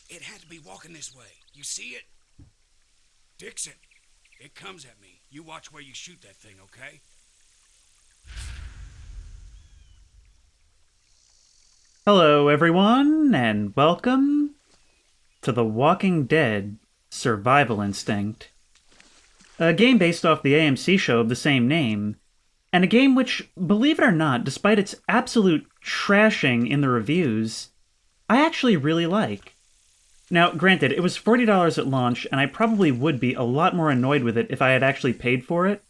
It had to be walking this way. You see it? Dixon, it comes at me. You watch where you shoot that thing, okay? Hello, everyone, and welcome to The Walking Dead Survival Instinct, a game based off the AMC show of the same name, and a game which, believe it or not, despite its absolute trashing in the reviews, I actually really like. Now, granted, it was $40 at launch, and I probably would be a lot more annoyed with it if I had actually paid for it.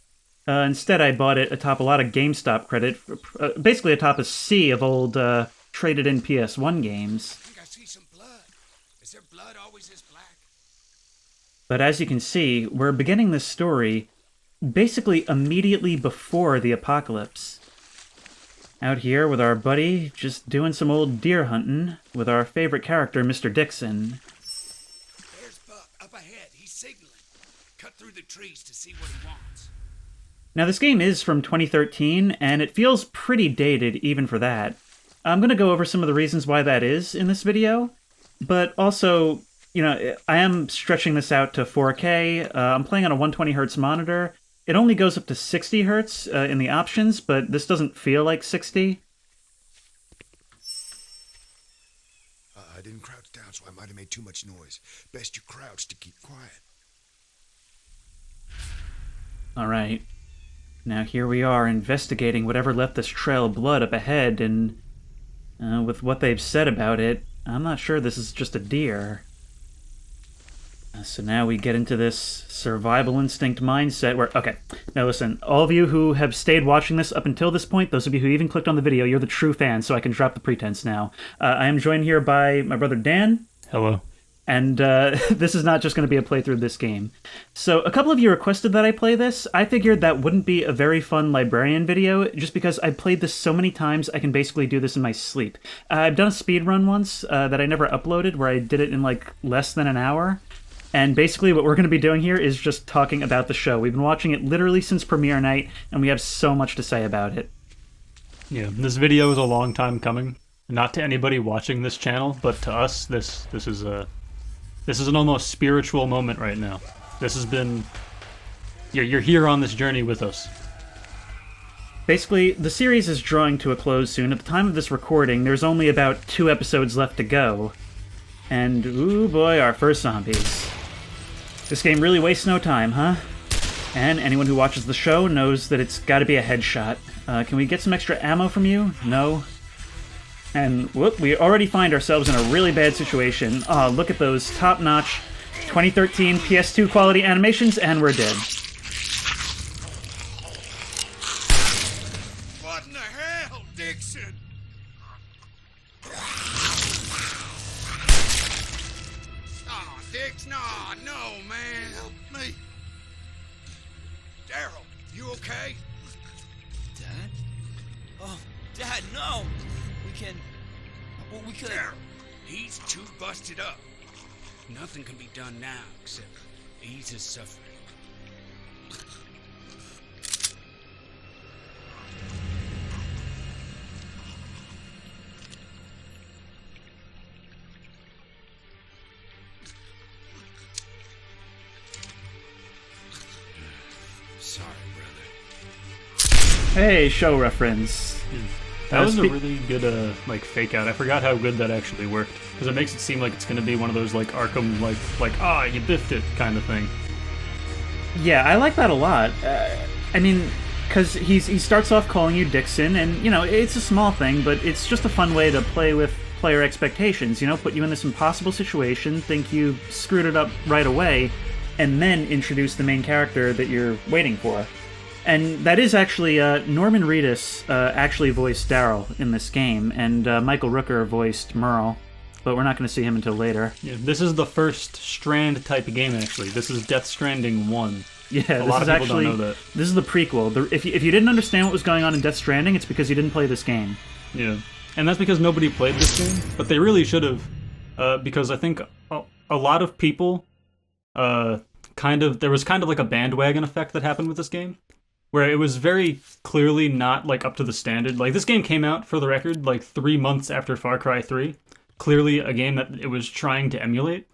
Instead, I bought it atop a lot of GameStop credit, basically atop a sea of old traded in PS1 games. I think I see some blood. Is there blood always this black? But as you can see, we're beginning this story basically immediately before the apocalypse. Out here with our buddy, just doing some old deer hunting with our favorite character, Mr. Dixon. There's Buck up ahead. He's signaling. Cut through the trees to see what he wants. Now, this game is from 2013, and it feels pretty dated even for that. I'm going to go over some of the reasons why that is in this video, but also, I am stretching this out to 4K. I'm playing on a 120 hertz monitor. It only goes up to 60 hertz in the options, but this doesn't feel like 60. I didn't crouch down, so I might have made too much noise. Best you crouch to keep quiet. All right. Now here we are investigating whatever left this trail of blood up ahead, and with what they've said about it, I'm not sure this is just a deer. So now we get into this survival instinct mindset where, okay, now listen, all of you who have stayed watching this up until this point, those of you who even clicked on the video, you're the true fans, so I can drop the pretense now. I am joined here by my brother Dan. Hello. And this is not just going to be a playthrough of this game. So a couple of you requested that I play this. I figured that wouldn't be a very fun librarian video, just because I've played this so many times I can basically do this in my sleep. I've done a speed run once that I never uploaded, where I did it in like less than an hour. And basically what we're going to be doing here is just talking about the show. We've been watching it literally since premiere night, and we have so much to say about it. Yeah, this video is a long time coming. Not to anybody watching this channel, but to us, this is an almost spiritual moment right now. This has been... You're here on this journey with us. Basically, the series is drawing to a close soon. At the time of this recording, there's only about 2 episodes left to go. And, ooh boy, our first zombies. This game really wastes no time, huh? And anyone who watches the show knows that it's gotta be a headshot. Can we get some extra ammo from you? No? And, whoop, we already find ourselves in a really bad situation. Oh, look at those top-notch 2013 PS2 quality animations, and we're dead. What in the hell, Dixon? Oh, Dix, no, man. Help me. Daryl, you okay? Dad? Oh, Dad, no! We could... Daryl, he's too busted up. Nothing can be done now except ease his suffering. Sorry, brother. Hey, show reference. That was a really good, fake out. I forgot how good that actually worked. Because it makes it seem like it's going to be one of those, Arkham, you biffed it kind of thing. Yeah, I like that a lot. I mean, because he starts off calling you Dixon, and, it's a small thing, but it's just a fun way to play with player expectations, put you in this impossible situation, think you screwed it up right away, and then introduce the main character that you're waiting for. And that is actually, Norman Reedus actually voiced Daryl in this game, and Michael Rooker voiced Merle, but we're not going to see him until later. Yeah, this is the first Strand type of game, actually. This is Death Stranding 1. Yeah, a lot of people don't know that. This is the prequel. If you didn't understand what was going on in Death Stranding, it's because you didn't play this game. Yeah, and that's because nobody played this game, but they really should have, because I think a lot of people, there was kind of like a bandwagon effect that happened with this game, where it was very clearly not, up to the standard. This game came out, for the record, 3 months after Far Cry 3, clearly a game that it was trying to emulate,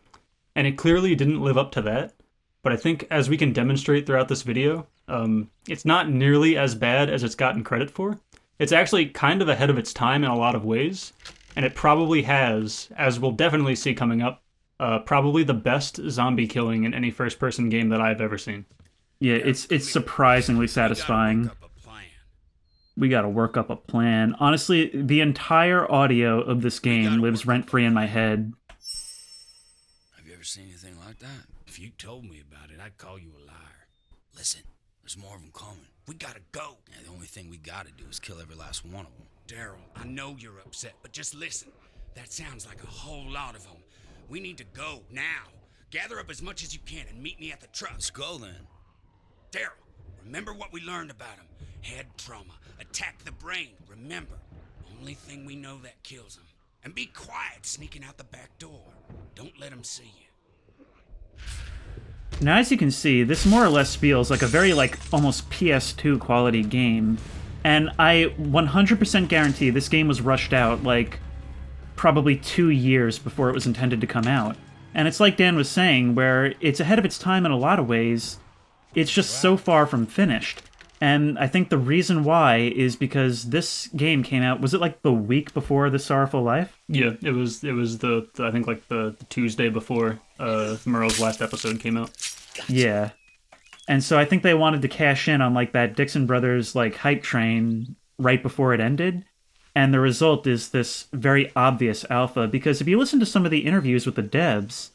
and it clearly didn't live up to that. But I think as we can demonstrate throughout this video, it's not nearly as bad as it's gotten credit for. It's actually kind of ahead of its time in a lot of ways, and it probably has, as we'll definitely see coming up, probably the best zombie killing in any first-person game that I've ever seen. Yeah, it's surprisingly satisfying. We gotta work up a plan. Honestly, the entire audio of this game lives rent-free in my head. Have you ever seen anything like that? If you told me about it, I'd call you a liar. Listen, there's more of them coming. We gotta go. And the only thing we gotta do is kill every last one of them. Daryl, I know you're upset, but just listen. That sounds like a whole lot of them. We need to go now. Gather up as much as you can and meet me at the truck. Let's go then. Daryl, remember what we learned about him. Head trauma. Attack the brain. Remember, only thing we know that kills him. And be quiet sneaking out the back door. Don't let him see you. Now, as you can see, this more or less feels like a very, almost PS2 quality game. And I 100% guarantee this game was rushed out, probably 2 years before it was intended to come out. And it's like Dan was saying, where it's ahead of its time in a lot of ways. It's just so far from finished. And I think the reason why is because this game came out, was it the week before The Sorrowful Life? Yeah, it was the I think the Tuesday before Merle's last episode came out. Yeah. And so I think they wanted to cash in on that Dixon Brothers hype train right before it ended. And the result is this very obvious alpha, because if you listen to some of the interviews with the devs,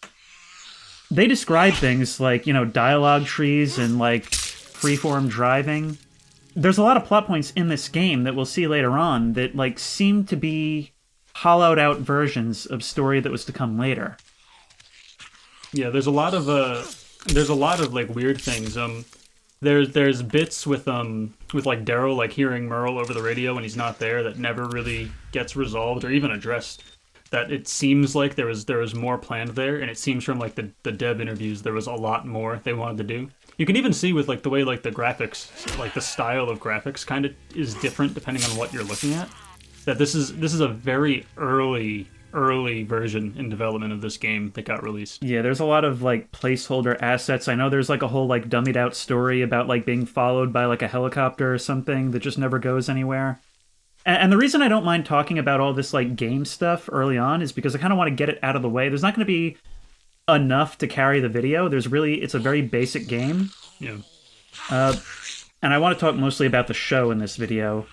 they describe things like, dialogue trees and freeform driving. There's a lot of plot points in this game that we'll see later on that seem to be hollowed out versions of story that was to come later. Yeah, there's a lot of weird things. There's bits with Daryl hearing Merle over the radio when he's not there that never really gets resolved or even addressed. That it seems like there was more planned there, and it seems from the dev interviews there was a lot more they wanted to do. You can even see with the way the graphics, the style of graphics kind of is different depending on what you're looking at. That this is a very early version in development of this game that got released. Yeah, there's a lot of placeholder assets. I know there's a whole dummied out story about being followed by a helicopter or something that just never goes anywhere. And the reason I don't mind talking about all this game stuff early on is because I kind of want to get it out of the way. There's not going to be enough to carry the video. It's a very basic game. Yeah. And I want to talk mostly about the show in this video.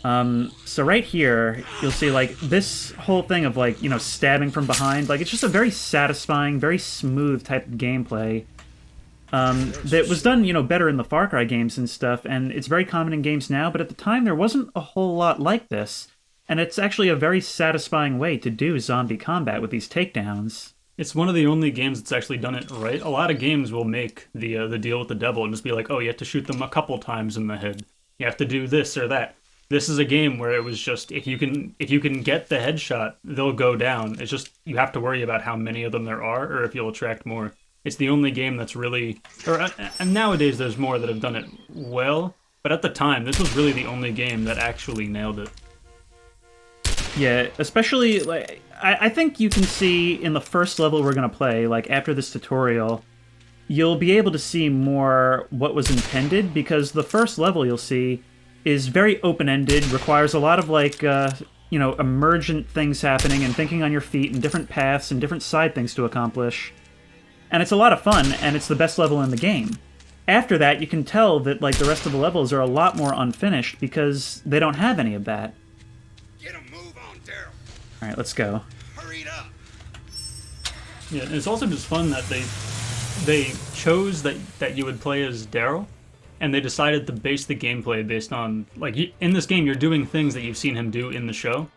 So right here, you'll see this whole thing of stabbing from behind. It's just a very satisfying, very smooth type of gameplay. That was done, better in the Far Cry games and stuff, and it's very common in games now, but at the time there wasn't a whole lot like this, and it's actually a very satisfying way to do zombie combat with these takedowns. It's one of the only games that's actually done it right. A lot of games will make the deal with the devil and just be oh, you have to shoot them a couple times in the head. You have to do this or that. This is a game where it was just, if you can get the headshot, they'll go down. It's just, you have to worry about how many of them there are, or if you'll attract more. It's the only game that's really... and nowadays there's more that have done it well, but at the time, this was really the only game that actually nailed it. Yeah, especially, I think you can see in the first level we're going to play, after this tutorial, you'll be able to see more what was intended, because the first level you'll see is very open-ended, requires a lot of, emergent things happening and thinking on your feet and different paths and different side things to accomplish. And it's a lot of fun, and it's the best level in the game. After that, you can tell that, the rest of the levels are a lot more unfinished because they don't have any of that. Get a move on, Daryl. Alright, let's go. Hurry it up. Yeah, and it's also just fun that they chose that you would play as Daryl, and they decided to base the gameplay based on, in this game, you're doing things that you've seen him do in the show.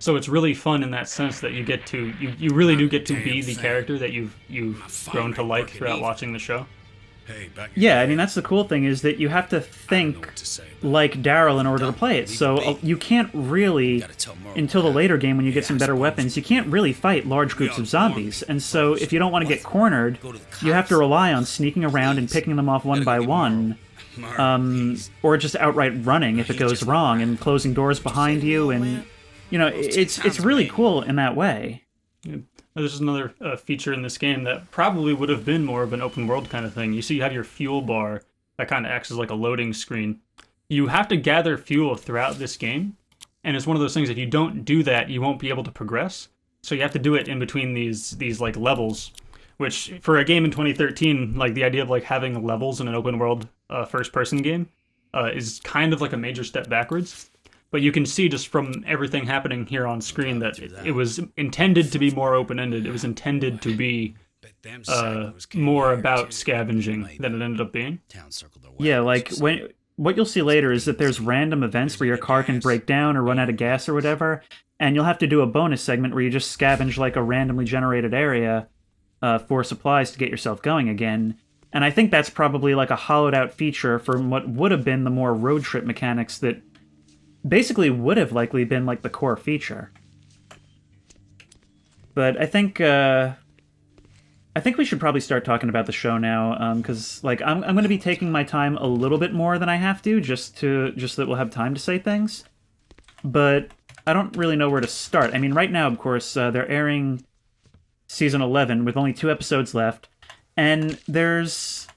So it's really fun in that sense that you get to, you really do get to be the character that you've grown to like throughout watching the show. Hey, yeah, I mean, that's the cool thing, is that you have to think like Daryl in order to play it. So you can't really, until the later game when you get some better weapons, you can't really fight large groups of zombies. And so if you don't want to get cornered, you have to rely on sneaking around and picking them off one by one. Or just outright running if it goes wrong and closing doors behind you, and it's really cool in that way. This is another feature in this game that probably would have been more of an open world kind of thing. You see, you have your fuel bar that kind of acts as like a loading screen. You have to gather fuel throughout this game, and it's one of those things, if you don't do that, you won't be able to progress. So you have to do it in between these like levels, which for a game in 2013, like the idea of like having levels in an open world first person game is kind of like a major step backwards. But you can see just from everything happening here on screen that it was intended to be more open-ended. It was intended to be more about scavenging than it ended up being. Yeah, like what you'll see later is that there's random events where your car can break down or run out of gas or whatever, and you'll have to do a bonus segment where you just scavenge like a randomly generated area for supplies to get yourself going again. And I think that's probably like a hollowed out feature from what would have been the more road trip mechanics that basically would have likely been like the core feature. But I think we should probably start talking about the show now, because like I'm going to be taking my time a little bit more than I have to, just so that we'll have time to say things. But I don't really know where to start. I mean, right now, of course, they're airing season 11 with only 2 episodes left, and there's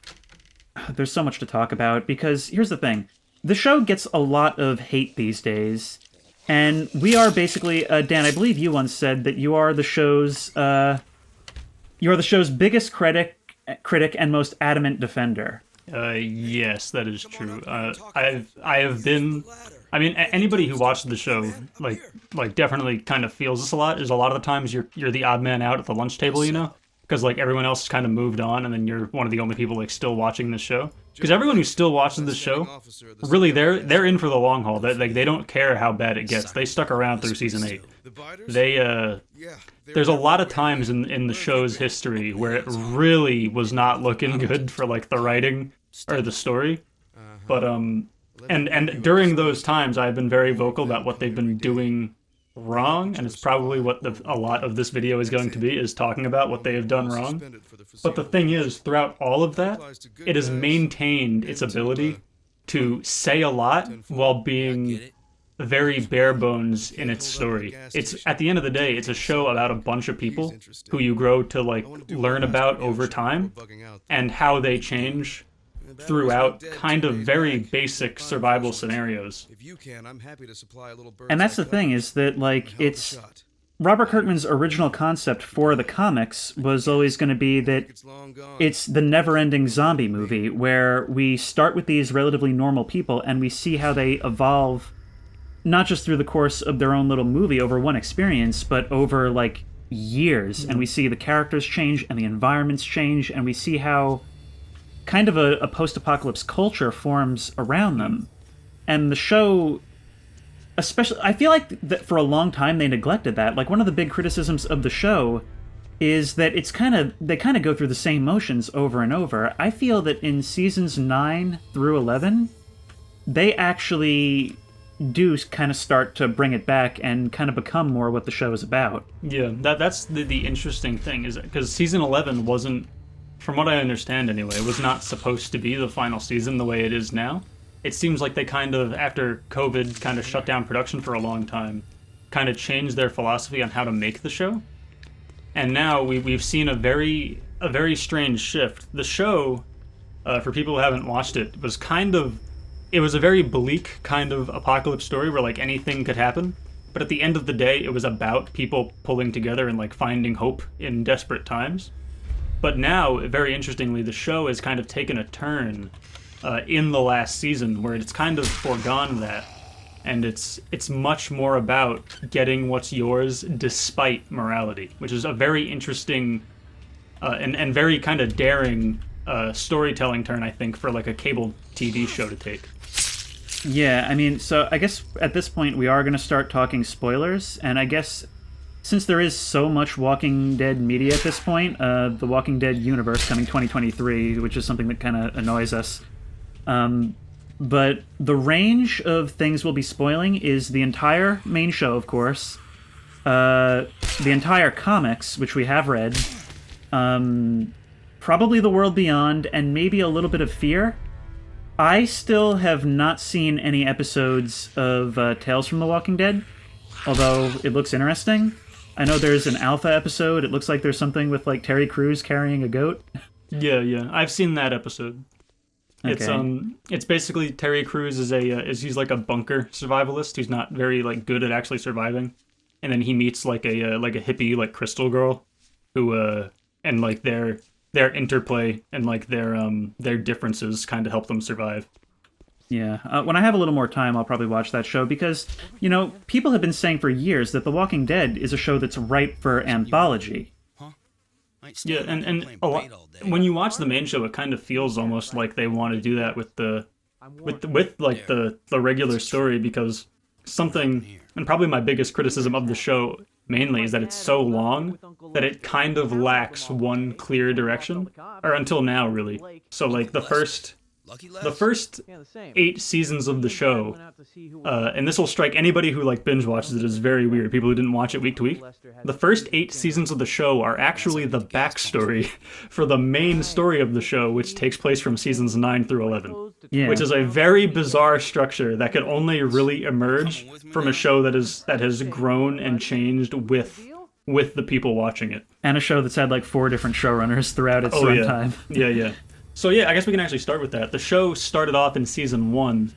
so much to talk about, because here's the thing. The show gets a lot of hate these days, and we are basically, Dan, I believe you once said that you are the show's biggest critic and most adamant defender. Yes, that is true. I have been. I mean, anybody who watched the show like definitely kind of feels this a lot. Is a lot of the times you're the odd man out at the lunch table, you know, because like everyone else kind of moved on, and then you're one of the only people like still watching the show. Because everyone who still watches the show, really, they're in for the long haul. They don't care how bad it gets. They stuck around through season 8. There's a lot of times in the show's history where it really was not looking good for like the writing or the story. But and during those times, I've been very vocal about what they've been doing wrong, and it's probably what a lot of this video is going to be, is talking about what they have done wrong. But the thing is, throughout all of that, it has maintained its ability to say a lot while being very bare bones in its story. It's, at the end of the day, it's a show about a bunch of people who you grow to like learn about over time and how they change throughout kind of very basic survival scenarios. And that's the thing, is that like it's Robert Kirkman's original concept for the comics was always going to be that it's the never-ending zombie movie where we start with these relatively normal people and we see how they evolve, not just through the course of their own little movie over one experience, but over like years. And we see the characters change and the environments change, and we see how kind of a post-apocalypse culture forms around them. And the show, especially, I feel like that for a long time they neglected that. Like, one of the big criticisms of the show is that they kind of go through the same motions over and over. I feel that in seasons 9 through 11, they actually do kind of start to bring it back and kind of become more what the show is about. Yeah, that's the interesting thing, is because season 11 wasn't, from what I understand anyway, it was not supposed to be the final season the way it is now. It seems like they kind of, after COVID kind of shut down production for a long time, kind of changed their philosophy on how to make the show. And now we've seen a very strange shift. The show, for people who haven't watched it, it was a very bleak kind of apocalypse story where like anything could happen. But at the end of the day, it was about people pulling together and like finding hope in desperate times. But now, very interestingly, the show has kind of taken a turn in the last season where it's kind of foregone that. And it's much more about getting what's yours despite morality, which is a very interesting and very kind of daring storytelling turn, I think, for like a cable TV show to take. Yeah, I mean, so I guess at this point we are going to start talking spoilers, and I guess since there is so much Walking Dead media at this point, the Walking Dead universe coming 2023, which is something that kind of annoys us. But the range of things we'll be spoiling is the entire main show, of course, the entire comics, which we have read, probably The World Beyond, and maybe a little bit of Fear. I still have not seen any episodes of Tales from the Walking Dead, although it looks interesting. I know there's an alpha episode. It looks like there's something with like Terry Crews carrying a goat. Yeah. I've seen that episode. Okay. It's basically Terry Crews he's like a bunker survivalist who's not very like good at actually surviving, and then he meets like a hippie like Crystal girl, who and like their interplay and like their differences kind of help them survive. Yeah, when I have a little more time, I'll probably watch that show because, you know, people have been saying for years that The Walking Dead is a show that's ripe for anthology. Yeah, and a lot, when you watch the main show, it kind of feels almost like they want to do that with the regular story, because something, and probably my biggest criticism of the show mainly, is that it's so long that it kind of lacks one clear direction, or until now really. So like the first 8 seasons of the show, and this will strike anybody who like binge watches it as very weird, people who didn't watch it week to week. The first 8 seasons of the show are actually the backstory for the main story of the show, which takes place from seasons 9 through 11. Yeah. Which is a very bizarre structure that could only really emerge from a show that has grown and changed with the people watching it. And a show that's had like 4 different showrunners throughout its runtime. Yeah. So yeah, I guess we can actually start with that. The show started off in season 1.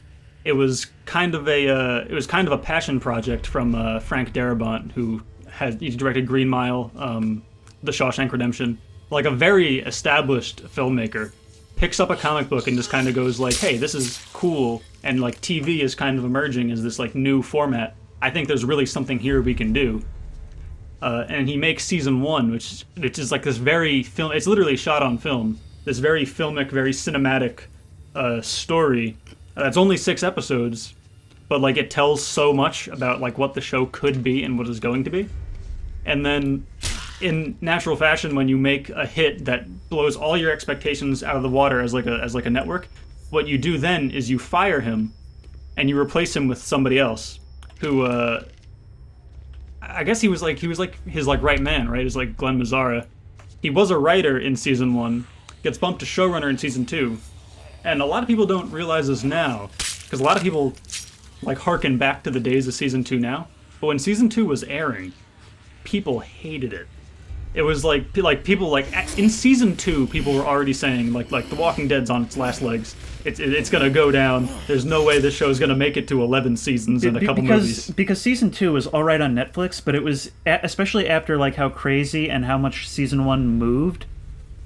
It was kind of a passion project from Frank Darabont, who he directed Green Mile, The Shawshank Redemption, like a very established filmmaker. Picks up a comic book and just kind of goes like, hey, this is cool, and like TV is kind of emerging as this like new format. I think there's really something here we can do. And he makes season 1, which is like this very film. It's literally shot on film. This very filmic, very cinematic story. That's only 6 episodes, but like it tells so much about like what the show could be and what it's going to be. And then, in natural fashion, when you make a hit that blows all your expectations out of the water as like a network, what you do then is you fire him, and you replace him with somebody else, who I guess he was like his like right man, right? Is like Glenn Mazzara. He was a writer in season 1, gets bumped to showrunner in season 2, and a lot of people don't realize this now, because a lot of people like harken back to the days of season 2 now. But when season 2 was airing, people hated it. It was like people like in season 2, people were already saying like The Walking Dead's on its last legs. It's gonna go down. There's no way this show's gonna make it to 11 seasons and a couple movies. Because season 2 was all right on Netflix, but it was especially after like how crazy and how much season 1 moved.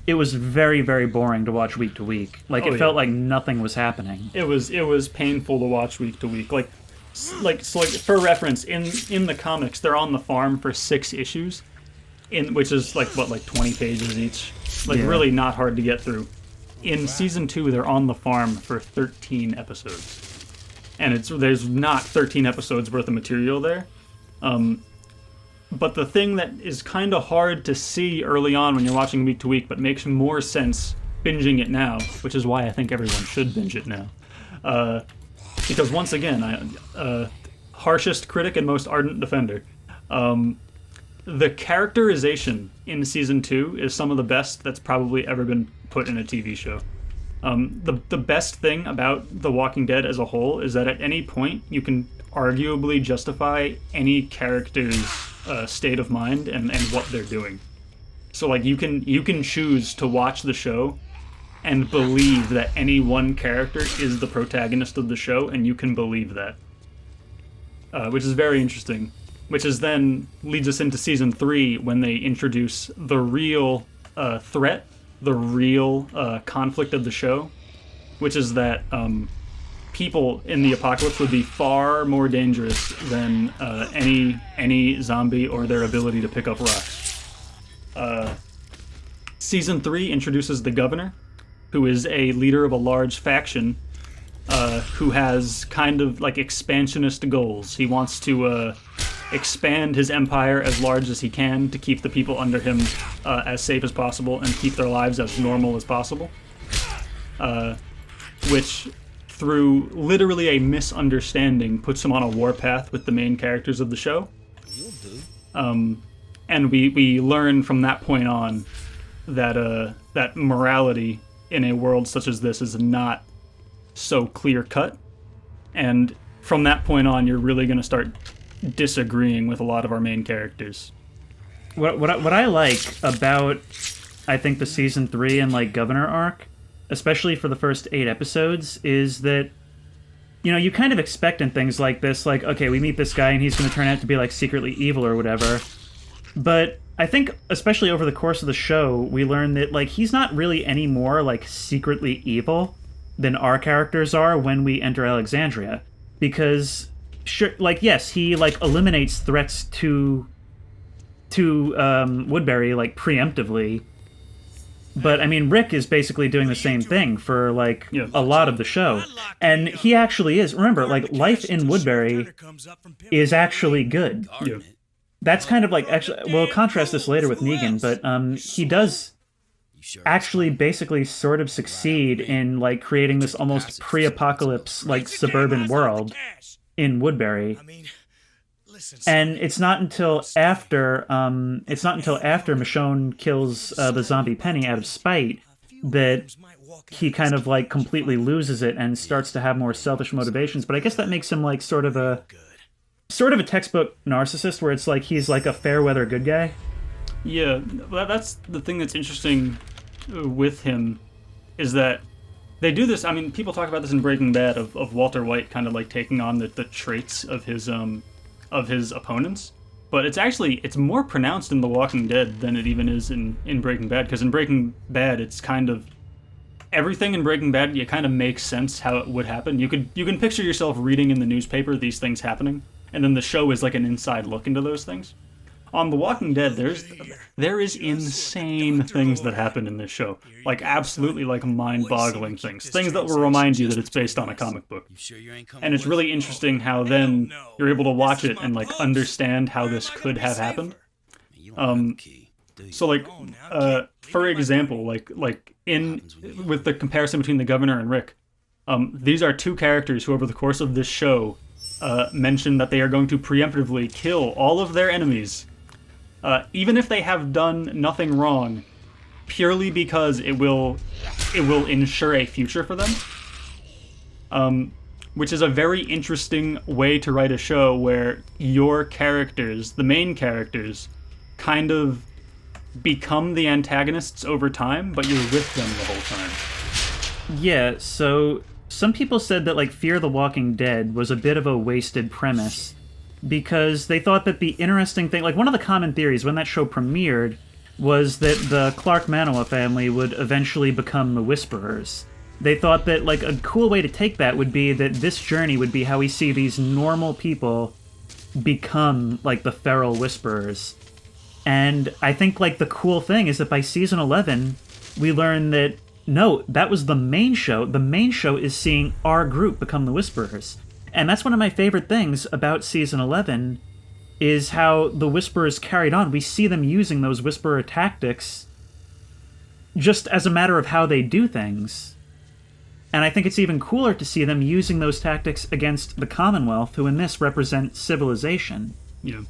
It was very, very boring to watch week to week. Like it felt like nothing was happening. It was painful to watch week to week. Like for reference, in the comics, they're on the farm for 6 issues. Which is like 20 pages each, really not hard to get through. In season 2, they're on the farm for 13 episodes, and there's not 13 episodes worth of material there. But the thing that is kind of hard to see early on when you're watching week to week, but makes more sense binging it now, which is why I think everyone should binge it now, because once again, harshest critic and most ardent defender. The characterization in season 2 is some of the best that's probably ever been put in a TV show. The best thing about The Walking Dead as a whole is that at any point you can arguably justify any character's state of mind and what they're doing. So like you can choose to watch the show and believe that any one character is the protagonist of the show, and you can believe that, which is very interesting. Which is then leads us into season 3, when they introduce the real threat, the real conflict of the show, which is that people in the apocalypse would be far more dangerous than any zombie or their ability to pick up rocks. Season 3 introduces the governor, who is a leader of a large faction, who has kind of like expansionist goals. He wants to expand his empire as large as he can to keep the people under him as safe as possible and keep their lives as normal as possible. Which, through literally a misunderstanding, puts him on a warpath with the main characters of the show. And we learn from that point on that morality in a world such as this is not so clear-cut. And from that point on, you're really going to start disagreeing with a lot of our main characters. what I like about, I think, the season 3 and like Governor arc, especially for the first 8 episodes, is that, you know, you kind of expect in things like this, like, okay, we meet this guy and he's going to turn out to be like secretly evil or whatever. But I think, especially over the course of the show, we learn that like he's not really any more like secretly evil than our characters are when we enter Alexandria, because sure, like, yes, he like eliminates threats to Woodbury like preemptively, but I mean Rick is basically doing the same thing for like a lot of the show, and he actually is. Remember, like, life in Woodbury is actually good. Guarding it. That's kind of like, actually, we'll contrast this later with Negan, but he does You sure actually basically sort of succeed in like creating this almost pre-apocalypse like suburban world in Woodbury. And it's not until after Michonne kills the zombie Penny out of spite that he kind of like completely loses it and starts to have more selfish motivations. But I guess that makes him like sort of a textbook narcissist, where it's like he's like a fair weather good guy. Yeah, that's the thing that's interesting with him, is that they do this. I mean, people talk about this in Breaking Bad of Walter White kind of like taking on the traits of his opponents, but it's more pronounced in The Walking Dead than it even is in Breaking Bad, because in Breaking Bad it's kind of everything in Breaking Bad, it kind of makes sense how it would happen. You can picture yourself reading in the newspaper these things happening, and then the show is like an inside look into those things. On The Walking Dead, there is insane things that happen in this show, like absolutely like mind-boggling things that will remind you that it's based on a comic book. You sure you ain't coming And it's with really me? interesting how then you're able to watch it and like understand how this could have happened. You don't have the key, do you? So like, for example, like with the comparison between the Governor and Rick, these are two characters who over the course of this show mention that they are going to preemptively kill all of their enemies, even if they have done nothing wrong, purely because it will ensure a future for them. Which is a very interesting way to write a show where your characters, the main characters, kind of become the antagonists over time, but you're with them the whole time. Yeah, so some people said that like Fear the Walking Dead was a bit of a wasted premise, because they thought that the interesting thing, like one of the common theories when that show premiered, was that the Clark Manoa family would eventually become the Whisperers. They thought that like a cool way to take that would be that this journey would be how we see these normal people become like the feral Whisperers. And I think like the cool thing is that by season 11, we learn that no, that was the main show. The main show is seeing our group become the Whisperers. And that's one of my favorite things about season 11, is how the Whisperers carried on. We see them using those Whisperer tactics just as a matter of how they do things. And I think it's even cooler to see them using those tactics against the Commonwealth, who in this represent civilization. Yeah,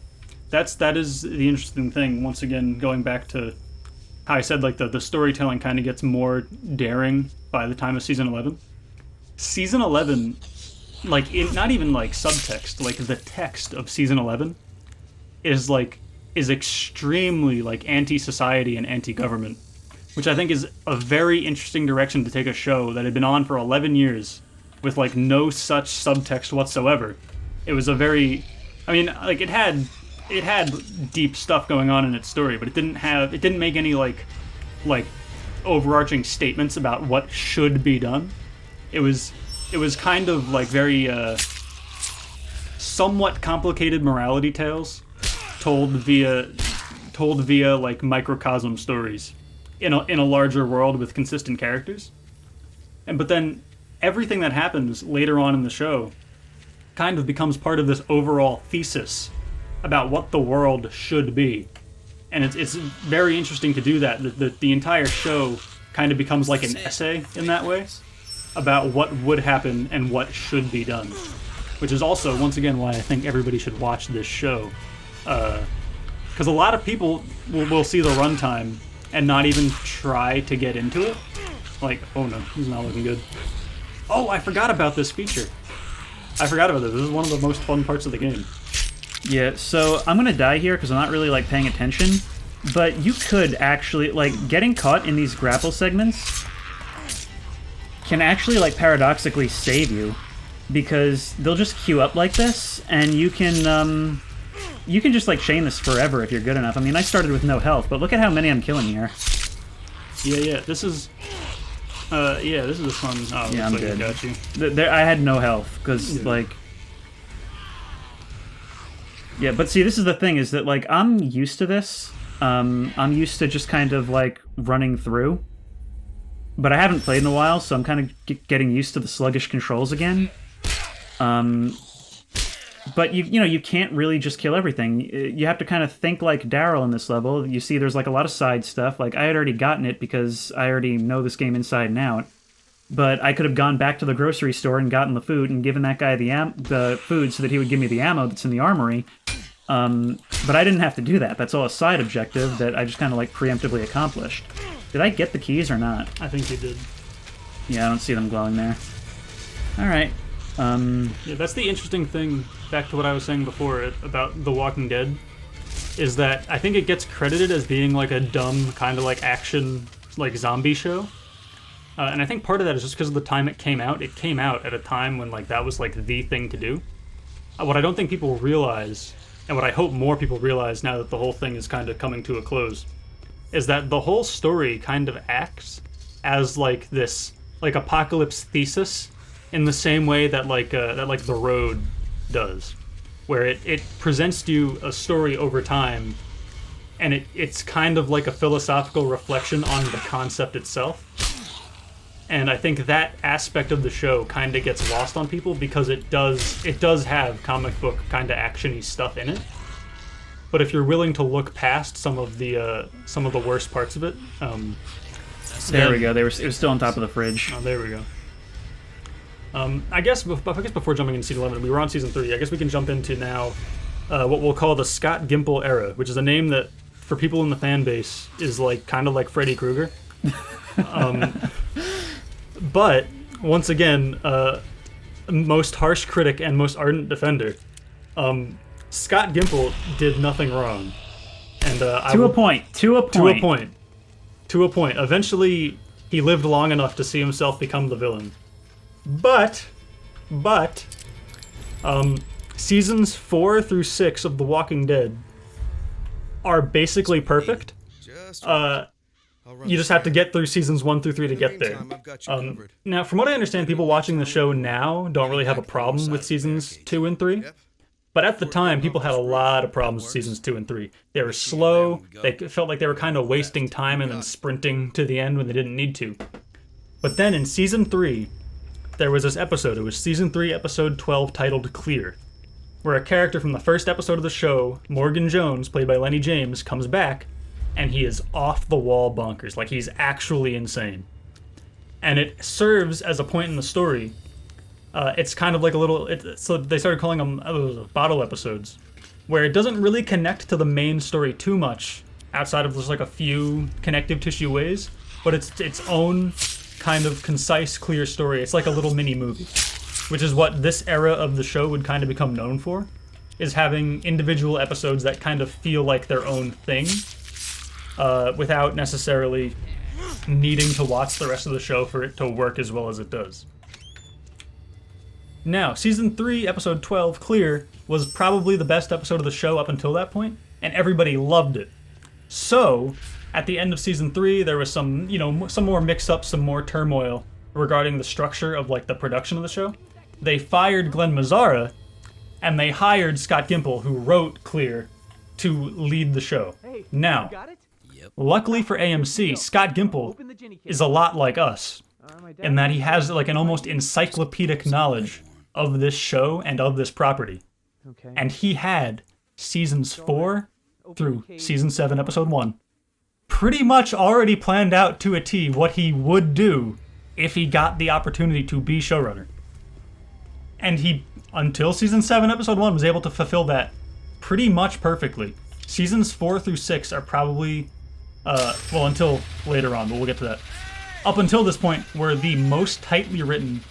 that is the interesting thing. Once again, going back to how I said, like the storytelling kind of gets more daring by the time of season 11. Season 11, like not even like subtext, like the text of season 11 is extremely like anti-society and anti-government, which I think is a very interesting direction to take a show that had been on for 11 years with like no such subtext whatsoever. It was a very, I mean, like it had deep stuff going on in its story, but it didn't make any like overarching statements about what should be done. It was kind of like very somewhat complicated morality tales told via like microcosm stories in a larger world with consistent characters. But then everything that happens later on in the show kind of becomes part of this overall thesis about what the world should be. And it's very interesting to do that. The entire show kind of becomes like an essay in that way about what would happen and what should be done. Which is also, once again, why I think everybody should watch this show. Because a lot of people will see the runtime and not even try to get into it. Like, oh no, he's not looking good. Oh, I forgot about this feature. I forgot about this. This is one of the most fun parts of the game. Yeah, so I'm gonna die here because I'm not really like paying attention. But you could actually, like, getting caught in these grapple segments can actually, like, paradoxically save you, because they'll just queue up like this, and you can just, like, chain this forever if you're good enough. I mean, I started with no health, but look at how many I'm killing here. Yeah, this is... this is a fun... Oh, Yeah, I'm like good. I got you. I had no health, because, like... Yeah, but see, this is the thing, is that, like, I'm used to this. I'm used to just kind of, like, running through. But I haven't played in a while, so I'm kind of getting used to the sluggish controls again. But you can't really just kill everything. You have to kind of think like Daryl in this level. You see, there's like a lot of side stuff. Like I had already gotten it because I already know this game inside and out. But I could have gone back to the grocery store and gotten the food and given that guy the food so that he would give me the ammo that's in the armory. But I didn't have to do that. That's all a side objective that I just kind of like preemptively accomplished. Did I get the keys or not? I think you did. Yeah, I don't see them glowing there. All right. Yeah, that's the interesting thing, back to what I was saying before about The Walking Dead, is that I think it gets credited as being like a dumb kind of like action, like zombie show. And I think part of that is just because of the time it came out. It came out at a time when like that was like the thing to do. What I don't think people realize, and what I hope more people realize now that the whole thing is kind of coming to a close, is that the whole story kind of acts as like this like apocalypse thesis in the same way that like The Road does, where it presents to you a story over time, and it's kind of like a philosophical reflection on the concept itself. And I think that aspect of the show kind of gets lost on people because it does have comic book kind of actiony stuff in it. But if you're willing to look past some of the worst parts of it, there we go. It was still on top of the fridge. Oh, there we go. I guess before jumping into season 11, we were on season 3. I guess we can jump into now what we'll call the Scott Gimple era, which is a name that for people in the fan base is like kind of like Freddy Krueger. But once again, most harsh critic and most ardent defender, Scott Gimple did nothing wrong, and to a point. Eventually, he lived long enough to see himself become the villain. But, seasons 4 through 6 of The Walking Dead are basically perfect. You just have to get through seasons 1 through 3 to get there. Now, from what I understand, people watching the show now don't really have a problem with seasons 2 and 3. But at the time, people had a lot of problems with seasons 2 and 3. They were slow, they felt like they were kind of wasting time and then sprinting to the end when they didn't need to. But then in season 3, there was this episode. It was season 3, episode 12, titled Clear, where a character from the first episode of the show, Morgan Jones, played by Lenny James, comes back, and he is off-the-wall bonkers. Like, he's actually insane. And it serves as a point in the story. It's kind of like a little... so they started calling them bottle episodes, where it doesn't really connect to the main story too much, outside of just like a few connective tissue ways, but it's its own kind of concise, clear story. It's like a little mini movie, which is what this era of the show would kind of become known for, is having individual episodes that kind of feel like their own thing, without necessarily needing to watch the rest of the show for it to work as well as it does. Now, season 3, episode 12, Clear, was probably the best episode of the show up until that point, and everybody loved it. So, at the end of season 3, there was some more mix-ups, some more turmoil regarding the structure of, like, the production of the show. They fired Glenn Mazzara, and they hired Scott Gimple, who wrote Clear, to lead the show. Now, luckily for AMC, Scott Gimple is a lot like us, in that he has, like, an almost encyclopedic knowledge of this show and of this property. And he had seasons 4 through season 7, episode 1, pretty much already planned out to a T what he would do if he got the opportunity to be showrunner. And he, until season 7, episode 1, was able to fulfill that pretty much perfectly. Seasons 4 through 6 are probably, until later on, but we'll get to that. Up until this point, were the most tightly written,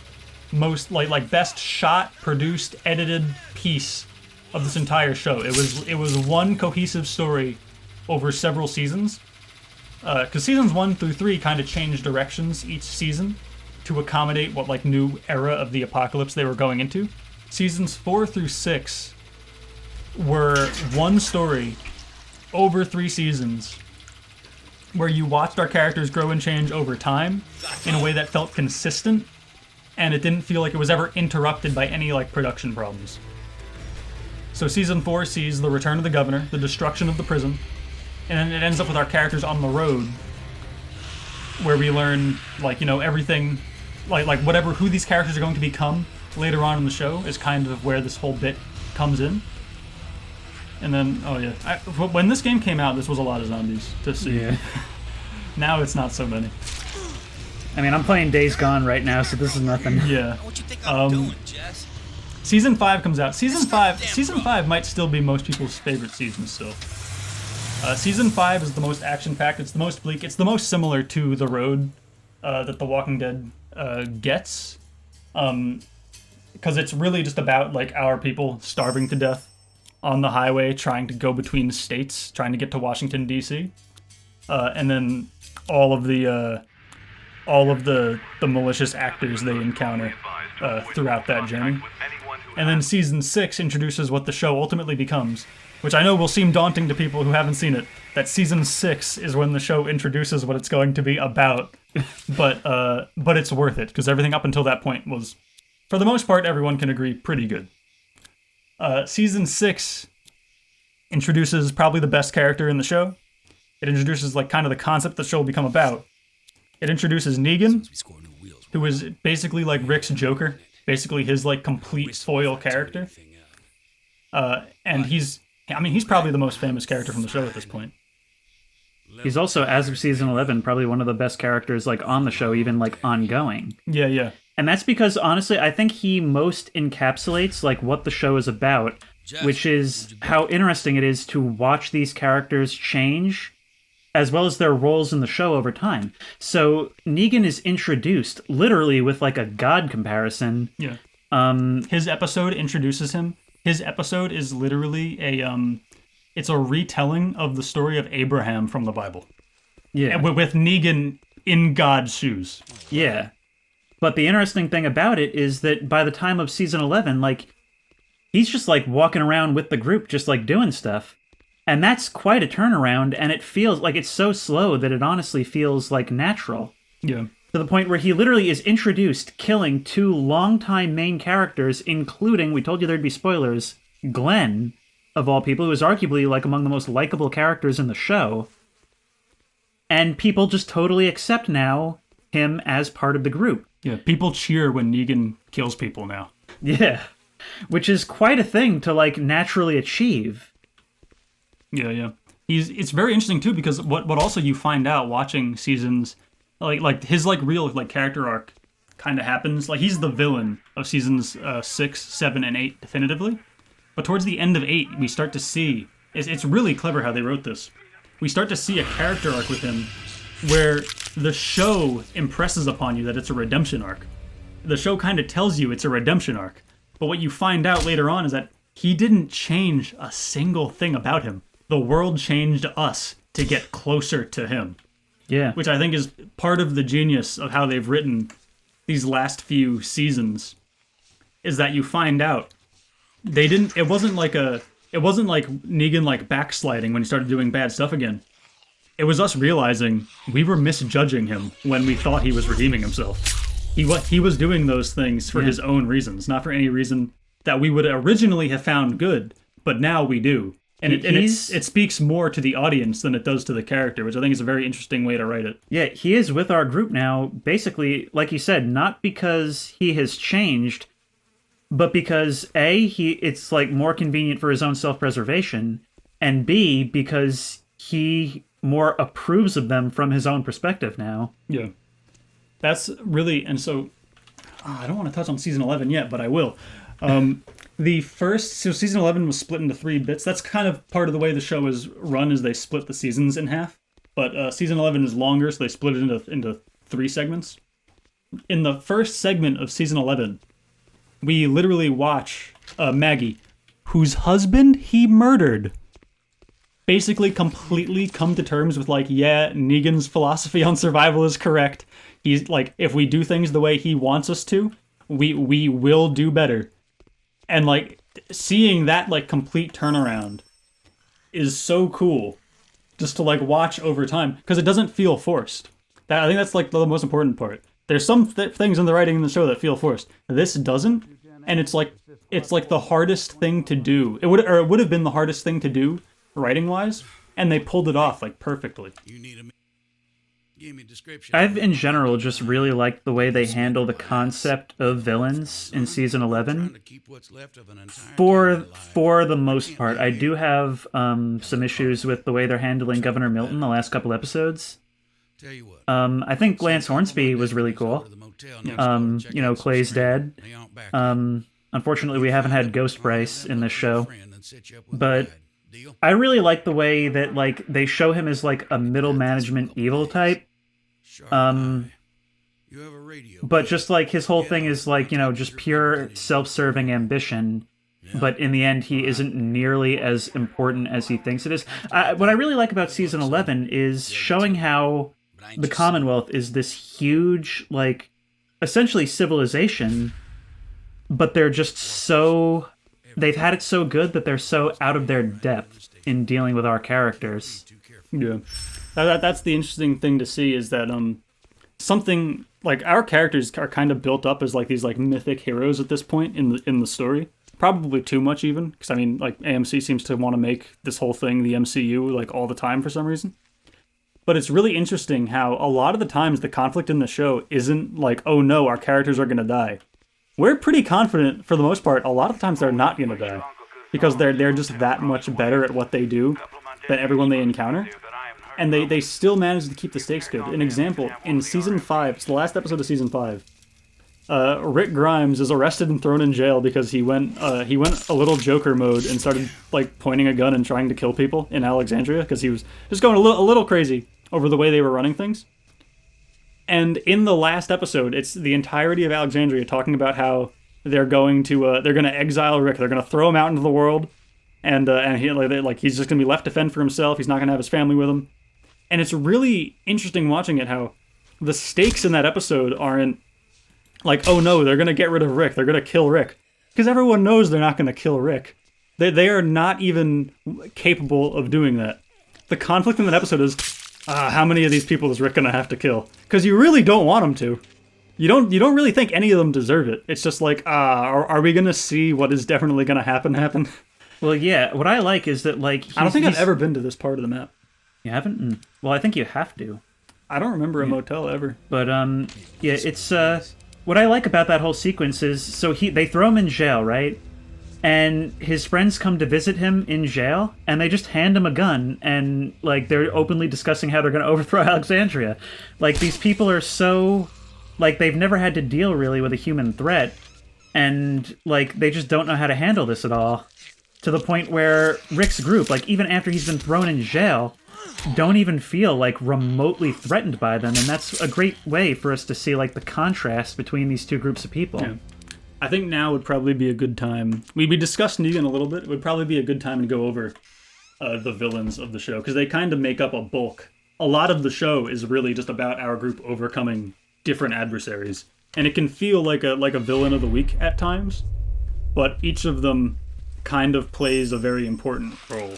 most like best shot, produced, edited piece of this entire show. It was one cohesive story over several seasons. Because seasons 1 through 3 kind of changed directions each season to accommodate what like new era of the apocalypse they were going into. Seasons 4 through 6 were one story over 3 seasons where you watched our characters grow and change over time in a way that felt consistent, and it didn't feel like it was ever interrupted by any like production problems. So season 4 sees the return of the governor, the destruction of the prison, and then it ends up with our characters on the road, where we learn like, you know, everything, like whatever, who these characters are going to become later on in the show is kind of where this whole bit comes in. And then, oh yeah, when this game came out, this was a lot of zombies to see. Yeah. Now it's not so many. I mean, I'm playing Days Gone right now, so this is nothing. Yeah. What you think I'm doing, Jess? Season 5 comes out. Season 5 might still be most people's favorite season still. Season 5 is the most action-packed. It's the most bleak. It's the most similar to the road that The Walking Dead gets. Because it's really just about like our people starving to death on the highway, trying to go between states, trying to get to Washington D.C., and then all of the malicious actors they encounter throughout that journey. And then season 6 introduces what the show ultimately becomes, which I know will seem daunting to people who haven't seen it. That season 6 is when the show introduces what it's going to be about, but it's worth it because everything up until that point was, for the most part, everyone can agree, pretty good. Season 6 introduces probably the best character in the show. It introduces like kind of the concept the show will become about. It introduces Negan, who is basically like Rick's Joker, basically his like complete foil character. And he's probably the most famous character from the show at this point. He's also, as of season 11, probably one of the best characters like on the show, even like ongoing. Yeah. And that's because, honestly, I think he most encapsulates like what the show is about, which is how interesting it is to watch these characters change, as well as their roles in the show over time. So Negan is introduced literally with like a god comparison. Yeah. His episode introduces him. His episode is literally it's a retelling of the story of Abraham from the Bible. Yeah. With Negan in God's shoes. Yeah. But the interesting thing about it is that by the time of season 11, like, he's just like walking around with the group, just like doing stuff. And that's quite a turnaround, and it feels like it's so slow that it honestly feels like natural. Yeah. To the point where he literally is introduced, killing 2 longtime main characters, including, we told you there'd be spoilers, Glenn, of all people, who is arguably like among the most likable characters in the show. And people just totally accept now him as part of the group. Yeah, people cheer when Negan kills people now. Yeah. Which is quite a thing to like naturally achieve. Yeah. It's very interesting too, because what also you find out watching seasons, like his like real like character arc kind of happens. Like he's the villain of seasons 6, 7, and 8 definitively. But towards the end of 8, we start to see, it's really clever how they wrote this. We start to see a character arc with him where the show impresses upon you that it's a redemption arc. The show kind of tells you it's a redemption arc. But what you find out later on is that he didn't change a single thing about him. The world changed us to get closer to him. Yeah. Which I think is part of the genius of how they've written these last few seasons, is that you find out it wasn't like Negan like backsliding when he started doing bad stuff again. It was us realizing we were misjudging him when we thought he was redeeming himself. He was doing those things for his own reasons, not for any reason that we would originally have found good, but now we do. And it speaks more to the audience than it does to the character, which I think is a very interesting way to write it. Yeah, he is with our group now, basically, like you said, not because he has changed, but because A, it's like more convenient for his own self-preservation, and B, because he more approves of them from his own perspective now. Yeah. That's really, and so, I don't want to touch on season 11 yet, but I will. Season 11 was split into 3 bits. That's kind of part of the way the show is run, is they split the seasons in half. But season 11 is longer, so they split it into 3 segments. In the first segment of season 11, we literally watch Maggie, whose husband he murdered, basically completely come to terms with like, yeah, Negan's philosophy on survival is correct. He's like, if we do things the way he wants us to, we will do better. And like seeing that like complete turnaround is so cool, just to like watch over time, because it doesn't feel forced. I think that's like the most important part. There's some things in the writing in the show that feel forced. This doesn't, and it's like the hardest thing to do. It would have been the hardest thing to do writing wise, and they pulled it off like perfectly. Give me a description. I've in general just really liked the way they handle the concept of villains in season 11. For the most part, I do have some issues with the way they're handling Governor Milton the last couple episodes. I think Lance Hornsby was really cool. Clay's dad. Unfortunately, we haven't had Ghost Bryce in this show, but I really like the way that like they show him as like a middle management evil type. But just like his whole thing is like, just pure self-serving ambition. But in the end, he isn't nearly as important as he thinks it is. What I really like about season 11 is showing how the Commonwealth is this huge, like, essentially civilization, but they're just so... They've had it so good that they're so out of their depth in dealing with our characters. Yeah. That's the interesting thing to see, is that something like our characters are kind of built up as like these like mythic heroes at this point in the story. Probably too much even, because I mean like AMC seems to want to make this whole thing the MCU like all the time for some reason. But it's really interesting how a lot of the times the conflict in the show isn't like, oh no, our characters are gonna die. We're pretty confident for the most part. A lot of times they're not gonna die, because they're just that much better at what they do than everyone they encounter. And they still manage to keep the stakes good. An example, in Season 5, it's the last episode of Season 5, Rick Grimes is arrested and thrown in jail because he went a little Joker mode and started like pointing a gun and trying to kill people in Alexandria, because he was just going a little crazy over the way they were running things. And in the last episode, it's the entirety of Alexandria talking about how they're going to exile Rick. They're going to throw him out into the world, and he's just going to be left to fend for himself. He's not going to have his family with him. And it's really interesting watching it, how the stakes in that episode aren't like, oh no, they're going to get rid of Rick, they're going to kill Rick. Because everyone knows they're not going to kill Rick. They are not even capable of doing that. The conflict in that episode is, how many of these people is Rick going to have to kill? Because you really don't want him to. You don't really think any of them deserve it. It's just like, are we going to see what is definitely going to happen? Well, yeah, what I like is that, like... I don't think I've ever been to this part of the map. You haven't? Well, I think you have to. I don't remember a motel ever. But, yeah, it's, what I like about that whole sequence is, so they throw him in jail, right? And his friends come to visit him in jail, and they just hand him a gun, and, like, they're openly discussing how they're going to overthrow Alexandria. Like, these people are so... Like, they've never had to deal, really, with a human threat, and, like, they just don't know how to handle this at all. To the point where Rick's group, like, even after he's been thrown in jail, don't even feel, like, remotely threatened by them, and that's a great way for us to see, like, the contrast between these two groups of people. Yeah. I think now would probably be a good time. We discussed Negan a little bit. It would probably be a good time to go over the villains of the show, because they kind of make up a bulk. A lot of the show is really just about our group overcoming different adversaries, and it can feel like a villain of the week at times, but each of them kind of plays a very important role.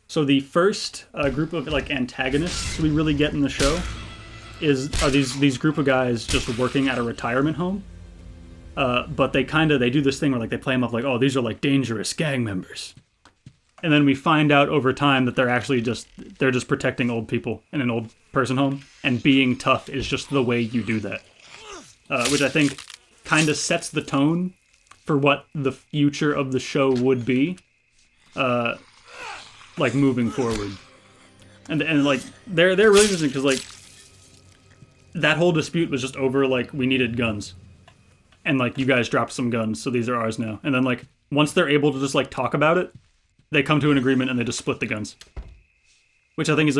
So the first group of like antagonists we really get in the show are these group of guys just working at a retirement home. But they do this thing where like they play them up like, oh, these are like dangerous gang members. And then we find out over time that they're just protecting old people in an old person home, and being tough is just the way you do that. Which I think kind of sets the tone for what the future of the show would be, like moving forward. And like they're really interesting because like that whole dispute was just over like we needed guns. And like you guys dropped some guns, so these are ours now. And then like once they're able to just like talk about it, they come to an agreement and they just split the guns. Which I think is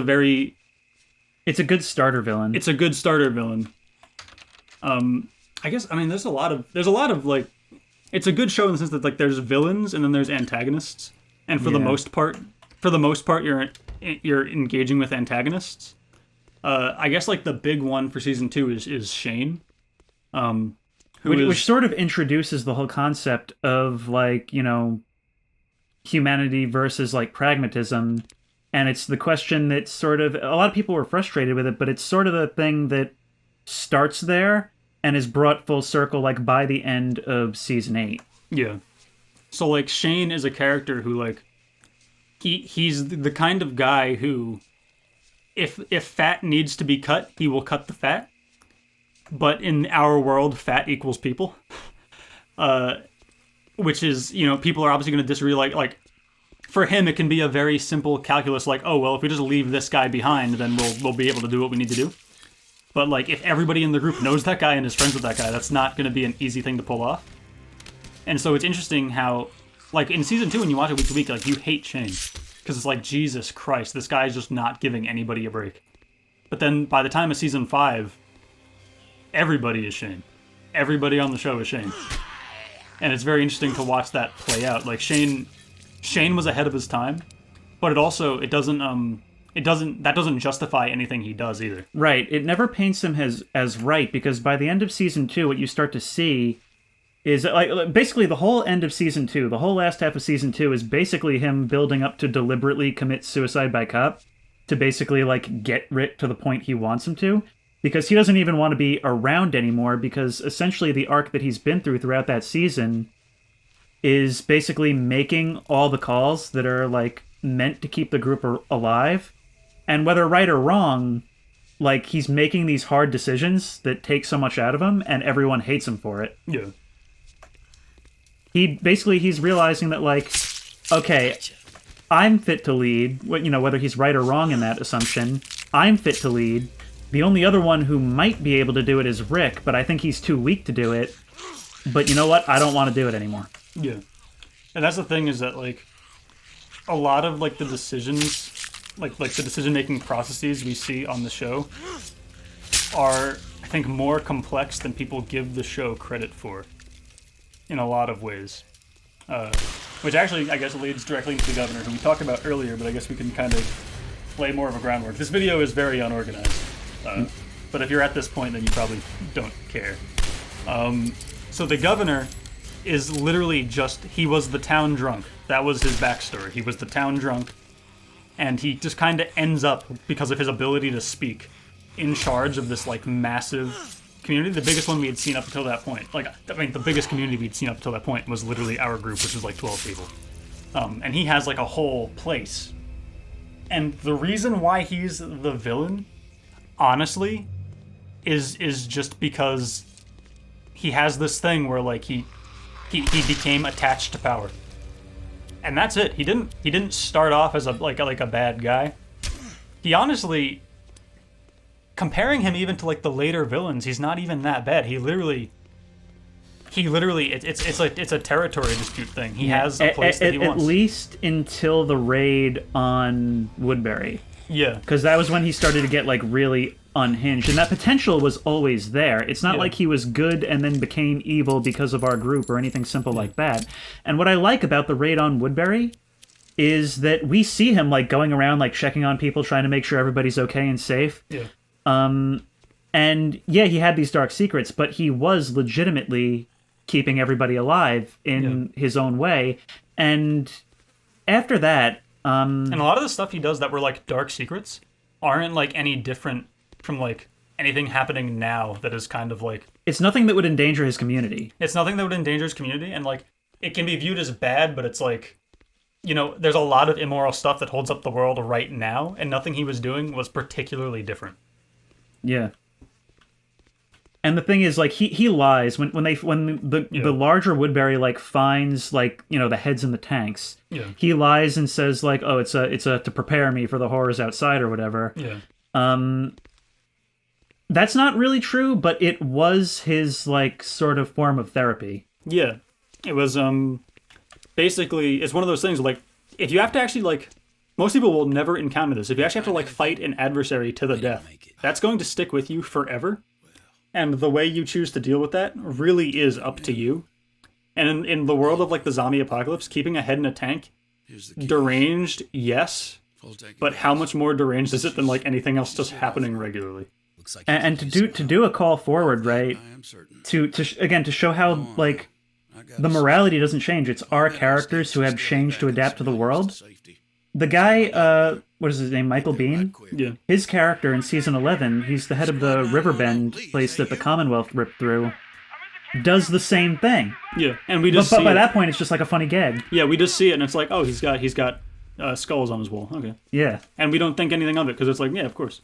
it's a good starter villain. It's a good starter villain. I guess there's a lot of like, it's a good show in the sense that like there's villains and then there's antagonists. And for the most part, for the most part, you're engaging with antagonists. I guess like the big one for season 2 is Shane, which sort of introduces the whole concept of like, you know, humanity versus like pragmatism. And it's the question that sort of, a lot of people were frustrated with it, but it's sort of the thing that starts there and is brought full circle like by the end of season 8. Yeah. So like Shane is a character who like he's the kind of guy who if fat needs to be cut, he will cut the fat. But in our world, fat equals people. Which is, you know, people are obviously going to disagree. Like for him, it can be a very simple calculus. Like, oh well, if we just leave this guy behind, then we'll be able to do what we need to do. But like, if everybody in the group knows that guy and is friends with that guy, that's not going to be an easy thing to pull off. And so it's interesting how, like in season 2, when you watch it week to week, like you hate Shane because it's like, Jesus Christ, this guy is just not giving anybody a break. But then by the time of season 5, everybody is Shane. Everybody on the show is Shane. And it's very interesting to watch that play out. Like Shane was ahead of his time, but it doesn't justify anything he does either. Right. It never paints him as right, because by the end of season 2, what you start to see is like basically the whole end of season 2, the whole last half of season 2 is basically him building up to deliberately commit suicide by cop to basically like get Rick to the point he wants him to, because he doesn't even want to be around anymore, because essentially the arc that he's been throughout that season is basically making all the calls that are like meant to keep the group alive. And whether right or wrong, like he's making these hard decisions that take so much out of him, and everyone hates him for it. Yeah. He's realizing that like, okay, I'm fit to lead. You know, whether he's right or wrong in that assumption, I'm fit to lead. The only other one who might be able to do it is Rick, but I think he's too weak to do it. But you know what? I don't want to do it anymore. Yeah. And that's the thing, is that like a lot of like the decisions, like the decision-making processes we see on the show are, I think, more complex than people give the show credit for in a lot of ways. Which actually, I guess, leads directly into the governor, who we talked about earlier, but I guess we can kind of lay more of a groundwork. This video is very unorganized, but if you're at this point, then you probably don't care. So the governor is literally just, he was the town drunk. That was his backstory. He was the town drunk, and he just kind of ends up, because of his ability to speak, in charge of this like massive community, the biggest one we had seen up until that point. Like, I mean, the biggest community we'd seen up until that point was literally our group, which was like 12 people. And he has like a whole place. And the reason why he's the villain, honestly, is just because he has this thing where like he became attached to power. And that's it. He didn't start off as a bad guy. He honestly, comparing him even to like the later villains, he's not even that bad. He literally it's a territory dispute thing. He has a place that he wants. At least until the raid on Woodbury. Yeah. Because that was when he started to get like really unhinged, and that potential was always there. It's not like he was good and then became evil because of our group or anything simple like that. And what I like about the raid on Woodbury is that we see him like going around like checking on people, trying to make sure everybody's okay and safe. Yeah. And yeah, he had these dark secrets, but he was legitimately keeping everybody alive in his own way. And after that, and a lot of the stuff he does that were like dark secrets aren't like any different from like anything happening now that is kind of like, it's nothing that would endanger his community. It's nothing that would endanger his community, and like it can be viewed as bad, but it's like, you know, there's a lot of immoral stuff that holds up the world right now, and nothing he was doing was particularly different. Yeah. And the thing is, like, he lies when the larger Woodbury like finds like, you know, the heads in the tanks. Yeah. He lies and says like, oh, it's a to prepare me for the horrors outside or whatever. Yeah. That's not really true, but it was his like sort of form of therapy. Yeah. It was basically, it's one of those things like, if you have to actually like, most people will never encounter this. If you actually have to like fight an adversary to the death, that's going to stick with you forever. And the way you choose to deal with that really is up to you. And in the world of like the zombie apocalypse, keeping a head in a tank deranged, yes, but how much more deranged is it than like anything else just happening regularly? And to do a call forward, right? Again, to show how like the morality doesn't change. It's our characters who have changed to adapt to the world. The guy, what is his name? Michael Biehn? Yeah. His character in season 11, he's the head of the Riverbend place that the Commonwealth ripped through, does the same thing. Yeah, and we just But by that point, it's just like a funny gag. Yeah, we just see it, and it's like, oh, he's got skulls on his wall. Okay. Yeah. And we don't think anything of it, because it's like, yeah, of course.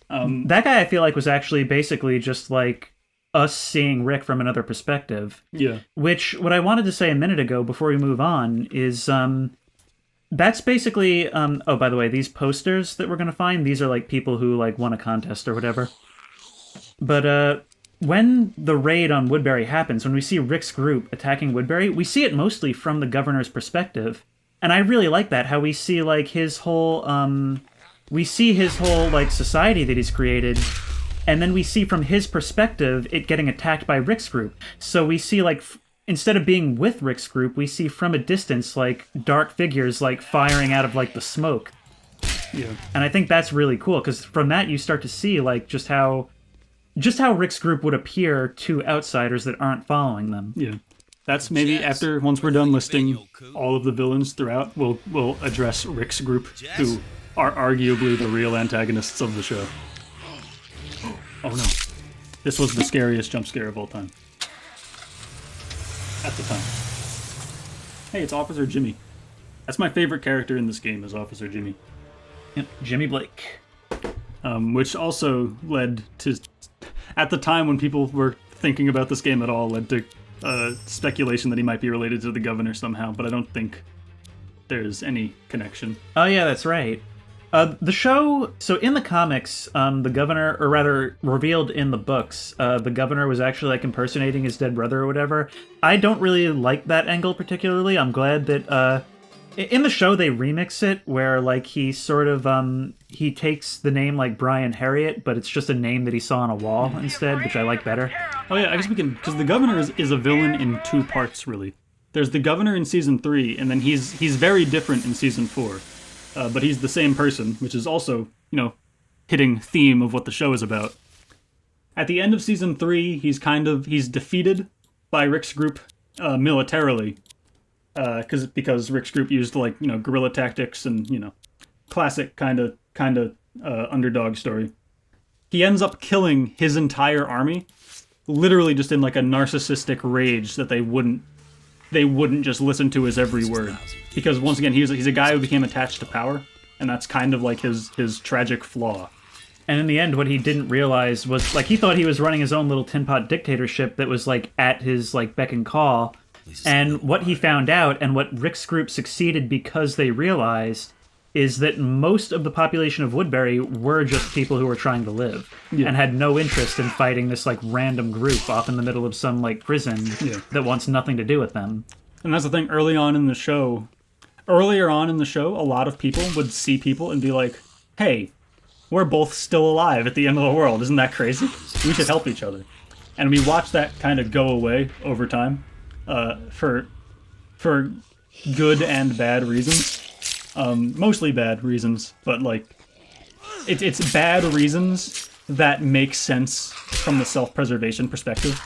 That guy, I feel like, was actually basically just like us seeing Rick from another perspective. Yeah. Which, what I wanted to say a minute ago before we move on is, that's basically, oh, by the way, these posters that we're going to find, these are like people who like won a contest or whatever. But, when the raid on Woodbury happens, when we see Rick's group attacking Woodbury, we see it mostly from the governor's perspective. And I really like that, how we see like his whole, like society that he's created, and then we see from his perspective it getting attacked by Rick's group. So we see like, instead of being with Rick's group, we see from a distance like dark figures like firing out of like the smoke. Yeah. And I think that's really cool, because from that you start to see like just how Rick's group would appear to outsiders that aren't following them. Yeah. That's maybe after, once we're done listing all of the villains throughout, we'll address Rick's group, who are arguably the real antagonists of the show. Oh no. This was the scariest jump scare of all time. At the time. Hey, it's Officer Jimmy. That's my favorite character in this game, is Officer Jimmy. Yep, Jimmy Blake. Which also led to, at the time when people were thinking about this game at all, led to speculation that he might be related to the governor somehow, but I don't think there's any connection. Oh yeah, that's right. The show, so in the comics, the governor, or rather revealed in the books, the governor was actually like impersonating his dead brother or whatever. I don't really like that angle particularly. I'm glad that in the show they remix it where like he sort of he takes the name like Brian Harriet, but it's just a name that he saw on a wall instead, which I like better. Oh yeah, I guess we can, because the governor is a villain in two parts really. There's the governor in season 3, and then he's very different in season 4. But he's the same person, which is also, hitting theme of what the show is about. At the end of season 3, he's defeated by Rick's group militarily, because Rick's group used guerrilla tactics and classic kind of underdog story. He ends up killing his entire army, literally just in like a narcissistic rage that they wouldn't just listen to his every word. Because once again, he's a guy who became attached to power, and that's kind of like his tragic flaw. And in the end, what he didn't realize was, like, he thought he was running his own little tin pot dictatorship that was, like, at his, like, beck and call. And what he found out, and what Rick's group succeeded because they realized, is that most of the population of Woodbury were just people who were trying to live. Yeah. And had no interest in fighting this, like, random group off in the middle of some, like, prison that wants nothing to do with them. And that's the thing, earlier on in the show, a lot of people would see people and be like, hey, we're both still alive at the end of the world. Isn't that crazy? We should help each other. And we watch that kind of go away over time for good and bad reasons. Mostly bad reasons, but like it's bad reasons that make sense from the self-preservation perspective.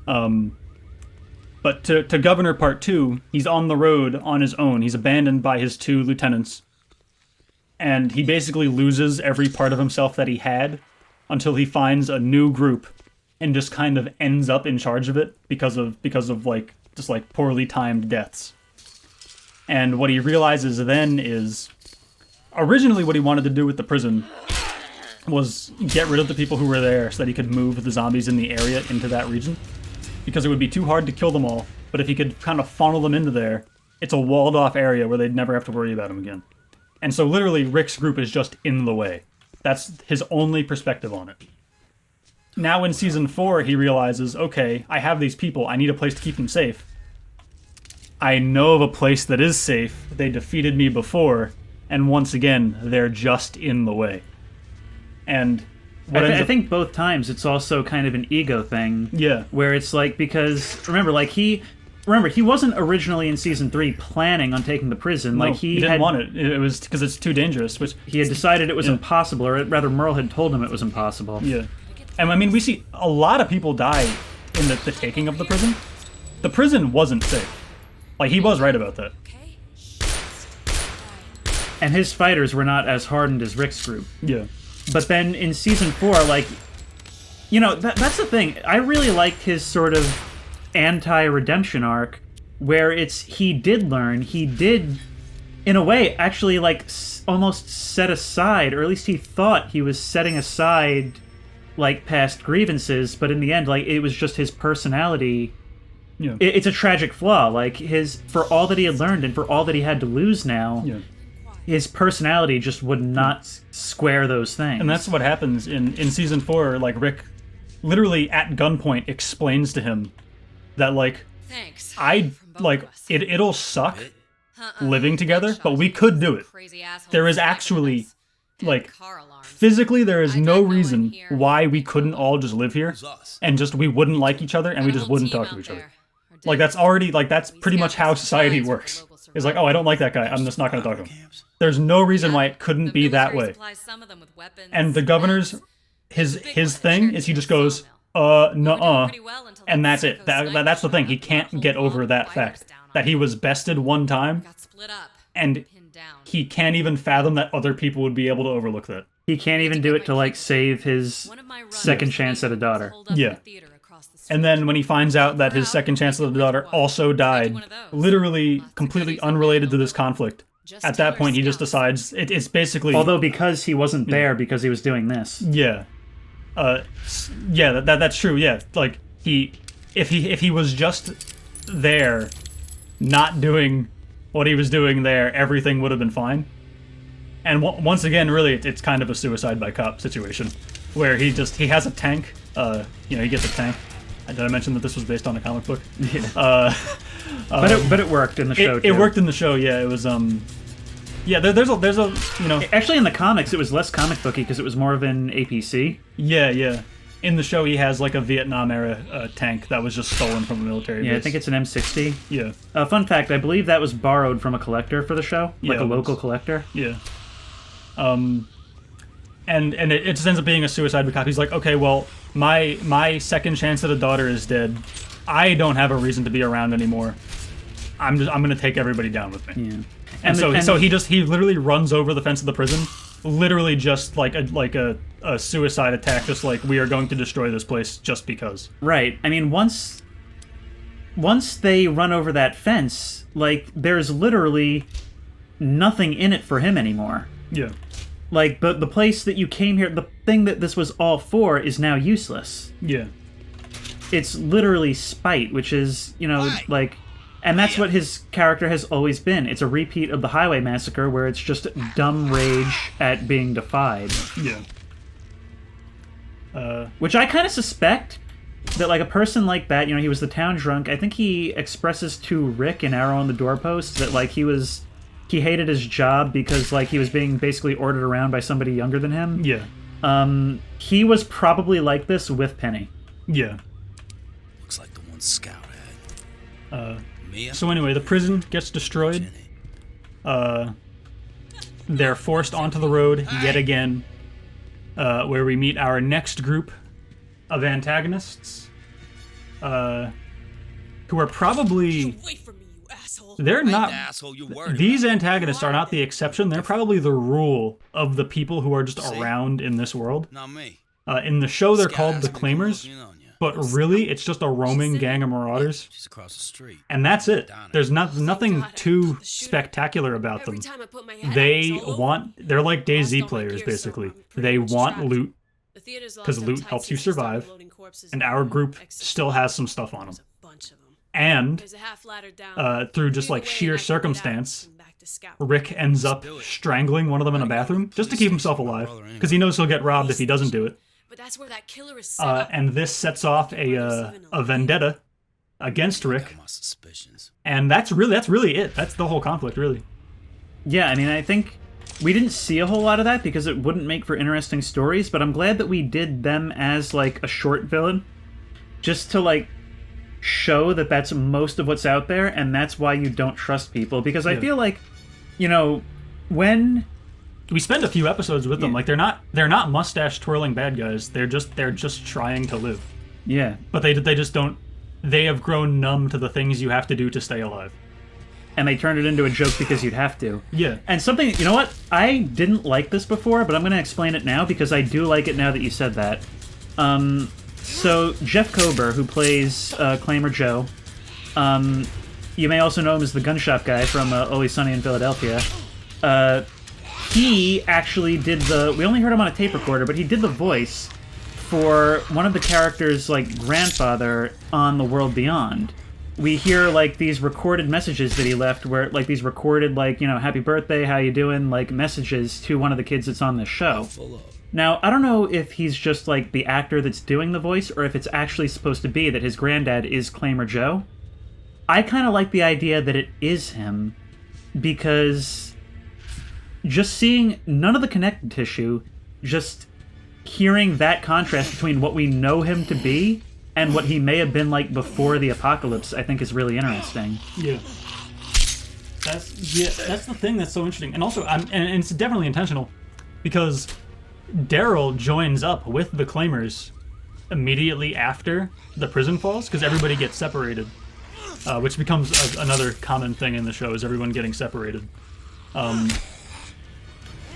But to Governor Part 2, he's on the road on his own. He's abandoned by his 2 lieutenants. And he basically loses every part of himself that he had until he finds a new group and just kind of ends up in charge of it because of like just like poorly timed deaths. And what he realizes then is, originally what he wanted to do with the prison was get rid of the people who were there so that he could move the zombies in the area into that region. Because it would be too hard to kill them all, but if he could kind of funnel them into there, it's a walled-off area where they'd never have to worry about him again. And so literally, Rick's group is just in the way. That's his only perspective on it. Now in Season 4, he realizes, okay, I have these people, I need a place to keep them safe. I know of a place that is safe, they defeated me before, and once again, they're just in the way. And I think both times it's also kind of an ego thing. Yeah. Where it's like, because, remember, like, he remember, he wasn't originally in season 3 planning on taking the prison. No, Like he didn't want it. It was because it's too dangerous. Which he had decided it was impossible, or rather, Merle had told him it was impossible. yeah, and I mean, we see a lot of people die in the taking of the prison. The prison wasn't safe. Like, he was right about that. Okay? And his fighters were not as hardened as Rick's group. Yeah. But then in season 4, like, you know, that's the thing. I really liked his sort of anti-redemption arc, where he did learn, he did, in a way, actually, like, almost set aside, or at least he thought he was setting aside, like, past grievances, but in the end, like, it was just his personality. Yeah. It's a tragic flaw. Like, for all that he had learned and for all that he had to lose now, Yeah. his personality just would not square those things. And that's what happens in season 4. Like, Rick literally at gunpoint explains to him that, like, Thanks. I, From both like, of us. it'll suck Uh-uh. living together, Buckshot, but we could do it. crazy asshole There is snapping actually, us. And like, car alarms. physically there is I no got no one reason here. why we couldn't all just live here us? and just we wouldn't like each other and we Got a just whole wouldn't team talk to out each other. there. Or did. Like, that's already, like, that's We pretty much scouted how some society signs for works. local It's like, oh, I don't like that guy, I'm just not going to talk to him. There's no reason why it couldn't The be that military way. supplies some of them with weapons, And the governor's, meds. his Big his one thing shared is he to just the goes, sawmill. We were doing nuh-uh. pretty well until And that that's it. psycho sniper That's the thing. showed He up and can't brought get whole over that fighters fact down on that he us. was bested one time, Got split up, and pinned down. he can't even fathom that other people would be able to overlook that. he can't even do it to, like, save his One of my runners second chance at a daughter. holed up in Yeah. a theater across the street. And then when he finds out that his second chance of the daughter also died, literally completely unrelated to this conflict, at that point he just decides it's basically Although because he wasn't there because he was doing this. yeah, that's true. Yeah, like if he was just there, not doing what he was doing there, everything would have been fine. And once again, really, it's kind of a suicide by cop situation, where he has a tank. He gets a tank. Did I mention that this was based on a comic book? Yeah. But it worked in the show, It too. worked in the show. Yeah, it was there's a Actually, in the comics, it was less comic booky because it was more of an APC. yeah. In the show, he has like a Vietnam era tank that was just stolen from a military base. Yeah, I think it's an M60. Yeah, Fun fact, I believe that was borrowed from a collector for the show, like Yeah, a it was. local collector. yeah. And it just ends up being a suicide because he's like, okay, well, my second chance at a daughter is dead. I don't have a reason to be around anymore. I'm gonna take everybody down with me. Yeah. And so he literally runs over the fence of the prison, literally just like a suicide attack, just like we are going to destroy this place just because. Right. I mean, once they run over that fence, like, there's literally nothing in it for him anymore. Yeah. Like, the place that you came here, the thing that this was all for is now useless. Yeah. It's literally spite, which is, Right. like... And that's what his character has always been. It's a repeat of the Highway Massacre, where it's just dumb rage at being defied. Yeah. Which I kind of suspect that, like, a person like that, he was the town drunk. I think he expresses to Rick in Arrow on the Doorpost that, like, he hated his job because, like, he was being basically ordered around by somebody younger than him. Yeah. He was probably like this with Penny. Yeah. Looks like the one Scout had. Mia? So anyway, the prison gets destroyed. They're forced onto the road yet again, where we meet our next group of antagonists, who are probably... Wait for me, you asshole. They're Ain't not... the asshole you're worried These about. antagonists are not the exception. They're probably the rule of the people who are just around in this world. Not me. In the show, they're Scout called the asked me to come Claimers, looking in on ya. but really, it's just a roaming gang of marauders. She's across the street. And that's it. There's nothing God, too the shooter. spectacular about them. Every time I put my head out, They it's all over. want... They're like Lost DayZ all my players, gear, so basically. I'm pretty They much want trapped. loot, The theater's locked 'cause up loot tight helps you since they started survive, loading corpses and in our the group exit still tunnel. has some stuff on them. There's a bunch of them. And There's a half ladder down. through just Either like way, sheer and I can get out circumstance, and back to Scout. Rick ends up strangling one of them in a bathroom just to keep himself alive, because he knows he'll get robbed if he doesn't do it. But that's where that killer is set up. And this sets off a vendetta against Rick, Got my suspicions. and that's really it. That's the whole conflict, really. Yeah, I mean, I think we didn't see a whole lot of that because it wouldn't make for interesting stories, but I'm glad that we did them as, like, a short villain. Just to, like, show that that's most of what's out there, and that's why you don't trust people. Because I feel like, when we spend a few episodes with them, like they're not mustache twirling bad guys. They're just trying to live. Yeah. But they just don't. They have grown numb to the things you have to do to stay alive. And they turned it into a joke because you'd have to. Yeah. And something, you know what? I didn't like this before, but I'm going to explain it now because I do like it now that you said that. So Jeff Kober, who plays Claimer Joe, you may also know him as the gun shop guy from Always Sunny in Philadelphia. He actually did we only heard him on a tape recorder, but he did the voice for one of the characters' grandfather on The World Beyond. We hear these recorded messages that he left, where these recorded happy birthday, how you doing, messages to one of the kids that's on this show. Now, I don't know if he's just the actor that's doing the voice, or if it's actually supposed to be that his granddad is Claimer Joe. I kind of like the idea that it is him, because just seeing none of the connective tissue, just hearing that contrast between what we know him to be and what he may have been like before the apocalypse, I think is really interesting. Yeah. That's the thing that's so interesting. And also, and it's definitely intentional, because Daryl joins up with the Claimers immediately after the prison falls, because everybody gets separated, which becomes another common thing in the show, is everyone getting separated.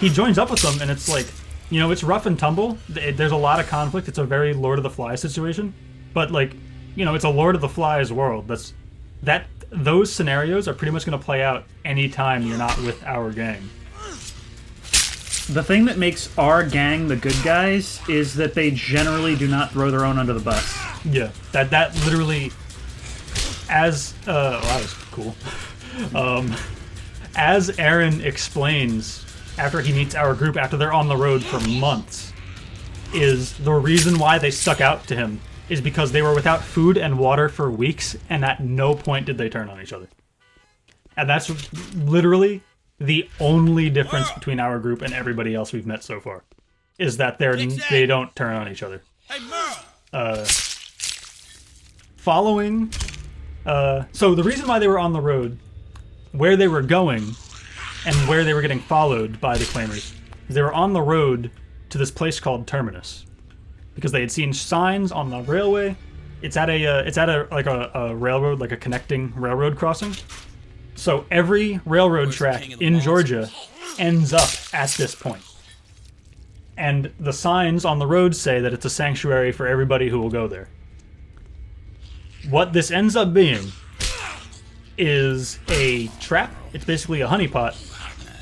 He joins up with them, and it's it's rough and tumble. There's a lot of conflict. It's a very Lord of the Flies situation. But, it's a Lord of the Flies world. Those scenarios are pretty much going to play out anytime you're not with our gang. The thing that makes our gang the good guys is that they generally do not throw their own under the bus. Yeah, that literally, that was cool. As Aaron explains after he meets our group, after they're on the road for months, is the reason why they stuck out to him is because they were without food and water for weeks, and at no point did they turn on each other. And that's literally the only difference between our group and everybody else we've met so far, is that they don't turn on each other. Hey, Merle! So the reason why they were on the road, where they were going, and where they were getting followed by the Claimers, is they were on the road to this place called Terminus, because they had seen signs on the railway. It's at a railroad, a connecting railroad crossing. So every railroad track in Georgia ends up at this point. And the signs on the road say that it's a sanctuary for everybody who will go there. What this ends up being is a trap. It's basically a honeypot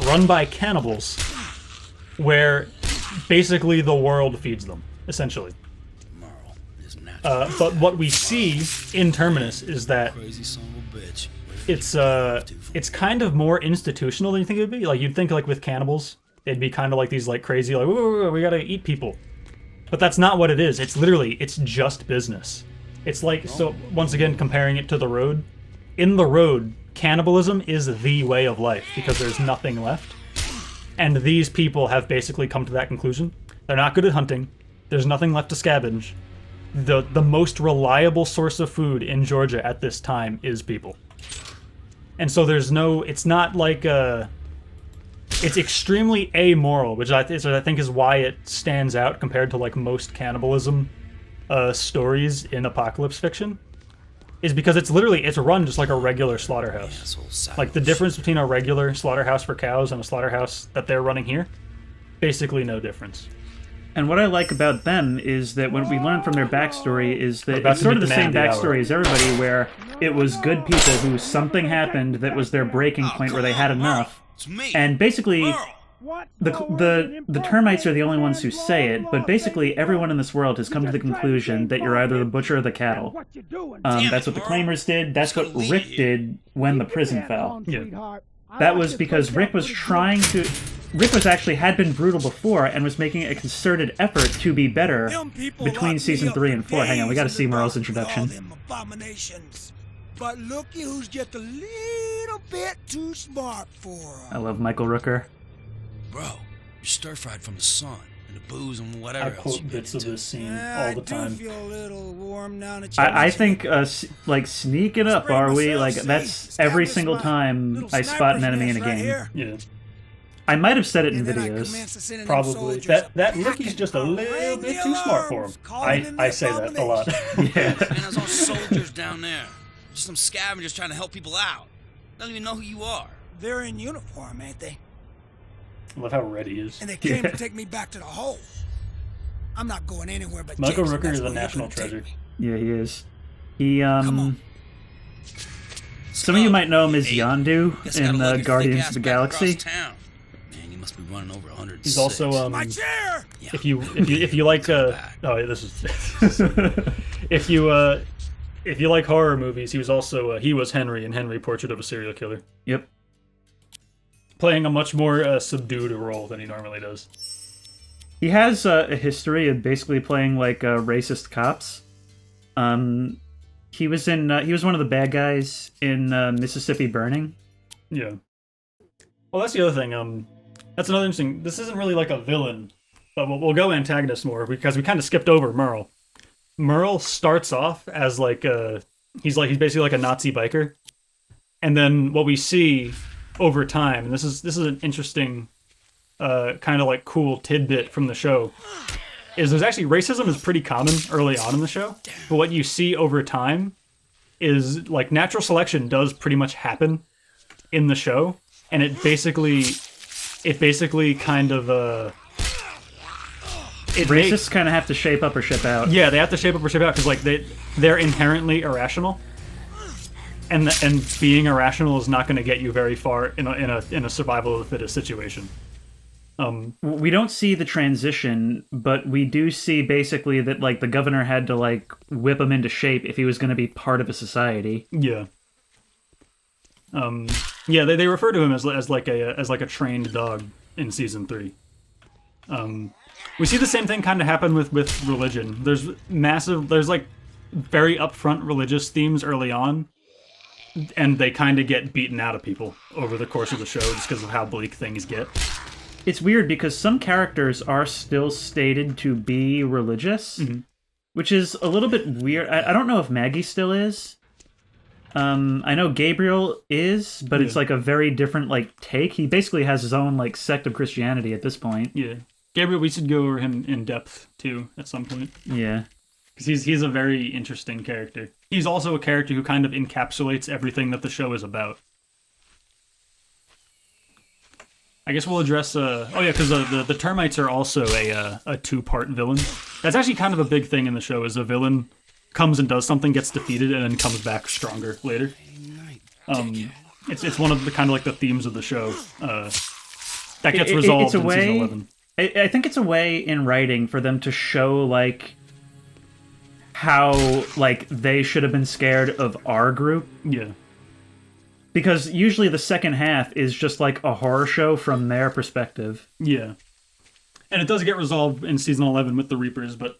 run by cannibals, where basically the world feeds them, essentially. But what we see in Terminus is that it's kind of more institutional than you think it would be. You'd think with cannibals, they'd be kind of these crazy, whoa, we gotta eat people. But that's not what it is. It's just business. It's so once again, comparing it to the road. In the road, cannibalism is the way of life because there's nothing left. And these people have basically come to that conclusion. They're not good at hunting. There's nothing left to scavenge. The most reliable source of food in Georgia at this time is people. And so it's not it's extremely amoral, which I think is why it stands out compared to most cannibalism stories in apocalypse fiction, is because it's run just like a regular slaughterhouse. The difference between a regular slaughterhouse for cows and a slaughterhouse that they're running here, basically no difference. And what I like about them is that what we learn from their backstory is that it's sort of the same backstory as everybody, where it was good people who something happened that was their breaking point where they had enough. And basically, the termites are the only ones who say it, but basically everyone in this world has come to the conclusion that you're either the butcher or the cattle. That's what the Claimers did. That's what Rick did when the prison fell. Yeah. That was because Rick was actually had been brutal before and was making a concerted effort to be better between season 3 and 4. Hang on, we gotta see Merle's introduction. But looky who's just a little bit too smart for him. I love Michael Rooker. Bro, you're stir-fried from the sun. and the booze and whatever I else quote you bits get of into. this scene Yeah, all the I time. do feel a little warm now that I think like sneaking up, are we? Like that's every single time I spot an enemy in a game. Yeah, I might have said it in videos. probably. That Ricky's just a little bit too smart for him. I say that a lot. Yeah. Man, there's all soldiers down there. Just some scavengers trying to help people out. They don't even know who you are. They're in uniform, ain't they? I love how red he is. And they came to take me back to the hole. I'm not going anywhere but Michael Jason. Rooker That's is a where you're national gonna take treasure. me. Yeah, he is. He Come on. some of you might know him as Hey, Yondu guess I gotta in lug your Guardians thick of the ass back across Galaxy. town. Man, you must be running over 106. He's also My chair! Yeah. if you like oh yeah, this is if you like horror movies, he was also he was Henry in Henry Portrait of a Serial Killer, Yep. playing a much more subdued role than he normally does. He has a history of basically playing like racist cops. He was one of the bad guys in Mississippi Burning. Yeah. Well, that's the other thing. That's another interesting. This isn't really like a villain, but we'll go antagonist more because we kind of skipped over Merle. Merle starts off as like he's basically like a Nazi biker, and then what we see over time, and this is an interesting kind of like cool tidbit from the show, is there's actually racism is pretty common early on in the show, but what you see over time is like natural selection does pretty much happen in the show, and it basically kind of Racists kind of have to shape up or ship out. yeah, they have to shape up or shape out because like they're inherently irrational, and being irrational is not going to get you very far in a survival of the fittest situation. We don't see the transition, but we do see basically that like the governor had to like whip him into shape if he was going to be part of a society. Yeah. Yeah, they refer to him as like a trained dog in season 3. We see the same thing kind of happen with religion. There's like very upfront religious themes early on, and they kind of get beaten out of people over the course of the show just because of how bleak things get. It's weird because some characters are still stated to be religious, which is a little bit weird. I don't know if Maggie still is. I know Gabriel is, but it's like a very different like take. He basically has his own like sect of Christianity at this point. Yeah. Gabriel, we should go over him in depth too at some point. Yeah. Because he's a very interesting character. He's also a character who kind of encapsulates everything that the show is about. I guess we'll address. Because the termites are also a 2-part villain. That's actually kind of a big thing in the show. Is a villain comes and does something, gets defeated, and then comes back stronger later. It's one of the kind of like the themes of the show that gets resolved in season 11. I think it's a way in writing for them to show like how like they should have been scared of our group. Yeah. Because usually the second half is just like a horror show from their perspective. Yeah. And it does get resolved in season 11 with the Reapers, but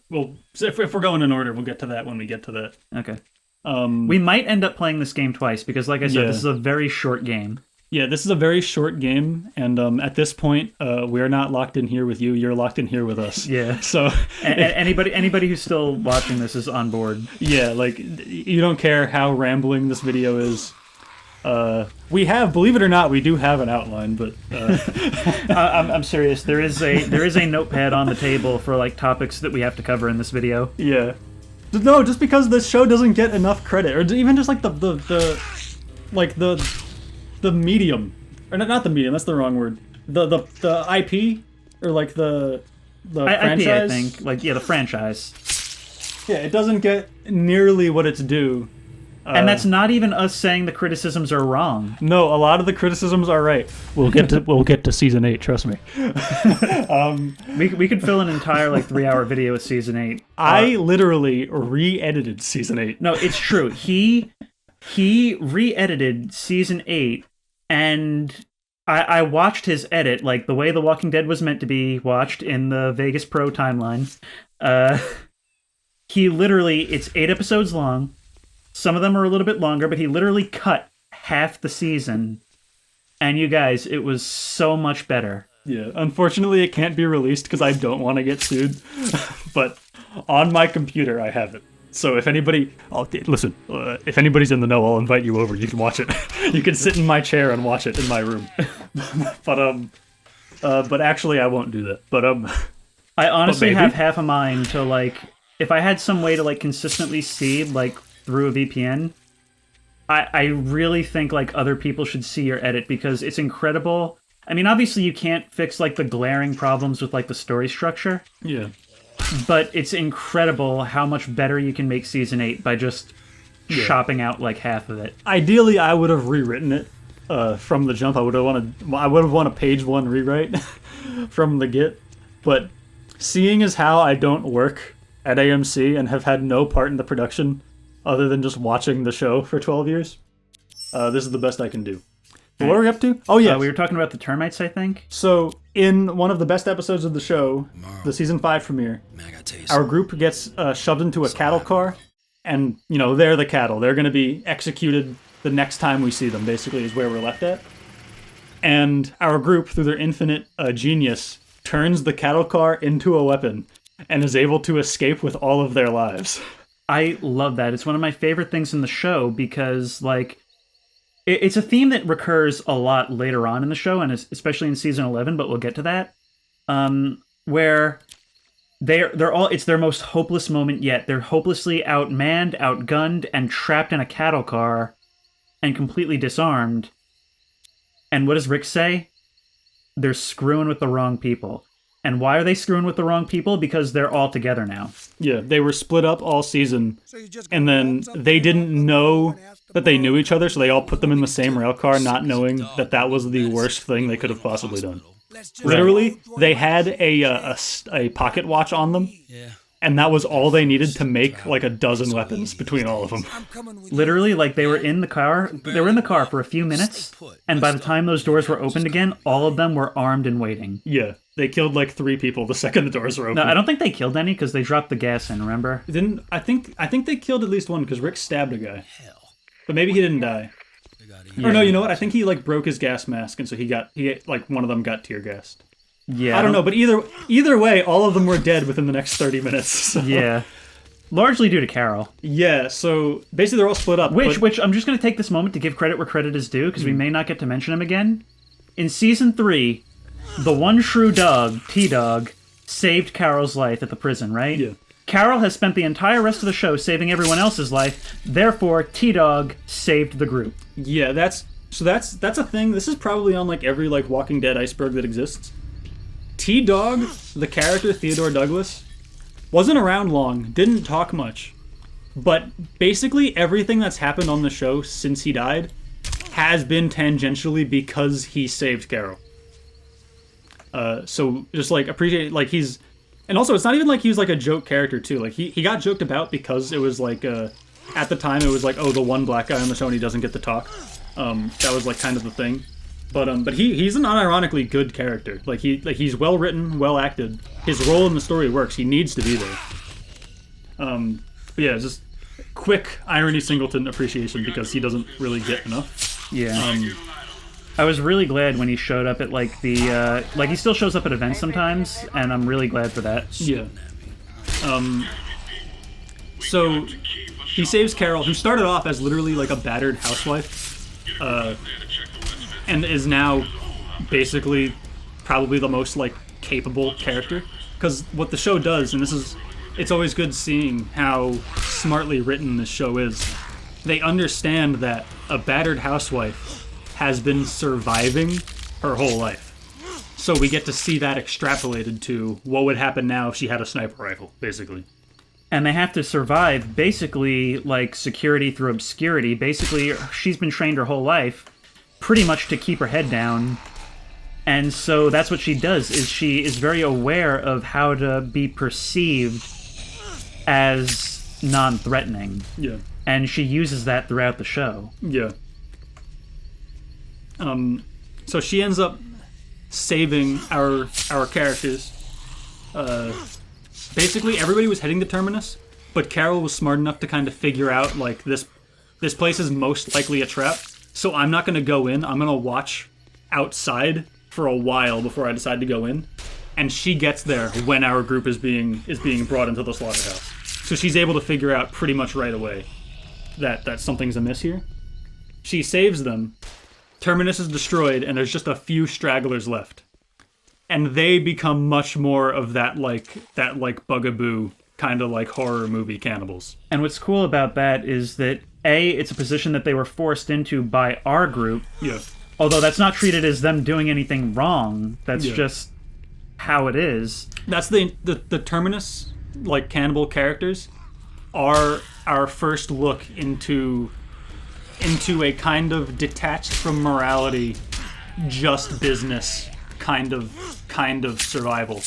if we're going in order, we'll get to that when we get to that. Okay. We might end up playing this game twice because, like I said, this is a very short game. Yeah, this is a very short game, and at this point, we're not locked in here with you. You're locked in here with us. Yeah. So anybody who's still watching this is on board. Yeah, like you don't care how rambling this video is. We have, believe it or not, we do have an outline, but I'm serious. There is a notepad on the table for like topics that we have to cover in this video. Yeah. No, just because the show doesn't get enough credit, or even just like the medium, or not the medium. That's the wrong word. The IP, or like the franchise. IP, I think. Like the franchise. Yeah, it doesn't get nearly what it's due. And that's not even us saying the criticisms are wrong. No, a lot of the criticisms are right. We'll get to season 8. Trust me. We could fill an entire like 3-hour video with season 8. I literally re-edited season 8. No, it's true. He re-edited season 8, and I watched his edit like the way The Walking Dead was meant to be watched in the Vegas Pro timeline. He literally, it's 8 episodes long. Some of them are a little bit longer, but he literally cut half the season. And you guys, it was so much better Yeah, unfortunately it can't be released because I don't want to get sued. But on my computer I have it. So if anybody, listen, if anybody's in the know, I'll invite you over. You can watch it. You can sit in my chair and watch it in my room. But actually I won't do that. But I honestly maybe. have half a mind to, like, if I had some way to, like, consistently see, like, through a VPN, I really think, like, other people should see your edit because it's incredible. I mean, obviously you can't fix, like, the glaring problems with, like, the story structure, yeah. but it's incredible how much better you can make Season 8 by just chopping out, like, half of it. Ideally, I would have rewritten it from the jump. I would have wanted a page 1 rewrite from the get. But seeing as how I don't work at AMC and have had no part in the production other than just watching the show for 12 years, this is the best I can do. What are we up to? Oh, yeah. We were talking about the termites, I think. So, in one of the best episodes of the show, the season 5 premiere, Man, I gotta tell you our group gets shoved into a cattle car, and, you know, they're the cattle. They're going to be executed the next time we see them, basically, is where we're left at. And our group, through their infinite genius, turns the cattle car into a weapon and is able to escape with all of their lives. I love that. It's one of my favorite things in the show because, like, it's a theme that recurs a lot later on in the show, and especially in season 11, but we'll get to that, where they're all, it's their most hopeless moment yet. They're hopelessly outmanned, outgunned, and trapped in a cattle car and completely disarmed. And what does Rick say? They're screwing with the wrong people. And why are they screwing with the wrong people? Because they're all together now. Yeah, they were split up all season, So you just and then they didn't know that they knew each other, so they all put them in the same rail car, not knowing that that was the worst thing they could have possibly done. Literally, they had a pocket watch on them, Yeah. and that was all they needed to make like a dozen weapons between all of them. I'm coming with Literally, like, they were in the car. They were in the car for a few minutes, and by the time those doors were opened again, all of them were armed and waiting. Yeah, they killed like 3 people the second the doors were open. No, I don't think they killed any because they dropped the gas in. Remember? Didn't I think they killed at least one because Rick stabbed a guy, Hell. but maybe he didn't die. They gotta eat. Yeah. Or no, you know what? I think he like broke his gas mask, and so he like one of them got tear gassed. Yeah, I don't know, but either way, all of them were dead within the next 30 minutes. So. Yeah, largely due to Carol. Yeah, so basically they're all split up. Which I'm just going to take this moment to give credit where credit is due because we may not get to mention him again. In season 3, the one true dog, T-Dog, saved Carol's life at the prison, right? Yeah. Carol has spent the entire rest of the show saving everyone else's life. Therefore, T-Dog saved the group. Yeah, that's a thing. This is probably on like every like Walking Dead iceberg that exists. T-Dog, the character Theodore Douglas, wasn't around long, didn't talk much, but basically everything that's happened on the show since he died has been tangentially because he saved Carol. So just like appreciate, like he's, and also it's not even like he was like a joke character too. Like he got joked about because it was like at the time it was like, oh, the one black guy on the show and he doesn't get to talk. That was like kind of the thing. But he's an unironically good character. Like he's well written, well acted. His role in the story works. He needs to be there. But yeah, just quick Irony Singleton appreciation because he doesn't really get enough. Yeah. I was really glad when he showed up at like the like he still shows up at events sometimes, and I'm really glad for that. Yeah. So he saves Carol, who started off as literally like a battered housewife, and is now basically probably the most like capable character. Because what the show does, and it's always good seeing how smartly written this show is. They understand that a battered housewife has been surviving her whole life. So we get to see that extrapolated to what would happen now if she had a sniper rifle, basically. And they have to survive basically like security through obscurity. Basically, she's been trained her whole life pretty much to keep her head down. And so that's what she does, is she is very aware of how to be perceived as non-threatening. Yeah. And she uses that throughout the show. Yeah. So she ends up saving our characters. Basically, everybody was heading to Terminus, but Carol was smart enough to kind of figure out, like, this place is most likely a trap, so I'm not going to go in. I'm going to watch outside for a while before I decide to go in, and she gets there when our group is being brought into the slaughterhouse. So she's able to figure out pretty much right away that something's amiss here. She saves them. Terminus is destroyed, and there's just a few stragglers left, and they become much more of that bugaboo kind of like horror movie cannibals. And what's cool about that is that it's a position that they were forced into by our group. Yeah. Although that's not treated as them doing anything wrong. That's just how it is. That's the Terminus, like, cannibal characters are our first look into a kind of detached from morality, just business kind of survival,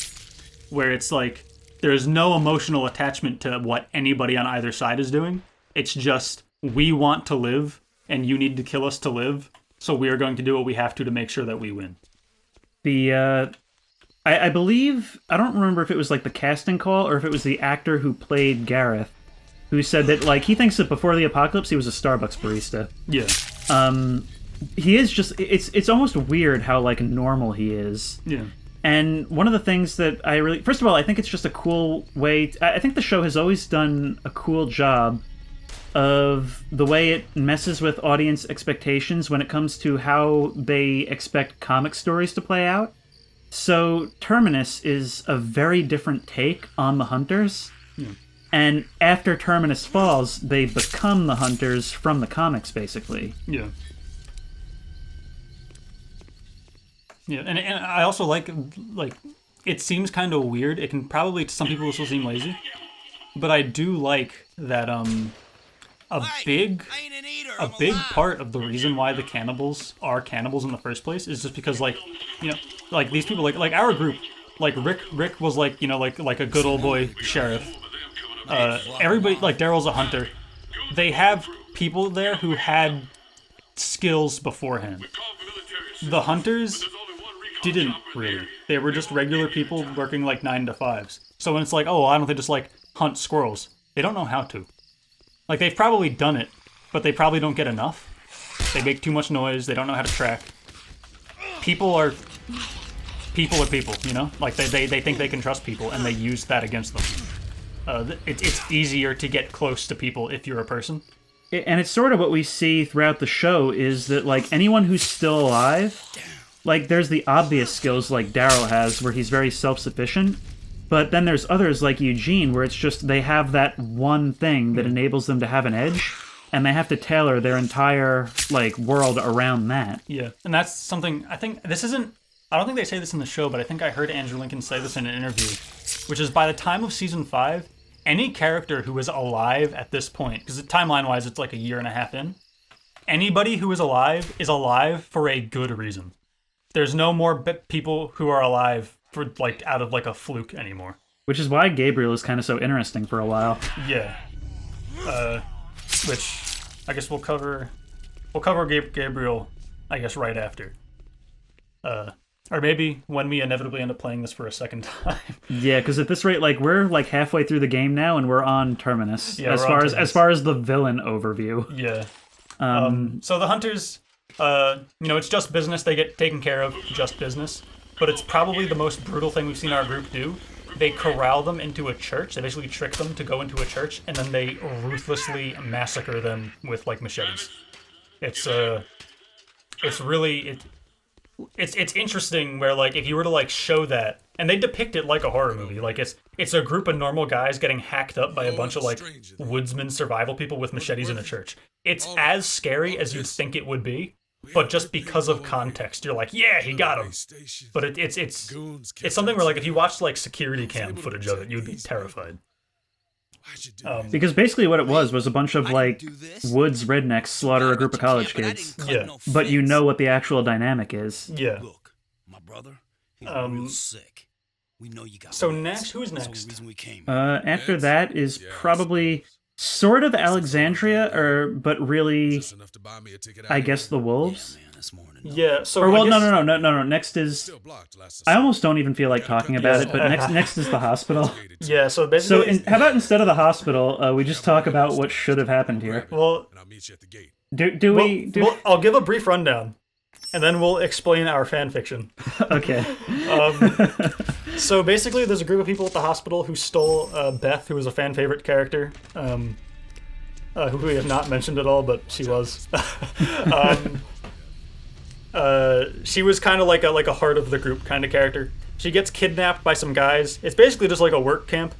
where it's like there's no emotional attachment to what anybody on either side is doing. It's just, we want to live and you need to kill us to live, so we are going to do what we have to make sure that we win. I believe, I don't remember if it was like the casting call or if it was the actor who played Gareth, who said that, like, he thinks that before the apocalypse he was a Starbucks barista. Yeah. He is just, it's almost weird how, like, normal he is. Yeah. And one of the things that I really, first of all, I think it's just a cool way, I think the show has always done a cool job of the way it messes with audience expectations when it comes to how they expect comic stories to play out. So Terminus is a very different take on the Hunters. Yeah. And after Terminus falls, they become the Hunters from the comics, basically. Yeah. Yeah, and I also like, it seems kind of weird. It can probably, to some people, this will seem lazy. But I do like that, a big part of the reason why the cannibals are cannibals in the first place is just because, like, you know, like, these people, like our group, like, Rick was, like, you know, like a good old boy sheriff. Everybody, like, Daryl's a hunter. They have people there who had skills beforehand. The hunters didn't really. They were just regular people working, like, 9 to 5s. So when it's like, oh, why don't they just, like, hunt squirrels? They don't know how to. Like, they've probably done it, but they probably don't get enough. They make too much noise. They don't know how to track. People are people, you know? Like, they think they can trust people, and they use that against them. It's easier to get close to people if you're a person. And it's sort of what we see throughout the show is that, like, anyone who's still alive, like, there's the obvious skills like Daryl has where he's very self-sufficient, but then there's others like Eugene where it's just they have that one thing that enables them to have an edge, and they have to tailor their entire, like, world around that. Yeah, and that's something, I think, this isn't, I don't think they say this in the show, but I think I heard Andrew Lincoln say this in an interview, which is by the time of season 5, any character who is alive at this point, because timeline-wise it's like a year and a half in, anybody who is alive for a good reason. There's no more people who are alive for, like, out of, like, a fluke anymore. Which is why Gabriel is kind of so interesting for a while. Yeah. Which I guess we'll cover Gabriel, I guess, right after. Or maybe when we inevitably end up playing this for a second time. Yeah, because at this rate, like, we're like halfway through the game now, and we're on Terminus. Yeah, as far as the villain overview. Yeah. So the hunters, you know, it's just business. They get taken care of, just business. But it's probably the most brutal thing we've seen our group do. They corral them into a church. They basically trick them to go into a church, and then they ruthlessly massacre them with, like, machetes. It's interesting where, like, if you were to, like, show that, and they depict it like a horror movie, like, it's a group of normal guys getting hacked up by a bunch of, like, woodsman survival people with machetes in a church. It's as scary as you'd think it would be, but just because of context, you're like, yeah, he got him. But it's something where, like, if you watched, like, security cam footage of it, you'd be terrified. Because basically what it was a bunch of, like, woods rednecks slaughter a group of college kids. Yeah. But you know what the actual dynamic is. Yeah. Look, my brother, he's real sick. We know you got. So next, who's next? That's the reason we came. After that is probably sort of Alexandria, but really, I guess the Wolves. Yeah, man, this morning. Yeah. So Or, well, no. Next is, I almost don't even feel like talking about it, but next is the hospital. Yeah. So basically, So how about instead of the hospital, we just talk about what should have happened here? well, Do we? I'll give a brief rundown. and then we'll explain our fan fiction. Okay. So basically, there's a group of people at the hospital who stole Beth, who was a fan favorite character, who we have not mentioned at all, but she was. She was kind of like a heart of the group kind of character. She gets kidnapped by some guys. It's basically just like a work camp.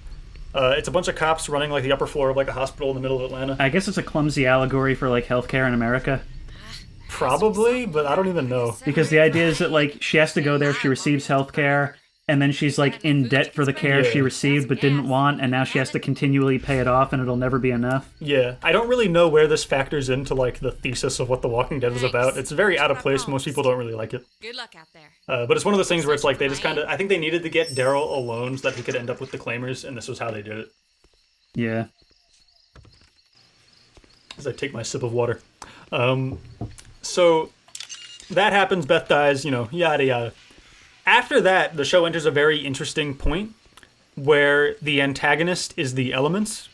It's a bunch of cops running like the upper floor of like a hospital in the middle of Atlanta. I guess it's a clumsy allegory for like healthcare in America. Probably, but I don't even know. Because the idea is that like she has to go there, she receives healthcare, and then she's like in debt for the care she received but didn't want, and now she has to continually pay it off, and it'll never be enough. Yeah, I don't really know where this factors into like the thesis of what The Walking Dead is about. It's very out of place. Most people don't really like it. Good luck out there. But it's one of those things where it's like they just kind of... I think they needed to get Daryl alone so that he could end up with the Claimers, and this was how they did it. Yeah. As I take my sip of water. So that happens, Beth dies, yada yada. After that, the show enters a very interesting point where the antagonist is the elements,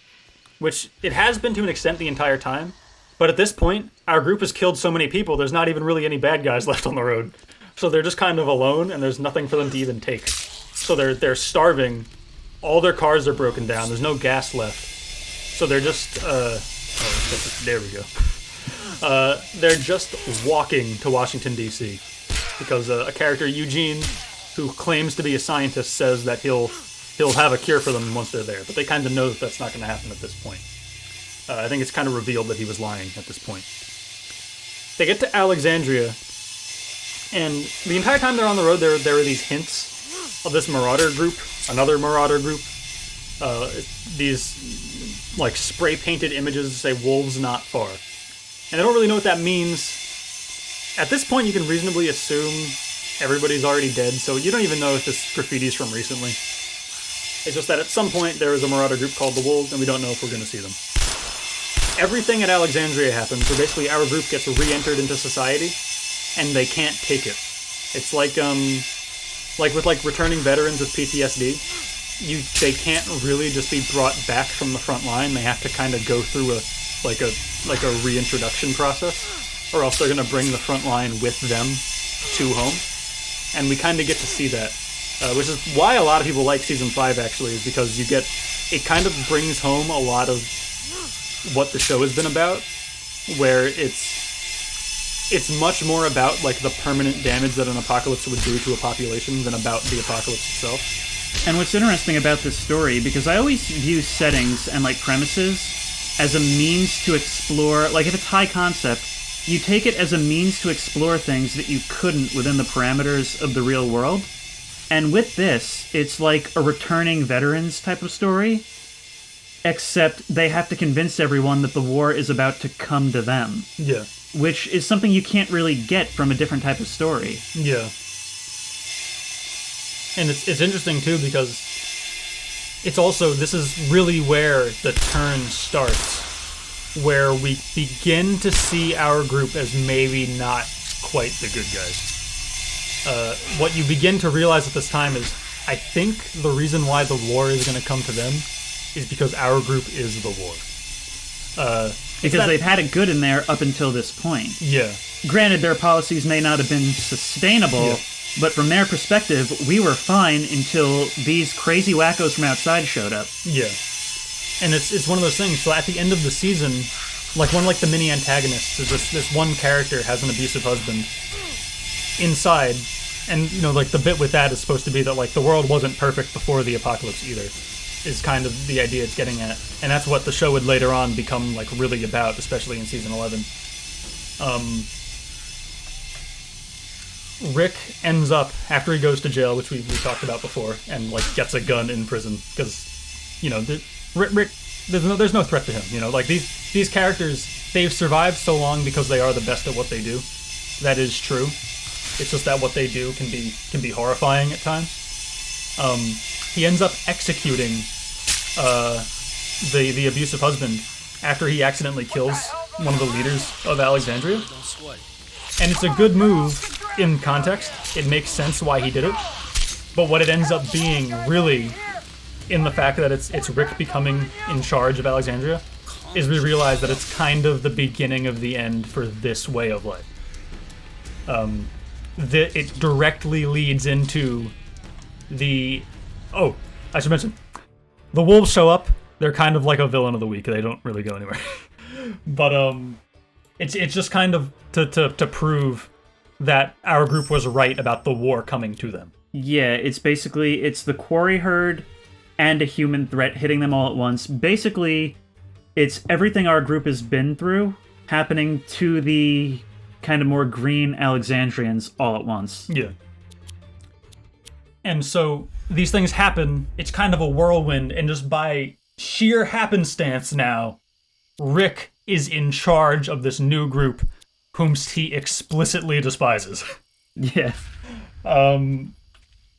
which it has been to an extent the entire time. But at this point, our group has killed so many people, there's not even really any bad guys left on the road. So they're just kind of alone, and there's nothing for them to even take. So they're starving. All their cars are broken down. There's no gas left. So they're just... there we go. They're just walking to Washington, D.C. because a character, Eugene, who claims to be a scientist, says that he'll have a cure for them once they're there. But they kind of know that that's not going to happen at this point. I think it's kind of revealed that he was lying at this point. They get to Alexandria, and the entire time they're on the road, there are these hints of this marauder group, another marauder group. These like spray-painted images that say "wolves not far," and I don't really know what that means. At this point, you can reasonably assume everybody's already dead, so you don't even know if this graffiti is from recently. It's just that at some point there is a marauder group called the Wolves, and we don't know if we're going to see them. Everything at Alexandria happens, where basically our group gets re-entered into society, and they can't take it. It's like with returning veterans with PTSD. They can't really just be brought back from the front line. They have to kind of go through a reintroduction process, or else they're going to bring the front line with them to home. And we kind of get to see that, which is why a lot of people like Season 5, actually, is because it kind of brings home a lot of what the show has been about, where it's much more about like the permanent damage that an apocalypse would do to a population than about the apocalypse itself. And what's interesting about this story, because I always view settings and like premises as a means to explore, like if it's high concept, you take it as a means to explore things that you couldn't within the parameters of the real world. And with this, it's like a returning veterans type of story, except they have to convince everyone that the war is about to come to them. Yeah. Which is something you can't really get from a different type of story. Yeah. And it's interesting, too, because it's also, this is really where the turn starts, where we begin to see our group as maybe not quite the good guys. What you begin to realize at this time is, I think the reason why the war is going to come to them is because our group is the war. Because they've had it good in there up until this point. Yeah. Granted, their policies may not have been sustainable, but from their perspective, we were fine until these crazy wackos from outside showed up. Yeah. And it's one of those things, so at the end of the season, like one of the mini antagonists is this one character has an abusive husband inside, and the bit with that is supposed to be that the world wasn't perfect before the apocalypse either, is kind of the idea it's getting at. And that's what the show would later on become really about, especially in season 11. Rick ends up, after he goes to jail, which we talked about before, and gets a gun in prison, because Rick, there's no threat to him. These characters, they've survived so long because they are the best at what they do. That is true. It's just that what they do can be horrifying at times. He ends up executing the abusive husband after he accidentally kills one of the leaders of Alexandria. And it's a good move in context. It makes sense why he did it. But what it ends up being, really, in the fact that it's Rick becoming in charge of Alexandria, is we realize that it's kind of the beginning of the end for this way of life. it directly leads into the... Oh, I should mention, the wolves show up. They're kind of like a villain of the week. They don't really go anywhere. But it's just kind of to prove that our group was right about the war coming to them. Yeah, it's the quarry herd and a human threat hitting them all at once. Basically, it's everything our group has been through happening to the kind of more green Alexandrians all at once. Yeah. And so these things happen. It's kind of a whirlwind, and just by sheer happenstance now, Rick is in charge of this new group whom he explicitly despises. Yeah.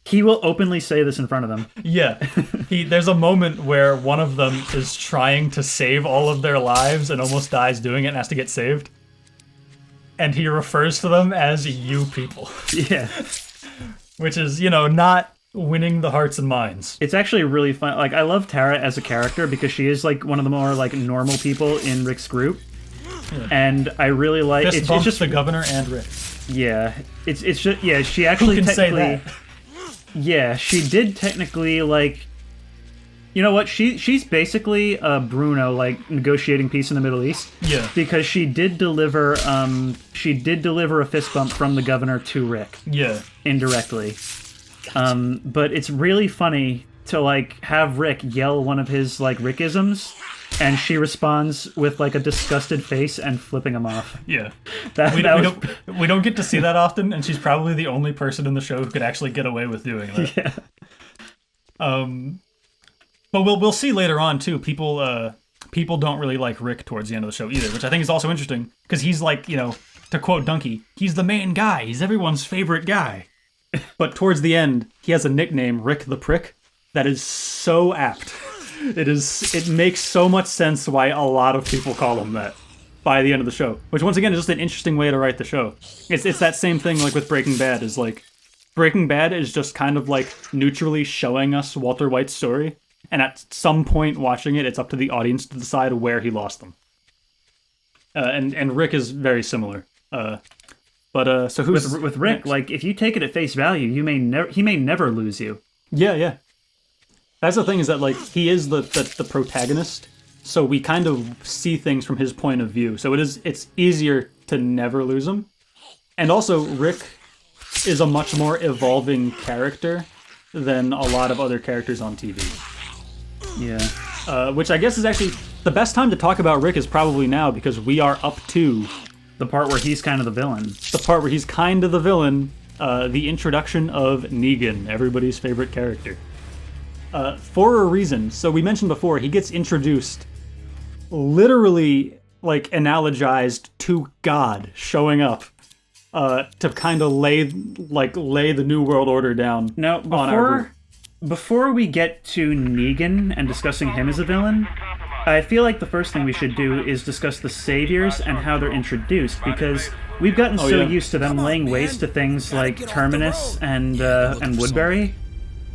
He will openly say this in front of them. Yeah. There's a moment where one of them is trying to save all of their lives and almost dies doing it and has to get saved. And he refers to them as you people. Yeah. Which is, not winning the hearts and minds. It's actually really fun. Like, I love Tara as a character because she is like one of the more like normal people in Rick's group. Yeah. And I really like it's just the governor and Rick. Yeah. It's just she actually Who can technically say that? Yeah, she did technically like, you know what? She's basically Bruno, like negotiating peace in the Middle East. Yeah. Because she did deliver a fist bump from the governor to Rick. Yeah. Indirectly. But it's really funny to like have Rick yell one of his like Rickisms, and she responds with like a disgusted face and flipping him off. Yeah. We don't get to see that often, and she's probably the only person in the show who could actually get away with doing that. Yeah. But we'll see later on too. People don't really like Rick towards the end of the show either, which I think is also interesting because he's like, to quote Donkey, he's the main guy. He's everyone's favorite guy. But towards the end, he has a nickname, Rick the Prick, that is so apt. It makes so much sense why a lot of people call him that by the end of the show. Which once again is just an interesting way to write the show. It's that same thing like with Breaking Bad, is like Breaking Bad is just kind of like neutrally showing us Walter White's story, and at some point watching it, it's up to the audience to decide where he lost them. And Rick is very similar. So who's with Rick? next? Like, if you take it at face value, he may never lose you. Yeah. That's the thing, is that like he is the protagonist, so we kind of see things from his point of view. So it's easier to never lose him. And also Rick is a much more evolving character than a lot of other characters on TV. Yeah. Which I guess is actually the best time to talk about Rick is probably now, because we are up to the part where he's kind of the villain. The introduction of Negan, everybody's favorite character. For a reason. So we mentioned before, he gets introduced literally like analogized to God showing up to kind of lay the New World Order down. Now, before we get to Negan and discussing him as a villain, I feel like the first thing we should do is discuss the Saviors and how they're introduced, because we've gotten used to them laying waste to things like Terminus and Woodbury.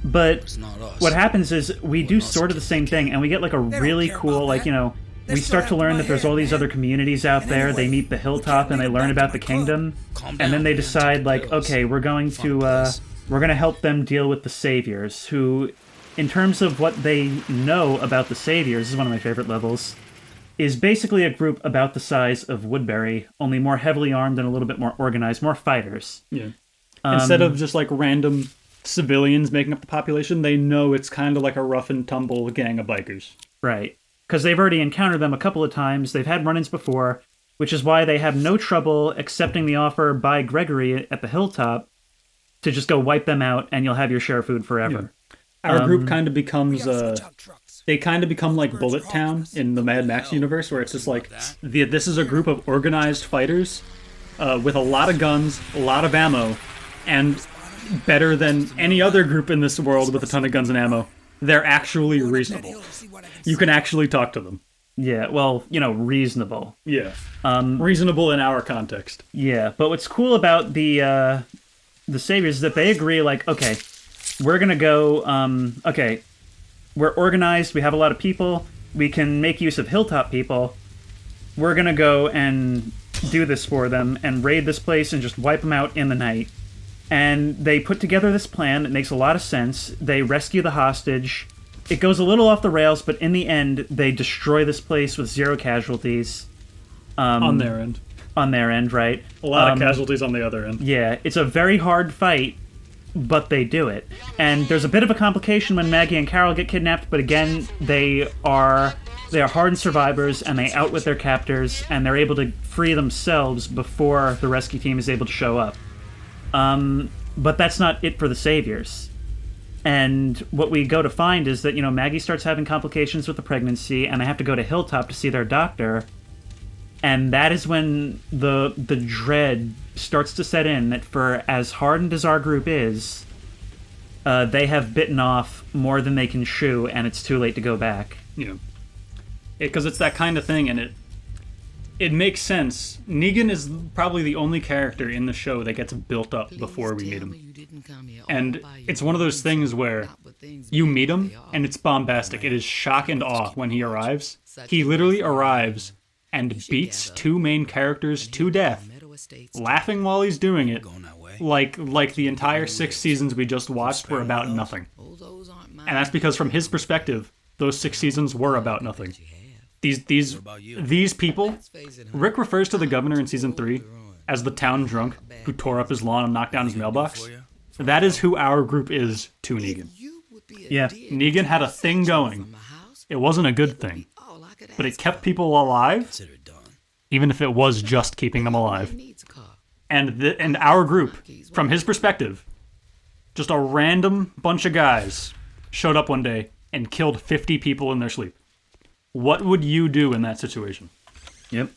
But what happens is we do sort of the same thing, and we get like a really cool, we start to learn that there's all these other communities out there. They meet the Hilltop and they learn about the kingdom, and then they decide okay, we're going to help them deal with the Saviors, who, in terms of what they know about the Saviors, this is one of my favorite levels, is basically a group about the size of Woodbury, only more heavily armed and a little bit more organized, more fighters. Yeah. Instead of just like random civilians making up the population, they know it's kind of like a rough and tumble gang of bikers. Right. Because they've already encountered them a couple of times, they've had run-ins before, which is why they have no trouble accepting the offer by Gregory at the Hilltop to just go wipe them out and you'll have your share of food forever. Yeah. Our group kind of becomes they kind of become like Bullet Town in the Mad Max universe, where it's just like this is a group of organized fighters with a lot of guns, a lot of ammo, and better than any other group in this world with a ton of guns and ammo, they're actually reasonable. You can actually talk to them. Yeah, well, reasonable. Yeah. Reasonable in our context. Yeah, but what's cool about the Saviors is that they agree, okay, we're gonna go, we're organized, we have a lot of people, we can make use of Hilltop people, we're gonna go and do this for them and raid this place and just wipe them out in the night. And they put together this plan that makes a lot of sense. They rescue the hostage. It goes a little off the rails, but in the end, they destroy this place with 0 casualties. On their end. On their end, right? A lot of casualties on the other end. Yeah, it's a very hard fight, but they do it. And there's a bit of a complication when Maggie and Carol get kidnapped, but again, they are hardened survivors, and they outwit their captors, and they're able to free themselves before the rescue team is able to show up. But that's not it for the Saviors. And what we go to find is that, Maggie starts having complications with the pregnancy, and they have to go to Hilltop to see their doctor. And that is when the dread starts to set in that for as hardened as our group is, they have bitten off more than they can chew, and it's too late to go back. Yeah. Because it's that kind of thing, and it makes sense. Negan is probably the only character in the show that gets built up before we meet him. And it's one of those things where you meet him, and it's bombastic. It is shock and awe when he arrives. He literally arrives and beats 2 main characters to death, laughing while he's doing it, like the entire 6 seasons we just watched were about nothing. And that's because from his perspective, those 6 seasons were about nothing. These people, Rick refers to the governor in season 3 as the town drunk who tore up his lawn and knocked down his mailbox. That is who our group is to Negan. Yeah. Negan had a thing going. It wasn't a good thing, but it kept people alive, even if it was just keeping them alive. And our group, from his perspective, just a random bunch of guys showed up one day and killed 50 people in their sleep. What would you do in that situation? Yep.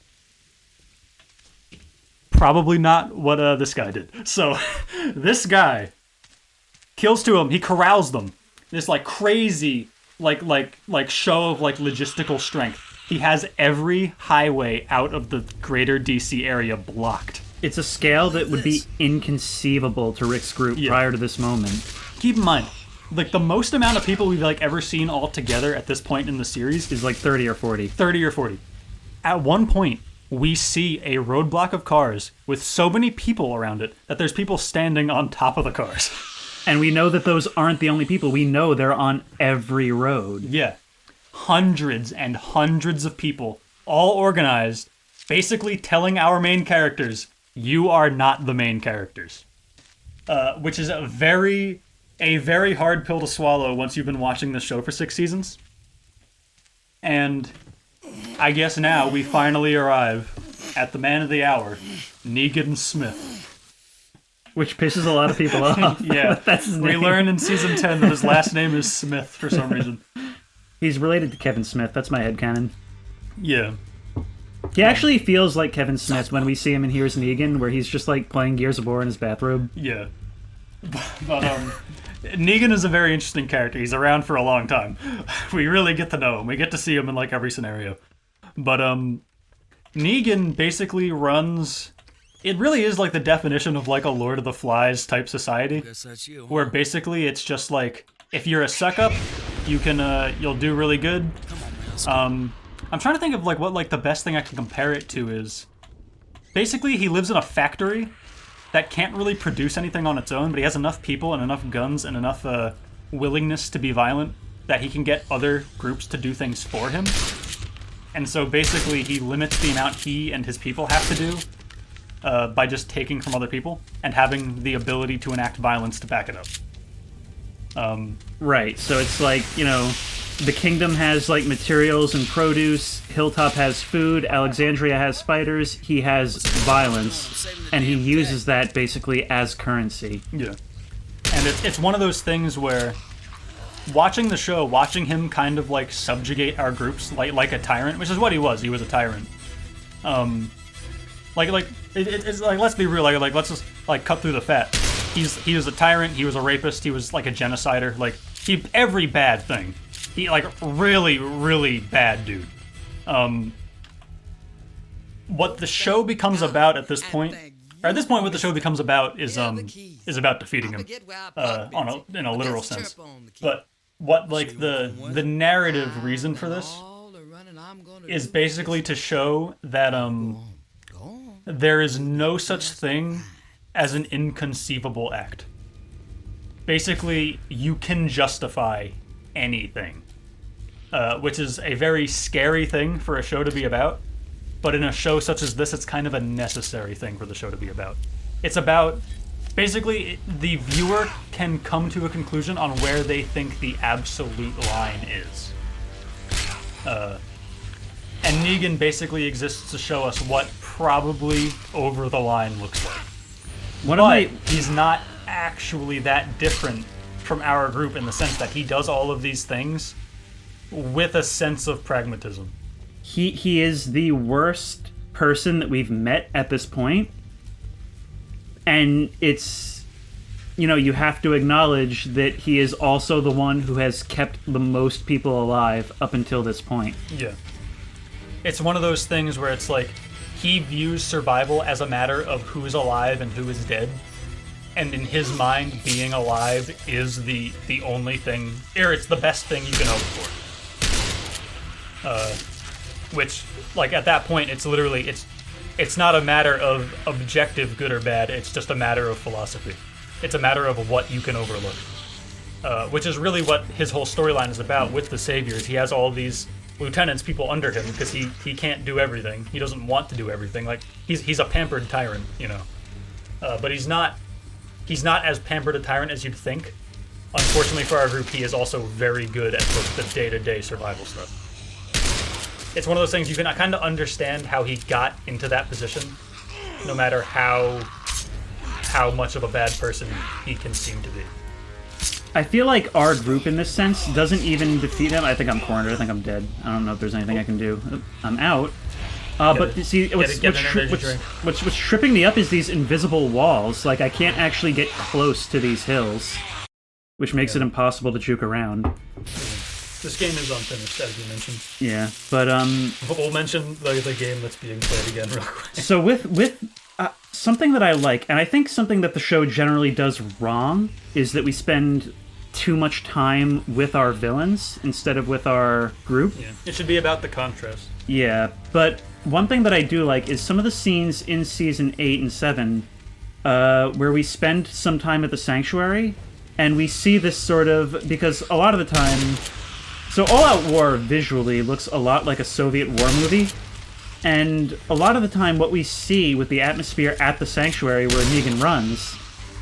Probably not what this guy did. So, this guy kills 2 of them. He corrals them. This crazy, show of logistical strength. He has every highway out of the greater DC area blocked. It's a scale that would be inconceivable to Rick's group prior to this moment. Keep in mind, the most amount of people we've ever seen all together at this point in the series is 30 or 40. 30 or 40. At one point, we see a roadblock of cars with so many people around it that there's people standing on top of the cars. And we know that those aren't the only people. We know they're on every road. Yeah. Hundreds and hundreds of people, all organized, basically telling our main characters, you are not the main characters. Which is a very hard pill to swallow once you've been watching the show for 6 seasons. And I guess now we finally arrive at the man of the hour, Negan Smith. Which pisses a lot of people off. Yeah, that's his name. We learn in season 10 that his last name is Smith for some reason. He's related to Kevin Smith, that's my headcanon. Yeah. He actually feels like Kevin Smith when we see him in Here's Negan, where he's just playing Gears of War in his bathrobe. Yeah. But Negan is a very interesting character. He's around for a long time. We really get to know him. We get to see him in every scenario. But Negan basically runs... It really is the definition of a Lord of the Flies type society. Where basically it's just if you're a suck-up, you can you'll do really good. I'm trying to think of what the best thing I can compare it to is... Basically he lives in a factory that can't really produce anything on its own, but he has enough people and enough guns and enough willingness to be violent that he can get other groups to do things for him. And so basically he limits the amount he and his people have to do by just taking from other people and having the ability to enact violence to back it up. Right, so it's the kingdom has materials and produce, Hilltop has food, Alexandria has spiders, he has violence, and he uses that basically as currency. Yeah. And it's one of those things where watching the show, watching him kind of subjugate our groups like a tyrant, which is what he was a tyrant. It's let's be real, let's just cut through the fat. He was a tyrant, he was a rapist, he was a genocider, he every bad thing. He really, really bad dude. What the show becomes about at this point, or at this point what the show becomes about is about defeating him. In a literal sense. But what the narrative reason for this is basically to show that there is no such thing as an inconceivable act. Basically, you can justify anything, which is a very scary thing for a show to be about. But in a show such as this, it's kind of a necessary thing for the show to be about. It's about, basically, the viewer can come to a conclusion on where they think the absolute line is. And Negan basically exists to show us what probably over the line looks like. He's not actually that different from our group in the sense that he does all of these things with a sense of pragmatism. He is the worst person that we've met at this point. And it's, you have to acknowledge that he is also the one who has kept the most people alive up until this point. Yeah. It's one of those things where it's like, he views survival as a matter of who's alive and who is dead. And in his mind, being alive is the only thing, or it's the best thing you can hope for. Which, like, at that point, it's literally, it's not a matter of objective good or bad, it's just a matter of philosophy. It's a matter of what you can overlook. Which is really what his whole storyline is about with the Saviors. He has all these lieutenants, people under him, because he can't do everything. He doesn't want to do everything. Like, he's a pampered tyrant, but he's not as pampered a tyrant as you'd think. Unfortunately for our group, he is also very good at the day-to-day survival stuff. It's one of those things you can kind of understand how he got into that position, no matter how much of a bad person he can seem to be. I feel like our group, in this sense, doesn't even defeat him. I think I'm cornered. I think I'm dead. I don't know if there's anything I can do. I'm out. But see, what's tripping me up is these invisible walls. Like, I can't actually get close to these hills, which makes it impossible to juke around. This game is unfinished, as you mentioned. Yeah, but we'll mention the game that's being played again real quick. So with something that I like, and I think something that the show generally does wrong, is that we spend too much time with our villains instead of with our group. Yeah, it should be about the contrast. Yeah, but one thing that I do like is some of the scenes in season 8 and 7 where we spend some time at the sanctuary, and we see this sort of, because a lot of the time, so All Out War visually looks a lot like a Soviet war movie, and a lot of the time what we see with the atmosphere at the sanctuary where Negan runs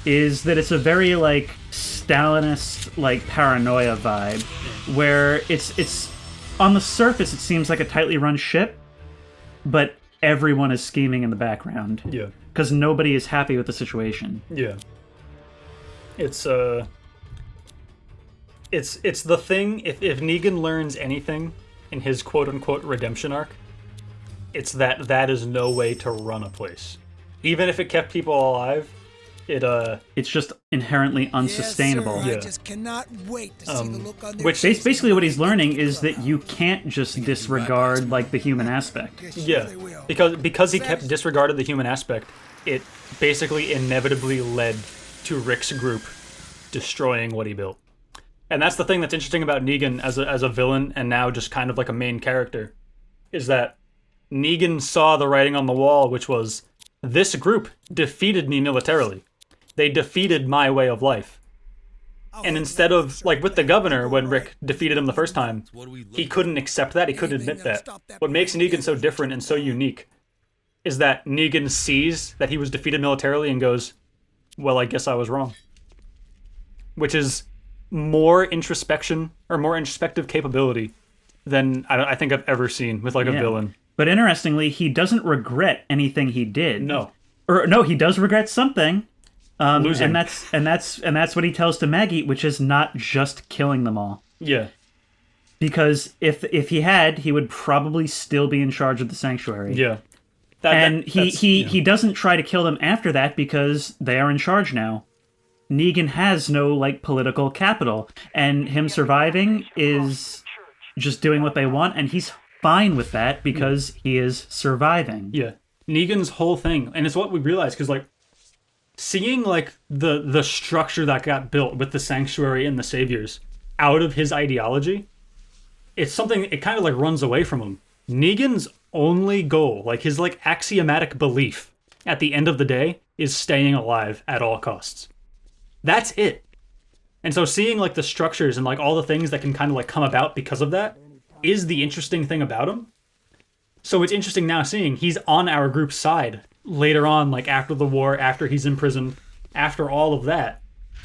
is that it's a very, like, Stalinist, like, paranoia vibe, where it's on the surface it seems like a tightly run ship, but everyone is scheming in the background. Yeah. Because nobody is happy with the situation. Yeah. It's the thing, if Negan learns anything in his quote-unquote redemption arc, it's that is no way to run a place. Even if it kept people alive, it's just inherently unsustainable. Yes, sir. I just cannot wait to see the look on their Which basically what he's learning is that you can't just disregard, like, the human aspect. Yeah, because he kept disregarded the human aspect, it basically inevitably led to Rick's group destroying what he built. And that's the thing that's interesting about Negan as a villain, and now just kind of like a main character, is that Negan saw the writing on the wall, which was, this group defeated me militarily. They defeated my way of life. And instead of, like with the governor, when Rick defeated him the first time, he couldn't accept that, he couldn't admit that. What makes Negan so different and so unique is that Negan sees that he was defeated militarily and goes, well, I guess I was wrong. Which is more introspection, or more introspective capability than I think I've ever seen with, like, a villain. But interestingly, he doesn't regret anything he did. No. Or no, he does regret something. Losing. And that's what he tells to Maggie, which is not just killing them all. Yeah. Because if he had, he would probably still be in charge of the sanctuary. Yeah. He doesn't try to kill them after that because they are in charge now. Negan has no, like, political capital, and him surviving is just doing what they want, and he's fine with that because he is surviving. Yeah. Negan's whole thing, and it's what we realized, because, like, seeing, like, the structure that got built with the Sanctuary and the Saviors out of his ideology, it's something, it kind of, like, runs away from him. Negan's only goal, like, his, like, axiomatic belief at the end of the day is staying alive at all costs. That's it. And so seeing like the structures and like all the things that can kind of like come about because of that is the interesting thing about him. So it's interesting now seeing he's on our group's side later on, like after the war, after he's in prison, after all of that.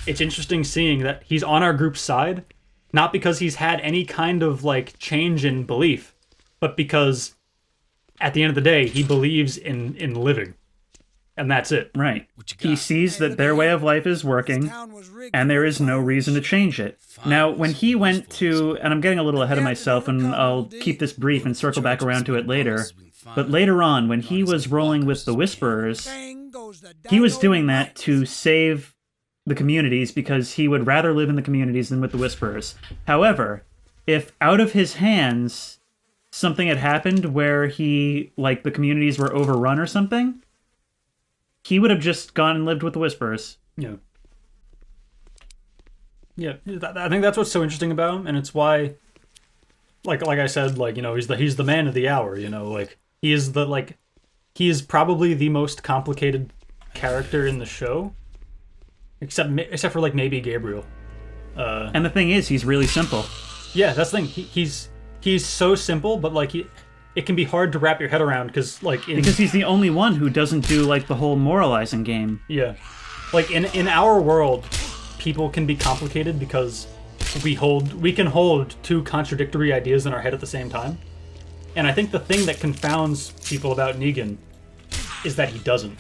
It's interesting seeing that he's on our group's side, not because he's had any kind of like change in belief, but because at the end of the day, he believes in living. And that's it. Right. He sees that their way of life is working, and there is no reason to change it. Now, when he went to, and I'm getting a little ahead of myself, and I'll keep this brief and circle back around to it later, but later on, when he was rolling with the Whisperers, he was doing that to save the communities because he would rather live in the communities than with the Whisperers. However, if out of his hands something had happened where he, like, the communities were overrun or something, he would have just gone and lived with the Whisperers. Yeah. Yeah, I think that's what's so interesting about him, and it's why, like I said, like, you know, he's the man of the hour, you know, like, he is probably the most complicated character in the show, except for, like, maybe Gabriel. And the thing is, he's really simple. Yeah, that's the thing, he's so simple, but, like, it can be hard to wrap your head around, because, like... because he's the only one who doesn't do, like, the whole moralizing game. Yeah. Like, in our world, people can be complicated because we can hold two contradictory ideas in our head at the same time. And I think the thing that confounds people about Negan is that he doesn't.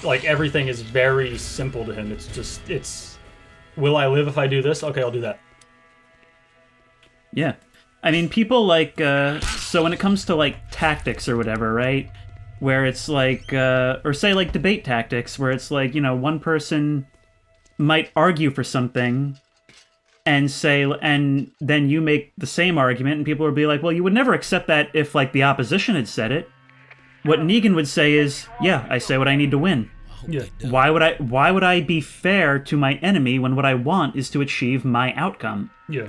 Like, everything is very simple to him. It's will I live if I do this? Okay, I'll do that. Yeah. I mean, people like, so when it comes to, like, tactics or whatever, right? Where it's like, or say, like, debate tactics, where it's like, you know, one person might argue for something and say, and then you make the same argument, and people will be like, well, you would never accept that if, like, the opposition had said it. What Negan would say is, yeah, I say what I need to win. Yeah. Why would I be fair to my enemy when what I want is to achieve my outcome? Yeah.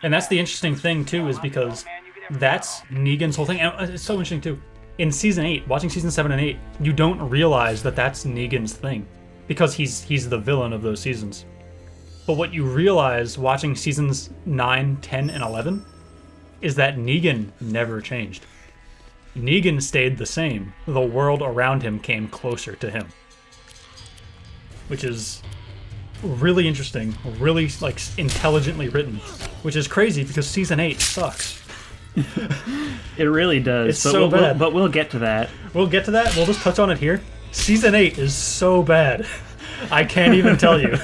And that's the interesting thing, too, is because that's Negan's whole thing. And it's so interesting, too. In Season 8, watching Season 7 and 8, you don't realize that that's Negan's thing. Because he's the villain of those seasons. But what you realize watching Seasons 9, 10, and 11 is that Negan never changed. Negan stayed the same. The world around him came closer to him. Which is really interesting, really, like, intelligently written, which is crazy because Season 8 sucks. It really does. It's so bad. But we'll get to that. We'll get to that. We'll just touch on it here. Season 8 is so bad. I can't even tell you.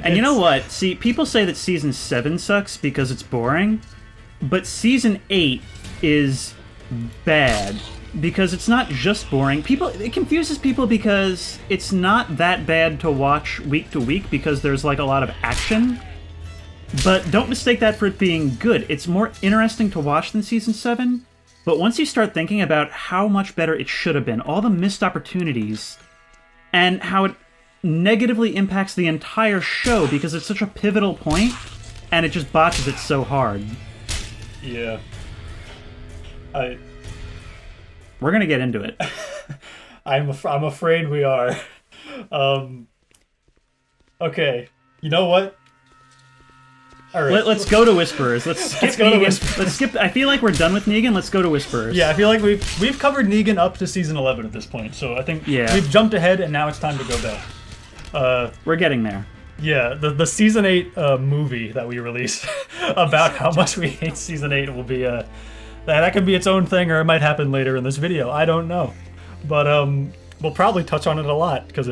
And you know what? See, people say that Season 7 sucks because it's boring, but Season 8 is bad because it's not just boring. It confuses people because it's not that bad to watch week to week because there's, like, a lot of action. But don't mistake that for it being good. It's more interesting to watch than Season 7, but once you start thinking about how much better it should have been, all the missed opportunities, and how it negatively impacts the entire show because it's such a pivotal point, and it just botches it so hard. Yeah. We're gonna get into it. I'm afraid we are. Okay. You know what? All right. Let's go to Whisperers. Let's skip go to Negan. Whisperers. Let's skip. I feel like we're done with Negan. Let's go to Whisperers. Yeah, I feel like we've covered Negan up to Season 11 at this point, so I think we've jumped ahead, and now it's time to go back. We're getting there. Yeah, the Season 8 movie that we released about how much we hate Season 8 will be that could be its own thing, or it might happen later in this video. I don't know, but we'll probably touch on it a lot because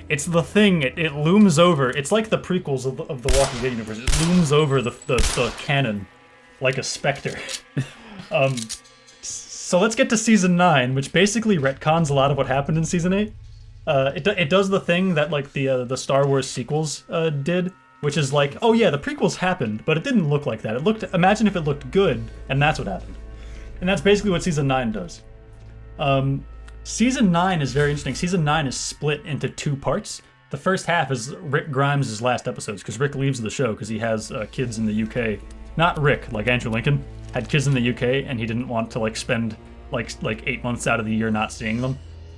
it's the thing. It looms over. It's like the prequels of the Walking Dead universe. It looms over the canon like a specter. So let's get to Season 9, which basically retcons a lot of what happened in Season 8. It does the thing that, like, the Star Wars sequels did, which is like, oh yeah, the prequels happened, but it didn't look like that. Imagine if it looked good, and that's what happened. And that's basically what Season 9 does. Season 9 is very interesting. Season 9 is split into two parts. The first half is Rick Grimes' last episodes, because Rick leaves the show because he has kids in the UK. Not Rick, like Andrew Lincoln, had kids in the UK, and he didn't want to, like, spend like 8 months out of the year not seeing them.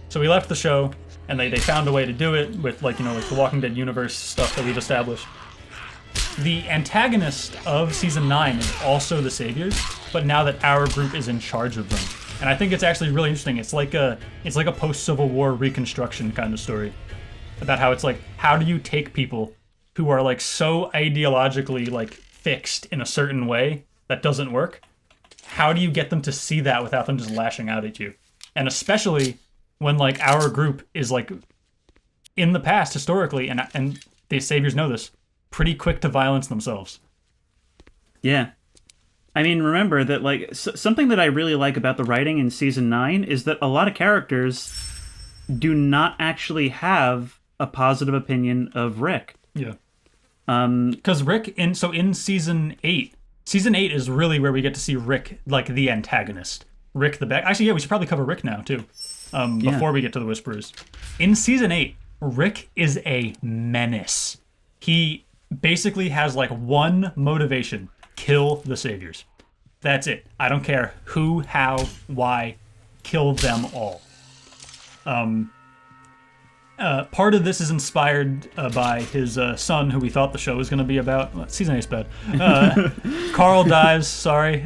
So we left the show, and they found a way to do it with like the Walking Dead universe stuff that we've established. The antagonist of season 9 is also the Saviors, but now that our group is in charge of them. And I think it's actually really interesting. It's like a post-Civil War Reconstruction kind of story about how it's like, how do you take people who are like so ideologically like fixed in a certain way that doesn't work? How do you get them to see that without them just lashing out at you? And especially when like our group is like in the past historically, and the Saviors know this, pretty quick to violence themselves. Yeah. I mean, remember that, like, something that I really like about the writing in Season 9 is that a lot of characters do not actually have a positive opinion of Rick. Yeah. Because Rick, in Season 8 is really where we get to see Rick, like, the antagonist. Rick the bad... Actually, yeah, we should probably cover Rick now, too, before we get to the Whisperers. In Season 8, Rick is a menace. He basically has, like, one motivation: kill the Saviors. That's it. I don't care who, how, why. Kill them all. Part of this is inspired by his son, who we thought the show was going to be about. Well, season 8's bad. Carl dies, sorry.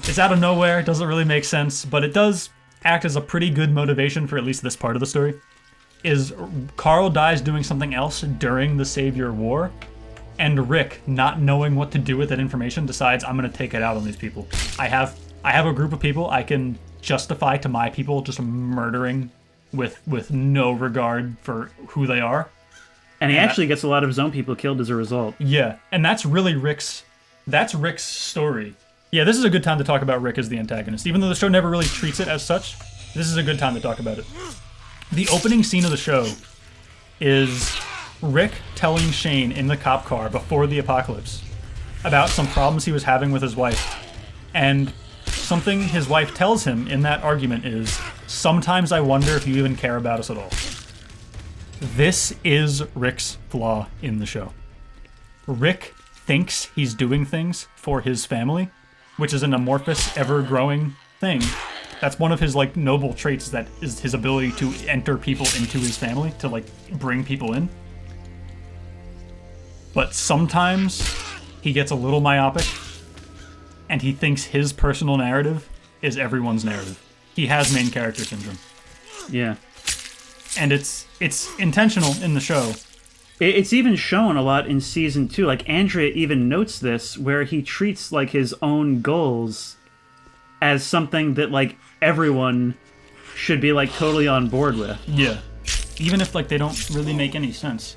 It's out of nowhere. It doesn't really make sense, but it does act as a pretty good motivation for at least this part of the story. Is Carl dies doing something else during the Savior War, and Rick, not knowing what to do with that information, decides, I'm going to take it out on these people. I have a group of people I can justify to my people just murdering with no regard for who they are. And he actually gets a lot of his own people killed as a result. Yeah, and that's really Rick's story. Yeah, this is a good time to talk about Rick as the antagonist. Even though the show never really treats it as such, this is a good time to talk about it. The opening scene of the show is Rick telling Shane in the cop car before the apocalypse about some problems he was having with his wife. And something his wife tells him in that argument is, sometimes I wonder if you even care about us at all. This is Rick's flaw in the show. Rick thinks he's doing things for his family, which is an amorphous, ever-growing thing. That's one of his, like, noble traits, that is his ability to enter people into his family, to, like, bring people in. But sometimes he gets a little myopic, and he thinks his personal narrative is everyone's narrative. He has main character syndrome. Yeah. And it's intentional in the show. It's even shown a lot in Season 2. Like, Andrea even notes this, where he treats, like, his own goals as something that, like, everyone should be, like, totally on board with. Yeah. Even if, like, they don't really make any sense.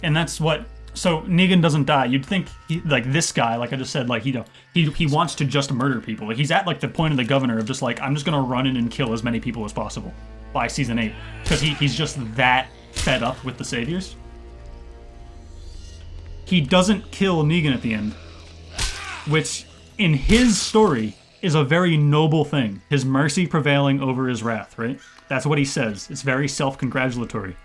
And that's what... So, Negan doesn't die. You'd think, like, this guy, like I just said, like, he wants to just murder people. Like, he's at, like, the point of the governor of just, like, I'm just gonna run in and kill as many people as possible by Season 8. Because he's just that fed up with the Saviors. He doesn't kill Negan at the end, which, in his story, is a very noble thing. His mercy prevailing over his wrath, right? That's what he says. It's very self-congratulatory.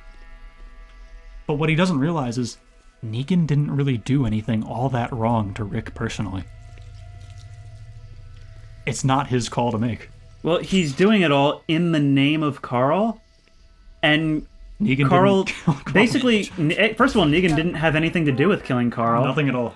But what he doesn't realize is Negan didn't really do anything all that wrong to Rick personally. It's not his call to make. Well, he's doing it all in the name of Carl, and Negan Carl didn't kill Carl. basically, first of all, Negan didn't have anything to do with killing Carl. Nothing at all.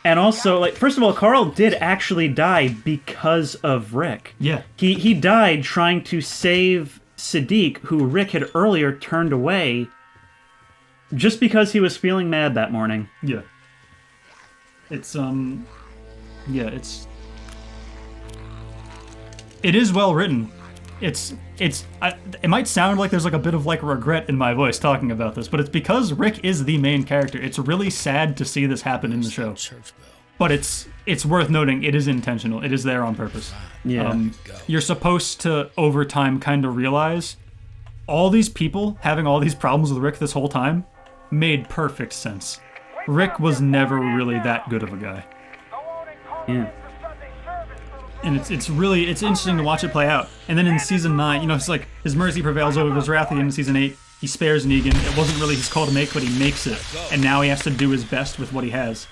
And also, like, first of all, Carl did actually die because of Rick. Yeah. He died trying to save Sadiq, who Rick had earlier turned away, just because he was feeling mad that morning. Yeah. It's, it is well written. It might sound like there's like a bit of like regret in my voice talking about this, but it's because Rick is the main character. It's really sad to see this happen in the show. But it's worth noting, it is intentional. It is there on purpose. Yeah. You're supposed to, over time, kind of realize all these people having all these problems with Rick this whole time made perfect sense. Rick was never really that good of a guy. Yeah. And it's interesting to watch it play out. And then in Season 9, it's like his mercy prevails over his wrath. At the end of Season 8, he spares Negan. It wasn't really his call to make, but he makes it. And now he has to do his best with what he has.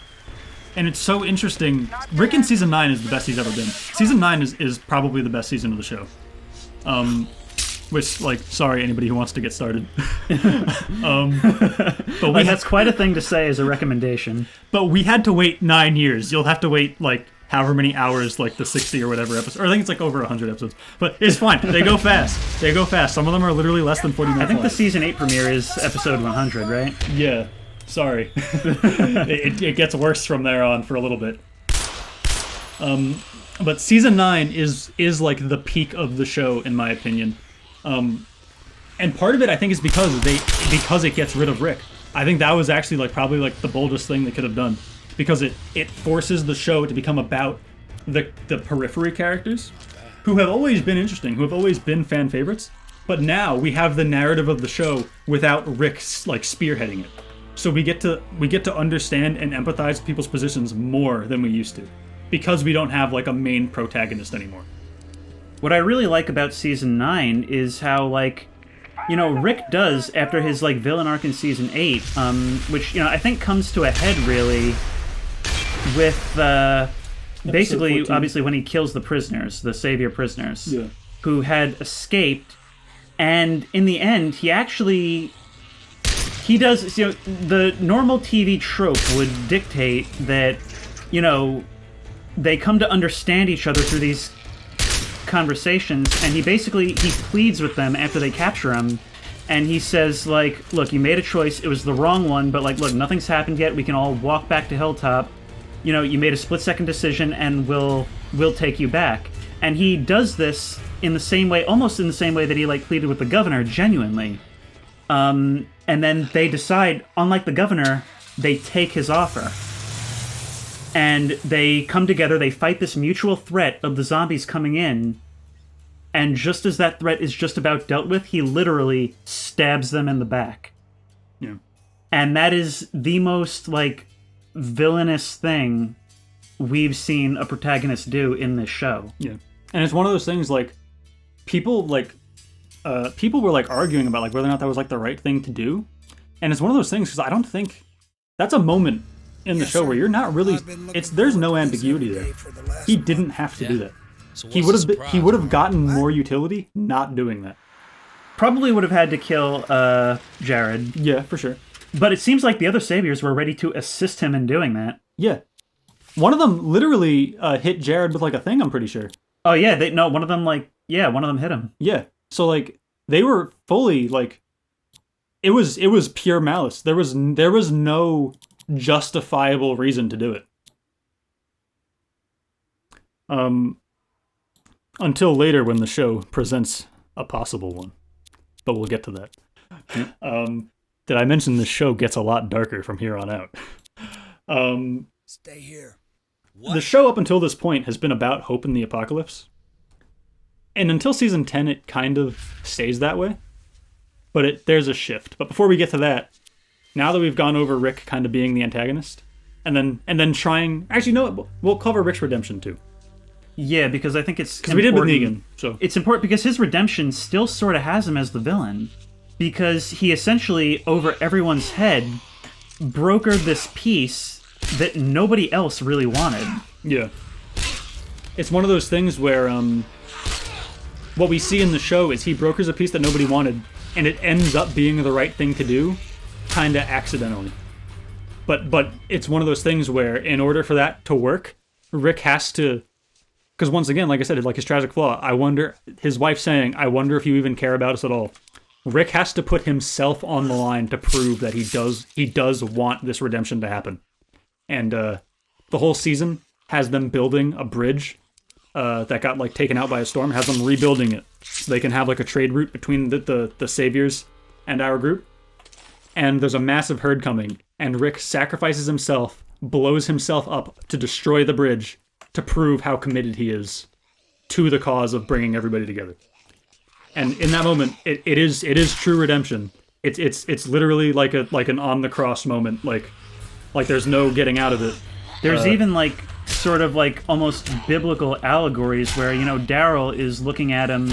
And it's so interesting. Rick in season 9 is the best he's ever been. Season 9 is probably the best season of the show. Which, like, sorry, anybody who wants to get started. But that's quite a thing to say as a recommendation. But we had to wait 9 years. You'll have to wait, like, however many hours, like the 60 or whatever episodes. Or I think it's like over 100 episodes. But it's fine. They go fast. They go fast. Some of them are literally less than 40 minutes I think long. the season 8 premiere is episode 100, right? Yeah. Sorry. it gets worse from there on for a little bit. But season 9 is like the peak of the show, in my opinion. And part of it, I think, is because it gets rid of Rick. I think that was actually like probably like the boldest thing they could have done, because it forces the show to become about the periphery characters, who have always been interesting, who have always been fan favorites. But now we have the narrative of the show without Rick like spearheading it. So we get to understand and empathize with people's positions more than we used to, because we don't have like a main protagonist anymore. What I really like about season 9 is how, like, you know, Rick does, after his, like, villain arc in season 8, which, you know, I think comes to a head, really, with, basically, 14. obviously, when he kills the prisoners, the savior prisoners, Yeah. who had escaped, and in the end, he does, you know, the normal TV trope would dictate that, you know, they come to understand each other through these conversations, and he pleads with them after they capture him, and he says, like, look, you made a choice, it was the wrong one, but, like, look, nothing's happened yet, we can all walk back to Hilltop, you know, you made a split-second decision, and we'll take you back. And he does this in the same way, almost in the same way that he, like, pleaded with the governor, genuinely. And then they decide, unlike the governor, they take his offer. And they come together, they fight this mutual threat of the zombies coming in, and just as that threat is just about dealt with, he literally stabs them in the back. Yeah. And that is the most, like, villainous thing we've seen a protagonist do in this show. Yeah. And it's one of those things, like, people were, like, arguing about, like, whether or not that was, like, the right thing to do. And it's one of those things, because I don't think... That's a moment in the show where you're not really... There's no ambiguity there. He didn't have to do that. So He would have gotten more utility not doing that. Probably would have had to kill Jared. Yeah, for sure. But it seems like the other saviors were ready to assist him in doing that. Yeah. One of them literally hit Jared with, like, a thing, I'm pretty sure. Oh, yeah, one of them hit him. Yeah. So, like, they were fully, like... It was pure malice. There was no justifiable reason to do it. Until later when the show presents a possible one. But we'll get to that. Did I mention the show gets a lot darker from here on out? Stay here. The show up until this point has been about hope in the apocalypse. And until season 10, it kind of stays that way. But there's a shift. But before we get to that, now that we've gone over Rick kind of being the antagonist, and then trying... Actually, no, we'll cover Rick's redemption, too. Yeah, because I think it's because we did with Negan. So it's important because his redemption still sort of has him as the villain, because he essentially, over everyone's head, brokered this peace that nobody else really wanted. Yeah, it's one of those things where what we see in the show is he brokers a peace that nobody wanted, and it ends up being the right thing to do, kind of accidentally. But it's one of those things where, in order for that to work, Rick has to... Because once again, like I said, like his tragic flaw, I wonder... His wife saying, I wonder if you even care about us at all. Rick has to put himself on the line to prove that he does want this redemption to happen. And the whole season has them building a bridge that got like taken out by a storm, has them rebuilding it so they can have like a trade route between the saviors and our group. And there's a massive herd coming, and Rick sacrifices himself, blows himself up to destroy the bridge to prove how committed he is to the cause of bringing everybody together. And in that moment, it is true redemption. It's literally like an on the cross moment. Like there's no getting out of it. There's even like sort of like almost biblical allegories where, you know, Daryl is looking at him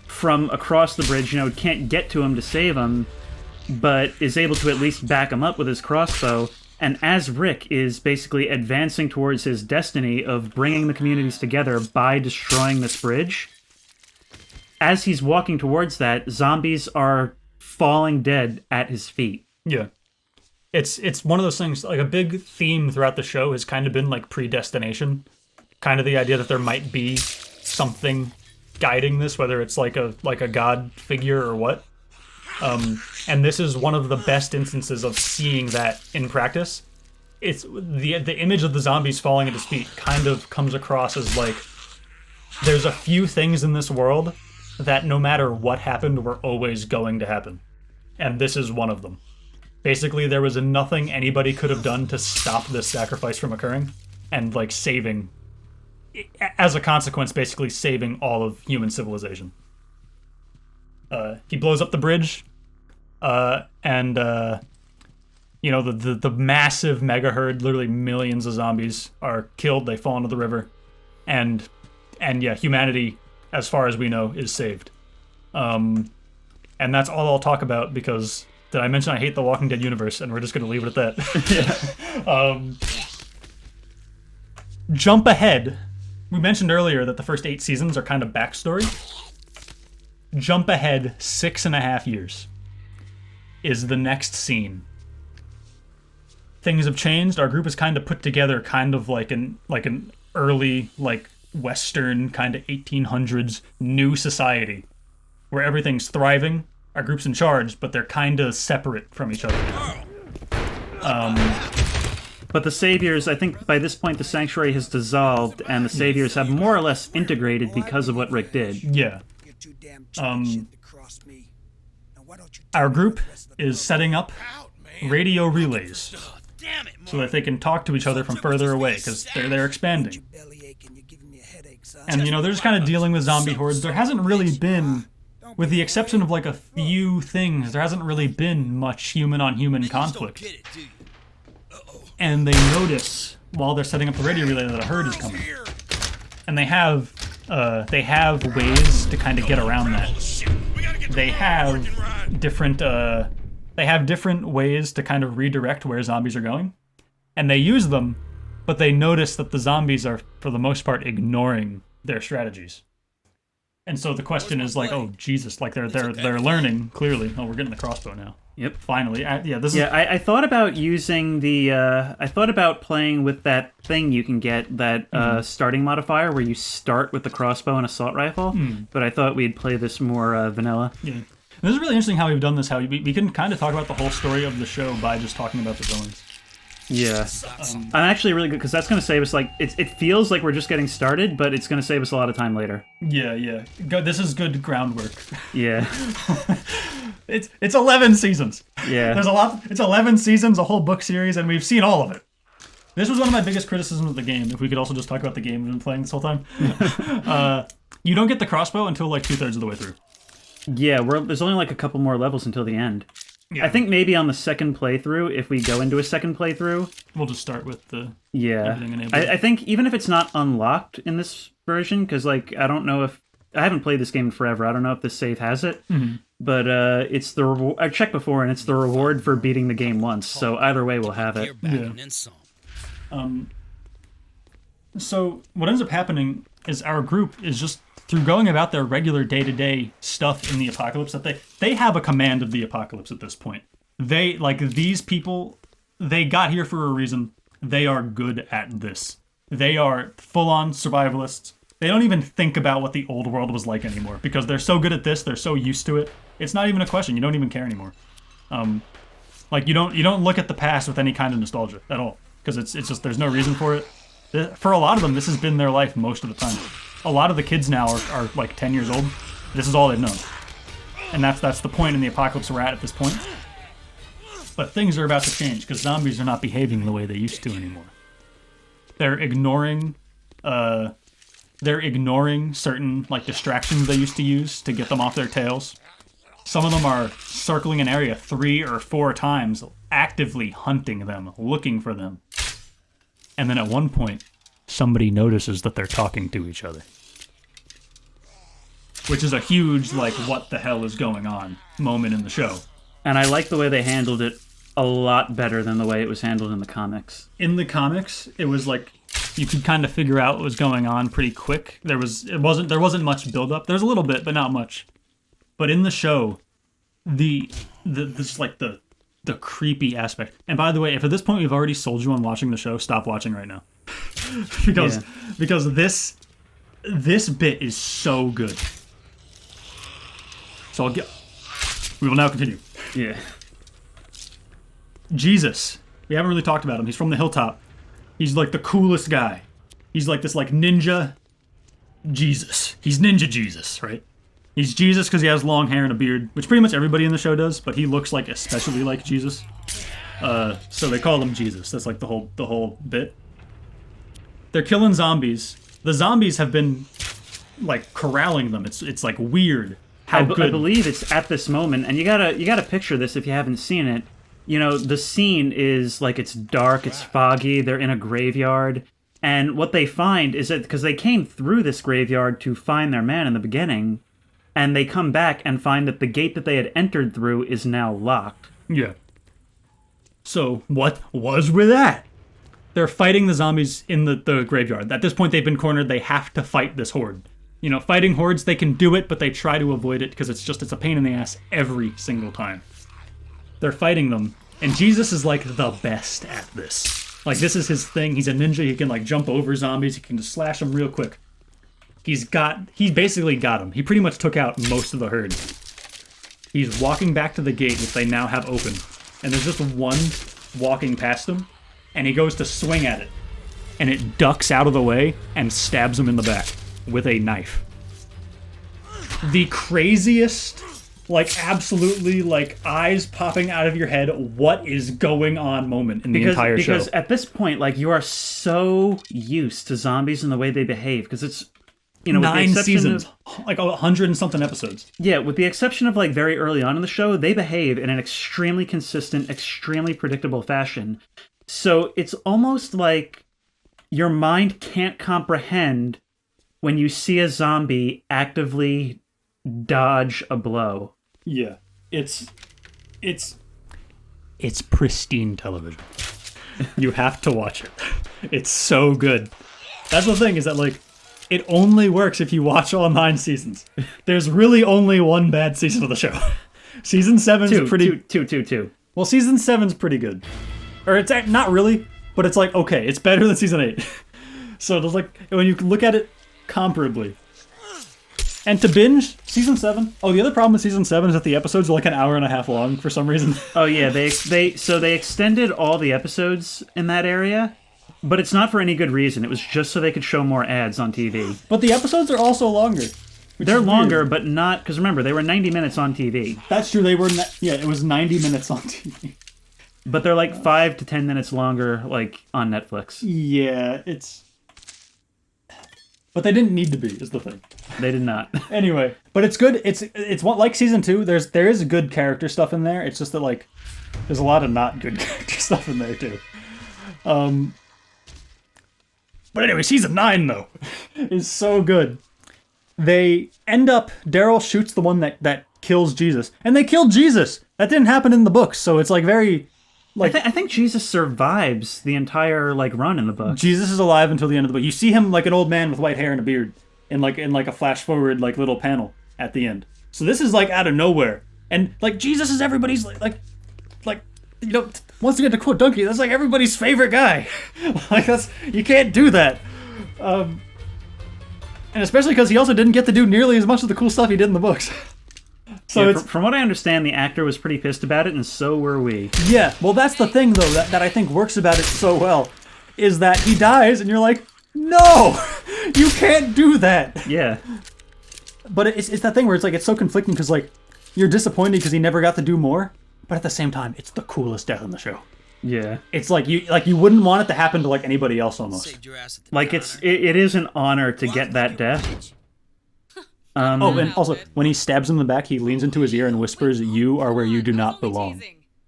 from across the bridge, you know, can't get to him to save him, but is able to at least back him up with his crossbow. And as Rick is basically advancing towards his destiny of bringing the communities together by destroying this bridge, as he's walking towards that, zombies are falling dead at his feet. Yeah. It's one of those things, like a big theme throughout the show has kind of been like predestination. Kind of the idea that there might be something guiding this, whether it's like a god figure or what. And this is one of the best instances of seeing that in practice. It's the image of the zombies falling at his feet kind of comes across as like there's a few things in this world that no matter what happened were always going to happen. And this is one of them. Basically, there was nothing anybody could have done to stop this sacrifice from occurring, and like saving, as a consequence, basically saving all of human civilization. He blows up the bridge, and you know, the massive mega herd, literally millions of zombies are killed. They fall into the river, and yeah, humanity, as far as we know, is saved. And that's all I'll talk about because. Did I mention I hate the Walking Dead universe, and we're just going to leave it at that. Jump ahead. We mentioned earlier that the first 8 seasons are kind of backstory. Jump ahead 6.5 years is the next scene. Things have changed. Our group is kind of put together kind of like an early, like, Western kind of 1800s new society where everything's thriving. Our group's in charge, but they're kind of separate from each other. But the Saviors, I think by this point the Sanctuary has dissolved, and the Saviors have more or less integrated because of what Rick did. Yeah. Our group is setting up radio relays so that they can talk to each other from further away, because they're expanding. And, you know, they're just kind of dealing with zombie hordes. There hasn't really been... With the exception of like a few things, there hasn't really been much human-on-human conflict. And they notice while they're setting up the radio relay that a herd is coming, and they have ways to kind of get around that. They have different ways to kind of redirect where zombies are going, and they use them, but they notice that the zombies are for the most part ignoring their strategies. And so the question is like, oh Jesus, like they're learning clearly. Oh, we're getting the crossbow now. Yep. Finally, I thought about using the. I thought about playing with that thing you can get, that starting modifier where you start with the crossbow and assault rifle. But I thought we'd play this more vanilla. Yeah. And this is really interesting how we've done this. How we can kind of talk about the whole story of the show by just talking about the villains. Yeah, I'm actually really good because that's going to save us. Like, it feels like we're just getting started, but it's going to save us a lot of time later. Yeah. Good. This is good groundwork. Yeah. It's 11 seasons. Yeah. There's a lot. It's 11 seasons, a whole book series, and we've seen all of it. This was one of my biggest criticisms of the game. If we could also just talk about the game we've been playing this whole time. You don't get the crossbow until like 2/3 of the way through. Yeah, there's only like a couple more levels until the end. Yeah. I think maybe on the second playthrough, if we go into a second playthrough... We'll just start with the... Yeah. Everything enabled. I think even if it's not unlocked in this version, because, like, I don't know if... I haven't played this game in forever. I don't know if this save has it. Mm-hmm. But it's the reward... I checked before, and it's the reward for beating the game once. So either way, we'll have it. Yeah. So what ends up happening is our group is just... through going about their regular day-to-day stuff in the apocalypse, that they have a command of the apocalypse at this point. They, like, these people, they got here for a reason. They are good at this. They are full-on survivalists. They don't even think about what the old world was like anymore, because they're so good at this, they're so used to it. It's not even a question. You don't even care anymore. Like, you don't look at the past with any kind of nostalgia at all, because it's just, there's no reason for it. For a lot of them, this has been their life most of the time. A lot of the kids now are like 10 years old. This is all they've known. And that's the point in the apocalypse we're at this point. But things are about to change, because zombies are not behaving the way they used to anymore. They're ignoring certain like distractions they used to use to get them off their tails. Some of them are circling an area 3 or 4 times, actively hunting them, looking for them. And then at one point, somebody notices that they're talking to each other. Which is a huge, like, what the hell is going on moment in the show. And I like the way they handled it a lot better than the way it was handled in the comics. In the comics, it was like you could kind of figure out what was going on pretty quick. There wasn't much build up. There's a little bit, but not much. But in the show, the creepy aspect. And by the way, if at this point we've already sold you on watching the show, stop watching right now. because this bit is so good. So we will now continue. Yeah. Jesus. We haven't really talked about him. He's from the hilltop. He's like the coolest guy. He's like this like ninja Jesus. He's ninja Jesus, right? He's Jesus because he has long hair and a beard, which pretty much everybody in the show does, but he looks like especially like Jesus. So they call him Jesus. That's like the whole bit. They're killing zombies. The zombies have been like corralling them. It's like weird. I believe it's at this moment, and you gotta picture this if you haven't seen it. You know, the scene is like it's dark, it's foggy, they're in a graveyard, and what they find is that because they came through this graveyard to find their man in the beginning, and they come back and find that the gate that they had entered through is now locked. Yeah. So what was with that? They're fighting the zombies in the graveyard. At this point, they've been cornered. They have to fight this horde. You know, fighting hordes, they can do it, but they try to avoid it because it's a pain in the ass every single time. They're fighting them, and Jesus is like the best at this. Like, this is his thing. He's a ninja. He can like jump over zombies. He can just slash them real quick. He's basically got them. He pretty much took out most of the herd. He's walking back to the gate, which they now have open, and there's just one walking past him, and he goes to swing at it, and it ducks out of the way and stabs him in the back with a knife. The craziest, like absolutely like eyes popping out of your head, what is going on moment in the entire show. Because at this point, like, you are so used to zombies and the way they behave, because it's, you know, 9 seasons, like 100 and something episodes. Yeah, with the exception of like very early on in the show, they behave in an extremely consistent, extremely predictable fashion. So it's almost like your mind can't comprehend when you see a zombie actively dodge a blow. Yeah, it's pristine television. You have to watch it. It's so good. That's the thing, is that like it only works if you watch all 9 seasons. There's really only one bad season of the show. Season 7's pretty... Two. Well, season 7's pretty good. Or it's not really, but it's like, okay, it's better than season 8. So there's like, when you look at it comparably. And to binge, season 7... Oh, the other problem with season 7 is that the episodes are like an hour and a half long for some reason. Oh yeah, they extended all the episodes in that area, but it's not for any good reason. It was just so they could show more ads on TV. But the episodes are also longer. They're longer, but not... Because remember, they were 90 minutes on TV. That's true, they were... it was 90 minutes on TV. But they're like 5 to 10 minutes longer, like, on Netflix. Yeah, it's... But they didn't need to be, is the thing. They did not. Anyway, but it's good. It's like season 2. There is good character stuff in there. It's just that like there's a lot of not good character stuff in there too. But anyway, season 9 though is so good. They end up, Daryl shoots the one that kills Jesus, and they killed Jesus. That didn't happen in the books, so it's like very. Like, I think Jesus survives the entire like run in the book. Jesus is alive until the end of the book. You see him like an old man with white hair and a beard in like a flash forward like little panel at the end. So this is like out of nowhere, and like Jesus is everybody's like you know, once again to quote Donkey, that's like everybody's favorite guy. Like you can't do that, and especially because he also didn't get to do nearly as much of the cool stuff he did in the books. So yeah, from what I understand, the actor was pretty pissed about it, and so were we. Yeah, well, that's the thing, though, that I think works about it so well, is that he dies, and you're like, no! You can't do that! Yeah. But it's that thing where it's like, it's so conflicting, because, like, you're disappointed because he never got to do more, but at the same time, it's the coolest death in the show. Yeah. It's like, you wouldn't want it to happen to, like, anybody else, almost. Saved your ass at the Like, counter. it is an honor to get that death. And also, when he stabs him in the back, he leans into his ear and whispers, "You are where you do not belong."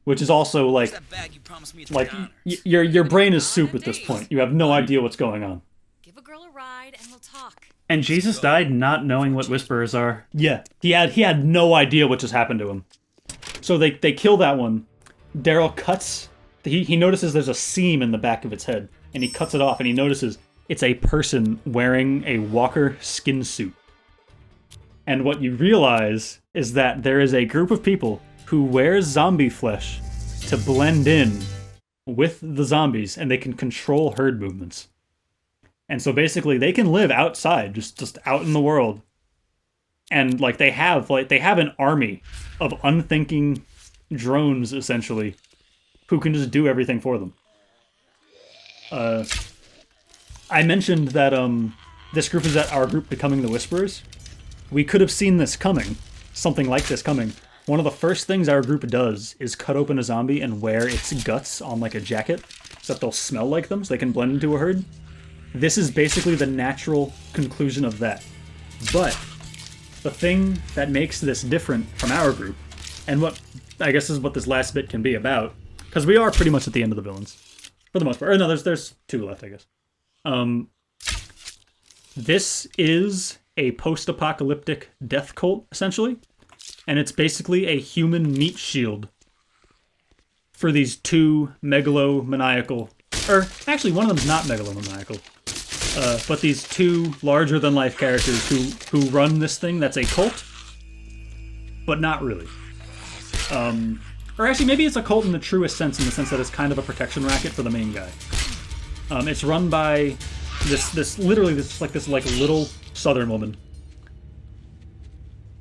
Which is also like, That bag you promised me at the like counter. your brain is soup at this point. You have no idea what's going on. Give a girl a ride and we'll talk. And Jesus died not knowing what whisperers are. Yeah, he had no idea what just happened to him. So they kill that one, Daryl cuts. He notices there's a seam in the back of its head, and he cuts it off, and he notices it's a person wearing a walker skin suit. And what you realize is that there is a group of people who wear zombie flesh to blend in with the zombies, and they can control herd movements. And so basically they can live outside, just out in the world. And like they have an army of unthinking drones, essentially, who can just do everything for them. I mentioned that this group is our group becoming the Whisperers. We could have seen this coming, something like this coming. One of the first things our group does is cut open a zombie and wear its guts on like a jacket, so that they'll smell like them, so they can blend into a herd. This is basically the natural conclusion of that. But the thing that makes this different from our group, and what I guess is what this last bit can be about, because we are pretty much at the end of the villains, for the most part. Or no, there's 2 left, I guess. This is a post-apocalyptic death cult, essentially, and it's basically a human meat shield for these 2 megalomaniacal, or actually one of them's not megalomaniacal, but these 2 larger-than-life characters who run this thing that's a cult, but not really. Or actually, maybe it's a cult in the truest sense, in the sense that it's kind of a protection racket for the main guy. It's run by this little southern woman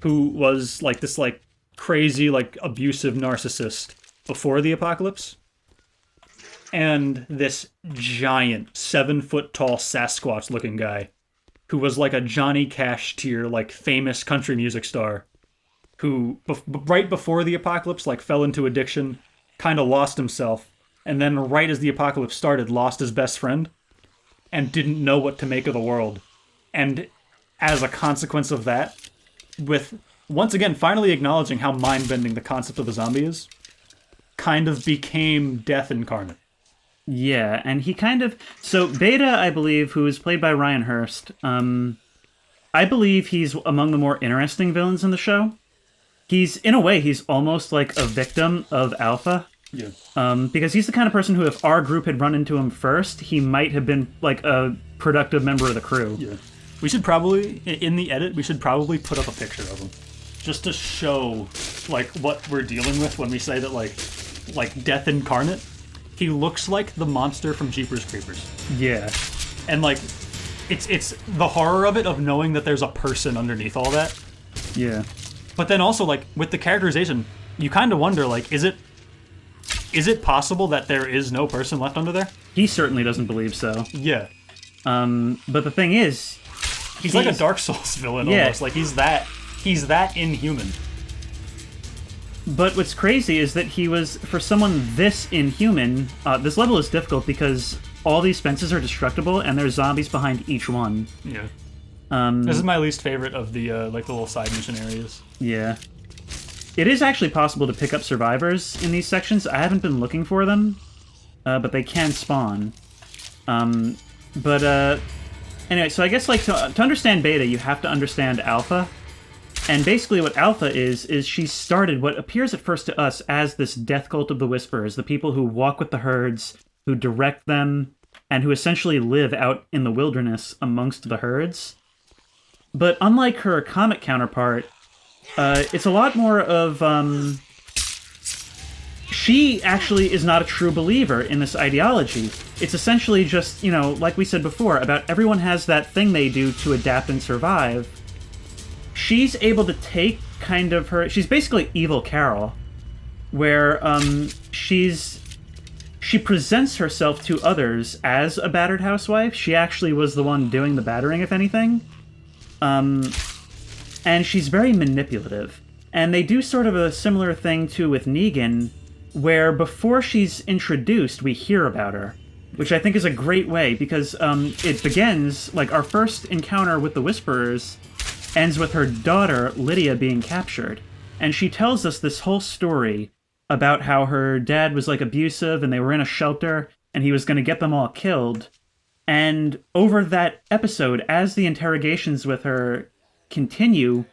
who was like this like crazy like abusive narcissist before the apocalypse, and this giant 7-foot-tall Sasquatch-looking guy who was like a Johnny Cash tier like famous country music star, who right before the apocalypse like fell into addiction, kind of lost himself, and then right as the apocalypse started lost his best friend and didn't know what to make of the world. And as a consequence of that, with once again finally acknowledging how mind-bending the concept of a zombie is, kind of became death incarnate. Yeah, and he kind of... So Beta, I believe, who is played by Ryan Hurst, I believe he's among the more interesting villains in the show. In a way, he's almost like a victim of Alpha. Yeah. Because he's the kind of person who, if our group had run into him first, he might have been like a productive member of the crew. Yeah. We should probably, in the edit, we should probably put up a picture of him. Just to show, like, what we're dealing with when we say that, like death incarnate. He looks like the monster from Jeepers Creepers. Yeah. And, like, it's the horror of it, of knowing that there's a person underneath all that. Yeah. But then also, like, with the characterization, you kind of wonder, like, is it possible that there is no person left under there? He certainly doesn't believe so. Yeah. But the thing is... He's like a Dark Souls villain, almost. Like, he's that inhuman. But what's crazy is that he was, for someone this inhuman, this level is difficult because all these fences are destructible and there's zombies behind each one. Yeah. This is my least favorite of the the little side mission areas. Yeah. It is actually possible to pick up survivors in these sections. I haven't been looking for them, but they can spawn. Anyway, so I guess like to understand Beta, you have to understand Alpha. And basically what Alpha is she started what appears at first to us as this death cult of the Whisperers, the people who walk with the herds, who direct them, and who essentially live out in the wilderness amongst the herds. But unlike her comic counterpart, it's a lot more of... she actually is not a true believer in this ideology. It's essentially just, like we said before, about everyone has that thing they do to adapt and survive. She's able to take kind of her... She's basically Evil Carol, where she presents herself to others as a battered housewife. She actually was the one doing the battering, if anything. And she's very manipulative. And they do sort of a similar thing, too, with Negan, where before she's introduced, we hear about her, which I think is a great way, because it begins, like, our first encounter with the Whisperers ends with her daughter, Lydia, being captured. And she tells us this whole story about how her dad was, like, abusive, and they were in a shelter, and he was going to get them all killed. And over that episode, as the interrogations with her continue,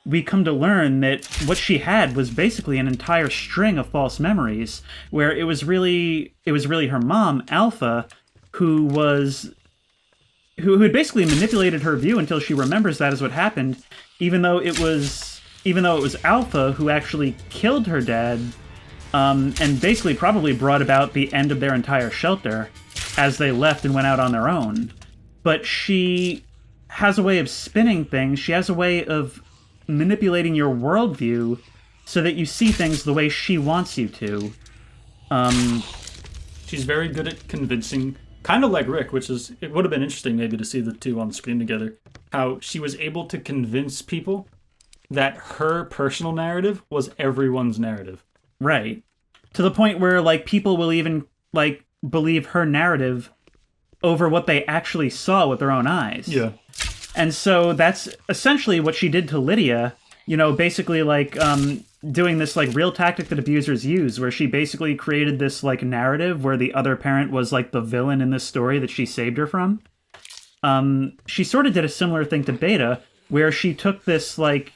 we come to learn that what she had was basically an entire string of false memories, where it was really her mom, Alpha, who had basically manipulated her view until she remembers that is what happened, even though it was Alpha who actually killed her dad, and basically probably brought about the end of their entire shelter as they left and went out on their own. But she has a way of spinning things. She has a way of manipulating your worldview so that you see things the way she wants you to. She's very good at convincing, kind of like Rick, it would have been interesting maybe to see the two on the screen together, how she was able to convince people that her personal narrative was everyone's narrative. Right. To the point where, like, people will even, like, believe her narrative over what they actually saw with their own eyes. Yeah. And so that's essentially what she did to Lydia, basically, like, doing this, like, real tactic that abusers use, where she basically created this, like, narrative where the other parent was, like, the villain in this story that she saved her from. She sort of did a similar thing to Beta, where she took this, like,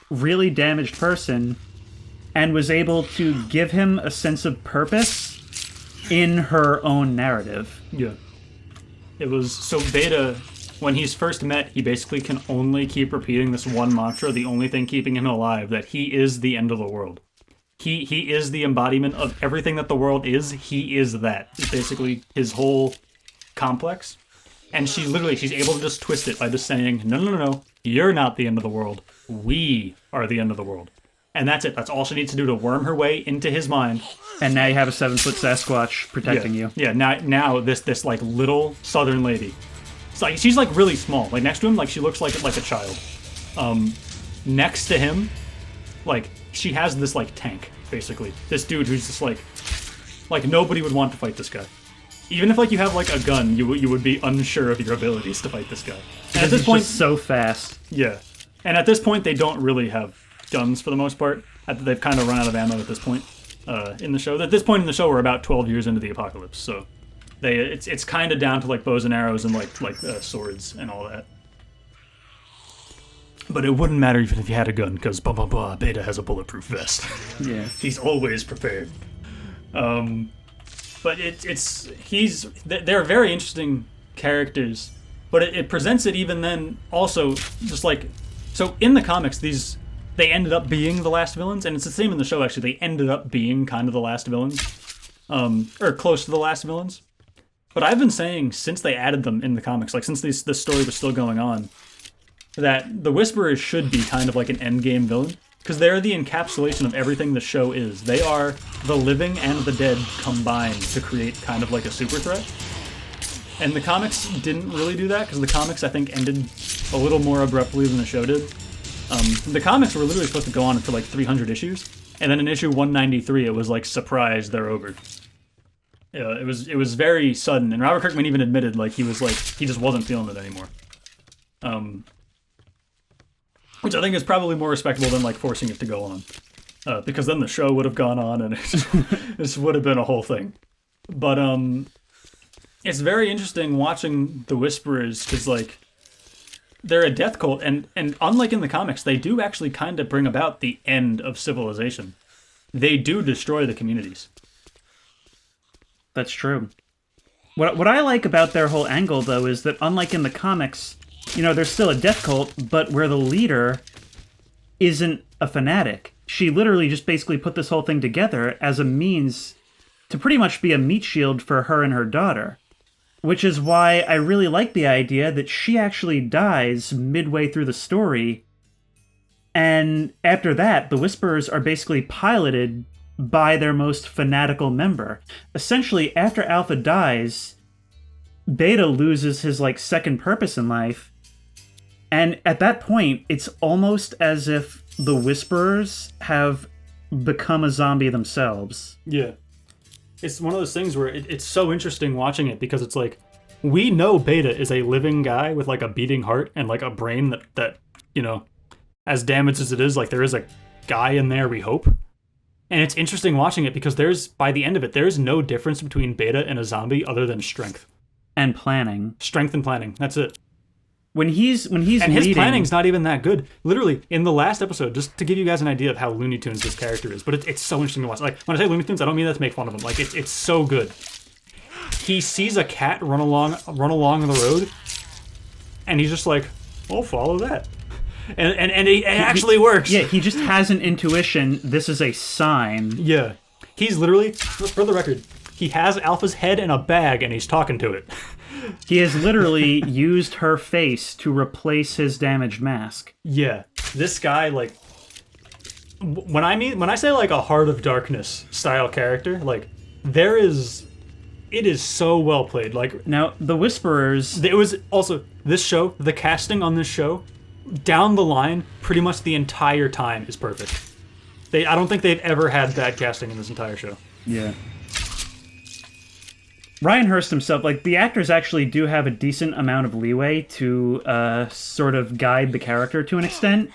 really damaged person and was able to give him a sense of purpose in her own narrative. Yeah. It was, so Beta, when he's first met, he basically can only keep repeating this one mantra, the only thing keeping him alive, that he is the end of the world. He is the embodiment of everything that the world is. He is that. It's basically his whole complex. And she's able to just twist it by just saying, no, you're not the end of the world. We are the end of the world. And that's it. That's all she needs to do to worm her way into his mind. And now you have a 7-foot Sasquatch protecting you. Yeah, now this like little southern lady. It's like she's like really small. Like next to him, like she looks like a child. Next to him, like she has this like tank, basically. This dude who's just like nobody would want to fight this guy. Even if like you have like a gun, you would be unsure of your abilities to fight this guy. And at this point, so fast. Yeah. And at this point, they don't really have guns for the most part. They've kind of run out of ammo at this point in the show. At this point in the show, we're about 12 years into the apocalypse, so it's kind of down to like bows and arrows and like swords and all that. But it wouldn't matter even if you had a gun, because Beta has a bulletproof vest. Yeah, he's always prepared. But they're very interesting characters. But it presents it even then also just like, so in the comics they ended up being the last villains, and it's the same in the show actually. They ended up being kind of the last villains, or close to the last villains. But I've been saying since they added them in the comics, like since this story was still going on, that the Whisperers should be kind of like an endgame villain, because they're the encapsulation of everything the show is. They are the living and the dead combined to create kind of like a super threat. And the comics didn't really do that, because the comics, I think, ended a little more abruptly than the show did. The comics were literally supposed to go on for like 300 issues, and then in issue 193, it was like, surprise, they're over. It was very sudden, and Robert Kirkman even admitted like he just wasn't feeling it anymore. Which I think is probably more respectable than like forcing it to go on, because then the show would have gone on, and this would have been a whole thing. But it's very interesting watching the Whisperers, because like they're a death cult, and unlike in the comics, they do actually kind of bring about the end of civilization. They do destroy the communities. That's true. What I like about their whole angle, though, is that unlike in the comics, they're still a death cult, but where the leader isn't a fanatic. She literally just basically put this whole thing together as a means to pretty much be a meat shield for her and her daughter. Which is why I really like the idea that she actually dies midway through the story, and after that, the Whisperers are basically piloted by their most fanatical member. Essentially, after Alpha dies, Beta loses his like second purpose in life, and at that point, it's almost as if the Whisperers have become a zombie themselves. Yeah. It's one of those things where it's so interesting watching it, because it's like, we know Beta is a living guy with like a beating heart and like a brain that as damaged as it is, like there is a guy in there, we hope. And it's interesting watching it, because by the end of it, there's no difference between Beta and a zombie other than strength. And planning. Strength and planning, that's it. when he's and leading, his planning's not even that good. Literally, in the last episode, just to give you guys an idea of how Looney Tunes this character is, but it's so interesting to watch. Like, when I say Looney Tunes, I don't mean that to make fun of him. Like, it's so good. He sees a cat run along the road, and he's just like, "I'll follow that," and it actually works. Yeah, he just has an intuition. This is a sign. Yeah, he's literally, for the record, he has Alpha's head in a bag, and he's talking to it. He has literally used her face to replace his damaged mask. Yeah, this guy, like, when I say like a Heart of Darkness style character, like, it is so well played. Like, now the Whisperers, it was also this show, the casting on this show, down the line, pretty much the entire time is perfect. I don't think they've ever had bad casting in this entire show. yeah. Ryan Hurst himself, like, the actors actually do have a decent amount of leeway to sort of guide the character to an extent.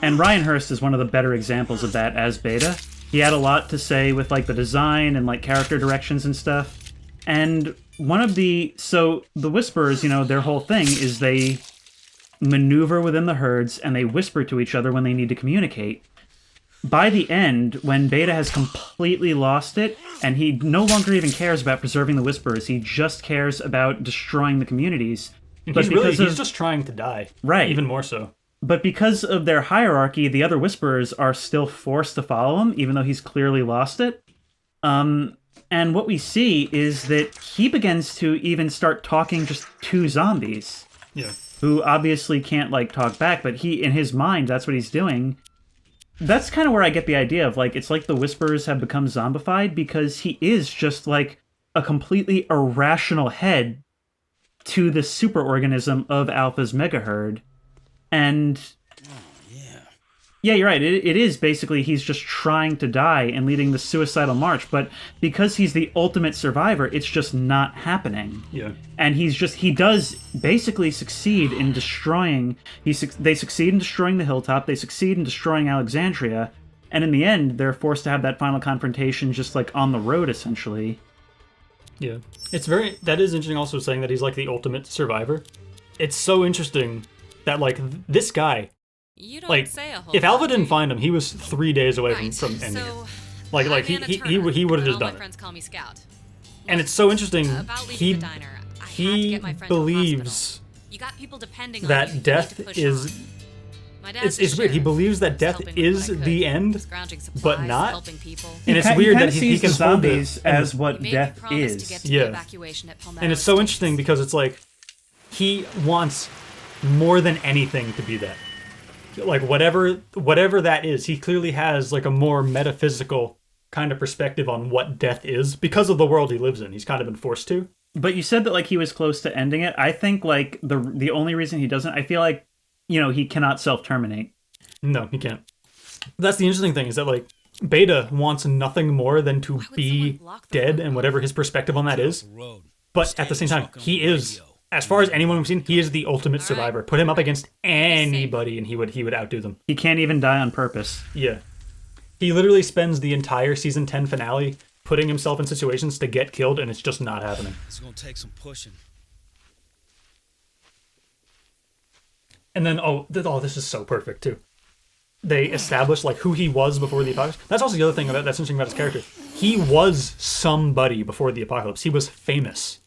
And Ryan Hurst is one of the better examples of that as Beta. He had a lot to say with, like, the design and, like, character directions and stuff. And so the Whisperers, you know, their whole thing is they maneuver within the herds and they whisper to each other when they need to communicate. By the end, when Beta has completely lost it, and he no longer even cares about preserving the Whisperers, he just cares about destroying the communities. And But he's just trying to die. Right. Even more so. But because of their hierarchy, the other Whisperers are still forced to follow him, even though he's clearly lost it. And what we see is that he begins to even start talking just to zombies. Yeah. Who obviously can't, like, talk back, but in his mind, that's what he's doing. That's kind of where I get the idea of, like, it's like the Whisperers have become zombified because he is just, like, a completely irrational head to the superorganism of Alpha's megaherd. And yeah, you're right. It is basically he's just trying to die and leading the suicidal march. But because he's the ultimate survivor, it's just not happening. Yeah. And he does basically succeed in destroying. They succeed in destroying the hilltop. They succeed in destroying Alexandria. And in the end, they're forced to have that final confrontation just like on the road, essentially. Yeah. That is interesting also saying that he's like the ultimate survivor. It's so interesting that, like, this guy, You don't like, say a whole if Alpha lot, didn't do you? find him, he was 3 days away Right. from ending So, it. Like I'm he Anna he Turner, he would have but just all done my it. friends call me Scout. And it's so interesting. About leaving He the diner, I had to get my friend to a believes hospital. You got people depending on you. that You need death to push is. on. My dad's It's a weird. He sheriff. believes that I was death helping with is what I the could. end, Scrounging supplies, but not. helping people. And it's He weird kinda that he sees can the hold it. zombies as what He made death me promise to is. get to Yeah. the evacuation at Palmetto And it's so Estates. interesting because it's like he wants more than anything to be that. Like whatever that is, he clearly has like a more metaphysical kind of perspective on what death is because of the world he lives in. He's kind of been forced to. But you said that like he was close to ending it. I think like the only reason he doesn't, I feel like, you know, he cannot self-terminate. No, he can't. That's the interesting thing is that like Beta wants nothing more than to would be someone block the dead road? and whatever his perspective on that is. Road. But at the same time, he is, as far as anyone we've seen, he is the ultimate survivor. Put him up against anybody and he would outdo them. He can't even die on purpose. Yeah. He literally spends the entire season 10 finale putting himself in situations to get killed, and it's just not happening. It's gonna take some pushing. And then, this is so perfect, too. They establish, like, who he was before the apocalypse. That's also the other thing that's interesting about his character. He was somebody before the apocalypse. He was famous.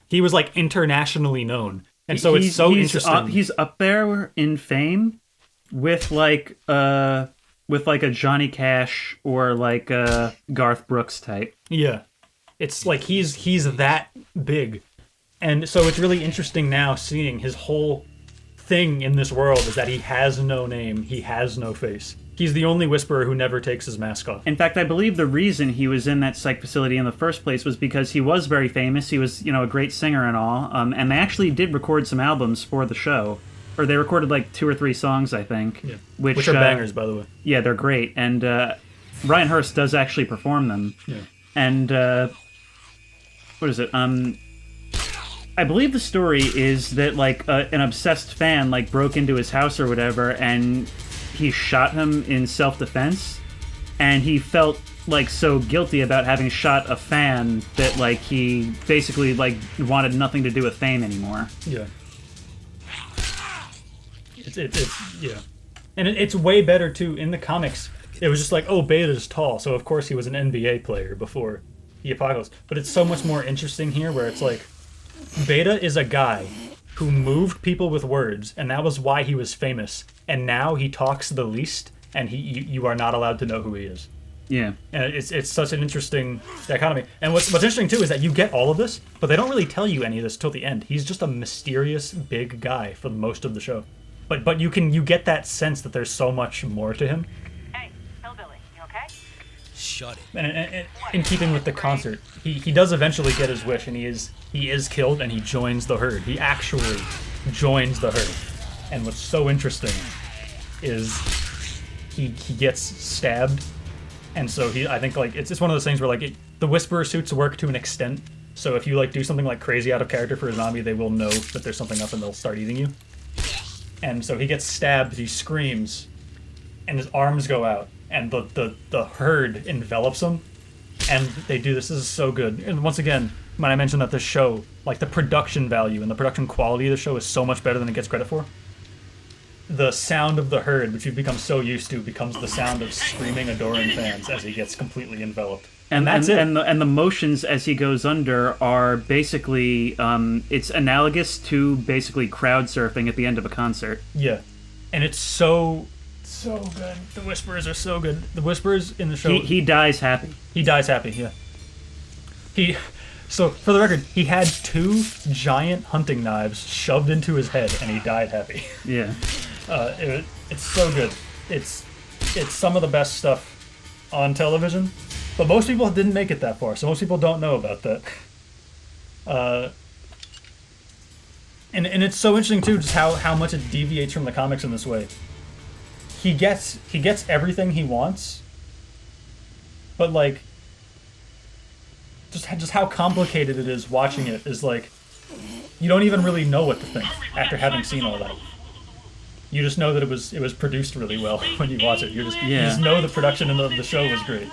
He was, like, internationally known. And so it's so interesting. He's up there in fame with like a Johnny Cash or like a Garth Brooks type. Yeah. It's like he's that big. And so it's really interesting now seeing his whole thing in this world is that he has no name, he has no face. He's the only Whisperer who never takes his mask off. In fact, I believe the reason he was in that psych facility in the first place was because he was very famous. He was, you know, a great singer and all. And they actually did record some albums for the show. Or they recorded like 2 or 3 songs, I think. Yeah. Which are bangers, by the way. Yeah, they're great. And Ryan Hurst does actually perform them. Yeah. And what is it? I believe the story is that like an obsessed fan like broke into his house or whatever, and he shot him in self-defense, and he felt like so guilty about having shot a fan that like he basically like wanted nothing to do with fame anymore. Yeah. It's yeah, and it's way better too. In the comics, it was just like, oh, Beta's tall, so of course he was an NBA player before the apocalypse. But it's so much more interesting here, where it's like, Beta is a guy who moved people with words, and that was why he was famous. And now he talks the least, and you are not allowed to know who he is. Yeah. And it's such an interesting dichotomy. And what's interesting too is that you get all of this, but they don't really tell you any of this till the end. He's just a mysterious big guy for most of the show. But you get that sense that there's so much more to him. Hey, Hillbilly, you okay? Shut it. And in keeping with the concert, he does eventually get his wish, and he is killed, and he joins the herd. He actually joins the herd. And what's so interesting is he gets stabbed, and so I think like it's one of those things where like the Whisperer suits work to an extent. So if you like do something like crazy out of character for a zombie, they will know that there's something up and they'll start eating you. And so he gets stabbed, he screams, and his arms go out, and the herd envelops him, and they do this. This is so good. And once again, when I mentioned that this show, like the production value and the production quality of the show is so much better than it gets credit for, the sound of the herd, which you've become so used to, becomes the sound of screaming, adoring fans as he gets completely enveloped. And that's it. And the motions as he goes under are basically, it's analogous to basically crowd surfing at the end of a concert. Yeah. And it's so good. The Whisperers are so good. The Whisperers in the show... He dies happy. He dies happy, yeah. So, for the record, he had 2 giant hunting knives shoved into his head, and he died happy. Yeah. It's so good. It's some of the best stuff on television, but most people didn't make it that far, so most people don't know about that. And it's so interesting too, just how much it deviates from the comics in this way. He gets everything he wants, but like just how complicated it is watching it is like you don't even really know what to think after having seen all that. You just know that it was produced really well when you watch it. You just know the production of the show was great.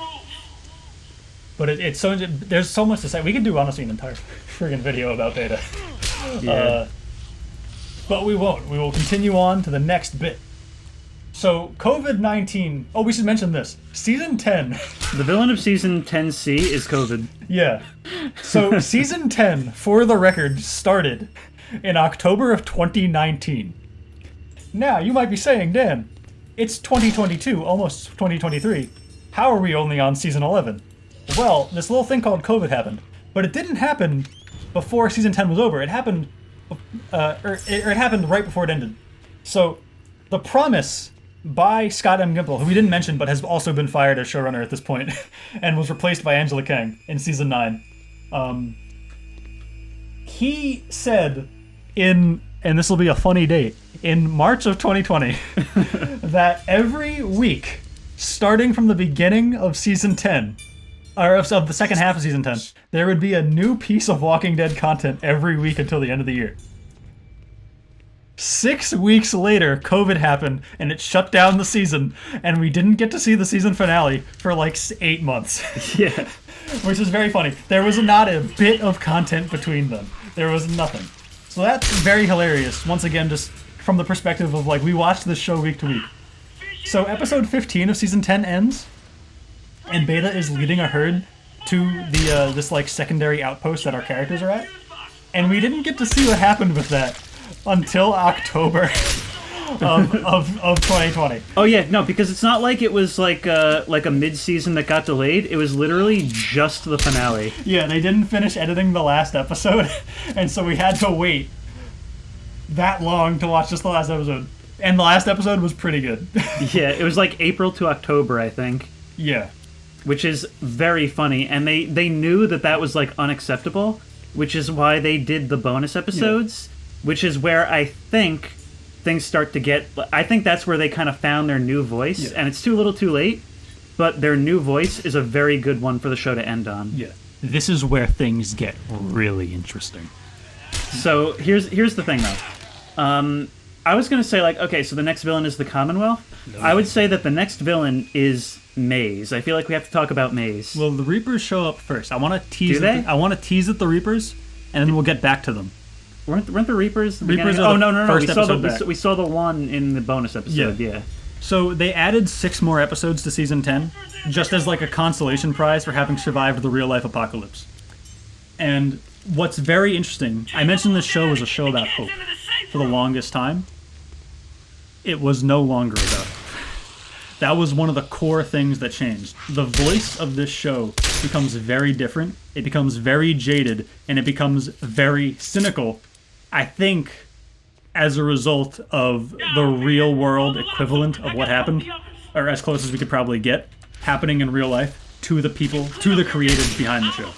But it's so there's so much to say. We could do honestly an entire friggin' video about Beta. Yeah. But we won't. We will continue on to the next bit. So COVID-19. Oh, we should mention this. Season 10. The villain of Season 10C is COVID. Yeah. So Season 10, for the record, started in October of 2019. Now, you might be saying, Dan, it's 2022, almost 2023. How are we only on Season 11? Well, this little thing called COVID happened. But it didn't happen before Season 10 was over. It happened, it happened right before it ended. So, the promise by Scott M. Gimple, who we didn't mention but has also been fired as showrunner at this point, and was replaced by Angela Kang in Season 9. He said and this will be a funny date, in March of 2020, that every week, starting from the beginning of Season 10, or of the second half of Season 10, there would be a new piece of Walking Dead content every week until the end of the year. 6 weeks later, COVID happened, and it shut down the season, and we didn't get to see the season finale for like 8 months. Yeah. Which is very funny. There was not a bit of content between them. There was nothing. So that's very hilarious. Once again, just from the perspective of like, we watched this show week to week. So episode 15 of Season 10 ends, and Beta is leading a herd to the this like secondary outpost that our characters are at. And we didn't get to see what happened with that until October of 2020. Oh yeah, no, because it's not like it was like a mid-season that got delayed. It was literally just the finale. Yeah, they didn't finish editing the last episode, and so we had to wait that long to watch just the last episode. And the last episode was pretty good. Yeah, it was like April to October, I think. Yeah. Which is very funny, and they knew that was like unacceptable, which is why they did the bonus episodes, which is where I think things start to get... I think that's where they kind of found their new voice, and it's too little too late, but their new voice is a very good one for the show to end on. Yeah. This is where things get really interesting. So here's the thing, though. I was going to say, like, okay, so the next villain is the Commonwealth. No. I would say that the next villain is Maze. I feel like we have to talk about Maze. Well, the Reapers show up first. I want to tease Do they? I want to tease at the Reapers, and then we'll get back to them. Weren't the Reapers? Reapers oh, are no. the first episode back. We saw the one in the bonus episode, yeah. So they added 6 more episodes to season 10, just as like a consolation prize for having survived the real-life apocalypse. And what's very interesting, I mentioned this show was a show about hope for the longest time. It was no longer about hope. That was one of the core things that changed. The voice of this show becomes very different, it becomes very jaded, and it becomes very cynical, I think, as a result of the real-world equivalent of what happened, or as close as we could probably get, happening in real life to the people, to the creatives behind the show.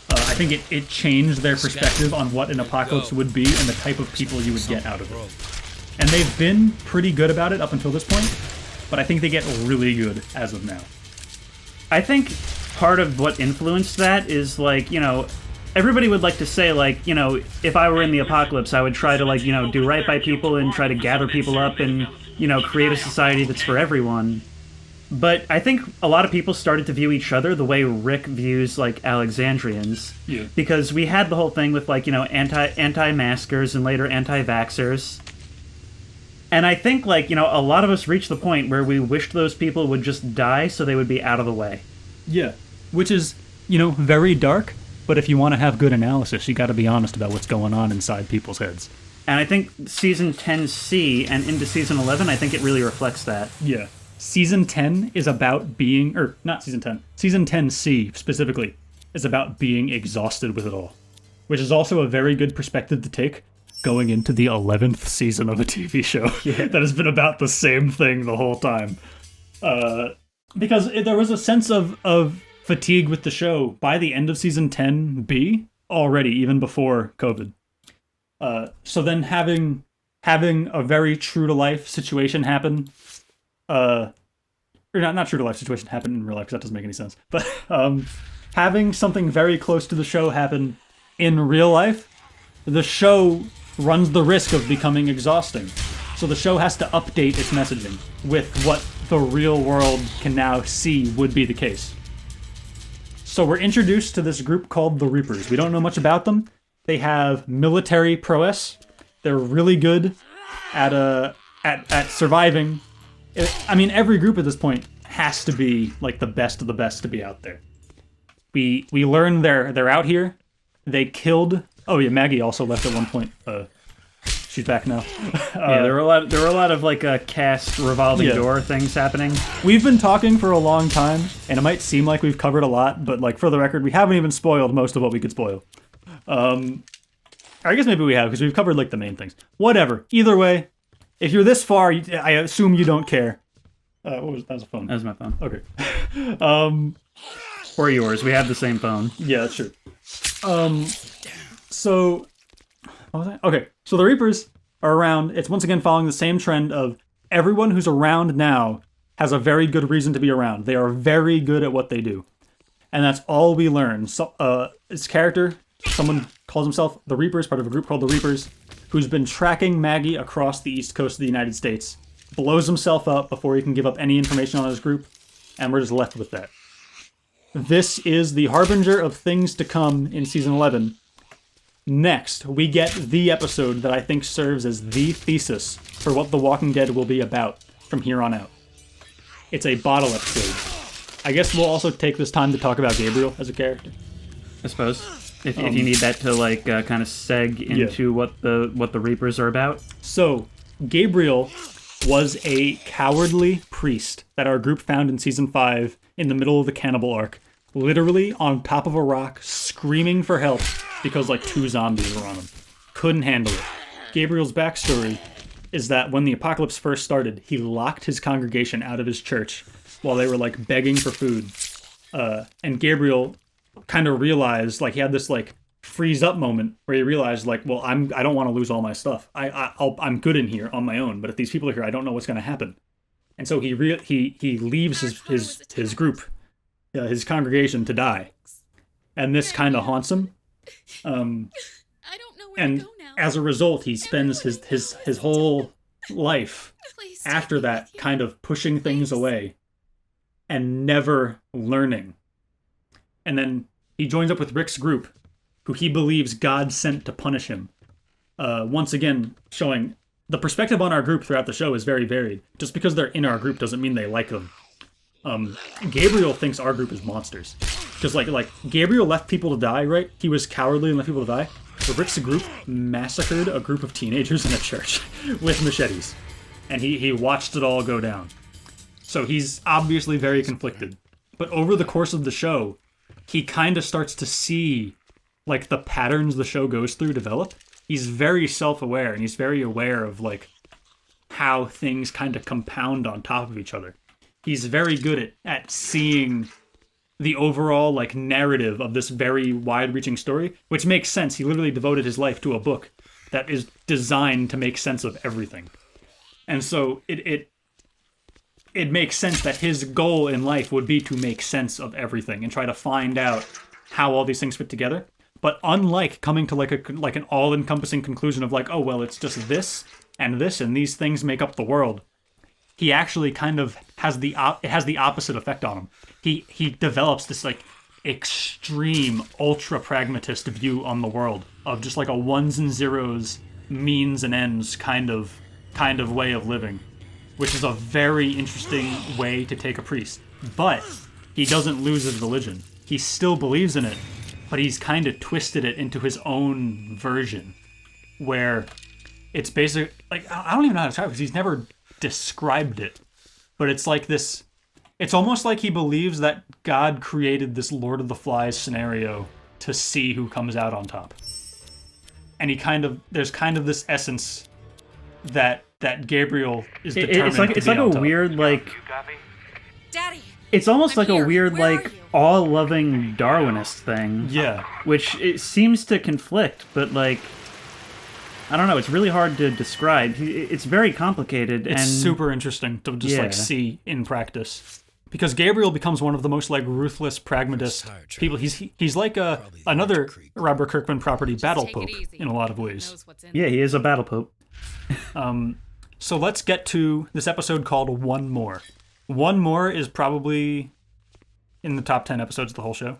I think it changed their perspective on what an apocalypse would be and the type of people you would get out of it. And they've been pretty good about it up until this point, but I think they get really good as of now. I think part of what influenced that is, like, you know, everybody would like to say, like, you know, if I were in the apocalypse, I would try to, like, you know, do right by people and try to gather people up and, you know, create a society that's for everyone. But I think a lot of people started to view each other the way Rick views, like, Alexandrians. Yeah. Because we had the whole thing with, like, you know, anti-maskers and later anti-vaxxers. And I think, like, you know, a lot of us reached the point where we wished those people would just die so they would be out of the way. Yeah. Which is, you know, very dark, but if you want to have good analysis, you got to be honest about what's going on inside people's heads. And I think Season 10C and into Season 11, I think it really reflects that. Yeah. Season 10 is about being, or not Season 10, Season 10C specifically is about being exhausted with it all. Which is also a very good perspective to take going into the 11th season of a TV show that has been about the same thing the whole time. Because there was a sense of fatigue with the show by the end of Season 10B already, even before COVID. So then having a very true-to-life situation happen, or not true-to-life situation happen in real life, because that doesn't make any sense, but having something very close to the show happen in real life, the show runs the risk of becoming exhausting. So the show has to update its messaging with what the real world can now see would be the case. So we're introduced to this group called the Reapers. We don't know much about them. They have military prowess. They're really good at surviving. I mean, every group at this point has to be like the best of the best to be out there. We learn they're out here. They killed. Oh yeah, Maggie also left at one point. She's back now. Yeah, there were a lot of like cast revolving door things happening. We've been talking for a long time, and it might seem like we've covered a lot, but like for the record, we haven't even spoiled most of what we could spoil. I guess maybe we have, because we've covered like the main things. Whatever. Either way, if you're this far, I assume you don't care. That was a phone. That was my phone. Okay. Or yours. We have the same phone. Yeah, that's true. So, what was that? Okay, so the Reapers are around. It's once again following the same trend of everyone who's around now has a very good reason to be around. They are very good at what they do. And that's all we learn. So, this character, someone calls himself the Reapers, part of a group called the Reapers, who's been tracking Maggie across the east coast of the United States, blows himself up before he can give up any information on his group, and we're just left with that. This is the harbinger of things to come in Season 11. Next, we get the episode that I think serves as the thesis for what The Walking Dead will be about from here on out. It's a bottle episode. I guess we'll also take this time to talk about Gabriel as a character. I suppose. If you need that to like kind of seg into what the Reapers are about. So, Gabriel was a cowardly priest that our group found in Season 5 in the middle of the cannibal arc. Literally on top of a rock, screaming for help because like 2 zombies were on him. Couldn't handle it. Gabriel's backstory is that when the apocalypse first started, he locked his congregation out of his church while they were like begging for food. And Gabriel kind of realized, like, he had this like freeze up moment where he realized, like, well, I don't want to lose all my stuff. I'm good in here on my own, but if these people are here, I don't know what's going to happen. And so he leaves his group, his congregation, to die, and this kind of haunts him. I don't know where And to go now. as a result, he spends his whole life after that kind of pushing things away and never learning. And then he joins up with Rick's group, who he believes God sent to punish him once again showing the perspective on our group throughout the show is very varied. Just because they're in our group doesn't mean they like them. Gabriel thinks our group is monsters. Because like Gabriel left people to die, right? He was cowardly and left people to die. But Rick's group massacred a group of teenagers in a church with machetes. And he watched it all go down. So he's obviously very conflicted. But over the course of the show, he kind of starts to see like the patterns the show goes through develop. He's very self-aware, and he's very aware of like how things kind of compound on top of each other. He's very good at seeing the overall like narrative of this very wide-reaching story, which makes sense. He literally devoted his life to a book that is designed to make sense of everything. And so it makes sense that his goal in life would be to make sense of everything and try to find out how all these things fit together. But unlike coming to like an all-encompassing conclusion of like, oh, well, it's just this, and these things make up the world, he actually kind of has the opposite effect on him. He develops this like extreme, ultra-pragmatist view on the world of just like a ones and zeros, means and ends kind of way of living, which is a very interesting way to take a priest. But he doesn't lose his religion. He still believes in it, but he's kind of twisted it into his own version, where it's basically, like, I don't even know how to describe it, because he's never described it, but it's like this, it's almost like he believes that God created this Lord of the Flies scenario to see who comes out on top. And there's kind of this essence that Gabriel is determined it's like a weird, like, Daddy. it's almost like here. a weird, Where like, are you? all-loving Darwinist thing. Yeah. Which it seems to conflict, but, like, I don't know, it's really hard to describe. It's very complicated. It's and super interesting to just, like, see in practice. Because Gabriel becomes one of the most, like, ruthless, pragmatist people. He's like another Robert Kirkman property, Battle take it Pope, easy. in a lot of Who ways. knows what's in Yeah, he is a Battle Pope. So let's get to this episode called One More. One More is probably in the top 10 episodes of the whole show.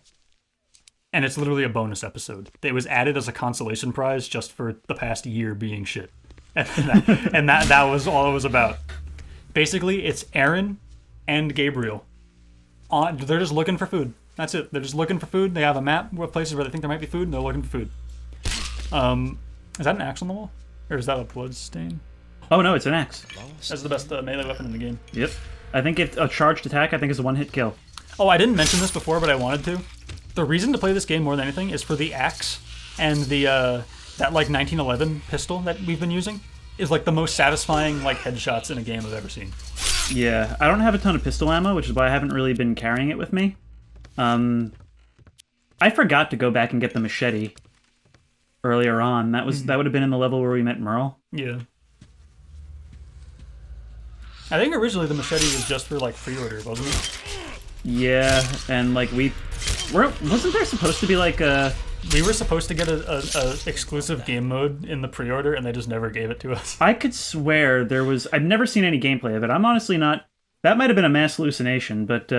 And it's literally a bonus episode. It was added as a consolation prize just for the past year being shit. And that was all it was about. Basically, it's Aaron and Gabriel. They're just looking for food. That's it. They're just looking for food. They have a map of places where they think there might be food, and they're looking for food. Is that an axe on the wall? Or is that a blood stain? Oh, no, it's an axe. That's the best melee weapon in the game. Yep. I think if a charged attack, I think is a one-hit kill. Oh, I didn't mention this before, but I wanted to. The reason to play this game more than anything is for the axe and the that like 1911 pistol that we've been using is like the most satisfying like headshots in a game I've ever seen. Yeah, I don't have a ton of pistol ammo, which is why I haven't really been carrying it with me. I forgot to go back and get the machete earlier on. That would have been in the level where we met Merle. Yeah. I think originally the machete was just for like pre-order, wasn't it? Yeah, and like wasn't there supposed to be like a... We were supposed to get a exclusive game mode in the pre-order, and they just never gave it to us. I could swear there was... I've never seen any gameplay of it. I'm honestly not... That might have been a mass hallucination, but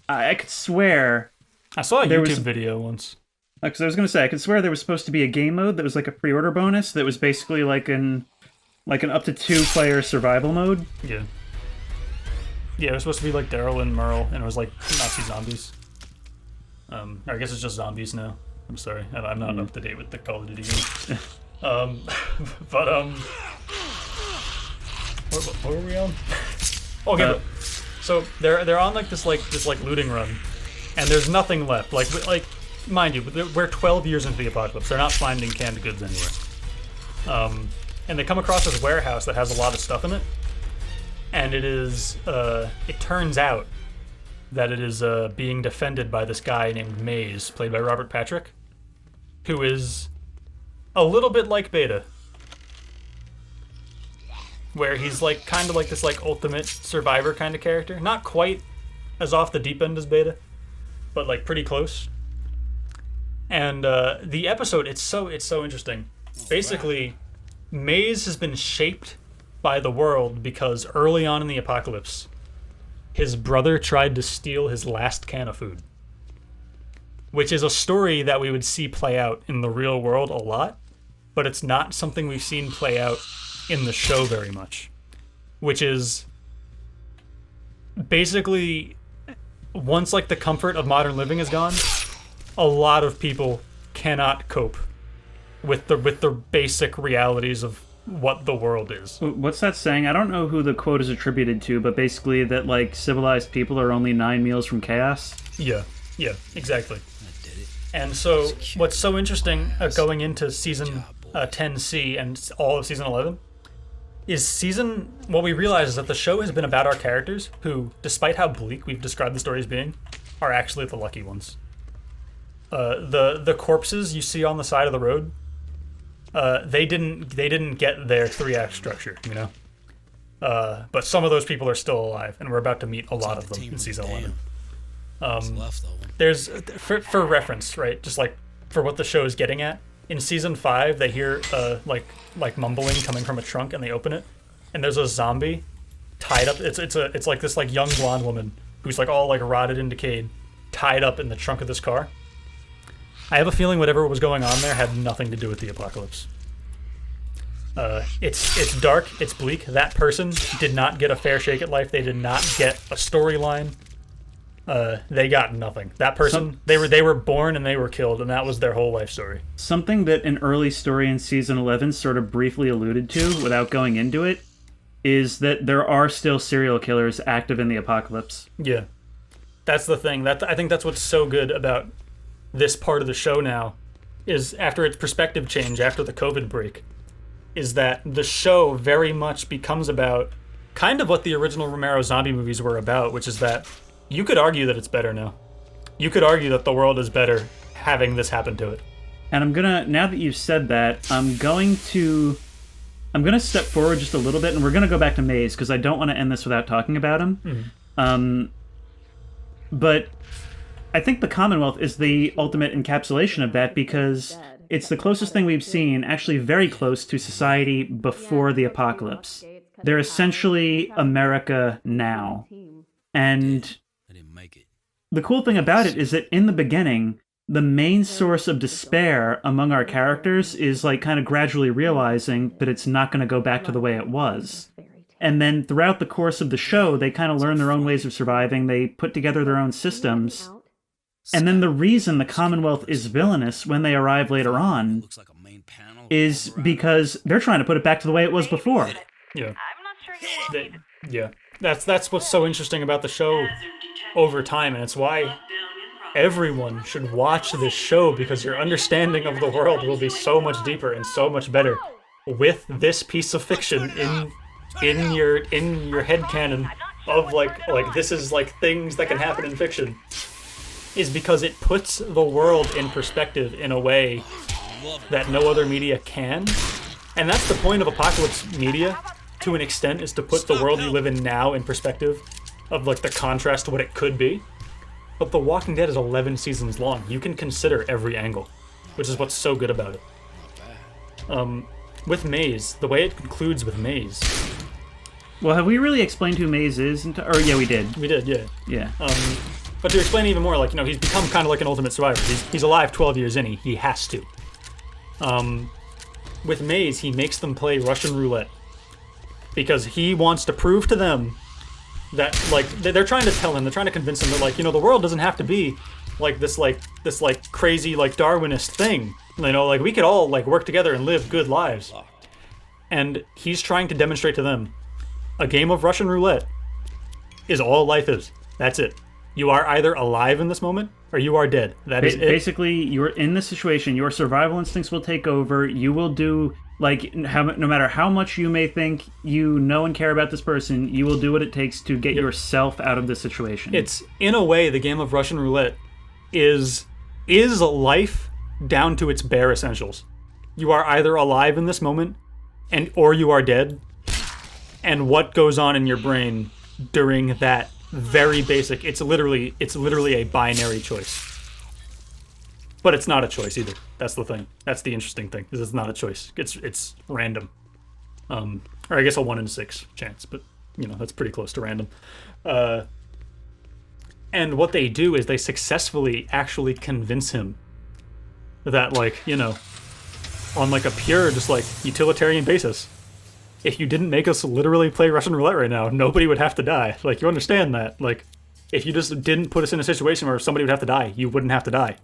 I could swear... I saw a YouTube video once. Because I was going to say, I could swear there was supposed to be a game mode that was like a pre-order bonus that was basically like an up to 2-player survival mode. Yeah. Yeah, it was supposed to be like Daryl and Merle, and it was like Nazi zombies. I guess it's just zombies now. I'm sorry, I'm not up to date with the Call of Duty game. What were we on? Okay, so they're on like this looting run, and there's nothing left. Like mind you, we're 12 years into the apocalypse. They're not finding canned goods anywhere. And they come across this warehouse that has a lot of stuff in it. And it is, it turns out that it is being defended by this guy named Maze, played by Robert Patrick, who is a little bit like Beta, where he's like kind of like this like ultimate survivor kind of character. Not quite as off the deep end as Beta, but like pretty close. And the episode, it's so interesting. Basically, Maze has been shaped by the world because early on in the apocalypse, his brother tried to steal his last can of food, which is a story that we would see play out in the real world a lot, but it's not something we've seen play out in the show very much, which is basically once like the comfort of modern living is gone, a lot of people cannot cope with the basic realities of what the world is. What's that saying? I don't know who the quote is attributed to, but basically that like civilized people are only 9 meals from chaos. Yeah, exactly. And so what's so interesting going into season 10C and all of season 11 is what we realize is that the show has been about our characters who, despite how bleak we've described the story as being, are actually the lucky ones. The corpses you see on the side of the road, they didn't get their 3-act structure, you know? But some of those people are still alive, and we're about to meet a lot of them in season 11. There's, for reference, right, just like for what the show is getting at, in season 5 they hear like mumbling coming from a trunk, and they open it, and there's a zombie tied up. It's like this like young blonde woman who's like all like rotted and decayed, tied up in the trunk of this car. I have a feeling whatever was going on there had nothing to do with the apocalypse. It's dark, it's bleak. That person did not get a fair shake at life. They did not get a storyline. They got nothing. That person, they were born and they were killed, and that was their whole life story. Something that an early story in season 11 sort of briefly alluded to, without going into it, is that there are still serial killers active in the apocalypse. Yeah, that's the thing. I think that's what's so good about this part of the show now, is after its perspective change, after the COVID break, is that the show very much becomes about kind of what the original Romero zombie movies were about, which is that you could argue that it's better now. You could argue that the world is better having this happen to it. And I'm gonna, now that you've said that, I'm gonna step forward just a little bit, and we're gonna go back to Maze, because I don't want to end this without talking about him. Mm-hmm. But I think the Commonwealth is the ultimate encapsulation of that, because it's the closest thing we've seen, actually very close to society before the apocalypse. They're essentially America now. And the cool thing about it is that in the beginning, the main source of despair among our characters is like kind of gradually realizing that it's not going to go back to the way it was. And then throughout the course of the show, they kind of learn their own ways of surviving. They put together their own systems. And then the reason the Commonwealth is villainous when they arrive later on is because they're trying to put it back to the way it was before. Yeah. Yeah. That's what's so interesting about the show over time, and it's why everyone should watch this show, because your understanding of the world will be so much deeper and so much better with this piece of fiction in your headcanon of like this is like things that can happen in fiction, is because it puts the world in perspective in a way that no other media can. And that's the point of apocalypse media, to an extent, is to put the world you live in now in perspective of like the contrast to what it could be. But The Walking Dead is 11 seasons long. You can consider every angle, which is what's so good about it. With Maze, the way it concludes with Maze. Well, have we really explained who Maze is? Or yeah, we did. We did, yeah. Yeah. But to explain even more, like, you know, he's become kind of like an ultimate survivor. He's alive 12 years in. He has to. With Maze, he makes them play Russian roulette, because he wants to prove to them that, like, they're trying to tell him, they're trying to convince him that, like, you know, the world doesn't have to be like this crazy, like, Darwinist thing. You know, like, we could all, like, work together and live good lives. And he's trying to demonstrate to them a game of Russian roulette is all life is. That's it. You are either alive in this moment, or you are dead. That is it. Basically, you're in this situation, your survival instincts will take over, you will do, like, no matter how much you may think you know and care about this person, you will do what it takes to get yourself out of this situation. It's, in a way, the game of Russian roulette is life down to its bare essentials. You are either alive in this moment, or you are dead, and what goes on in your brain during that very basic, it's literally a binary choice. But it's not a choice either. That's the thing. That's the interesting thing, is it's not a choice. It's random. Or I guess a 1 in 6 chance, but you know, that's pretty close to random. And what they do is they successfully actually convince him that, like, you know, on like a pure, just like utilitarian basis. If you didn't make us literally play Russian roulette right now, nobody would have to die. Like, you understand that? Like, if you just didn't put us in a situation where somebody would have to die, you wouldn't have to die.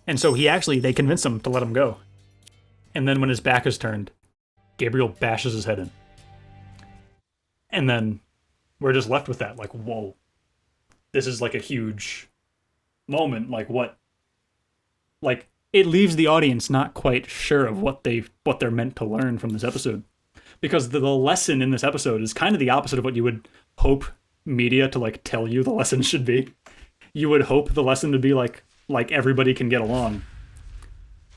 And so they convinced him to let him go. And then when his back is turned, Gabriel bashes his head in. And then we're just left with that, like, whoa. This is like a huge moment. Like, what? Like, it leaves the audience not quite sure of what they're meant to learn from this episode. Because the lesson in this episode is kind of the opposite of what you would hope media to, like, tell you the lesson should be. You would hope the lesson to be like everybody can get along.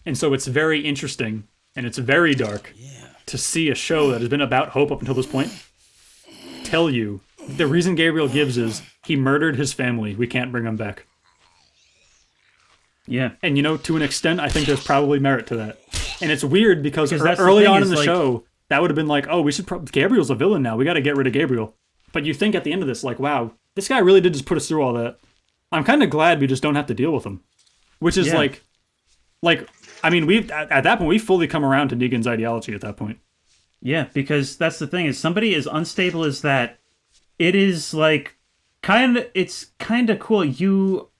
And so it's very interesting, and it's very dark to see a show that has been about hope up until this point tell you the reason Gabriel gives is he murdered his family. We can't bring him back. Yeah. And, you know, to an extent, I think there's probably merit to that. And it's weird because that's early the thing on in is, the like, show, that would have been like, oh, we should Gabriel's a villain now. We got to get rid of Gabriel. But you think at the end of this, like, wow, this guy really did just put us through all that. I'm kind of glad we just don't have to deal with him. Which is like, I mean, we've at that point, we've fully come around to Negan's ideology at that point. Yeah, because that's the thing, is somebody as unstable as that, it is like, it's kind of cool. You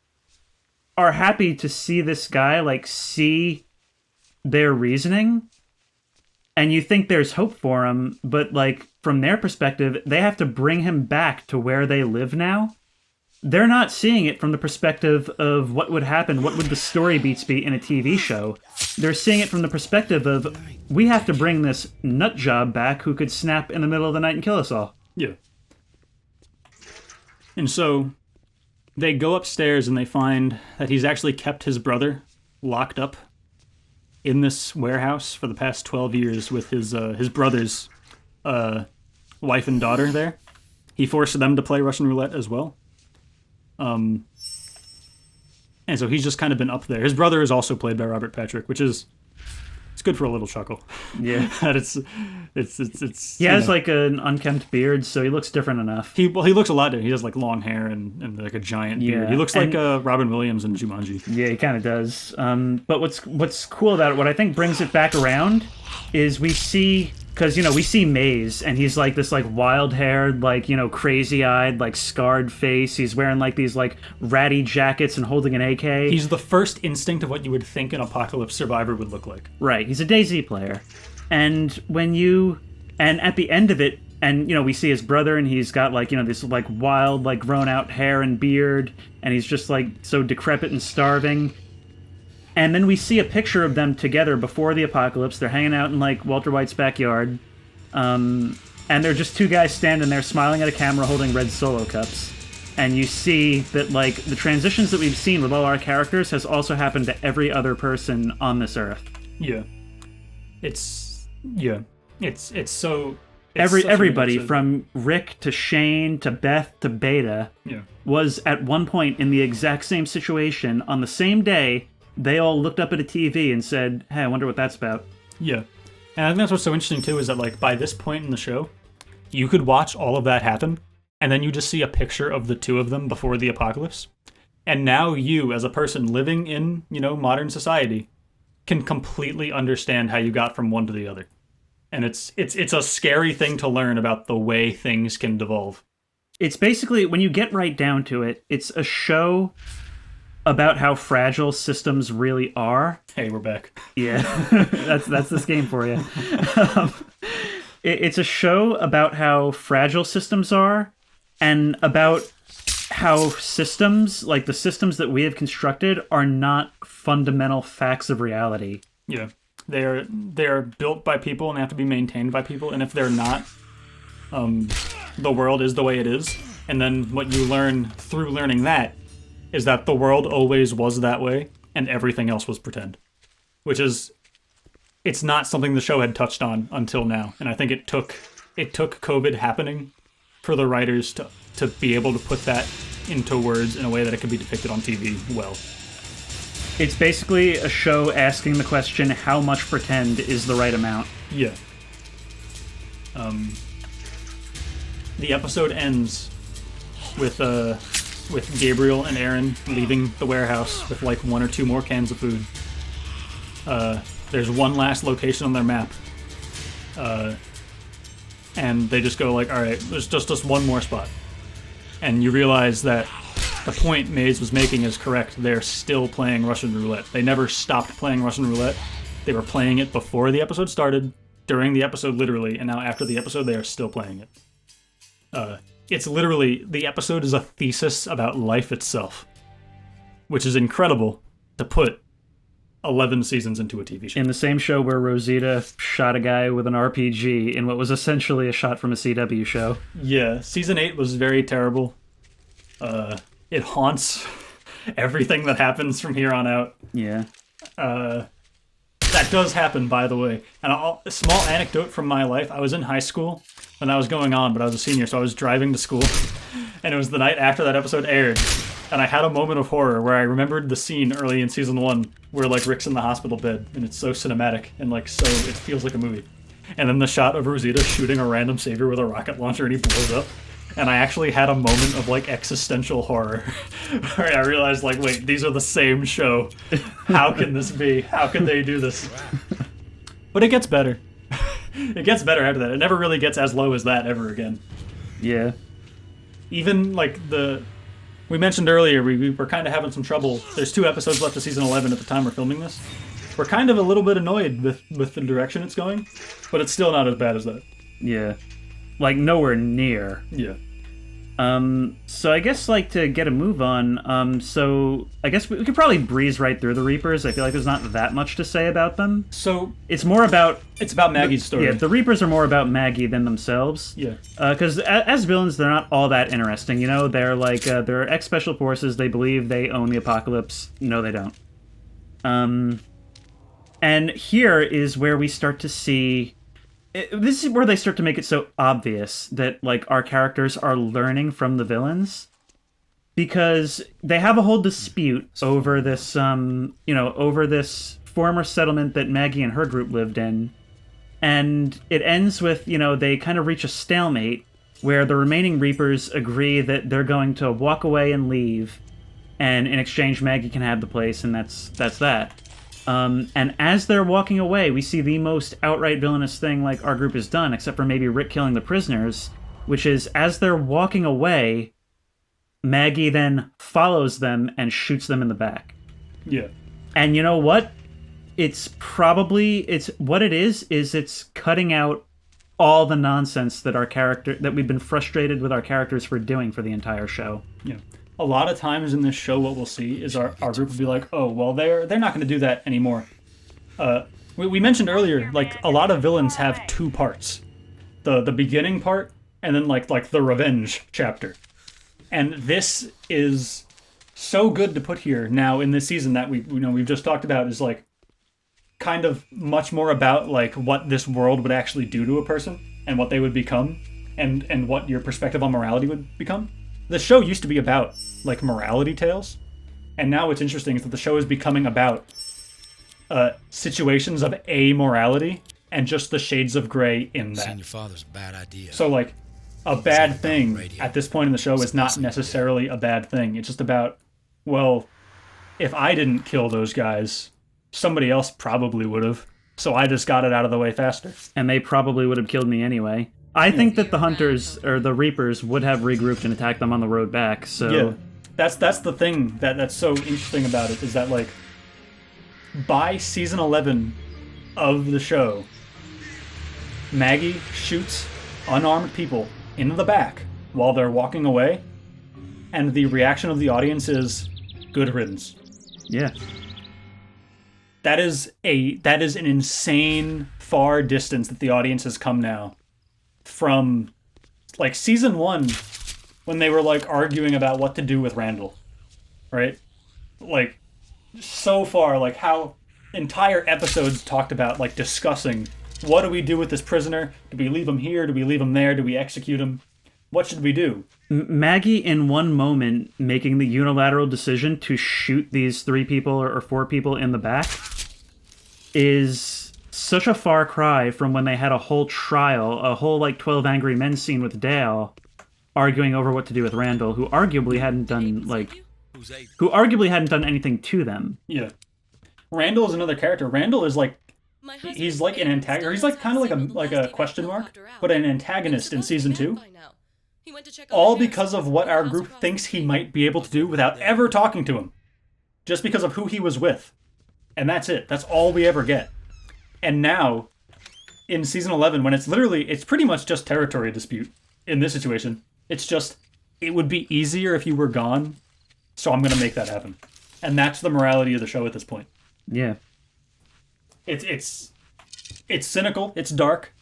are happy to see this guy, like, see their reasoning, and you think there's hope for him, but, like, from their perspective, they have to bring him back to where they live now. They're not seeing it from the perspective of what would happen, what would the story beats be in a TV show. They're seeing it from the perspective of, we have to bring this nut job back who could snap in the middle of the night and kill us all. Yeah. And so they go upstairs and they find that he's actually kept his brother locked up in this warehouse for the past 12 years with his brother's wife and daughter there. He forced them to play Russian roulette as well. And so he's just kind of been up there. His brother is also played by Robert Patrick, which is, it's good for a little chuckle. Yeah. it's He has like an unkempt beard, so he looks different enough. He looks a lot different. He has like long hair and like a giant beard. He looks like Robin Williams in Jumanji. Yeah, he kind of does. But what's cool about it, what I think brings it back around, is we see, because, you know, we see Maze, and he's like this like wild-haired, like, you know, crazy-eyed, like scarred face. He's wearing like these like ratty jackets and holding an AK. He's the first instinct of what you would think an apocalypse survivor would look like. Right, he's a DayZ player. And at the end of it, and, you know, we see his brother, and he's got like, you know, this like wild, like grown out hair and beard, and he's just like so decrepit and starving. And then we see a picture of them together before the apocalypse. They're hanging out in, like, Walter White's backyard. And they're just two guys standing there smiling at a camera holding red Solo cups. And you see that, like, the transitions that we've seen with all our characters has also happened to every other person on this earth. Yeah. It's so... Everybody from Rick to Shane to Beth to Beta was at one point in the exact same situation on the same day. They all looked up at a TV and said, hey, I wonder what that's about. Yeah. And I think that's what's so interesting, too, is that, like, by this point in the show, you could watch all of that happen, and then you just see a picture of the two of them before the apocalypse. And now you, as a person living in, you know, modern society, can completely understand how you got from one to the other. And it's a scary thing to learn about the way things can devolve. It's basically, when you get right down to it, it's a show about how fragile systems really are. Hey, we're back. Yeah, that's this game for you. It's a show about how fragile systems are, and about how systems, like the systems that we have constructed, are not fundamental facts of reality. Yeah, they are built by people and they have to be maintained by people, and if they're not, the world is the way it is. And then what you learn through learning that is that the world always was that way, and everything else was pretend. Which is, it's not something the show had touched on until now, and I think it took COVID happening for the writers to be able to put that into words in a way that it could be depicted on TV well. It's basically a show asking the question, how much pretend is the right amount? Yeah. The episode ends with Gabriel and Aaron leaving the warehouse with like one or two more cans of food. There's one last location on their map. And they just go like, all right, there's just one more spot. And you realize that the point Maze was making is correct. They're still playing Russian roulette. They never stopped playing Russian roulette. They were playing it before the episode started, during the episode literally, and now after the episode they are still playing it. It's literally, the episode is a thesis about life itself, which is incredible to put 11 seasons into a TV show. In the same show where Rosita shot a guy with an RPG in what was essentially a shot from a CW show. Yeah, season 8 was very terrible. It haunts everything that happens from here on out. Yeah. That does happen, by the way. And a small anecdote from my life. I was in high school when that was going on, but I was a senior, so I was driving to school. And it was the night after that episode aired. And I had a moment of horror where I remembered the scene early in season 1 where, like, Rick's in the hospital bed, and it's so cinematic, and, like, so it feels like a movie. And then the shot of Rosita shooting a random savior with a rocket launcher, and he blows up. And I actually had a moment of, like, existential horror. Where I realized, like, wait, these are the same show. How can this be? How can they do this? But it gets better. It gets better after that. It never really gets as low as that ever again. Yeah. Even, like, we mentioned earlier, we were kind of having some trouble. There's 2 episodes left of season 11 at the time we're filming this. We're kind of a little bit annoyed with the direction it's going, but it's still not as bad as that. Yeah. Like, nowhere near. Yeah. So I guess, like, to get a move on, so I guess we could probably breeze right through the Reapers. I feel like there's not that much to say about them. So It's more about... it's about Maggie's story. Yeah, the Reapers are more about Maggie than themselves. Yeah. Because as villains, they're not all that interesting, you know? They're like, they're ex-special forces, they believe they own the apocalypse. No, they don't. And here is where we start to see... This is where they start to make it so obvious that, like, our characters are learning from the villains. Because they have a whole dispute over this, over this former settlement that Maggie and her group lived in. And it ends with, they kind of reach a stalemate where the remaining Reapers agree that they're going to walk away and leave. And in exchange, Maggie can have the place, and that's that. And as they're walking away, we see the most outright villainous thing like our group has done, except for maybe Rick killing the prisoners, which is as they're walking away, Maggie then follows them and shoots them in the back. Yeah. And you know what? It's cutting out all the nonsense that we've been frustrated with our characters for doing for the entire show. Yeah. A lot of times in this show, what we'll see is our group will be like, oh, well, they're not going to do that anymore. We mentioned earlier, like, a lot of villains have 2 parts. The beginning part, and then, like the revenge chapter. And this is so good to put here now in this season that we've just talked about is, like, kind of much more about, like, what this world would actually do to a person and what they would become and what your perspective on morality would become. The show used to be about, like, morality tales, and now what's interesting is that the show is becoming about situations of amorality and just the shades of gray in that. Seeing your father's a bad idea. So, like, a bad thing at this point in the show is not necessarily a bad thing. It's just about, well, if I didn't kill those guys, somebody else probably would have, so I just got it out of the way faster. And they probably would have killed me anyway. I think that the Hunters, or the Reapers, would have regrouped and attacked them on the road back, so... Yeah, that's the thing that's so interesting about it, is that, like, by season 11 of the show, Maggie shoots unarmed people in the back while they're walking away, and the reaction of the audience is, good riddance. Yeah. That is an insane far distance that the audience has come now. From, like, season 1, when they were, like, arguing about what to do with Randall, right? Like, so far, like, how entire episodes talked about, like, discussing, what do we do with this prisoner? Do we leave him here? Do we leave him there? Do we execute him? What should we do? Maggie, in one moment, making the unilateral decision to shoot these 3 people or 4 people in the back is... such a far cry from when they had a whole trial, a whole, like, 12 Angry Men scene with Dale, arguing over what to do with Randall, who arguably hadn't done anything to them. Yeah. Randall is another character. Randall is, like, he's like an antagonist, or he's like kind of like a question mark, but an antagonist in season 2. All because of what our group thinks he might be able to do without ever talking to him. Just because of who he was with. And that's it. That's all we ever get. And now, in season 11, when it's pretty much just territory dispute in this situation. It's just, it would be easier if you were gone, so I'm going to make that happen. And that's the morality of the show at this point. Yeah. It's cynical, it's dark.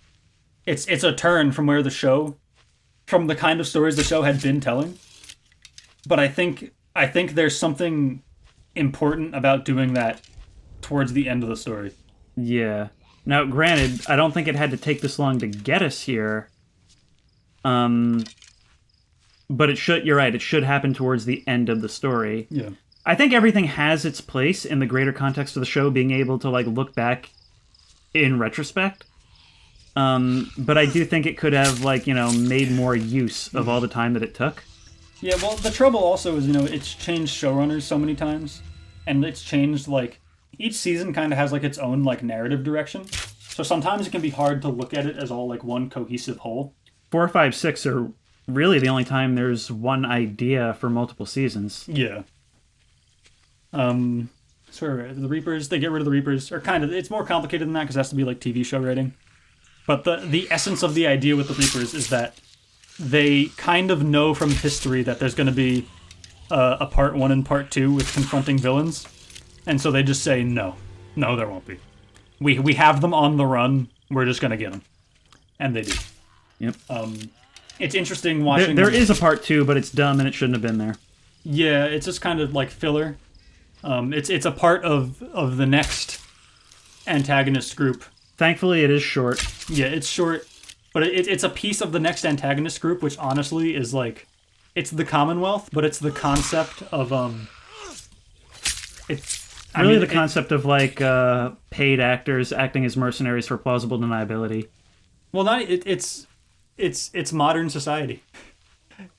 It's a turn from from the kind of stories the show had been telling. But I think there's something important about doing that towards the end of the story. Yeah. Now, granted, I don't think it had to take this long to get us here. But you're right, it should happen towards the end of the story. Yeah. I think everything has its place in the greater context of the show, being able to like look back in retrospect. But I do think it could have made more use of all the time that it took. Yeah, well, the trouble also is, it's changed showrunners so many times, and it's changed, each season kind of has, its own, narrative direction. So sometimes it can be hard to look at it as all, one cohesive whole. 4, 5, 6 are really the only time there's one idea for multiple seasons. Yeah. The Reapers, they get rid of the Reapers, or kind of, it's more complicated than that, because it has to be, TV show writing. But the essence of the idea with the Reapers is that they kind of know from history that there's going to be a part 1 and part 2 with confronting villains. And so they just say, no, there won't be. We have them on the run, we're just going to get them. And they do. Yep. It's interesting watching... There is a part 2, but it's dumb and it shouldn't have been there. Yeah, it's just kind of filler. It's a part of the next antagonist group. Thankfully, it is short. Yeah, it's short, but it's a piece of the next antagonist group, which honestly is it's the Commonwealth, but it's the concept of the concept of paid actors acting as mercenaries for plausible deniability. Well, it's modern society.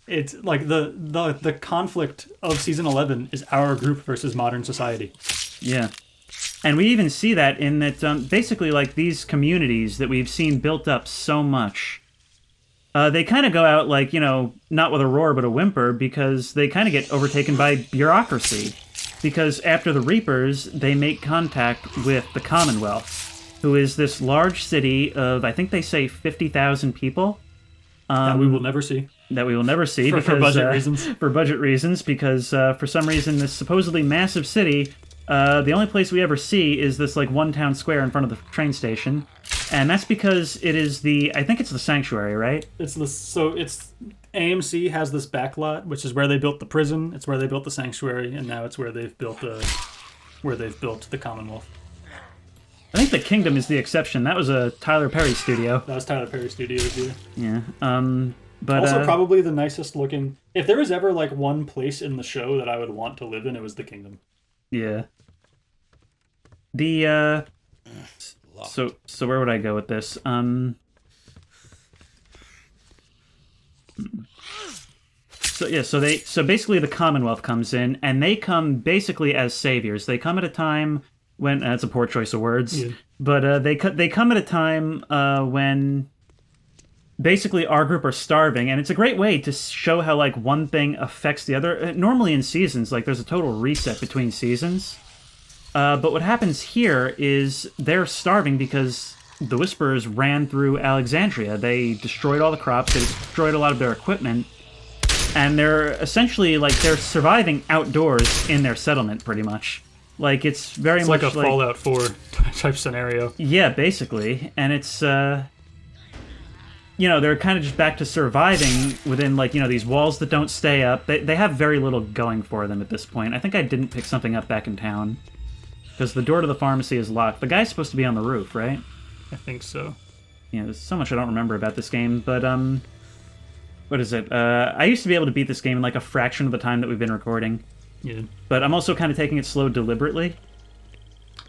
It's the conflict of season 11 is our group versus modern society. Yeah. And we even see that in that, basically, these communities that we've seen built up so much, they kind of go out, not with a roar but a whimper, because they kind of get overtaken by bureaucracy. Because after the Reapers, they make contact with the Commonwealth, who is this large city of, I think they say 50,000 people. That we will never see. That we will never see. For budget reasons. For budget reasons, because for some reason, this supposedly massive city... the only place we ever see is this one town square in front of the train station, and that's because it is I think it's the Sanctuary, right? It's AMC has this backlot, which is where they built the prison. It's where they built the Sanctuary, and now it's where they've built the Commonwealth. I think the Kingdom is the exception. That was a Tyler Perry studio. That was Tyler Perry Studios, yeah. Yeah. But also probably the nicest looking. If there was ever one place in the show that I would want to live in, it was the Kingdom. Yeah. So where would I go with this? So basically the Commonwealth comes in, and they come basically as saviors. They come at a time when that's a poor choice of words, yeah. But they come at a time when basically our group are starving, and it's a great way to show how one thing affects the other. Normally in seasons, there's a total reset between seasons. But what happens here is they're starving because the Whisperers ran through Alexandria. They destroyed all the crops, they destroyed a lot of their equipment, and they're essentially, they're surviving outdoors in their settlement, pretty much. It's very much like a Fallout 4 type scenario. Yeah, basically. And it's, they're kind of just back to surviving within, these walls that don't stay up. They have very little going for them at this point. I think I didn't pick something up back in town. Because the door to the pharmacy is locked. The guy's supposed to be on the roof, right? I think so. Yeah, there's so much I don't remember about this game, but, what is it? I used to be able to beat this game in, a fraction of the time that we've been recording. Yeah. But I'm also kind of taking it slow deliberately.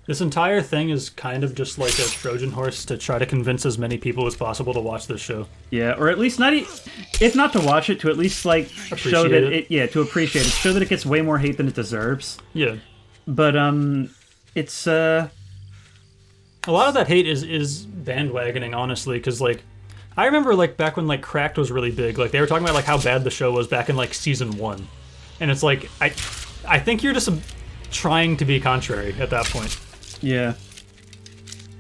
This entire thing is kind of just like a Trojan horse to try to convince as many people as possible to watch this show. Yeah, or at least if not to watch it, to at least, show that it... Yeah, to appreciate it. Show that it gets way more hate than it deserves. Yeah. But, it's A lot of that hate is bandwagoning, honestly, because like I remember like back when like Cracked was really big, like they were talking about like how bad the show was back in like season 1, and it's like I think you're just trying to be contrary at that point. Yeah.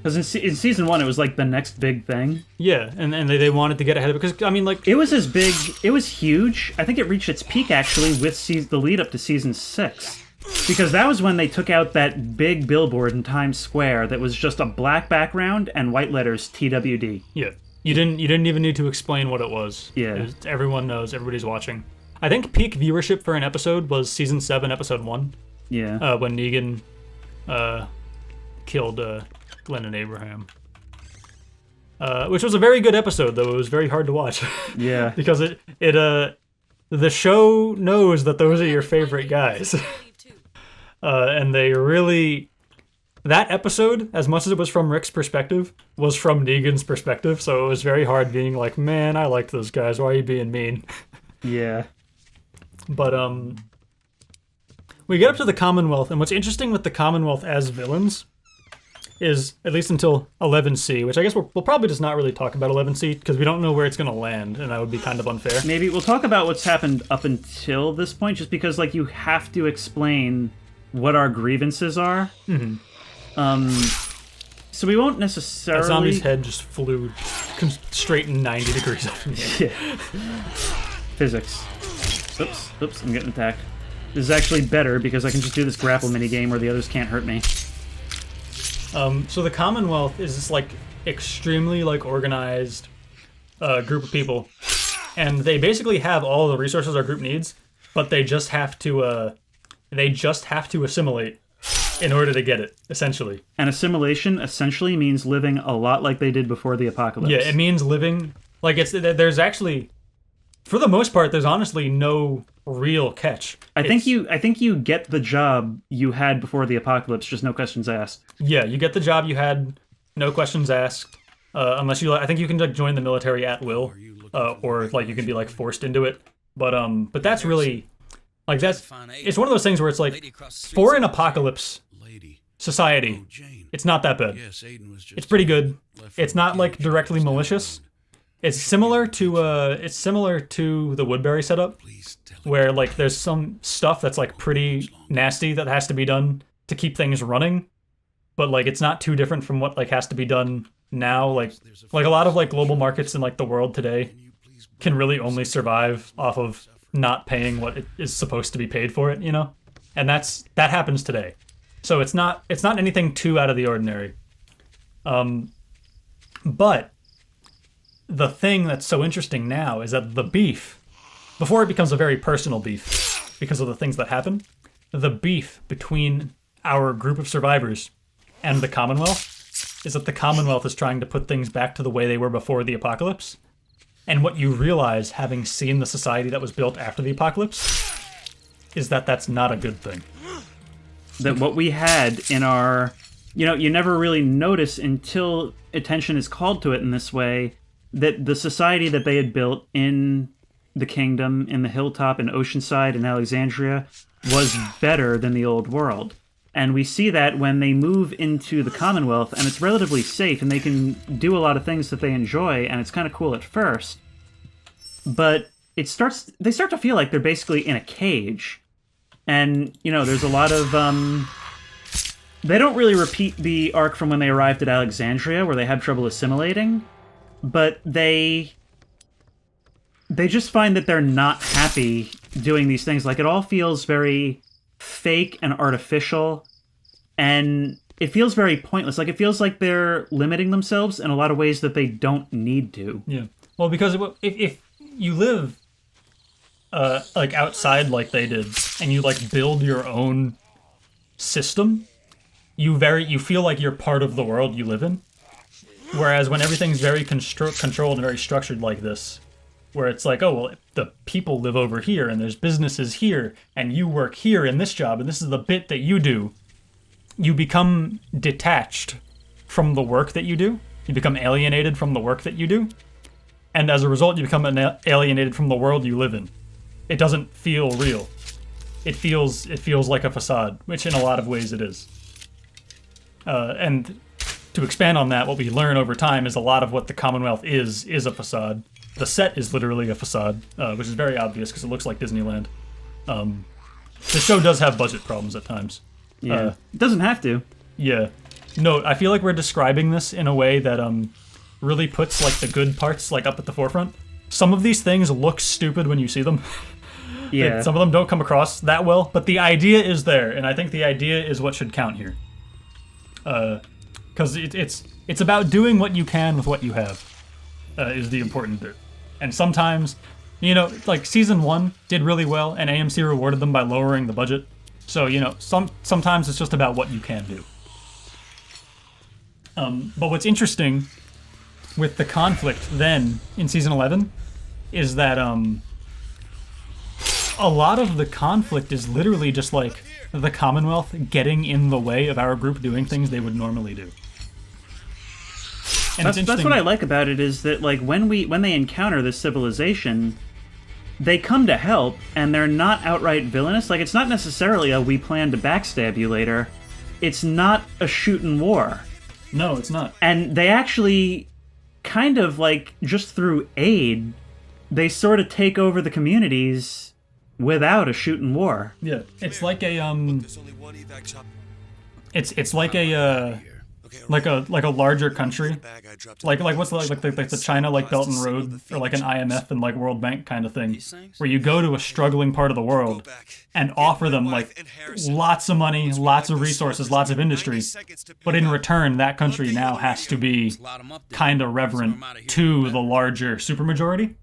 Because in season 1, it was like the next big thing. Yeah, and they wanted to get ahead of it because I mean like It was as big. It was huge. I think it reached its peak actually with the lead up to season 6. Because that was when they took out that big billboard in Times Square that was just a black background and white letters TWD. yeah. You didn't even need to explain what it was. Yeah. Everyone knows, everybody's watching. I think peak viewership for an episode was season 7, episode 1. Yeah. When Negan killed Glenn and Abraham. Which was a very good episode, though it was very hard to watch. Yeah. Because the show knows that those are your favorite guys. And they really... That episode, as much as it was from Rick's perspective, was from Negan's perspective, so it was very hard being like, man, I liked those guys, why are you being mean? Yeah. But, we get up to the Commonwealth, and what's interesting with the Commonwealth as villains is, at least until 11C, which I guess we'll probably just not really talk about 11C, because we don't know where it's going to land, and that would be kind of unfair. Maybe we'll talk about what's happened up until this point, just because, like, you have to explain what our grievances are. Mm-hmm. So we won't necessarily... That zombie's head just flew straight 90 degrees up in the air. Yeah. Physics. Oops, I'm getting attacked. This is actually better because I can just do this grapple minigame where the others can't hurt me. So the Commonwealth is this, like, extremely, like, organized group of people. And they basically have all the resources our group needs, but they just have to assimilate in order to get it, essentially. And assimilation essentially means living a lot like they did before the apocalypse. Yeah, it means living... Like, there's actually... For the most part, there's honestly no real catch. I think you get the job you had before the apocalypse, just no questions asked. Yeah, you get the job you had, no questions asked. Unless you... I think you can like, join the military at will. Or, like, you can be, like, forced into it. But that's really... Like, that's... It's one of those things where it's like, for an apocalypse society, it's not that bad. It's pretty good. It's not, like, directly malicious. It's similar to the Woodbury setup, where, like, there's some stuff that's, like, pretty nasty that has to be done to keep things running, but, like, it's not too different from what, like, has to be done now. Like a lot of, like, global markets in, like, the world today can really only survive off of not paying what it is supposed to be paid for it, you know? And that happens today. So it's not anything too out of the ordinary. But the thing that's so interesting now is that the beef, before it becomes a very personal beef because of the things that happen, the beef between our group of survivors and the Commonwealth is that the Commonwealth is trying to put things back to the way they were before the apocalypse. And what you realize, having seen the society that was built after the apocalypse, is that that's not a good thing. That what we had in our... you never really notice until attention is called to it in this way, that the society that they had built in the kingdom, in the hilltop, in Oceanside, in Alexandria, was better than the old world. And we see that when they move into the Commonwealth, and it's relatively safe, and they can do a lot of things that they enjoy, and it's kind of cool at first. But they start to feel like they're basically in a cage. And, there's a lot of... They don't really repeat the arc from when they arrived at Alexandria, where they had trouble assimilating, but they just find that they're not happy doing these things. Like, it all feels very fake and artificial, and it feels very pointless. Like, it feels like they're limiting themselves in a lot of ways that they don't need to. Yeah. Well, because if you live like outside like they did, and you like build your own system, you feel like you're part of the world you live in. Whereas when everything's very controlled and very structured like this, where it's like, oh, well, the people live over here, and there's businesses here, and you work here in this job, and this is the bit that you do, you become detached from the work that you do. You become alienated from the work that you do. And as a result, you become alienated from the world you live in. It doesn't feel real. It feels like a facade, which in a lot of ways it is. And to expand on that, what we learn over time is a lot of what the Commonwealth is a facade. The set is literally a facade, which is very obvious because it looks like Disneyland. The show does have budget problems at times. Yeah, it doesn't have to. Yeah. No, I feel like we're describing this in a way that really puts like the good parts like up at the forefront. Some of these things look stupid when you see them. Yeah. Some of them don't come across that well, but the idea is there, and I think the idea is what should count here. Because it's about doing what you can with what you have, is the important bit. And sometimes, you know, like season 1 did really well, and AMC rewarded them by lowering the budget. So, you know, sometimes it's just about what you can do. But what's interesting with the conflict then in season 11 is that a lot of the conflict is literally just like the Commonwealth getting in the way of our group doing things they would normally do. And that's what I like about it, is that like when they encounter this civilization, they come to help, and they're not outright villainous. Like, it's not necessarily a "we plan to backstab you later." It's not a shootin' war. No, it's not. And they actually kind of like, just through aid, they sort of take over the communities without a shootin' war. Yeah, it's like a it's like a like a larger country, like what's like the China like Belt and Road, or like an IMF and like World Bank kind of thing, where you go to a struggling part of the world and offer them like lots of money, lots of resources, lots of industry, but in return that country now has to be kind of reverent to the larger supermajority.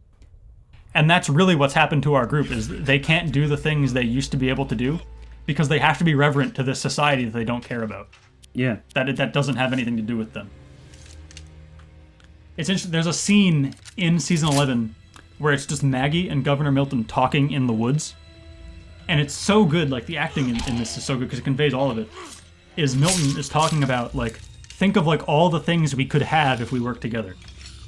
And that's really what's happened to our group, is they can't do the things they used to be able to do because they have to be reverent to this society that they don't care about. Yeah. That doesn't have anything to do with them. It's interesting. There's a scene in season 11 where it's just Maggie and Governor Milton talking in the woods. And it's so good, like the acting in this is so good because it conveys all of it. Is Milton is talking about, like, think of like all the things we could have if we worked together.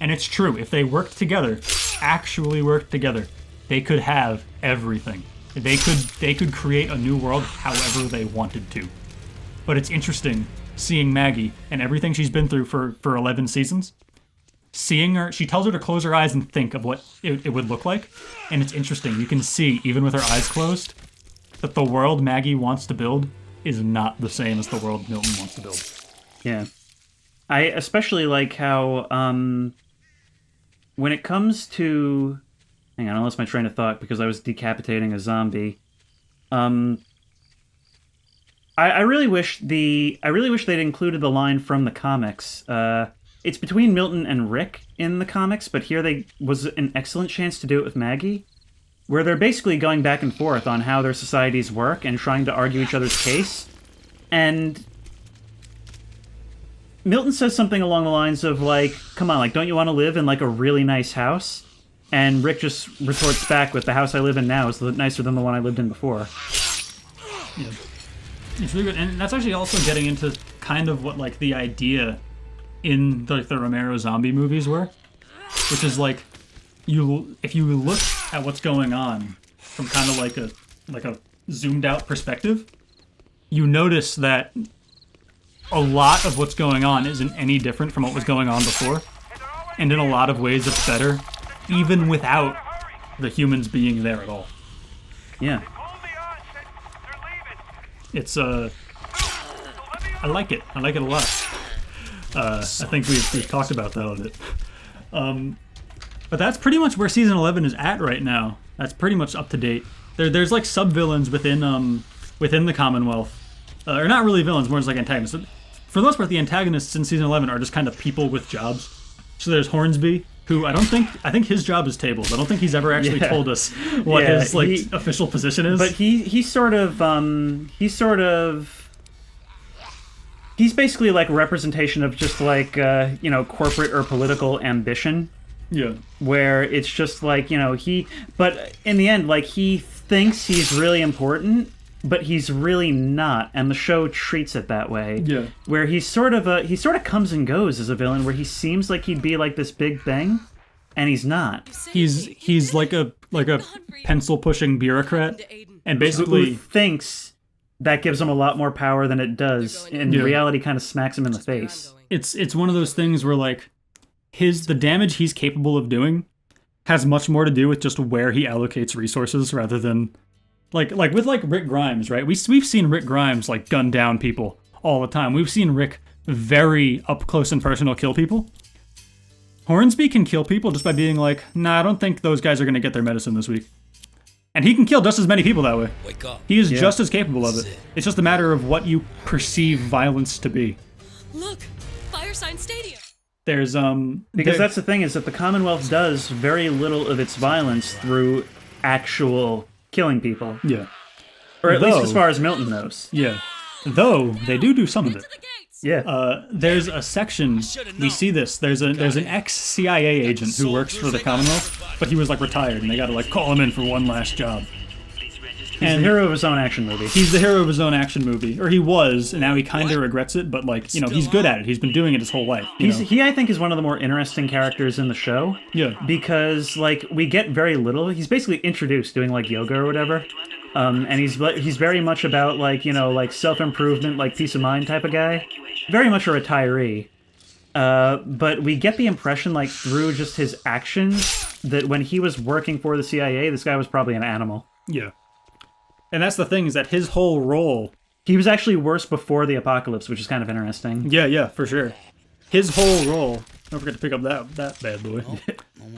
And it's true, if they worked together, actually worked together, they could have everything. They could create a new world however they wanted to. But it's interesting seeing Maggie and everything she's been through for 11 seasons. Seeing her, she tells her to close her eyes and think of what it would look like. And it's interesting, you can see, even with her eyes closed, that the world Maggie wants to build is not the same as the world Milton wants to build. Yeah. I especially like how, when it comes to... Hang on, I lost my train of thought because I was decapitating a zombie. I really wish they'd included the line from the comics. It's between Milton and Rick in the comics, but here was an excellent chance to do it with Maggie, where they're basically going back and forth on how their societies work and trying to argue each other's case. And Milton says something along the lines of, like, come on, like, don't you want to live in, like, a really nice house? And Rick just retorts back with, the house I live in now is nicer than the one I lived in before. Yeah. It's really good, and that's actually also getting into kind of what, like, the idea in the Romero zombie movies were, which is, like, if you look at what's going on from kind of like a zoomed out perspective, you notice that a lot of what's going on isn't any different from what was going on before, and in a lot of ways it's better, even without the humans being there at all. Yeah. It's I like it. I like it a lot. I think we've talked about that a bit. But that's pretty much where season 11 is at right now. That's pretty much up to date. There's like sub-villains within the Commonwealth. Or not really villains, more just like antagonists. For the most part, the antagonists in season 11 are just kind of people with jobs. So there's Hornsby, who I think his job is tabled. I don't think he's ever actually told us what his official position is. But he's basically like a representation of just like corporate or political ambition. Yeah. Where it's just like, but in the end, like, he thinks he's really important, but he's really not, and the show treats it that way. Yeah. Where he sort of comes and goes as a villain, where he seems like he'd be like this big thing, and he's not. He's like a pencil pushing bureaucrat, and basically who thinks that gives him a lot more power than it does. In reality, kind of smacks him in the face. it's one of those things where like the damage he's capable of doing has much more to do with just where he allocates resources rather than like with like Rick Grimes, right? We've seen Rick Grimes like gun down people all the time. We've seen Rick very up close and personal kill people. Hornsby can kill people just by being like, nah, I don't think those guys are going to get their medicine this week. And he can kill just as many people that way. Wake up. He is just as capable of it. It's just a matter of what you perceive violence to be. Look, Firesign Stadium. There's Because that's the thing, is that the Commonwealth does very little of its violence through actual killing people. Yeah. Or at least as far as Milton knows. Yeah. Though they do some of it. Yeah. There's a section, we see this, there's an ex-CIA agent who works for the Commonwealth, but he was like retired and they gotta like call him in for one last job. He's the hero of his own action movie. He's the hero of his own action movie, or he was, and now he kind of regrets it, but like, you know, he's good at it. He's been doing it his whole life. He, I think, is one of the more interesting characters in the show. Yeah. Because, like, we get very little. He's basically introduced doing, like, yoga or whatever. And he's very much about, like, you know, like, self-improvement, like, peace of mind type of guy. Very much a retiree. But we get the impression, like, through just his actions, that when he was working for the CIA, this guy was probably an animal. Yeah. And that's the thing, is that his whole role... He was actually worse before the apocalypse, which is kind of interesting. Yeah, for sure. His whole role... Don't forget to pick up that bad boy.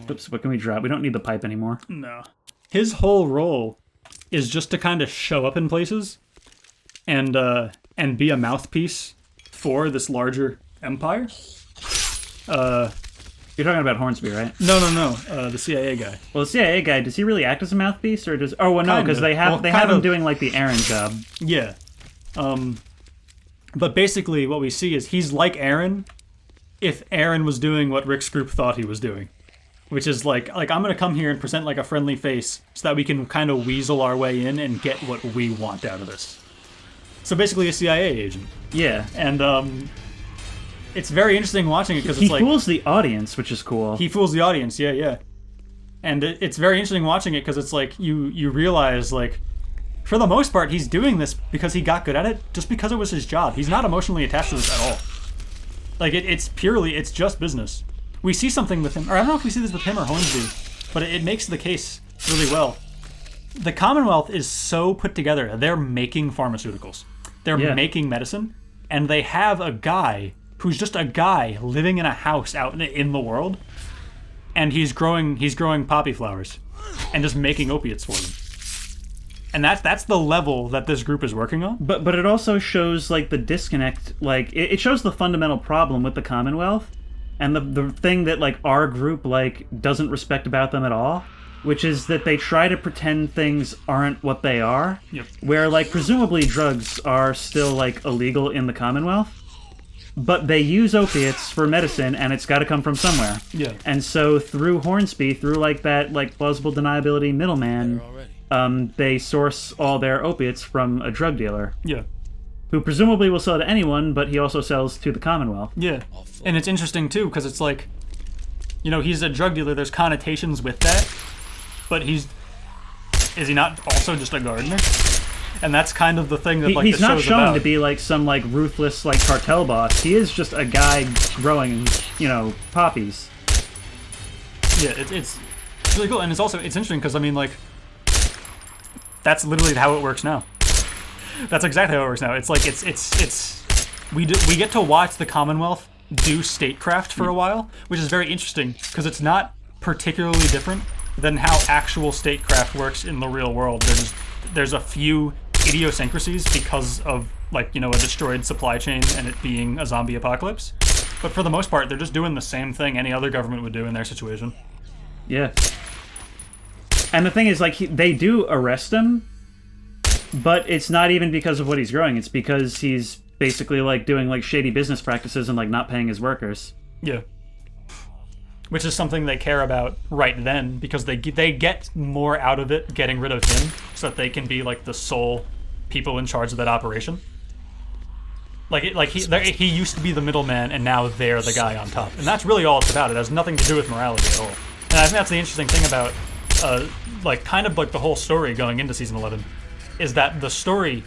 Oops, what can we drop? We don't need the pipe anymore. No. His whole role is just to kind of show up in places and be a mouthpiece for this larger empire. You're talking about Hornsby, right? No. The CIA guy. Well, the CIA guy, does he really act as a mouthpiece, or does? Oh, well, no, because they have him doing like the Aaron job. Yeah. But basically, what we see is he's like Aaron, if Aaron was doing what Rick's group thought he was doing, which is like I'm gonna come here and present like a friendly face so that we can kind of weasel our way in and get what we want out of this. So basically, a CIA agent. Yeah, and it's very interesting watching it because it's like... He fools the audience, which is cool. He fools the audience, yeah. And it's very interesting watching it because it's like, you realize, like, for the most part, he's doing this because he got good at it, just because it was his job. He's not emotionally attached to this at all. Like, it's just business. We see something with him, or I don't know if we see this with him or Hornsby, but it makes the case really well. The Commonwealth is so put together. They're making pharmaceuticals. They're making medicine, and they have a guy who's just a guy living in a house out in the world, and he's growing poppy flowers and just making opiates for them. And that's the level that this group is working on. But it also shows like the disconnect, like it shows the fundamental problem with the Commonwealth and the thing that like our group like doesn't respect about them at all, which is that they try to pretend things aren't what they are. Yep. Where like presumably drugs are still like illegal in the Commonwealth. But they use opiates for medicine, and it's got to come from somewhere. Yeah. And so through Hornsby, through like that like plausible deniability middleman, they source all their opiates from a drug dealer. Yeah. Who presumably will sell to anyone, but he also sells to the Commonwealth. Yeah. And it's interesting too, because it's like, you know, he's a drug dealer. There's connotations with that, but is he not also just a gardener? And that's kind of the thing that, like, he's the not show's shown about. to be, like, some, like, ruthless, like, cartel boss. He is just a guy growing, you know, poppies. Yeah, it's really cool. And it's interesting because, I mean, like, that's literally how it works now. That's exactly how it works now. It's like, we get to watch the Commonwealth do statecraft for a while, which is very interesting because it's not particularly different than how actual statecraft works in the real world. There's a few idiosyncrasies because of, like, you know, a destroyed supply chain and it being a zombie apocalypse. But for the most part, they're just doing the same thing any other government would do in their situation. Yeah. And the thing is, like, they do arrest him, but it's not even because of what he's growing. It's because he's basically, like, doing, like, shady business practices and, like, not paying his workers. Yeah. Which is something they care about right then, because they get more out of it getting rid of him, so that they can be like the sole people in charge of that operation. He used to be the middleman, and now they're the guy on top, and that's really all it's about. It has nothing to do with morality at all. And I think that's the interesting thing about, kind of the whole story going into season 11, is that the story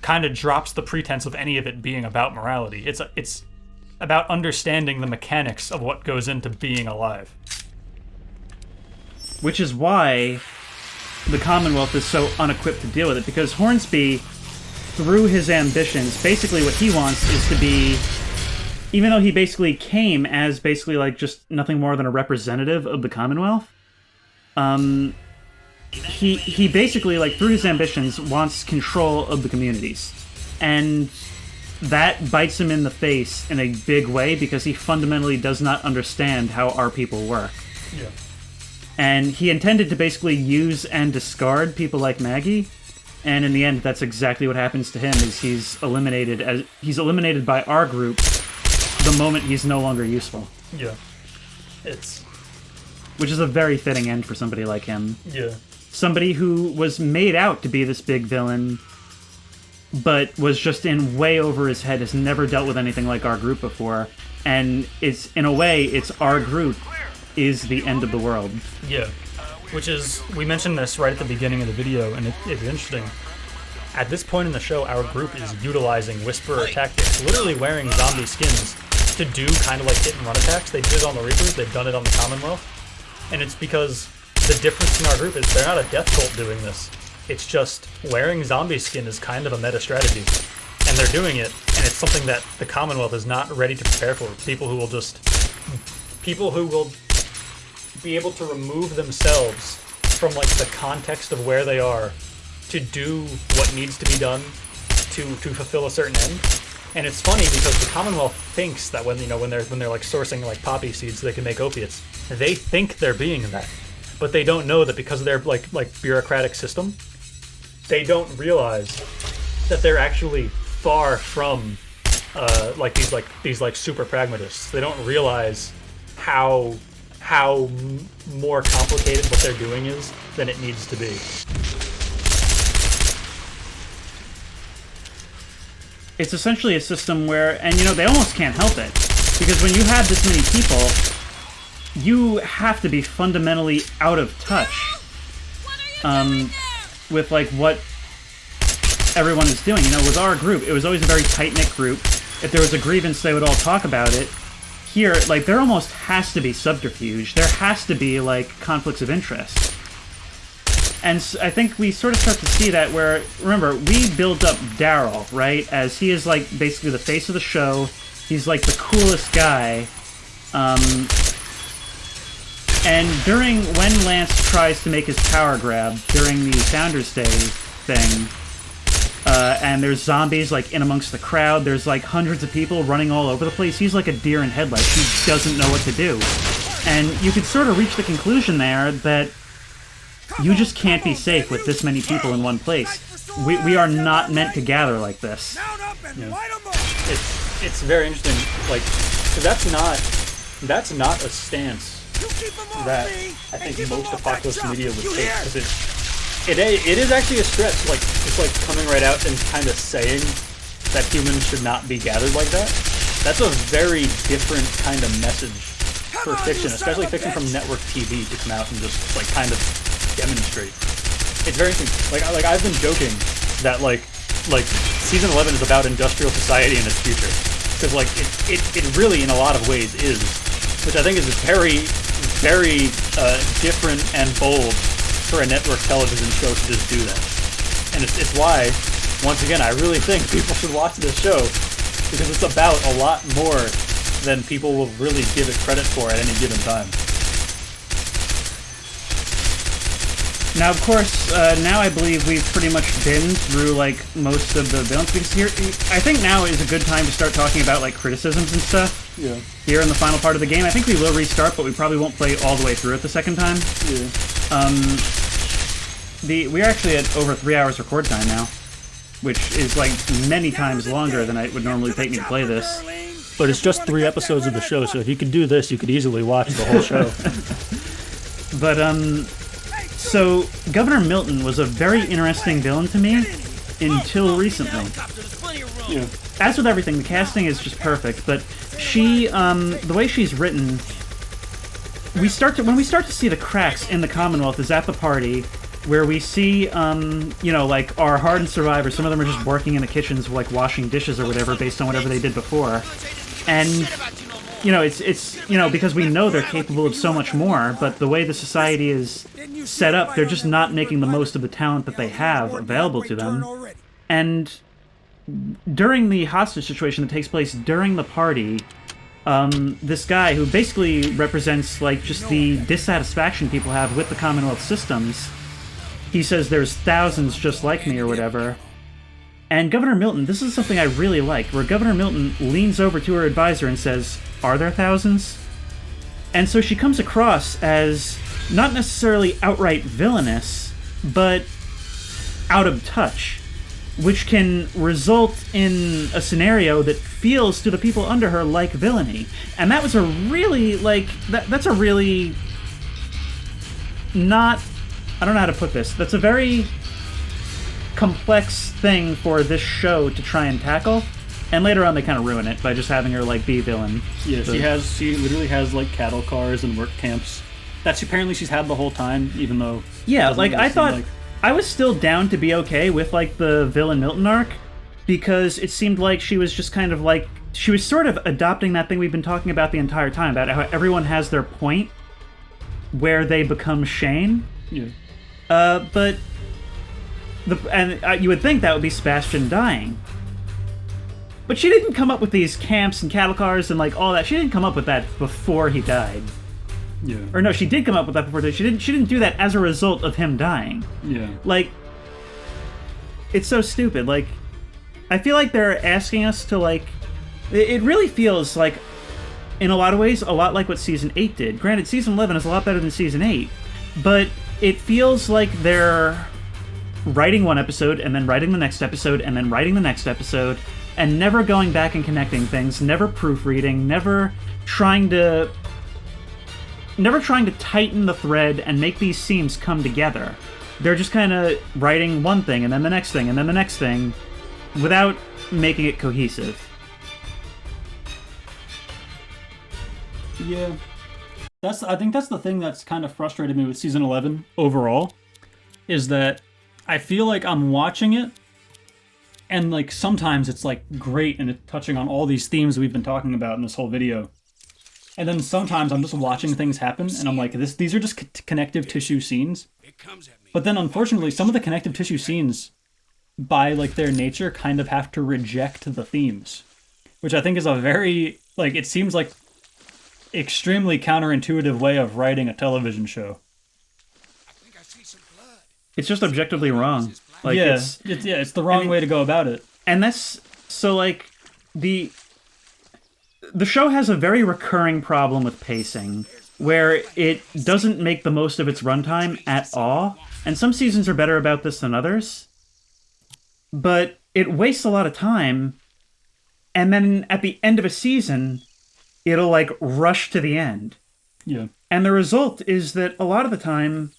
kind of drops the pretense of any of it being about morality. about understanding the mechanics of what goes into being alive. Which is why the Commonwealth is so unequipped to deal with it, because Hornsby, through his ambitions, basically what he wants is to be, even though he basically came as basically like just nothing more than a representative of the Commonwealth, he basically, like, through his ambitions, wants control of the communities. And that bites him in the face in a big way, because he fundamentally does not understand how our people work. Yeah. And he intended to basically use and discard people like Maggie, and in the end, that's exactly what happens to him. Is he's eliminated by our group the moment he's no longer useful. Yeah. It's... Which is a very fitting end for somebody like him. Yeah. Somebody who was made out to be this big villain, but was just in way over his head, has never dealt with anything like our group before, and it's, in a way, it's our group is the end of the world. Yeah. Which is, we mentioned this right at the beginning of the video, and it's interesting. At this point in the show, our group is utilizing Whisperer tactics, literally wearing zombie skins to do kind of like hit and run attacks. They did it on the Reapers, they've done it on the Commonwealth, and it's because the difference in our group is they're not a death cult doing this. It's just wearing zombie skin is kind of a meta strategy, and they're doing it, and it's something that the Commonwealth is not ready to prepare for. People who will be able to remove themselves from like the context of where they are to do what needs to be done to fulfill a certain end. And it's funny because the Commonwealth thinks that when they're like sourcing like poppy seeds so they can make opiates, they think they're being that, but they don't know that because of their like bureaucratic system, they don't realize that they're actually far from these super pragmatists. They don't realize how more complicated what they're doing is than it needs to be. It's essentially a system where, and they almost can't help it, because when you have this many people, you have to be fundamentally out of touch with like what everyone is doing. With our group, it was always a very tight-knit group. If there was a grievance, they would all talk about it. Here, like, there almost has to be subterfuge. There has to be, like, conflicts of interest. And I think we sort of start to see that where, remember, we build up Daryl, right? As he is, like, basically the face of the show. He's, like, the coolest guy. And when Lance tries to make his power grab during the Founders Day thing, and there's zombies like in amongst the crowd, there's like hundreds of people running all over the place, he's like a deer in headlights. He doesn't know what to do. And you could sort of reach the conclusion there that you just can't be safe with this many people in one place. We are not meant to gather like this. Yeah. It's very interesting, like, 'cause that's not a stance that I think most apocalypse media would take, because it is actually a stretch, like, just like coming right out and kind of saying that humans should not be gathered like that. That's a very different kind of message for fiction, especially fiction from network TV, to come out and just like kind of demonstrate. It's very interesting. Like I've been joking that like season 11 is about industrial society and its future, because like it really in a lot of ways is, which I think is very different and bold for a network television show to just do that. And it's why, once again, I really think people should watch this show, because it's about a lot more than people will really give it credit for at any given time. Now, of course, now I believe we've pretty much been through, like, most of the villains, because here, I think now is a good time to start talking about, like, criticisms and stuff. Yeah. Here in the final part of the game. I think we will restart, but we probably won't play all the way through it the second time. Yeah. We're actually at over 3 hours record time now, which is, like, many times longer than it would normally take me to play this. But it's just 3 episodes of the show, so if you could do this, you could easily watch the whole show. But, so, Governor Milton was a very interesting villain to me until recently. Yeah. As with everything, the casting is just perfect, but she, the way she's written, when we start to see the cracks in the Commonwealth is at the party, where we see, like, our hardened survivors. Some of them are just working in the kitchens, like, washing dishes or whatever, based on whatever they did before. And you know, it's you know, because we know they're capable of so much more, but the way the society is set up, they're just not making the most of the talent that they have available to them. And during the hostage situation that takes place during the party, this guy who basically represents like just the dissatisfaction people have with the Commonwealth systems, he says there's thousands just like me or whatever. And Governor Milton, this is something I really like, where Governor Milton leans over to her advisor and says, "Are there thousands?" And so she comes across as not necessarily outright villainous, but out of touch, which can result in a scenario that feels to the people under her like villainy. And that was a really, like, that's a really not, I don't know how to put this, that's a very complex thing for this show to try and tackle, and later on they kind of ruin it by just having her like be villain. Yeah, she literally has like cattle cars and work camps that apparently she's had the whole time, even though like I thought I was still down to be okay with like the villain Milton arc, because it seemed like she was just kind of like, she was sort of adopting that thing we've been talking about the entire time, about how everyone has their point where they become Shane. Yeah. But you would think that would be Sebastian dying. But she didn't come up with these camps and cattle cars and like all that. She didn't come up with that before he died. Yeah. Or no, she did come up with that before. She didn't do that as a result of him dying. Yeah. Like, it's so stupid. Like, I feel like they're asking us to like. It really feels like, in a lot of ways, a lot like what Season 8 did. Granted, Season 11 is a lot better than Season 8, but it feels like they're writing one episode and then writing the next episode and then writing the next episode and never going back and connecting things, never proofreading, never trying to tighten the thread and make these seams come together. They're just kind of writing one thing and then the next thing and then the next thing without making it cohesive. Yeah. I think that's the thing that's kind of frustrated me with Season 11 overall, is that I feel like I'm watching it, and like sometimes it's like great and it's touching on all these themes we've been talking about in this whole video. And then sometimes I'm just watching things happen and I'm like, these are just connective tissue scenes. But then unfortunately some of the connective tissue scenes, by like their nature, kind of have to reject the themes, which I think is a very, like, it seems like extremely counterintuitive way of writing a television show. It's just objectively wrong. Like, yeah, it's the wrong way to go about it. And that's so like the show has a very recurring problem with pacing, where it doesn't make the most of its runtime at all. And some seasons are better about this than others. But it wastes a lot of time, and then at the end of a season, it'll like rush to the end. Yeah. And the result is that a lot of the time,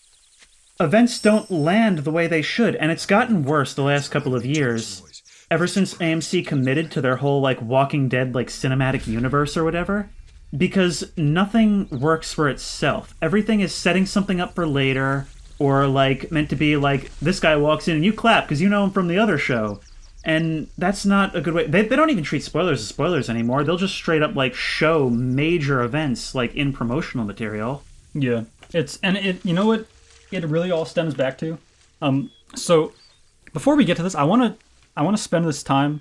events don't land the way they should, and it's gotten worse the last couple of years, ever since AMC committed to their whole like Walking Dead like cinematic universe or whatever, because nothing works for itself. Everything is setting something up for later, or like meant to be like, this guy walks in and you clap because you know him from the other show. And that's not a good way. They don't even treat spoilers as spoilers anymore. They'll just straight up like show major events like in promotional material. Yeah. You know what it really all stems back to? So before we get to this, I want to spend this time.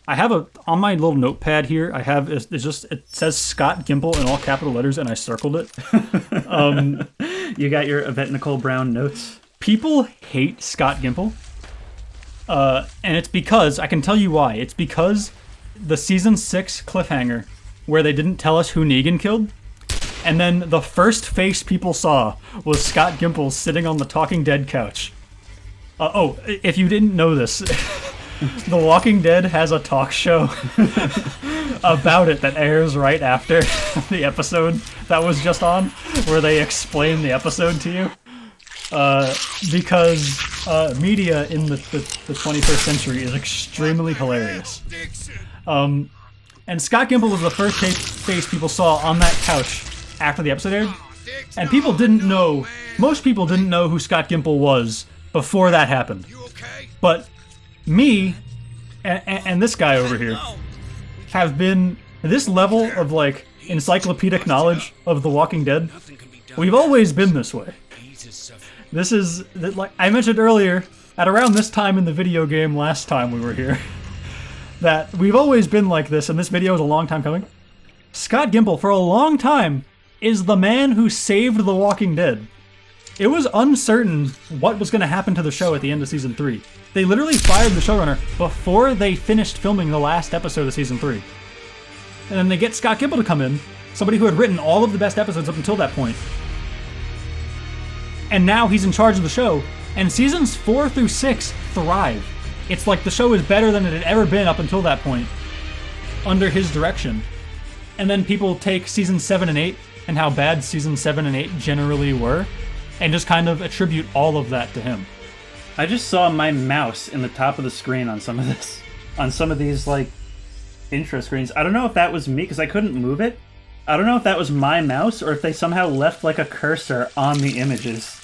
I have on my little notepad here, it says Scott Gimple in all capital letters, and I circled it. You got your Yvette Nicole Brown notes. People hate Scott Gimple. And it's because, I can tell you why. It's because the season 6 cliffhanger, where they didn't tell us who Negan killed, and then the first face people saw was Scott Gimple sitting on the Talking Dead couch. If you didn't know this, The Walking Dead has a talk show about it that airs right after the episode that was just on, where they explain the episode to you. Because media in the 21st century is extremely hilarious. And Scott Gimple was the first face people saw on that couch after the episode aired. And people didn't know, most people didn't know who Scott Gimple was before that happened. But me and this guy over here have been this level of, like, encyclopedic knowledge of The Walking Dead, Nothing can be done. we've always been this way. He's a sufferer. This is, like I mentioned earlier, at around this time in the video game last time we were here, that we've always been like this, and this video is a long time coming. Scott Gimple, for a long time, is the man who saved The Walking Dead. It was uncertain what was going to happen to the show at the end of Season 3. They literally fired the showrunner before they finished filming the last episode of Season 3. And then they get Scott Gimple to come in, somebody who had written all of the best episodes up until that point. And now he's in charge of the show, and Seasons 4 through 6 thrive. It's like the show is better than it had ever been up until that point, under his direction. And then people take Season 7 and 8, and how bad Season 7 and 8 generally were, and just kind of attribute all of that to him. I just saw my mouse in the top of the screen on some of this, on some of these like intro screens. I don't know if that was me because I couldn't move it. I don't know if that was my mouse or if they somehow left like a cursor on the images.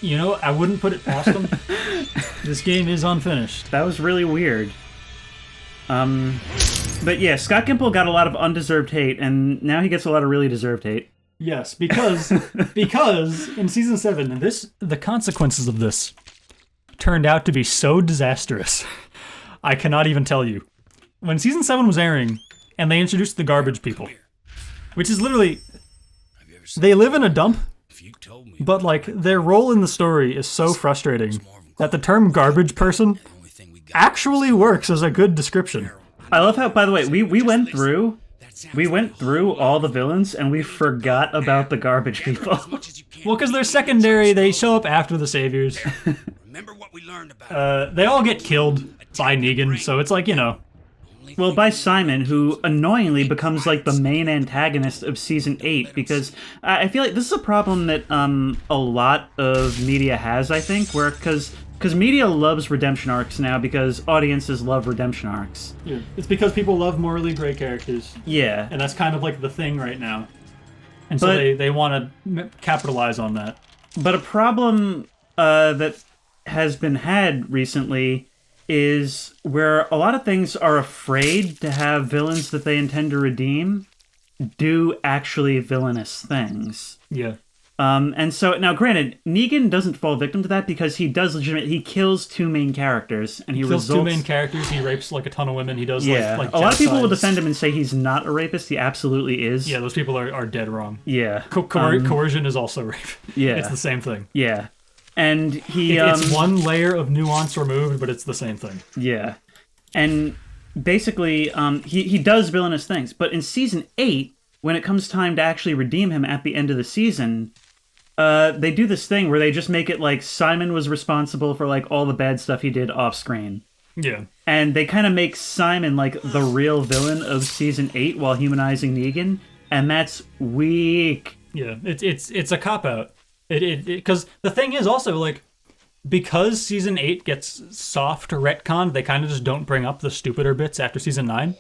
You know, I wouldn't put it past them. This game is unfinished. That was really weird. But yeah, Scott Gimple got a lot of undeserved hate, and now he gets a lot of really deserved hate. Yes, because in Season 7, the consequences of this turned out to be so disastrous. I cannot even tell you. When Season 7 was airing, and they introduced the garbage people, which is literally, Have you ever seen they live in a dump, if you told me but like their role in the story is so frustrating that the term garbage person the only thing we got actually works as a good description. I love how, by the way, we went through all the villains and we forgot about the garbage people. as much as you can. Well, because they're secondary, they show up after the saviors. Remember what we learned about They all get killed by Negan, so it's like, you know. Well, by Simon, who annoyingly becomes like the main antagonist of Season 8, because I feel like this is a problem that a lot of media has, I think, where, because media loves redemption arcs now because audiences love redemption arcs. Yeah. It's because people love morally gray characters, Yeah. and that's kind of like the thing right now. And so But- they want to capitalize on that. But a problem that has been had recently is where a lot of things are afraid to have villains that they intend to redeem do actually villainous things. Yeah. And so, now granted, Negan doesn't fall victim to that because he does he kills two main characters, and he Kills results... two main characters, he rapes like a ton of women, he does Yeah, like a lot of people will genocides. defend him and say he's not a rapist. He absolutely is. Yeah, those people are dead wrong. Yeah. Coercion is also rape. Yeah. It's the same thing. Yeah. And he... It's one layer of nuance removed, but it's the same thing. Yeah. And basically, he does villainous things. But in Season 8, when it comes time to actually redeem him at the end of the season, they do this thing where they just make it like Simon was responsible for like all the bad stuff he did off screen. Yeah. And they kind of make Simon like the real villain of Season 8 while humanizing Negan. And that's weak. Yeah, it's a cop-out. Because the thing is also, like, because Season 8 gets soft retconned, they kind of just don't bring up the stupider bits after Season 9.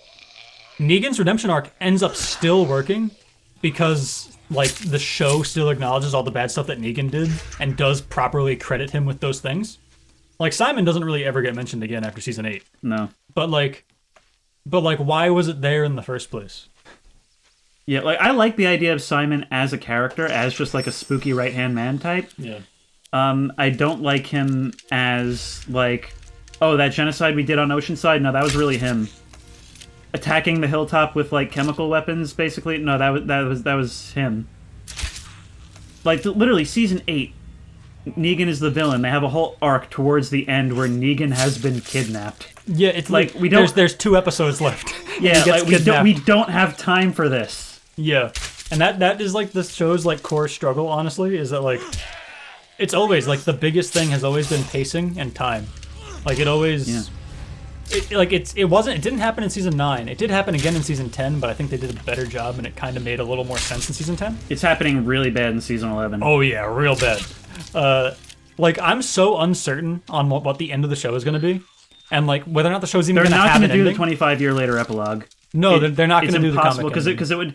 Negan's redemption arc ends up still working because, like, the show still acknowledges all the bad stuff that Negan did and does properly credit him with those things. Like, Simon doesn't really ever get mentioned again after Season 8. No. But why was it there in the first place? Yeah, like, I like the idea of Simon as a character, as just like a spooky right-hand man type. Yeah. I don't like him as, like, oh, that genocide we did on Oceanside? No, that was really him. Attacking the hilltop with, like, chemical weapons, basically? No, that was him. Like, literally, Season 8, Negan is the villain. They have a whole arc towards the end where Negan has been kidnapped. Yeah, it's like, we don't... There's 2 episodes left. Yeah, He gets like, we kidnapped. don't have time for this. Yeah, and that is like the show's like core struggle. Honestly, is that like it's always like the biggest thing has always been pacing and time. Like it always, it didn't happen in Season 9. It did happen again in Season 10, but I think they did a better job, and it kind of made a little more sense in Season 10. It's happening really bad in Season 11. Oh yeah, real bad. Like I'm so uncertain on what the end of the show is going to be, and like whether or not the show's even They're going to not have going an to do ending. the 25-year-later epilogue. No, they're not going to do the comic because ending.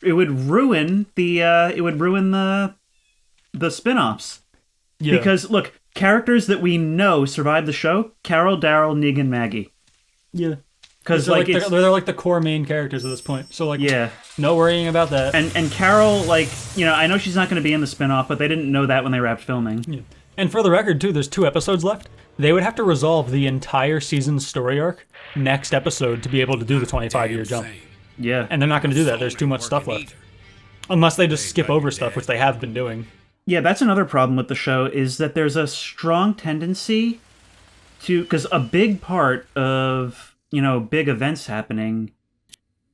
it would ruin the spin-offs. Yeah. Because look, characters that we know survived the show: Carol, Daryl, Negan, Maggie. Yeah. because they're like they're like the core main characters at this point. So like, yeah, no worrying about that. and Carol, like, you know, I know she's not going to be in the spinoff, but they didn't know that when they wrapped filming. Yeah. And for the record, too, there's 2 episodes left. They would have to resolve the entire season's story arc next episode to be able to do the 25-year jump. Yeah, And they're not going to do that. There's too much stuff left. Unless they just skip over stuff, which they have been doing. yeah, that's another problem with the show is that there's a strong tendency to, because a big part of, you know, big events happening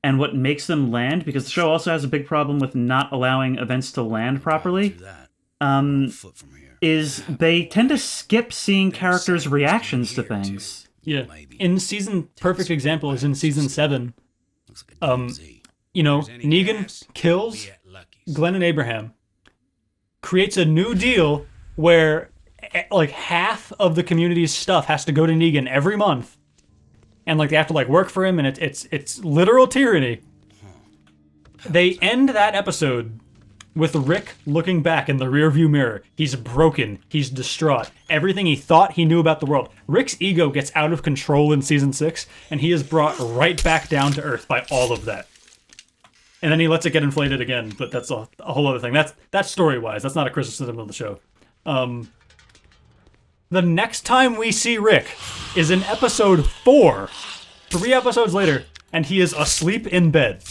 and what makes them land, because the show also has a big problem with not allowing events to land properly, is they tend to skip seeing characters' reactions to things. Yeah. In season, perfect example is in season 7. You know, Negan kills Glenn and Abraham, creates a new deal where like half of the community's stuff has to go to Negan every month, and like they have to like work for him, and it's literal tyranny. They end that episode with Rick looking back in the rearview mirror. He's broken. He's distraught. Everything he thought he knew about the world. Rick's ego gets out of control in season 6, and he is brought right back down to earth by all of that. And then he lets it get inflated again, but that's a whole other thing. That's story-wise. That's not a criticism of the show. The next time we see Rick is in episode 4, 3 episodes later, and he is asleep in bed.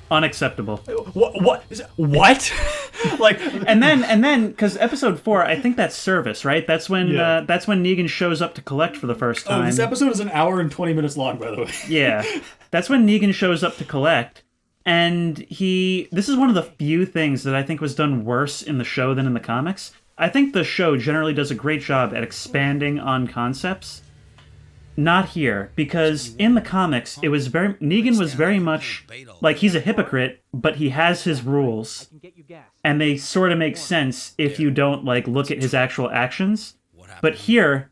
Unacceptable. What? Like, and then, because episode 4, I think that's service, right? That's when Negan shows up to collect for the first time. oh, this episode is an hour and 20 minutes long, by the way. Yeah, that's when Negan shows up to collect, and this is one of the few things that I think was done worse in the show than in the comics. I think the show generally does a great job at expanding on concepts. Not here, because in the comics, Negan was very much like he's a hypocrite, but he has his rules, and they sort of make sense if you don't like look at his actual actions. But here,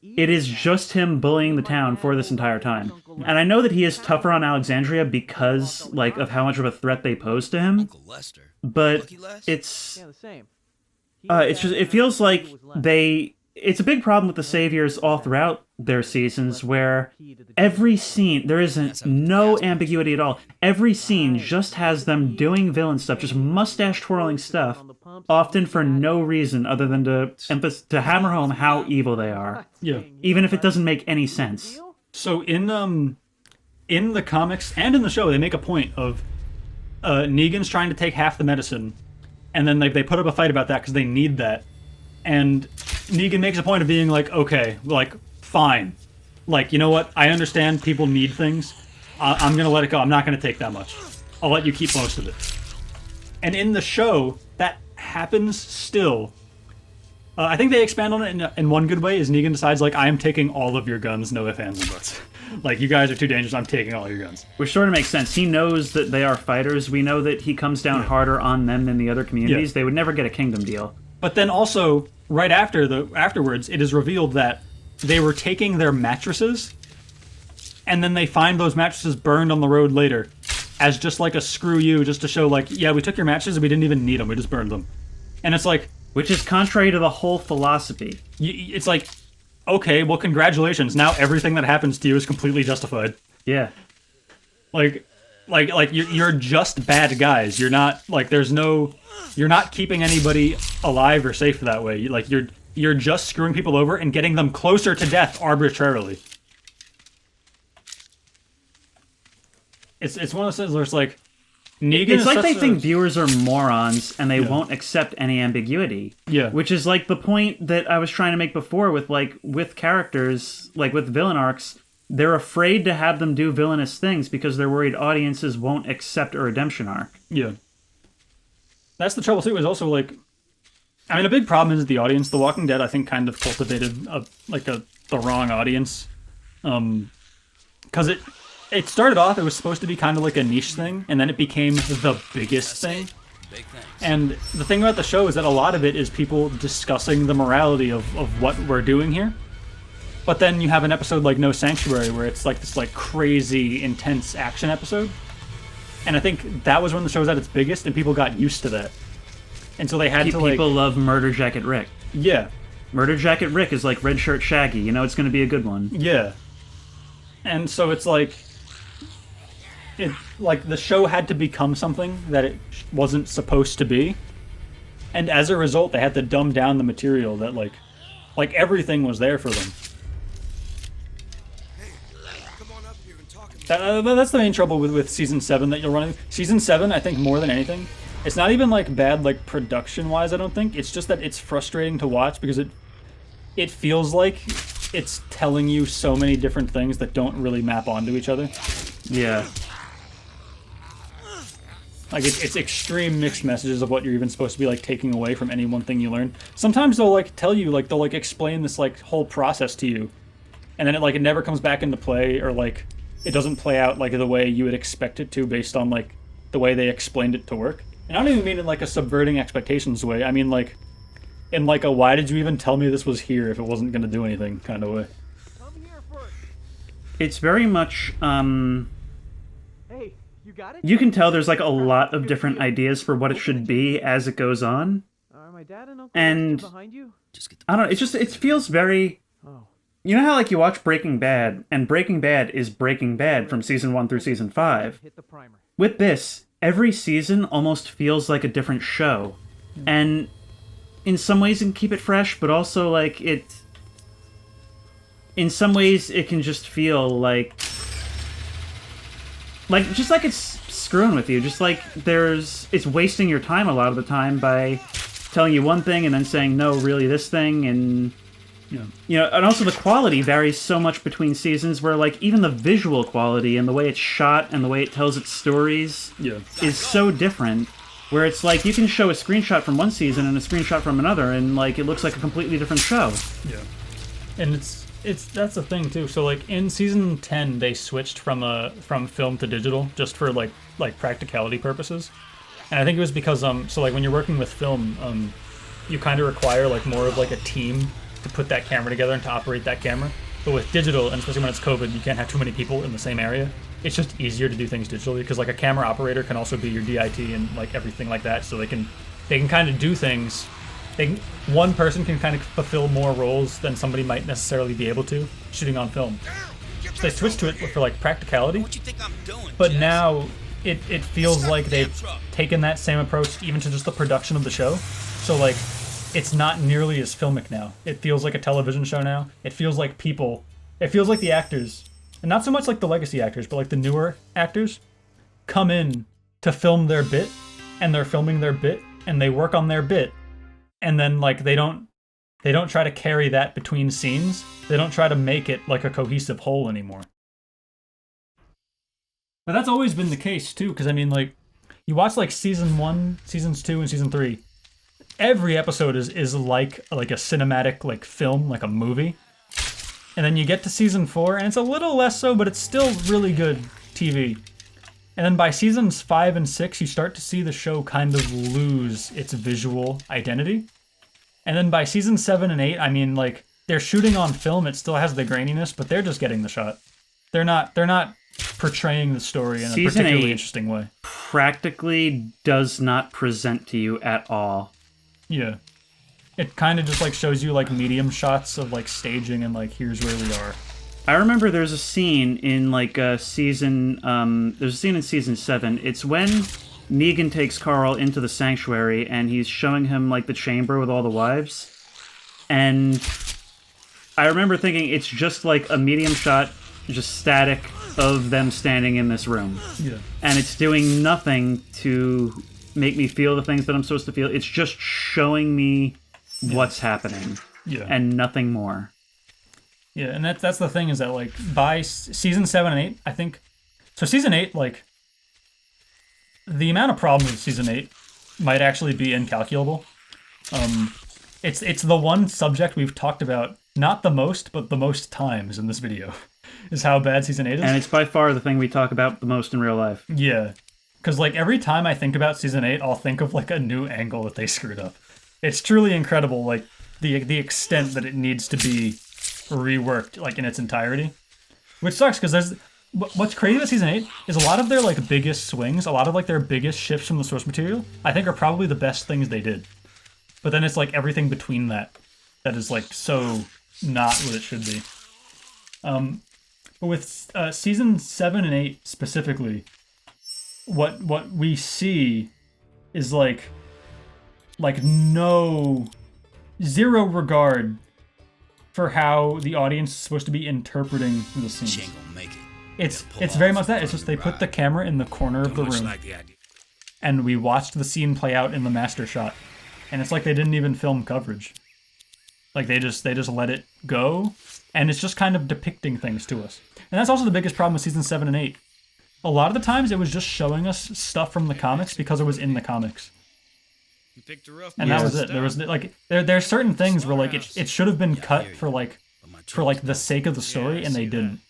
it is just him bullying the town for this entire time. And I know that he is tougher on Alexandria because like of how much of a threat they pose to him, but it feels like it's a big problem with the Saviors all throughout their seasons where every scene, there isn't no ambiguity at all. Every scene just has them doing villain stuff, just mustache twirling stuff, often for no reason other than to hammer home how evil they are. Yeah. Even if it doesn't make any sense. So in the comics and in the show, they make a point of Negan's trying to take half the medicine, and then they put up a fight about that because they need that. And Negan makes a point of being like, okay, like, fine. Like, you know what? I understand people need things. I'm going to let it go. I'm not going to take that much. I'll let you keep most of it. And in the show, that happens still. I think they expand on it in one good way, is Negan decides, like, I am taking all of your guns, no ifs, ands, and buts. Like, you guys are too dangerous, I'm taking all your guns. Which sort of makes sense. He knows that they are fighters. We know that he comes down harder on them than the other communities. They would never get a kingdom deal. But then also, right afterwards, it is revealed that they were taking their mattresses, and then they find those mattresses burned on the road later, as just like a screw you, just to show like, yeah, we took your mattresses and we didn't even need them, we just burned them. And it's like... Which is contrary to the whole philosophy. It's like, okay, well, congratulations, now everything that happens to you is completely justified. Yeah. Like you're just bad guys. You're not, like, you're not keeping anybody alive or safe that way. Like, you're just screwing people over and getting them closer to death arbitrarily. It's one of those things where it's like, Negan it's like they think viewers are morons and they won't accept any ambiguity. Yeah. Which is like the point that I was trying to make before with characters, like with villain arcs. They're afraid to have them do villainous things because they're worried audiences won't accept a redemption arc. Yeah. That's the trouble too, is also like, I mean, a big problem is the audience. The Walking Dead, I think, kind of cultivated the wrong audience. Because it started off, it was supposed to be kind of like a niche thing, and then it became the biggest thing. Big thing. And the thing about the show is that a lot of it is people discussing the morality of what we're doing here. But then you have an episode like No Sanctuary, where it's like this like crazy, intense action episode. And I think that was when the show was at its biggest, and people got used to that. And so they had to like... People love Murder Jacket Rick. Yeah. Murder Jacket Rick is like Red Shirt Shaggy. You know it's going to be a good one. Yeah. And so it's like the show had to become something that it wasn't supposed to be, and as a result, they had to dumb down the material that like everything was there for them. That's the main trouble with season 7 that you'll run into. Season 7, I think more than anything, it's not even like bad like production wise. I don't think it's just that it's frustrating to watch because it feels like it's telling you so many different things that don't really map onto each other. Yeah. Like it's extreme mixed messages of what you're even supposed to be like taking away from any one thing you learn. Sometimes they'll like tell you like they'll like explain this like whole process to you, and then it never comes back into play, or like it doesn't play out like the way you would expect it to based on like the way they explained it to work. And I don't even mean in like a subverting expectations way. I mean like in like a why did you even tell me this was here if it wasn't going to do anything kind of way. It's very much you can tell there's like a lot of different ideas for what it should be as it goes on. And I don't know, it feels very, you know how like you watch Breaking Bad, and Breaking Bad is Breaking Bad from season 1 through season 5. With this, every season almost feels like a different show. And in some ways it can keep it fresh, but also like in some ways it can just feel like just like it's screwing with you, just like it's wasting your time a lot of the time by telling you one thing and then saying no, really this thing. And you know, and also the quality varies so much between seasons, where like even the visual quality and the way it's shot and the way it tells its stories is so different, where it's like you can show a screenshot from one season and a screenshot from another and like it looks like a completely different show. And that's the thing too. So like in season 10 they switched from film to digital just for like practicality purposes. And I think it was because so like when you're working with film, you kind of require like more of like a team to put that camera together and to operate that camera. But with digital, and especially when it's COVID, you can't have too many people in the same area. It's just easier to do things digitally because like a camera operator can also be your DIT and like everything like that. So they can kind of do things. One person can kind of fulfill more roles than somebody might necessarily be able to shooting on film. So they switched to it for like practicality. What you think I'm doing, but Jess? now it feels like they've taken that same approach even to just the production of the show. So like it's not nearly as filmic now. It feels like a television show now. It feels like the actors, and not so much like the legacy actors, but like the newer actors come in to film their bit, and they're filming their bit, and they work on their bit, and then like they don't try to carry that between scenes. They don't try to make it like a cohesive whole anymore. But that's always been the case too, because I mean like you watch like season 1, seasons 2, and season 3. Every episode is like a cinematic like film, like a movie. And then you get to season 4 and it's a little less so, but it's still really good TV. And then by seasons 5 and 6, you start to see the show kind of lose its visual identity. And then by season 7 and 8, I mean like they're shooting on film, it still has the graininess, but they're just getting the shot. They're not portraying the story in a particularly interesting way. Practically does not present to you at all. Yeah. It kind of just like shows you like medium shots of like staging and like here's where we are. I remember there's a scene in like season there's a scene in season 7. It's when Negan takes Carl into the sanctuary and he's showing him like the chamber with all the wives. And I remember thinking it's just like a medium shot, just static of them standing in this room. Yeah. And it's doing nothing to make me feel the things that I'm supposed to feel. It's just showing me what's happening. Yeah. And nothing more. Yeah, and that's the thing is that like by season 7 and 8, I think so season 8 like the amount of problems with season 8 might actually be incalculable. It's the one subject we've talked about not the most but the most times in this video is how bad season 8 is. And it's by far the thing we talk about the most in real life. Yeah. Because, like, every time I think about Season 8, I'll think of, like, a new angle that they screwed up. It's truly incredible, like, the extent that it needs to be reworked, like, in its entirety. Which sucks, because there's... What's crazy about Season 8 is a lot of their, like, biggest swings, a lot of, like, their biggest shifts from the source material, I think are probably the best things they did. But then it's, like, everything between that is, like, so not what it should be. But with season 7 and 8 specifically, what we see is like zero regard for how the audience is supposed to be interpreting the She scenes. ain't gonna make it. It's very much that. It's just they put the camera in the corner of the Much room, like the idea. and we watched the scene play out in the master shot, and it's like they didn't even film coverage. Like they just let it go, and it's just kind of depicting things to us. And that's also the biggest problem with season 7 and 8. A lot of the times it was just showing us stuff from the comics because it was in the comics. You picked her up. And that was it. There was like there's certain things where like it should have been cut for like the sake of the story, and they didn't.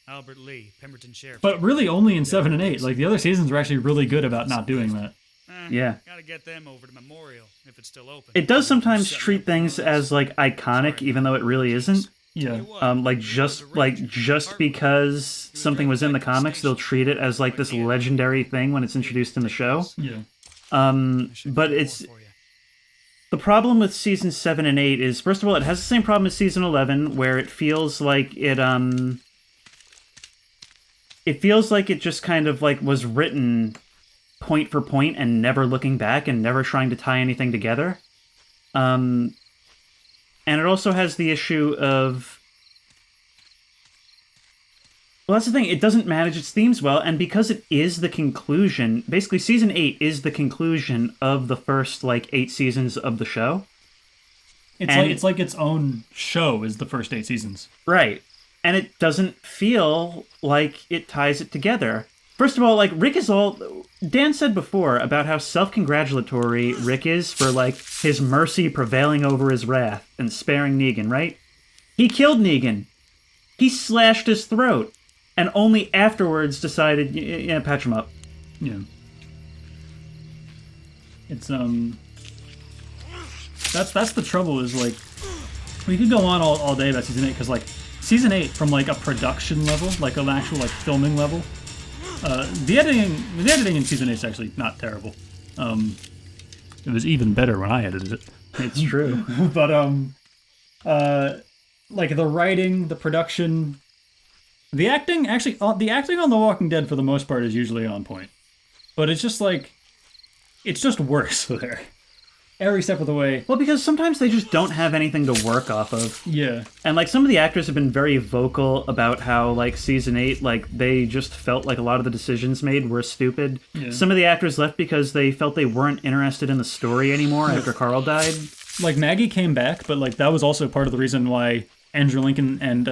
Albert Lee, Pemberton Sheriff. But really only in 7 and 8. Like the other seasons were actually really good about not doing that. Yeah. Gotta get them over to Memorial if it's still open. It does sometimes treat things as like iconic, even though it really isn't. Yeah. Just because something was in the comics, they'll treat it as like this legendary thing when it's introduced in the show. Yeah. But it's the problem with season 7 and 8 is, first of all, it has the same problem as season 11, where it feels like it just kind of like was written point for point and never looking back and never trying to tie anything together. And it also has the issue of, well, that's the thing, it doesn't manage its themes well, and because it is the conclusion, basically season 8 is the conclusion of the first, 8 seasons of the show. It's like its own show is the first 8 seasons. Right. And it doesn't feel like it ties it together. First of all, Rick is all... Dan said before about how self-congratulatory Rick is for, his mercy prevailing over his wrath and sparing Negan, right? He killed Negan. He slashed his throat. And only afterwards decided, yeah, patch him up. Yeah. It's, That's the trouble is, we could go on all day about Season 8, because, Season 8, from, a production level, an actual, filming level, the editing in Season 8 is actually not terrible. It was even better when I edited it. It's true. But, the writing, the production, the acting, actually, the acting on The Walking Dead, for the most part, is usually on point. But it's just, it's just worse there. Every step of the way. Well, because sometimes they just don't have anything to work off of. Yeah. And, some of the actors have been very vocal about how, Season 8, they just felt like a lot of the decisions made were stupid. Yeah. Some of the actors left because they felt they weren't interested in the story anymore after Carl died. Maggie came back, but, that was also part of the reason why Andrew Lincoln and,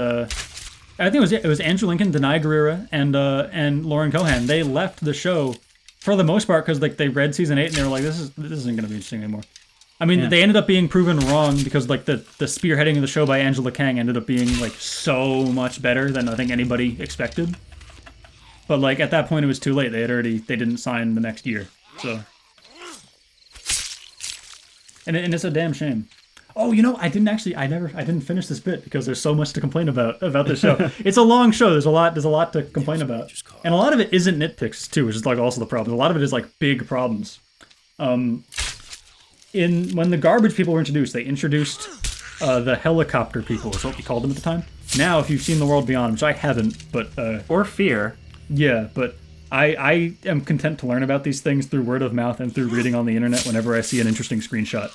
I think it was Andrew Lincoln, Denai Guerrera, and Lauren Cohan. They left the show for the most part because they read Season 8 and they were like, this isn't going to be interesting anymore. I mean, Yeah. They ended up being proven wrong because the spearheading of the show by Angela Kang ended up being so much better than I think anybody expected. But at that point it was too late. They didn't sign the next year. So, and it's a damn shame. Oh, I didn't finish this bit because there's so much to complain about the show. It's a long show. There's a lot to complain about, and a lot of it isn't nitpicks too, which is also the problem. A lot of it is big problems. When the garbage people were introduced, they introduced the helicopter people, is what we called them at the time. Now, if you've seen The World Beyond, which I haven't, but Or Fear. yeah, but I am content to learn about these things through word of mouth and through reading on the internet whenever I see an interesting screenshot.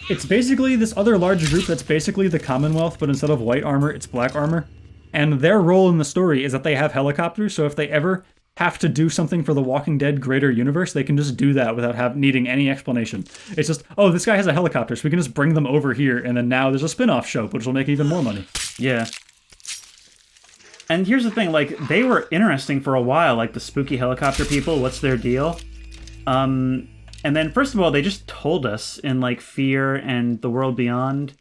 It's basically this other large group that's basically the Commonwealth, but instead of white armor, it's black armor. And their role in the story is that they have helicopters, so if they ever have to do something for the Walking Dead greater universe, they can just do that without needing any explanation. It's just, oh, this guy has a helicopter, so we can just bring them over here, and then now there's a spin-off show, which will make even more money. Yeah. And here's the thing, they were interesting for a while, the spooky helicopter people, what's their deal? And then, first of all, they just told us in, Fear and The World Beyond.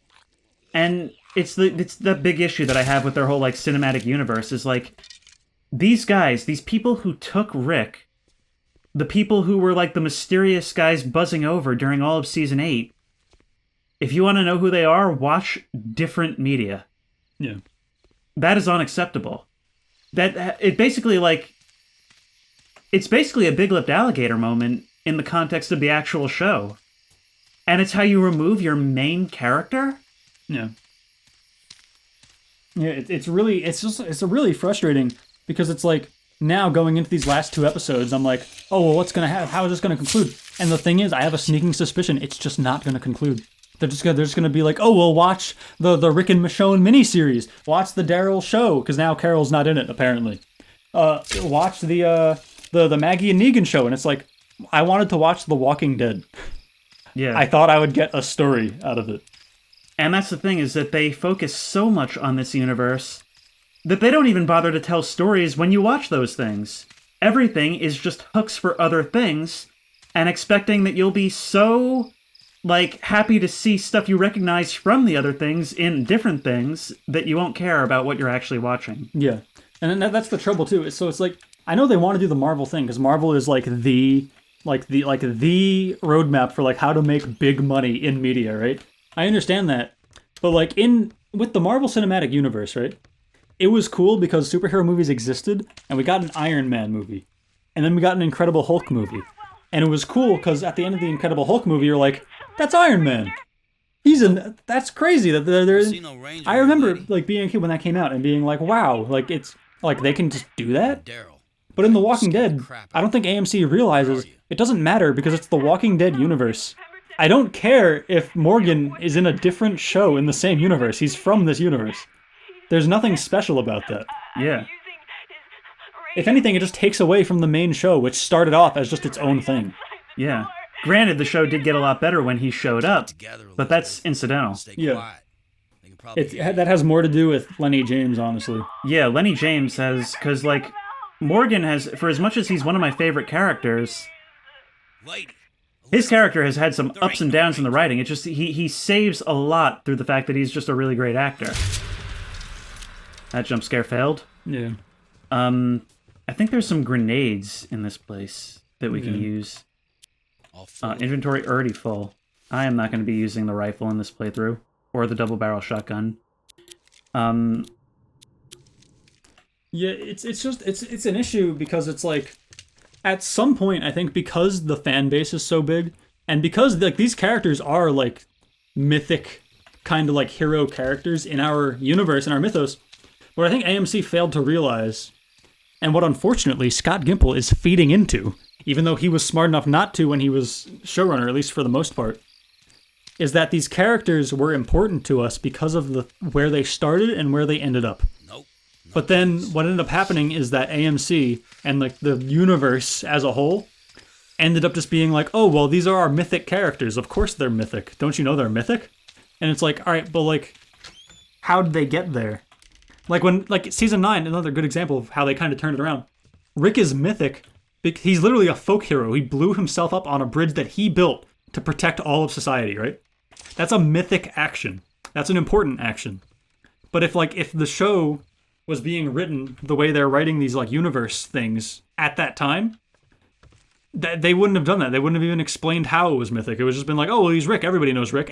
And it's the big issue that I have with their whole, cinematic universe is, these guys, these people who took Rick, the people who were, the mysterious guys buzzing over during all of Season 8, if you want to know who they are, watch different media. Yeah. That is unacceptable. It's basically a big-lipped alligator moment in the context of the actual show. And it's how you remove your main character? Yeah. Yeah, it's really frustrating because it's like now going into these last 2 episodes, I'm like, oh well, how is this gonna conclude? And the thing is, I have a sneaking suspicion it's just not gonna conclude. They're just gonna be like, oh well, watch the Rick and Michonne miniseries, watch the Daryl show because now Carol's not in it apparently. Watch the Maggie and Negan show, and it's like, I wanted to watch The Walking Dead. Yeah. I thought I would get a story out of it. And that's the thing, is that they focus so much on this universe that they don't even bother to tell stories when you watch those things. Everything is just hooks for other things, and expecting that you'll be so, like, happy to see stuff you recognize from the other things in different things that you won't care about what you're actually watching. Yeah. And then that's the trouble, too. So it's like, I know they want to do the Marvel thing, because Marvel is like the roadmap for like how to make big money in media, right? I understand that. But like with the Marvel Cinematic Universe, right? It was cool because superhero movies existed, and we got an Iron Man movie. And then we got an Incredible Hulk movie. And it was cool because at the end of the Incredible Hulk movie, you're like, that's Iron Man. That's crazy that they're I remember like being a kid when that came out and being like, wow, like it's like they can just do that? But in The Walking Dead, I don't think AMC realizes it doesn't matter because it's the Walking Dead universe. I don't care if Morgan is in a different show in the same universe. He's from this universe. There's nothing special about that. Yeah. If anything, it just takes away from the main show, which started off as just its own thing. Yeah. Granted, the show did get a lot better when he showed up, but that's incidental. Yeah. That has more to do with Lenny James, honestly. Yeah, Lenny James has, because, like, Morgan has, for as much as he's one of my favorite characters, his character has had some ups and downs in the writing. It's just, he saves a lot through the fact that he's just a really great actor. That jump scare failed. Yeah. I think there's some grenades in this place that we can use. Inventory already full. I am not going to be using the rifle in this playthrough, or the double barrel shotgun. Yeah, it's an issue because it's like, at some point, I think because the fan base is so big, and because like these characters are like mythic kind of like hero characters in our universe, in our mythos, what I think AMC failed to realize, and what unfortunately Scott Gimple is feeding into, even though he was smart enough not to when he was showrunner, at least for the most part, is that these characters were important to us because of where they started and where they ended up. But then what ended up happening is that AMC and like the universe as a whole ended up just being like, oh, well, these are our mythic characters. Of course they're mythic. Don't you know they're mythic? And it's like, all right, but like, how did they get there? Like when, like season 9, another good example of how they kind of turned it around. Rick is mythic. He's literally a folk hero. He blew himself up on a bridge that he built to protect all of society, right? That's a mythic action. That's an important action. But if the show was being written the way they're writing these like universe things at that time, they wouldn't have done that. They wouldn't have even explained how it was mythic. It was just been like, oh, well, he's Rick. Everybody knows Rick.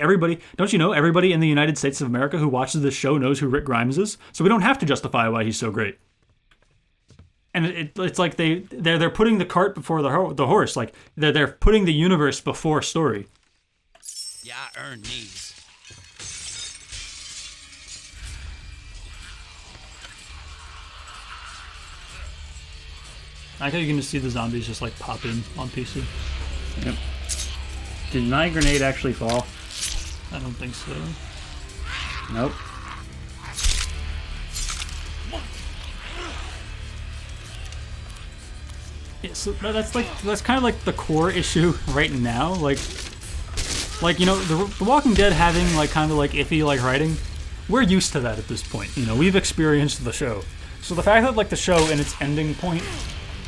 Don't you know, everybody in the United States of America who watches this show knows who Rick Grimes is. So we don't have to justify why he's so great. And it's like they're putting the cart before the horse. Like they're putting the universe before story. Yeah, I earned these. I think you can just see the zombies just like pop in on PC. Yep. Did my grenade actually fall? I don't think so. Nope. Yeah, so that's kind of like the core issue right now. Like you know, the Walking Dead having like kind of like iffy like writing, we're used to that at this point. You know, we've experienced the show. So the fact that like the show in its ending point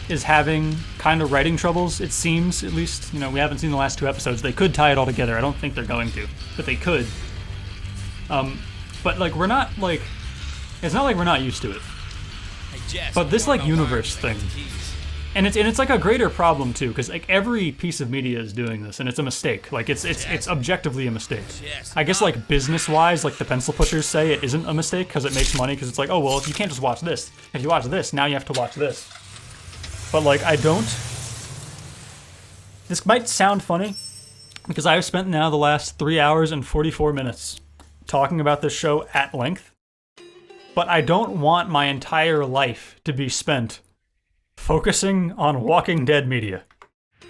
is having kind of writing troubles, it seems, at least, you know, we haven't seen the last 2 episodes. They could tie it all together. I don't think they're going to, but they could. But like we're not like, it's not like we're not used to it. But this like universe thing, and it's like a greater problem too, because like every piece of media is doing this, and it's a mistake. Like it's objectively a mistake. I guess like business wise, like the pencil pushers say, it isn't a mistake because it makes money. Because it's like, oh well, if you can't just watch this, if you watch this, now you have to watch this. But like I don't. This might sound funny, because I've spent now the last 3 hours and 44 minutes talking about this show at length. but I don't want my entire life to be spent focusing on Walking Dead media.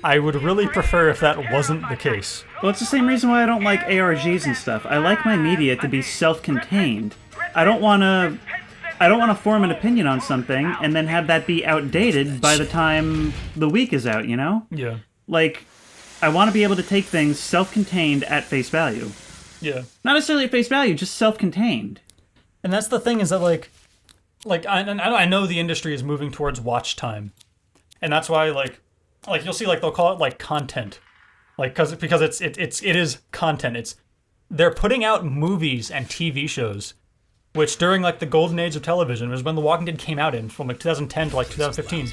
I would really prefer if that wasn't the case. Well, it's the same reason why I don't like ARGs and stuff. I like my media to be self-contained. I don't want to form an opinion on something and then have that be outdated by the time the week is out, you know? Yeah. Like, I want to be able to take things self-contained at face value. Yeah. Not necessarily at face value, just self-contained. And that's the thing is that, like I know the industry is moving towards watch time. And that's why, like you'll see, like, they'll call it, like, content. Like, because it is content. They're putting out movies and TV shows, which during, like, the golden age of television was when The Walking Dead came out in, from, like, 2010 to, like, 2015.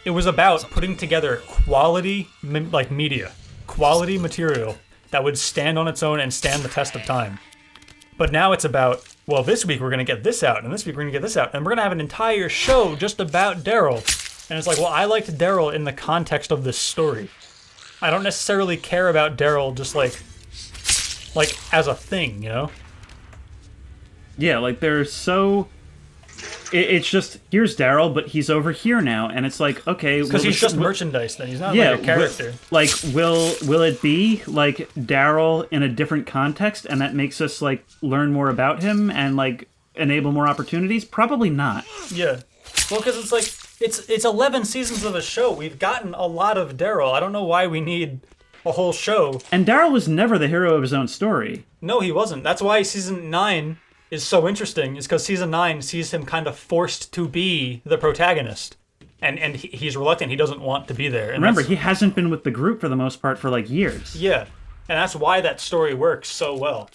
It was about putting together quality, like, media, quality material that would stand on its own and stand the test of time. But now it's about, well, this week we're going to get this out, and this week we're going to get this out, and we're going to have an entire show just about Daryl. And it's like, well, I liked Daryl in the context of this story. I don't necessarily care about Daryl just, like as a thing, you know? Yeah, like, they're so... It's just, here's Daryl, but he's over here now, and it's like, okay... Because he's just merchandise then, he's not like a character. Will it be, like, Daryl in a different context, and that makes us, like, learn more about him, and, like, enable more opportunities? Probably not. Yeah. Well, because it's like, it's 11 seasons of a show. We've gotten a lot of Daryl. I don't know why we need a whole show. And Daryl was never the hero of his own story. No, he wasn't. That's why season 9... is so interesting, is because season 9 sees him kind of forced to be the protagonist. And he's reluctant, he doesn't want to be there. And remember, he hasn't been with the group for the most part for, like, years. Yeah, and that's why that story works so well.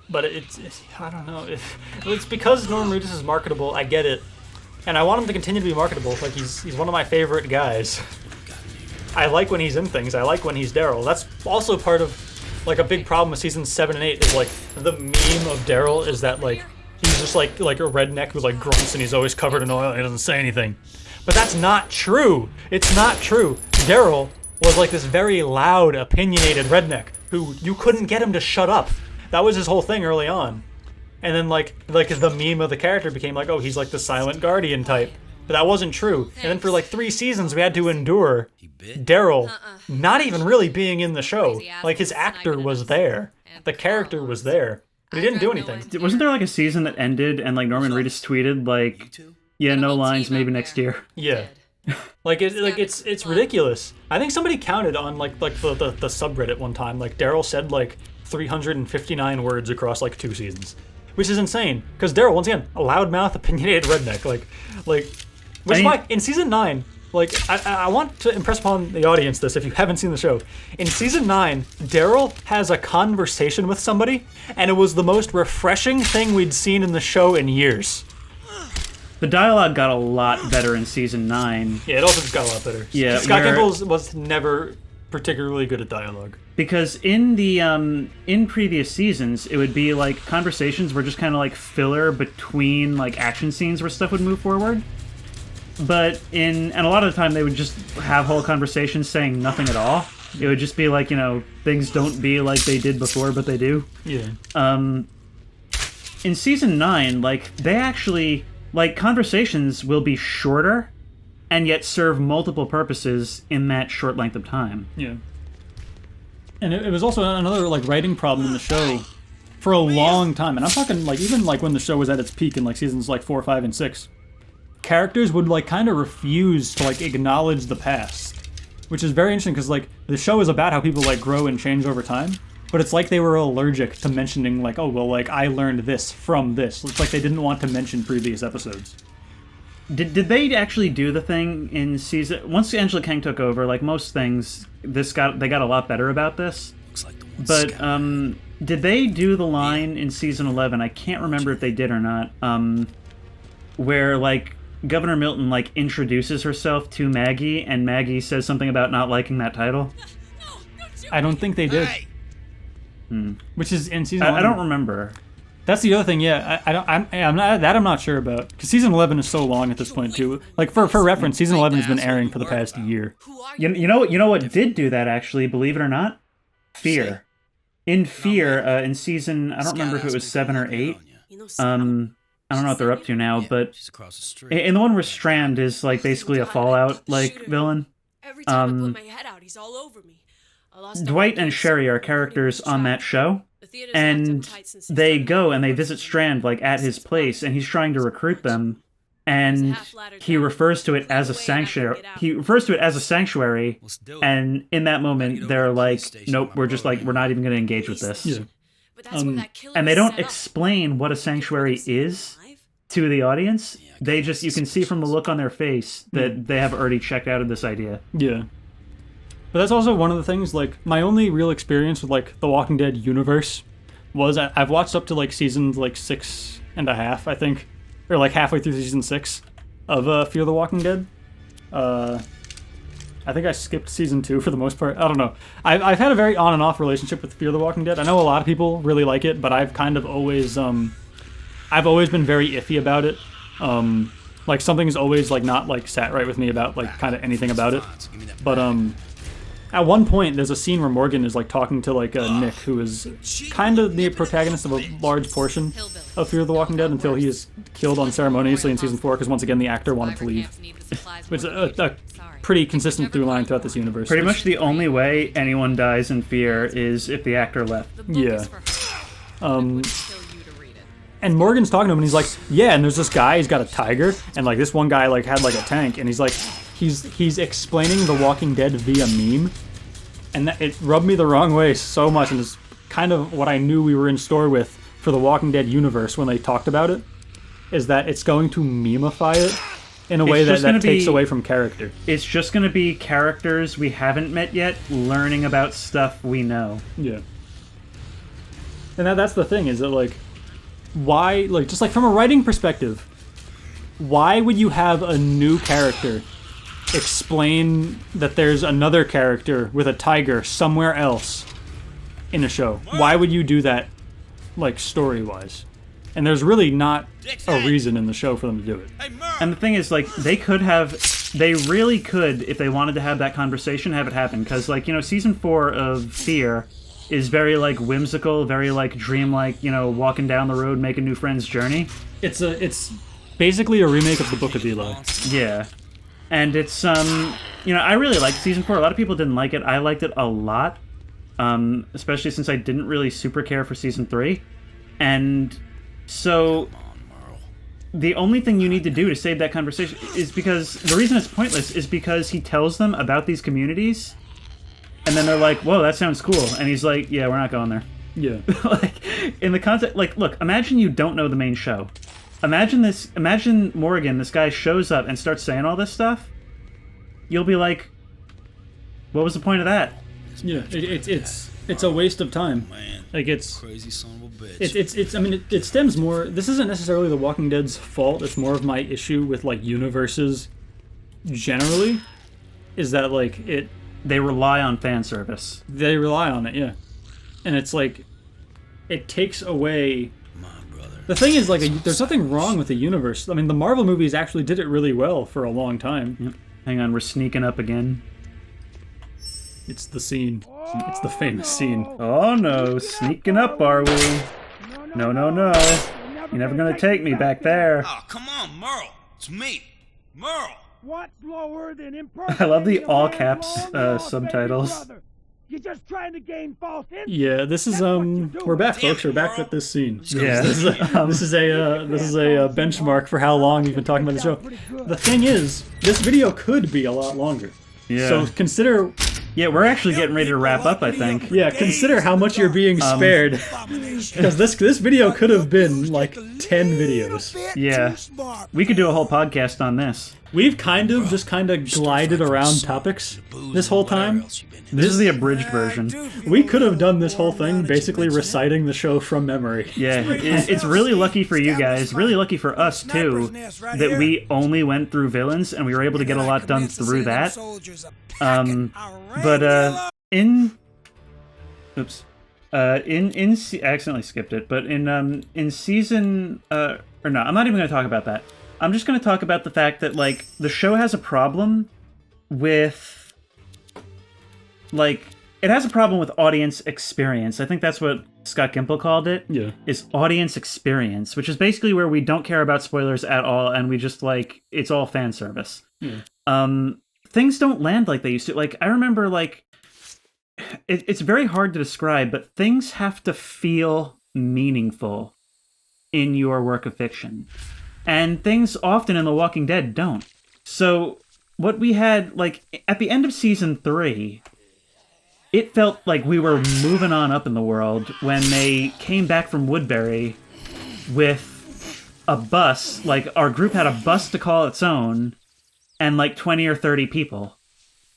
But it's I don't know, it's because Norman Reedus is marketable, I get it. And I want him to continue to be marketable, like, he's one of my favorite guys. I like when he's in things, I like when he's Daryl. That's also part of, like, a big problem with seasons 7 and 8 is, like, the meme of Daryl is that, like, he's just like a redneck who, like, grunts and he's always covered in oil and he doesn't say anything. But that's not true. It's not true. Daryl was, like, this very loud, opinionated redneck who you couldn't get him to shut up. That was his whole thing early on. And then, like the meme of the character became, like, oh, he's, like, the silent guardian type. But that wasn't true. And then for, like, 3 seasons we had to endure Daryl not even really being in the show. Like, his actor was there. The character was there. But he didn't do anything. Wasn't there, like, a season that ended and, like, Norman Reedus tweeted, like, yeah, no lines, maybe next year? Yeah. It's ridiculous. I think somebody counted on, like the subreddit one time, like, Daryl said, like, 359 words across, like, 2 seasons. Which is insane. Because Daryl, once again, a loudmouth, opinionated redneck. Which is why, in season 9... Like, I want to impress upon the audience this, if you haven't seen the show. In season 9, Daryl has a conversation with somebody, and it was the most refreshing thing we'd seen in the show in years. The dialogue got a lot better in season 9. Yeah, it also just got a lot better. Yeah, Scott Gimple was never particularly good at dialogue. Because in the in previous seasons, it would be like conversations were just kind of like filler between, like, action scenes where stuff would move forward. But and a lot of the time they would just have whole conversations saying nothing at all. It would just be like, you know, things don't be like they did before, but they do. Yeah. In season 9, like, they actually, like, conversations will be shorter and yet serve multiple purposes in that short length of time. Yeah. And it was also another, like, writing problem in the show for a long time. And I'm talking, like, even, like, when the show was at its peak in, like, seasons, like, 4, 5, and 6. Characters would, like, kind of refuse to, like, acknowledge the past, which is very interesting because, like, the show is about how people, like, grow and change over time, but it's like they were allergic to mentioning, like, oh, well, like, I learned this from this. It's like they didn't want to mention previous episodes. Did they actually do the thing in season... Once Angela Kang took over, like most things, they got a lot better about this. But, did they do the line in season 11? I can't remember if they did or not, where, like, Governor Milton, like, introduces herself to Maggie, and Maggie says something about not liking that title. I don't think they did. Which is in season 11. I don't remember. That's the other thing. Yeah, I'm not sure about, because season 11 is so long at this point too. Like, for reference, season 11 has been airing for the past year. You know what did do that, actually? Believe it or not, Fear. In Fear, in season, I don't remember if it was 7 or 8. I don't know what they're up to now, but She's across the street. in the one where Strand is like basically a Fallout like villain, Every time I put my head out, he's all over me. I lost all Dwight my and peace. Sherry are characters on that show, The theater's locked up and tight since 6 they p.m. go and they visit Strand like at his place, and he's trying to recruit them, and he refers to it as a sanctuary. He refers to it as a sanctuary, Let's do it. and in that moment they're like, "Nope, we're just like we're not even going to engage with this." Yeah. But that's where that killer And they is don't set up. explain what a sanctuary is to the audience. They just, you can see from the look on their face that they have already checked out of this idea. Yeah. But that's also one of the things, like, my only real experience with, like, the Walking Dead universe was I've watched up to, like, seasons, like, 6.5, I think. Or, like, halfway through season 6 of Fear the Walking Dead. I think I skipped season 2 for the most part. I don't know. I've had a very on and off relationship with Fear the Walking Dead. I know a lot of people really like it, but I've kind of always, I've always been very iffy about it. Like, something's always, like, not, like, sat right with me about, like, kind of anything about it. But, at one point, there's a scene where Morgan is, like, talking to, like, Nick, who is kind of the protagonist of a large portion of Fear the Walking Dead until he is killed unceremoniously in season 4, because once again, the actor wanted to leave. Which is a pretty consistent through line throughout this universe. Pretty much the only way anyone dies in Fear is if the actor left. Yeah. And Morgan's talking to him, and he's like, yeah, and there's this guy, he's got a tiger, and, like, this one guy, like, had, like, a tank, and he's like, he's explaining The Walking Dead via meme, and it rubbed me the wrong way so much, and it's kind of what I knew we were in store with for The Walking Dead universe when they talked about it, is that it's going to memify it in a way that takes away from character. It's just going to be characters we haven't met yet learning about stuff we know. Yeah. And that's the thing, is that, like, why, like, just like from a writing perspective, why would you have a new character explain that there's another character with a tiger somewhere else in a show? Why would you do that, like, story-wise? And there's really not a reason in the show for them to do it. And the thing is, like, they really could, if they wanted to have that conversation, have it happen. Because, like, you know, season 4 of Fear is very, like, whimsical, very, like, dreamlike, you know, walking down the road, making new friends journey. It's basically a remake of the Book of Eli. Yeah. And it's, you know, I really liked season 4. A lot of people didn't like it. I liked it a lot. Especially since I didn't really super care for season 3. And so the only thing you need to do to save that conversation is because the reason it's pointless is because he tells them about these communities, and then they're like, whoa, that sounds cool. And he's like, yeah, we're not going there. Yeah. Like, in the context, like, look, imagine you don't know the main show. Imagine Morgan, this guy shows up and starts saying all this stuff. You'll be like, what was the point of that? Yeah, it's a waste of time. Man, like, it's crazy son of a bitch. It's I mean, it stems more. This isn't necessarily The Walking Dead's fault. It's more of my issue with, like, universes generally. Is that, like, they rely on fan service. They rely on it, yeah. And it's like, it takes away. Come on, brother. The thing is, like, there's nothing wrong with the universe. I mean, the Marvel movies actually did it really well for a long time. Yep. Hang on, we're sneaking up again. It's the scene. It's the famous scene. Oh no, sneaking up, are we? No. You're never gonna take me back there. Oh, come on, Merle. It's me. Merle. What's lower than impersonating I love the your all own caps baby subtitles. brother? You're just trying to gain false interest. Yeah, this is we're back, folks. We're back at this scene. Yeah. This is a benchmark for how long we've been talking about the show. The thing is, this video could be a lot longer. Yeah. So consider. Yeah, we're actually getting ready to wrap up, I think. Yeah, consider how much you're being spared. Because this video could have been like 10 videos. Yeah. We could do a whole podcast on this. We've kind of glided around topics this whole time. This is the abridged version. We could have done this whole thing basically reciting the show from memory. Yeah, it's really lucky for you guys, really lucky for us too, that we only went through villains and we were able to get a lot done through that. But I accidentally skipped it, but in season or no, I'm not even going to talk about that. I'm just going to talk about the fact that, like, the show has a problem with, like, it has a problem with audience experience. I think that's what Scott Gimple called it. Yeah. Is audience experience, which is basically where we don't care about spoilers at all, and we just like it's all fan service. Yeah. Things don't land like they used to. Like I remember, like it's very hard to describe, but things have to feel meaningful in your work of fiction, and things often in The Walking Dead don't. So what we had, like at the end of season 3. It felt like we were moving on up in the world when they came back from Woodbury with a bus. Like, our group had a bus to call its own and, like, 20 or 30 people.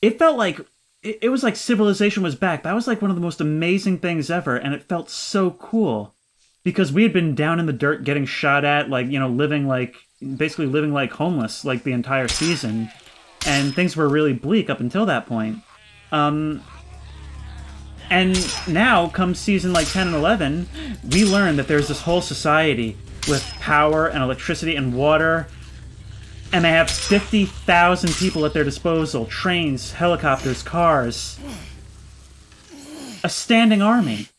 It felt like... It was like civilization was back. That was, like, one of the most amazing things ever, and it felt so cool. Because we had been down in the dirt getting shot at, like, you know, basically living like homeless, like, the entire season. And things were really bleak up until that point. And now, come season like 10 and 11, we learn that there's this whole society with power and electricity and water, and they have 50,000 people at their disposal, trains, helicopters, cars. A standing army.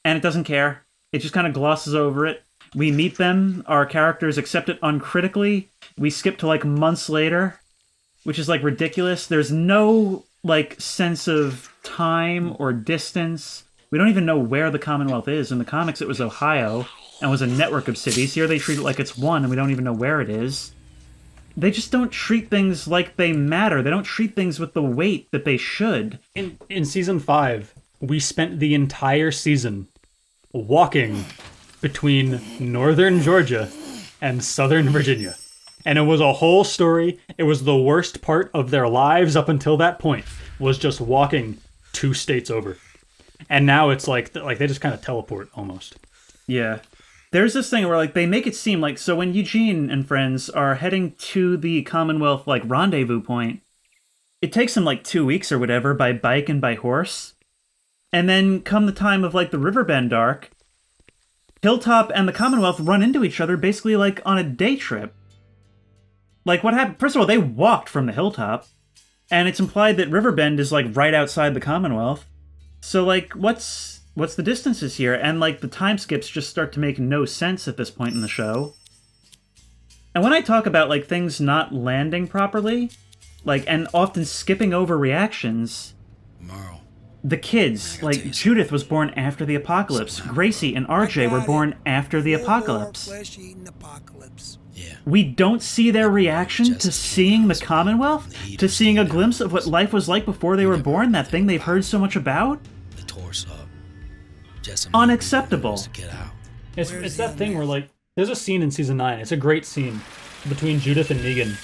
And it doesn't care. It just kind of glosses over it. We meet them, our characters accept it uncritically, we skip to like months later, which is like ridiculous. There's no like sense of time or distance. We don't even know where the Commonwealth is. In the comics, it was Ohio and was a network of cities. Here they treat it like it's one, and we don't even know where it is. They just don't treat things like they matter. They don't treat things with the weight that they should. In season 5, we spent the entire season walking between northern Georgia and southern Virginia. And it was a whole story. It was the worst part of their lives up until that point, was just walking 2 states over. And now it's like they just kind of teleport almost. Yeah. There's this thing where like they make it seem like, so when Eugene and friends are heading to the Commonwealth like rendezvous point, it takes them like 2 weeks or whatever by bike and by horse. And then come the time of like the Riverbend arc, Hilltop and the Commonwealth run into each other basically like on a day trip. Like, what happened? First of all, they walked from the Hilltop, and it's implied that Riverbend is, like, right outside the Commonwealth. So, like, what's the distances here? And, like, the time skips just start to make no sense at this point in the show. And when I talk about, like, things not landing properly, like, and often skipping over reactions, Merle. the kids, like, Judith was born after the apocalypse. Gracie and RJ were born after the apocalypse. Flesh-eating apocalypse. Yeah. We don't see their reaction to seeing the Commonwealth, to seeing a glimpse of what life was like before they were born, that thing they've heard so much about. They tore us up. Unacceptable. To get out. It's that thing where, like, there's a scene in season 9. It's a great scene between Judith and Negan,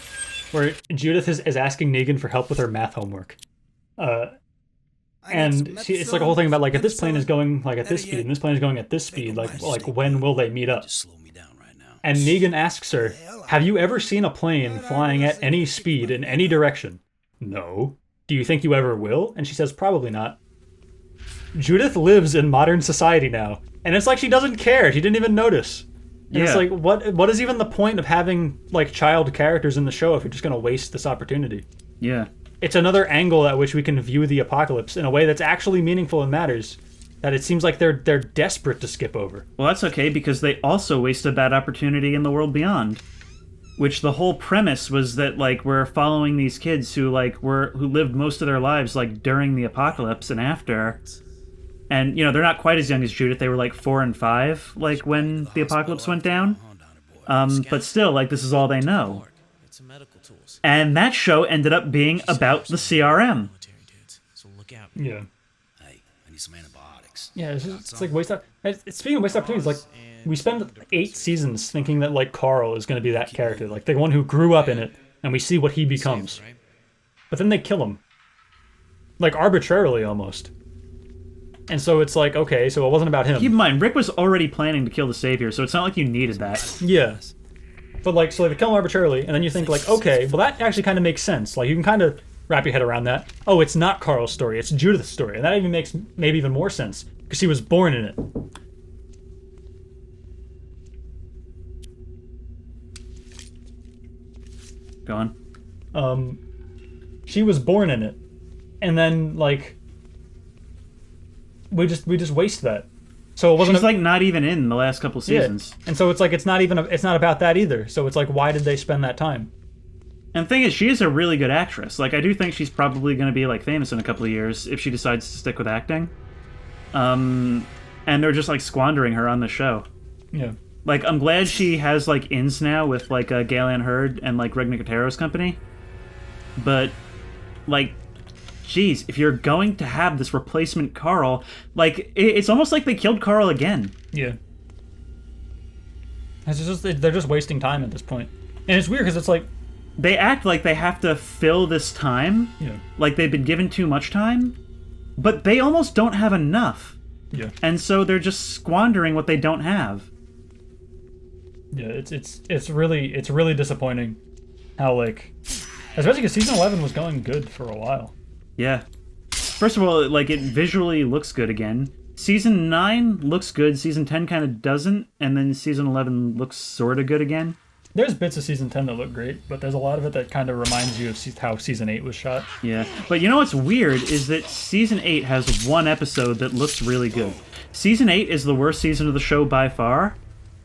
where Judith is asking Negan for help with her math homework. And it's like a whole thing about, like, if this plane is going, like, at this speed, and this plane is going at this speed, like when will they meet up? Just slow me down right now. And Negan asks her, have you ever seen a plane flying at any speed in any direction? No. Do you think you ever will? And she says, probably not. Judith lives in modern society now, and it's like she doesn't care. She didn't even notice. And it's like, what is even the point of having, like, child characters in the show if you're just going to waste this opportunity? Yeah. It's another angle at which we can view the apocalypse in a way that's actually meaningful and matters, that it seems like they're desperate to skip over. Well, that's okay, because they also wasted that opportunity in the world beyond. Which the whole premise was that, like, we're following these kids who, like, who lived most of their lives, like, during the apocalypse and after. And, you know, they're not quite as young as Judith. They were, like, 4 and 5, like, when the apocalypse went down. But still, like, this is all they know. And that show ended up being about the CRM. Yeah. Hey, I need some antibiotics. Yeah, it's like waste. Speaking of waste opportunities, like, we spend 8 seasons thinking that, like, Carl is going to be that character, like the one who grew up in it, and we see what he becomes. But then they kill him, like, arbitrarily almost. And so it's like, okay, so it wasn't about him. Keep in mind, Rick was already planning to kill the Savior, so it's not like you needed that. Yeah. But, like, so they kill him arbitrarily, and then you think, like, okay, well, that actually kind of makes sense. Like, you can kind of wrap your head around that. Oh, it's not Carl's story, it's Judith's story. And that even makes maybe even more sense, because he was born in it. Go on. She was born in it. And then, like, we just waste that. So it wasn't She's like not even in the last couple seasons. And so it's like it's not about that either. So it's like, why did they spend that time? And the thing is, she is a really good actress. Like, I do think she's probably going to be like famous in a couple of years if she decides to stick with acting. And they're just like squandering her on the show. Yeah. Like, I'm glad she has like ins now with like Galen Hurd and like Greg Nicotero's company. But like, geez, if you're going to have this replacement Carl, like it's almost like they killed Carl again. Yeah. It's just they're just wasting time at this point, and it's weird because it's like they act like they have to fill this time. Yeah. Like they've been given too much time, but they almost don't have enough. Yeah. And so they're just squandering what they don't have. Yeah, it's really disappointing how, like, especially because season 11 was going good for a while. Yeah. First of all, like, it visually looks good again. Season 9 looks good, season 10 kind of doesn't, and then season 11 looks sort of good again. There's bits of season 10 that look great, but there's a lot of it that kind of reminds you of how season 8 was shot. Yeah, but you know what's weird is that season 8 has one episode that looks really good. Season 8 is the worst season of the show by far,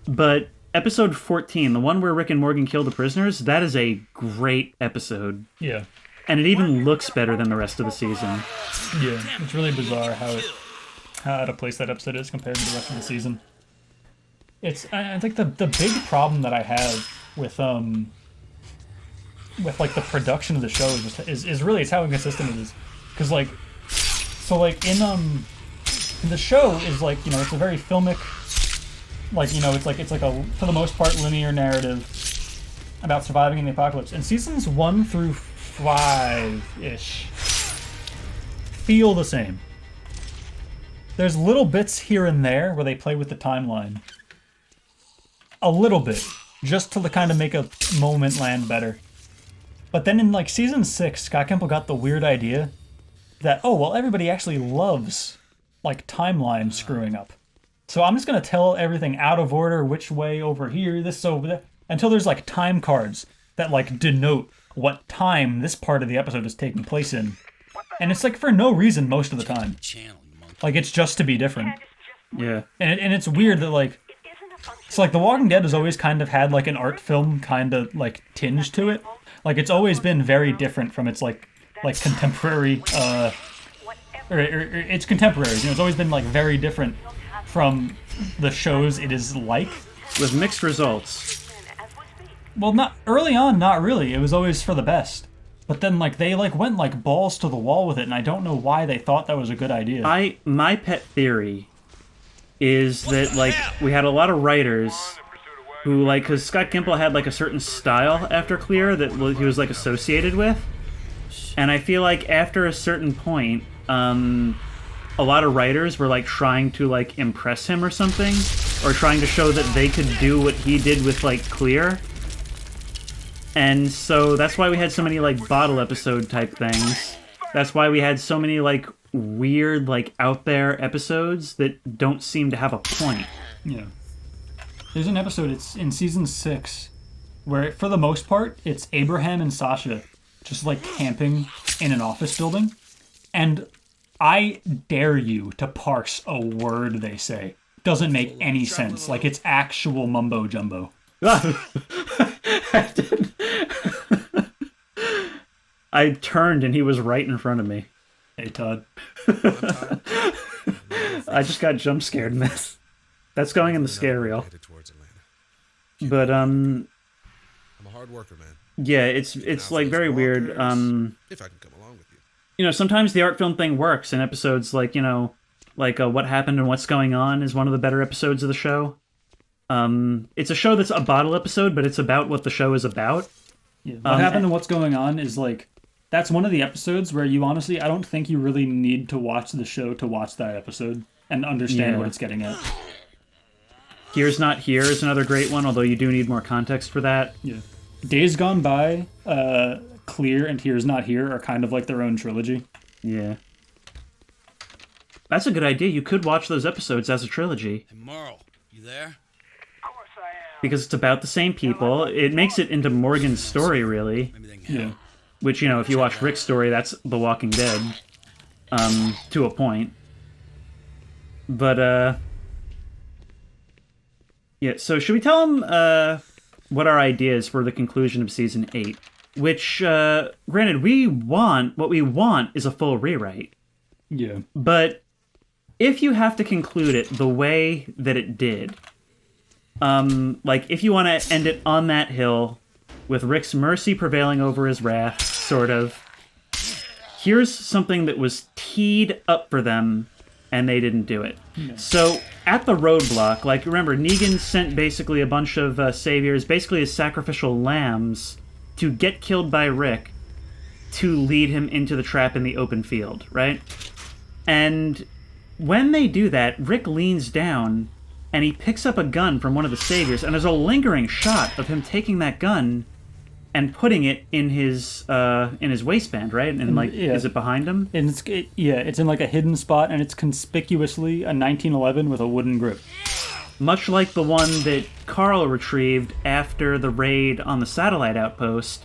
but episode 14, the one where Rick and Morgan kill the prisoners, that is a great episode. Yeah. And it even looks better than the rest of the season. Yeah, it's really bizarre how out of place that episode is compared to the rest of the season. I think the big problem that I have with like the production of the show is really it's how inconsistent it is. Because like, so like in the show is like, you know, it's a very filmic, like, you know, it's like a for the most part linear narrative about surviving in the apocalypse. And seasons 1 through 5-ish feel the same. There's little bits here and there where they play with the timeline. A little bit. Just to kind of make a moment land better. But then in like season 6, Scott Gimple got the weird idea that, oh, well, everybody actually loves like timeline screwing up. So I'm just going to tell everything out of order, which way over here, this over there, until there's like time cards that like denote what time this part of the episode is taking place in. And it's like for no reason most of the time. Like it's just to be different. Yeah. And it's weird that like, so like The Walking Dead has always kind of had like an art film kind of like tinge to it. Like it's always been very different from its like contemporary, or its contemporaries. You know, it's always been like very different from the shows it is like. With mixed results. Well, not early on, not really. It was always for the best. But then like they like went like balls to the wall with it, and I don't know why they thought that was a good idea. My pet theory is that like we had a lot of writers who like, because Scott Gimple had like a certain style after Clear that he was like associated with, and I feel like after a certain point, a lot of writers were like trying to like impress him or something, or trying to show that they could do what he did with like Clear. And so that's why we had so many like bottle episode type things. That's why we had so many like weird like out there episodes that don't seem to have a point. Yeah. There's an episode, it's in season 6, where for the most part it's Abraham and Sasha just like camping in an office building, and I dare you to parse a word they say. Doesn't make any sense. Like it's actual mumbo jumbo. I did. I turned and he was right in front of me. Hey, Todd. I just got jump scared in this. That's going in the scare reel. But I'm a hard worker, man. yeah, it's like very weird. If I can come along with you. You know, sometimes the art film thing works in episodes like, you know, like What Happened and What's Going On is one of the better episodes of the show. It's a show that's a bottle episode, but it's about what the show is about. Yeah. What happened and what's going on is like, that's one of the episodes where you honestly, I don't think you really need to watch the show to watch that episode and understand what it's getting at. Here's Not Here is another great one, although you do need more context for that. Yeah. Days Gone By, Clear, and Here's Not Here are kind of like their own trilogy. Yeah. That's a good idea. You could watch those episodes as a trilogy. Hey, Merle, you there? Because it's about the same people. It makes it into Morgan's story, really. Maybe they can help. Yeah. Which, you know, if you watch Rick's story, that's The Walking Dead. To a point. But, yeah, so should we tell them what our idea is for the conclusion of Season 8? Which, granted, what we want is a full rewrite. Yeah. But if you have to conclude it the way that it did, like, if you want to end it on that hill, with Rick's mercy prevailing over his wrath, sort of, here's something that was teed up for them, and they didn't do it. Yeah. So, at the roadblock, like, remember, Negan sent basically a bunch of saviors, basically as sacrificial lambs, to get killed by Rick to lead him into the trap in the open field, right? And when they do that, Rick leans down, and he picks up a gun from one of the saviors, and there's a lingering shot of him taking that gun and putting it in his waistband, right? And like, yeah. Is it behind him? And it's in like a hidden spot, and it's conspicuously a 1911 with a wooden grip. Much like the one that Carl retrieved after the raid on the satellite outpost,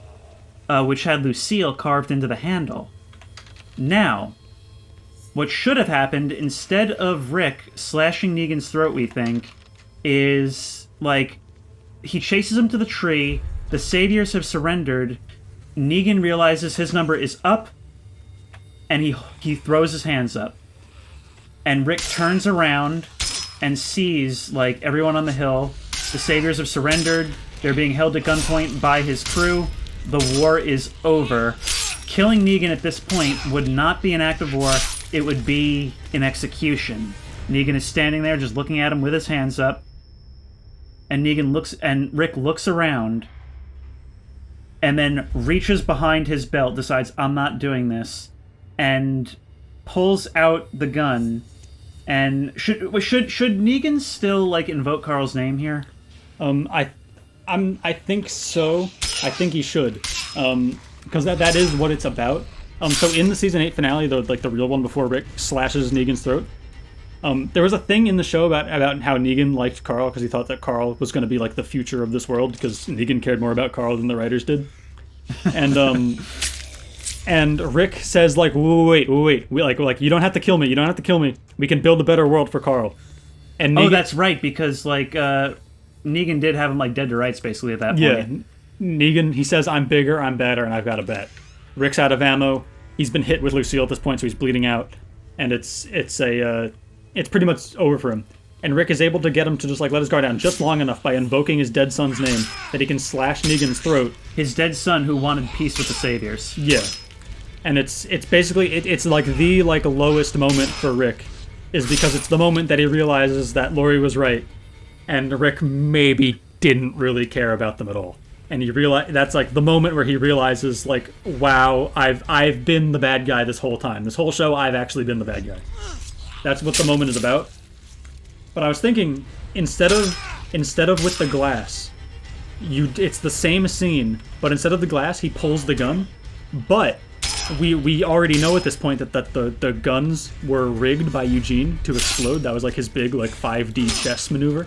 which had Lucille carved into the handle. Now, what should have happened, instead of Rick slashing Negan's throat, we think, is, like, he chases him to the tree, the saviors have surrendered, Negan realizes his number is up, and he throws his hands up. And Rick turns around and sees, like, everyone on the hill. The saviors have surrendered, they're being held at gunpoint by his crew, the war is over. Killing Negan at this point would not be an act of war, it would be an execution. Negan is standing there just looking at him with his hands up, and Rick looks around, and then reaches behind his belt, decides, I'm not doing this, and pulls out the gun. And should Negan still, like, invoke Carl's name here? I think so. I think he should, because that is what it's about. So in the season 8 finale, the real one before Rick slashes Negan's throat, there was a thing in the show about how Negan liked Carl because he thought that Carl was going to be like the future of this world because Negan cared more about Carl than the writers did. And and Rick says, like, wait, like you don't have to kill me. You don't have to kill me. We can build a better world for Carl. And Negan, that's right, because like Negan did have him like dead to rights basically at that point. Yeah, Negan, he says, I'm bigger, I'm better, and I've got a bet. Rick's out of ammo. He's been hit with Lucille at this point, so he's bleeding out, and it's pretty much over for him. And Rick is able to get him to just like let his guard down just long enough by invoking his dead son's name that he can slash Negan's throat. His dead son who wanted peace with the saviors. Yeah, and it's basically it's like the lowest moment for Rick, is because it's the moment that he realizes that Lori was right, and Rick maybe didn't really care about them at all. And that's like the moment where he realizes, like, wow, I've been the bad guy this whole time. This whole show, I've actually been the bad guy. That's what the moment is about. But I was thinking, instead of with the glass, it's the same scene, but instead of the glass, he pulls the gun. But we already know at this point that the guns were rigged by Eugene to explode. That was like his big 5D chess maneuver.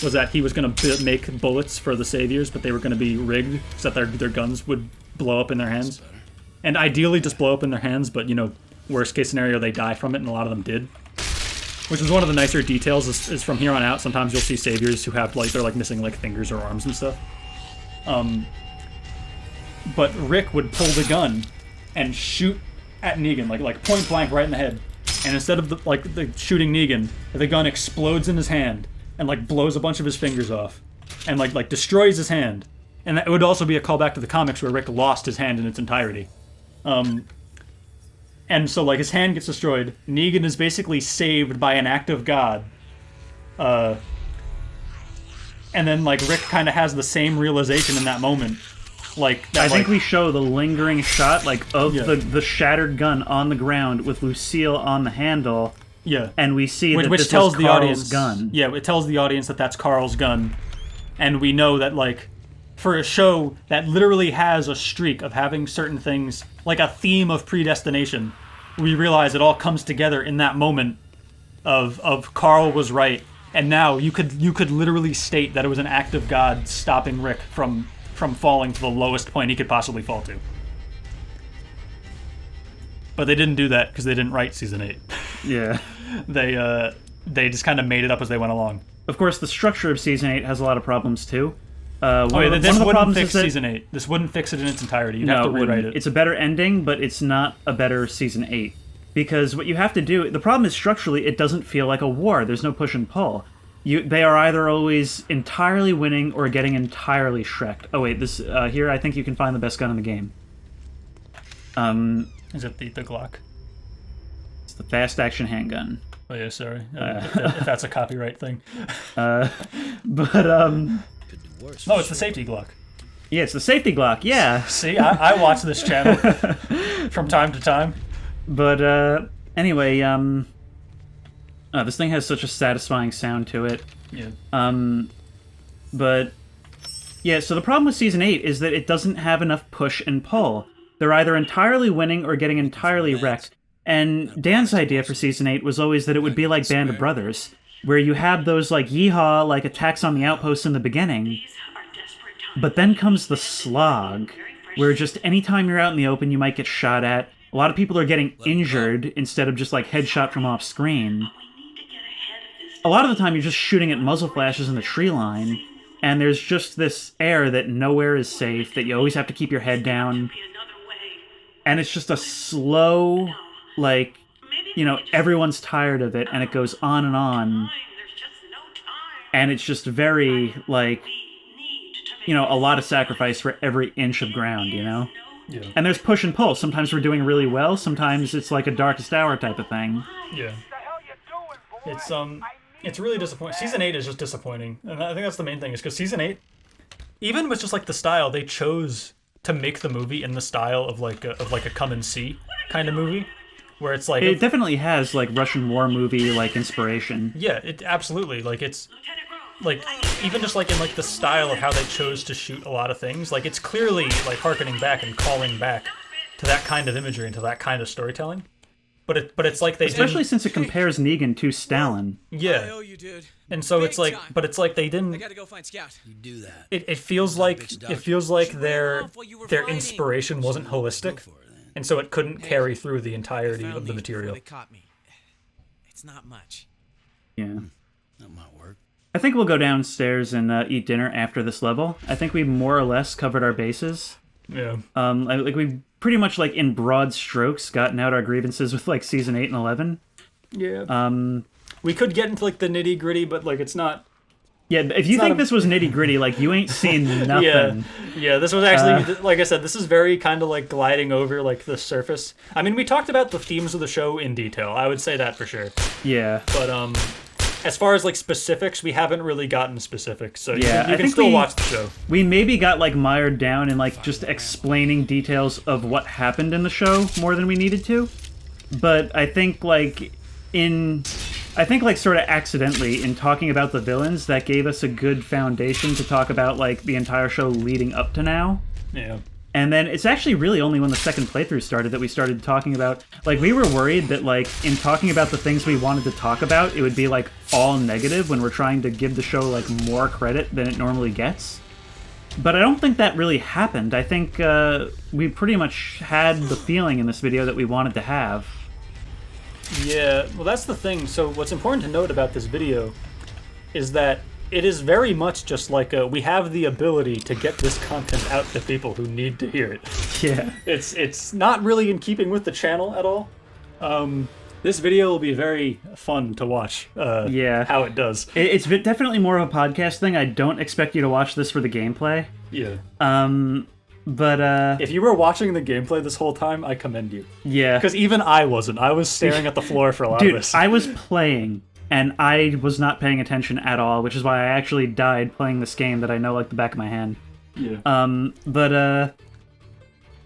Was that he was going to make bullets for the saviors, but they were going to be rigged so that their guns would blow up in their hands. And ideally just blow up in their hands, but, worst case scenario, they die from it, and a lot of them did. Which is one of the nicer details, is from here on out, sometimes you'll see saviors who have, they're missing, fingers or arms and stuff. But Rick would pull the gun and shoot at Negan, like point blank right in the head. And instead of the shooting Negan, the gun explodes in his hand and blows a bunch of his fingers off, and like destroys his hand. And that would also be a callback to the comics where Rick lost his hand in its entirety. And so his hand gets destroyed. Negan is basically saved by an act of God. And then Rick kind of has the same realization in that moment. I think we show the lingering shot of the shattered gun on the ground with Lucille on the handle. Yeah, and we see that which this tells was the Carl's audience gun. Yeah, it tells the audience that that's Carl's gun, and we know that for a show that literally has a streak of having certain things, like a theme of predestination, we realize it all comes together in that moment of Carl was right, and now you could literally state that it was an act of God stopping Rick from falling to the lowest point he could possibly fall to. But they didn't do that because they didn't write season 8. Yeah. They they just kind of made it up as they went along. Of course, the structure of Season 8 has a lot of problems, too. This wouldn't fix Season 8. This wouldn't fix it in its entirety. You'd have to rewrite it. It's a better ending, but it's not a better Season 8. Because what you have to do... The problem is, structurally, it doesn't feel like a war. There's no push and pull. They are either always entirely winning or getting entirely shreked. Oh, wait, this here, I think you can find the best gun in the game. Is it the Glock? It's the fast-action handgun. Oh, yeah, sorry. If that's a copyright thing. No, it's the safety Glock. Yeah, it's the safety Glock, yeah. See, I watch this channel from time to time. But, anyway, this thing has such a satisfying sound to it. Yeah. But, yeah, so the problem with Season 8 is that it doesn't have enough push and pull. They're either entirely winning or getting entirely wrecked. And Dan's idea for Season 8 was always that it would be like Band of Brothers, where you have those, like, yeehaw, like, attacks on the outposts in the beginning, but then comes the slog, where just anytime you're out in the open, you might get shot at. A lot of people are getting injured instead of just, like, headshot from off-screen. A lot of the time, you're just shooting at muzzle flashes in the tree line, and there's just this air that nowhere is safe, that you always have to keep your head down. And it's just a slow, like, you know, everyone's tired of it, and it goes on and on. And it's just very, like, you know, a lot of sacrifice for every inch of ground, you know? Yeah. And there's push and pull. Sometimes we're doing really well, sometimes it's like a Darkest Hour type of thing. Yeah. It's really disappointing. Season 8 is just disappointing. And I think that's the main thing, is because Season 8, even with just, like, the style, they chose to make the movie in the style of like a come and see kind of movie, where it's like it definitely has like Russian war movie like inspiration. Yeah, it absolutely, like, it's like, even just like in like the style of how they chose to shoot a lot of things, like it's clearly like harkening back and calling back to that kind of imagery and to that kind of storytelling. But it's like they especially since it compares Negan to Stalin. Yeah. I owe you, dude. And so it's like, but it's like they didn't. I gotta go find Scout. You do that. It feels like their inspiration wasn't holistic, and so it couldn't carry through the entirety of the material. They caught me. It's not much. Yeah. That might work. I think we'll go downstairs and eat dinner after this level. I think we more or less covered our bases. Yeah. Like we pretty much like in broad strokes gotten out our grievances with like Season 8 and 11. Yeah. We could get into like the nitty gritty, but like it's not. Yeah, if you think this was nitty gritty, like you ain't seen nothing. Yeah. This was actually, like I said, this is very kind of like gliding over like the surface. I mean, we talked about the themes of the show in detail. I would say that for sure. Yeah. But as far as like specifics, we haven't really gotten specifics. So yeah, you can still watch the show. We maybe got like mired down in like just explaining details of what happened in the show more than we needed to. But I think like sort of accidentally in talking about the villains, that gave us a good foundation to talk about like the entire show leading up to now. Yeah. And then it's actually really only when the second playthrough started that we started talking about, like, we were worried that, like, in talking about the things we wanted to talk about, it would be, like, all negative when we're trying to give the show, like, more credit than it normally gets. But I don't think that really happened. I think we pretty much had the feeling in this video that we wanted to have. Yeah, well, that's the thing. So what's important to note about this video is that it is very much just like we have the ability to get this content out to people who need to hear it. Yeah. It's not really in keeping with the channel at all. This video will be very fun to watch. Yeah. How it does. It's definitely more of a podcast thing. I don't expect you to watch this for the gameplay. Yeah. But if you were watching the gameplay this whole time, I commend you. Yeah. Because even I wasn't. I was staring at the floor for a lot of this. Dude, I was playing. And I was not paying attention at all, which is why I actually died playing this game that I know like the back of my hand. Yeah.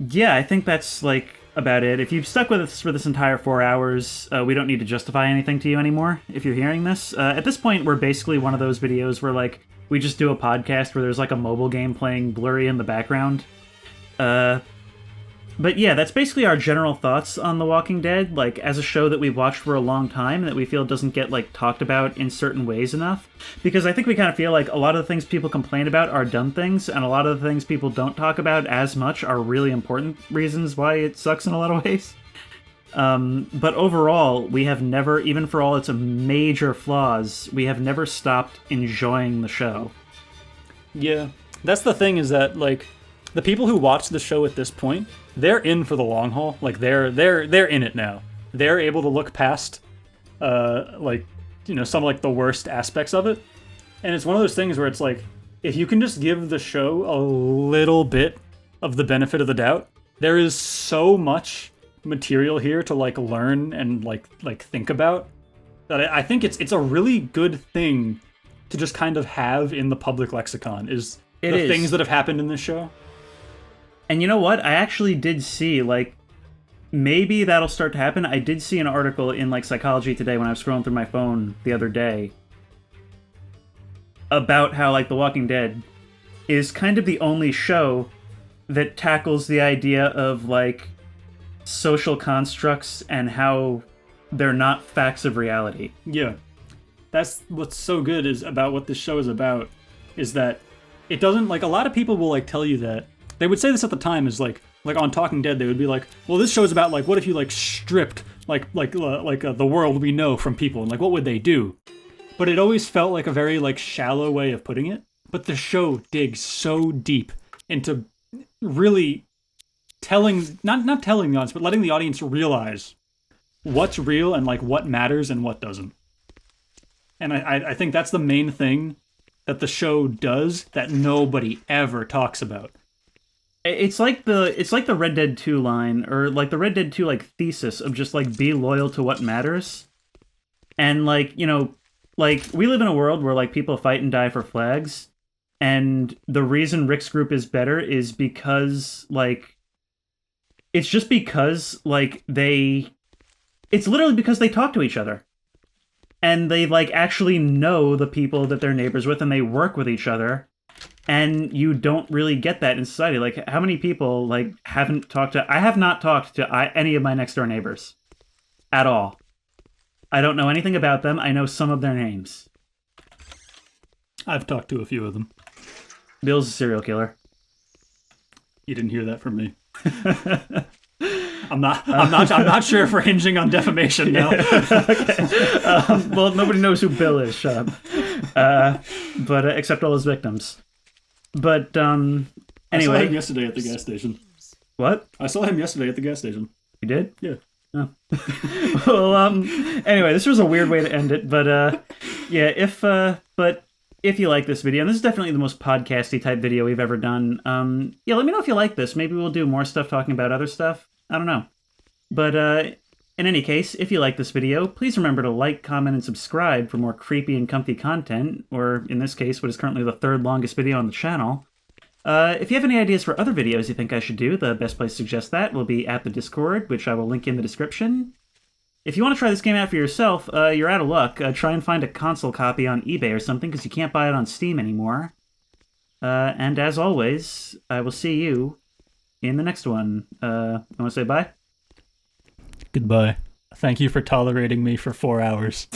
Yeah, I think that's like about it. If you've stuck with us for this entire 4 hours, we don't need to justify anything to you anymore if you're hearing this. At this point, we're basically one of those videos where like we just do a podcast where there's like a mobile game playing blurry in the background. But yeah, that's basically our general thoughts on The Walking Dead, like, as a show that we've watched for a long time that we feel doesn't get, like, talked about in certain ways enough. Because I think we kind of feel like a lot of the things people complain about are dumb things, and a lot of the things people don't talk about as much are really important reasons why it sucks in a lot of ways. But overall, we have never, even for all its major flaws, we have never stopped enjoying the show. Yeah, that's the thing, is that like the people who watch the show at this point, they're in for the long haul. Like they're in it now. They're able to look past like, you know, some like the worst aspects of it. And it's one of those things where it's like, if you can just give the show a little bit of the benefit of the doubt, there is so much material here to like learn and like think about that I think it's a really good thing to just kind of have in the public lexicon, is the things that have happened in this show. And you know what? I actually did see, like, maybe that'll start to happen. I did see an article in like Psychology Today when I was scrolling through my phone the other day about how like The Walking Dead is kind of the only show that tackles the idea of like social constructs and how they're not facts of reality. Yeah. That's what's so good is about what this show is about, is that it doesn't, like, a lot of people will like tell you that they would say this at the time, is like on Talking Dead, they would be like, well, this show's about like, what if you like stripped the world we know from people, and like what would they do? But it always felt like a very like shallow way of putting it. But the show digs so deep into really telling, not telling the audience, but letting the audience realize what's real and like what matters and what doesn't. And I think that's the main thing that the show does that nobody ever talks about. It's like the Red Dead 2 line, or like the Red Dead 2 like thesis of just like be loyal to what matters. And like, you know, like we live in a world where like people fight and die for flags, and the reason Rick's group is better is because like it's just because like it's literally because they talk to each other. And they like actually know the people that they're neighbors with, and they work with each other. And you don't really get that in society. Like, how many people like haven't talked to? I have not talked to any of my next door neighbors at all. I don't know anything about them. I know some of their names. I've talked to a few of them. Bill's a serial killer. You didn't hear that from me. I'm not sure if we're hinging on defamation now. Okay. Well, nobody knows who Bill is. Shut up. But except all his victims. But anyway, I saw him yesterday at the gas station. What? I saw him yesterday at the gas station. You did? Yeah. Oh. Well, anyway, this was a weird way to end it, but yeah, if you like this video, and this is definitely the most podcasty type video we've ever done, yeah, let me know if you like this. Maybe we'll do more stuff talking about other stuff. I don't know. But in any case, if you like this video, please remember to like, comment, and subscribe for more creepy and comfy content, or in this case, what is currently the third longest video on the channel. If you have any ideas for other videos you think I should do, the best place to suggest that will be at the Discord, which I will link in the description. If you want to try this game out for yourself, you're out of luck. Try and find a console copy on eBay or something, because you can't buy it on Steam anymore. And as always, I will see you in the next one. I want to say bye? Goodbye. Thank you for tolerating me for 4 hours.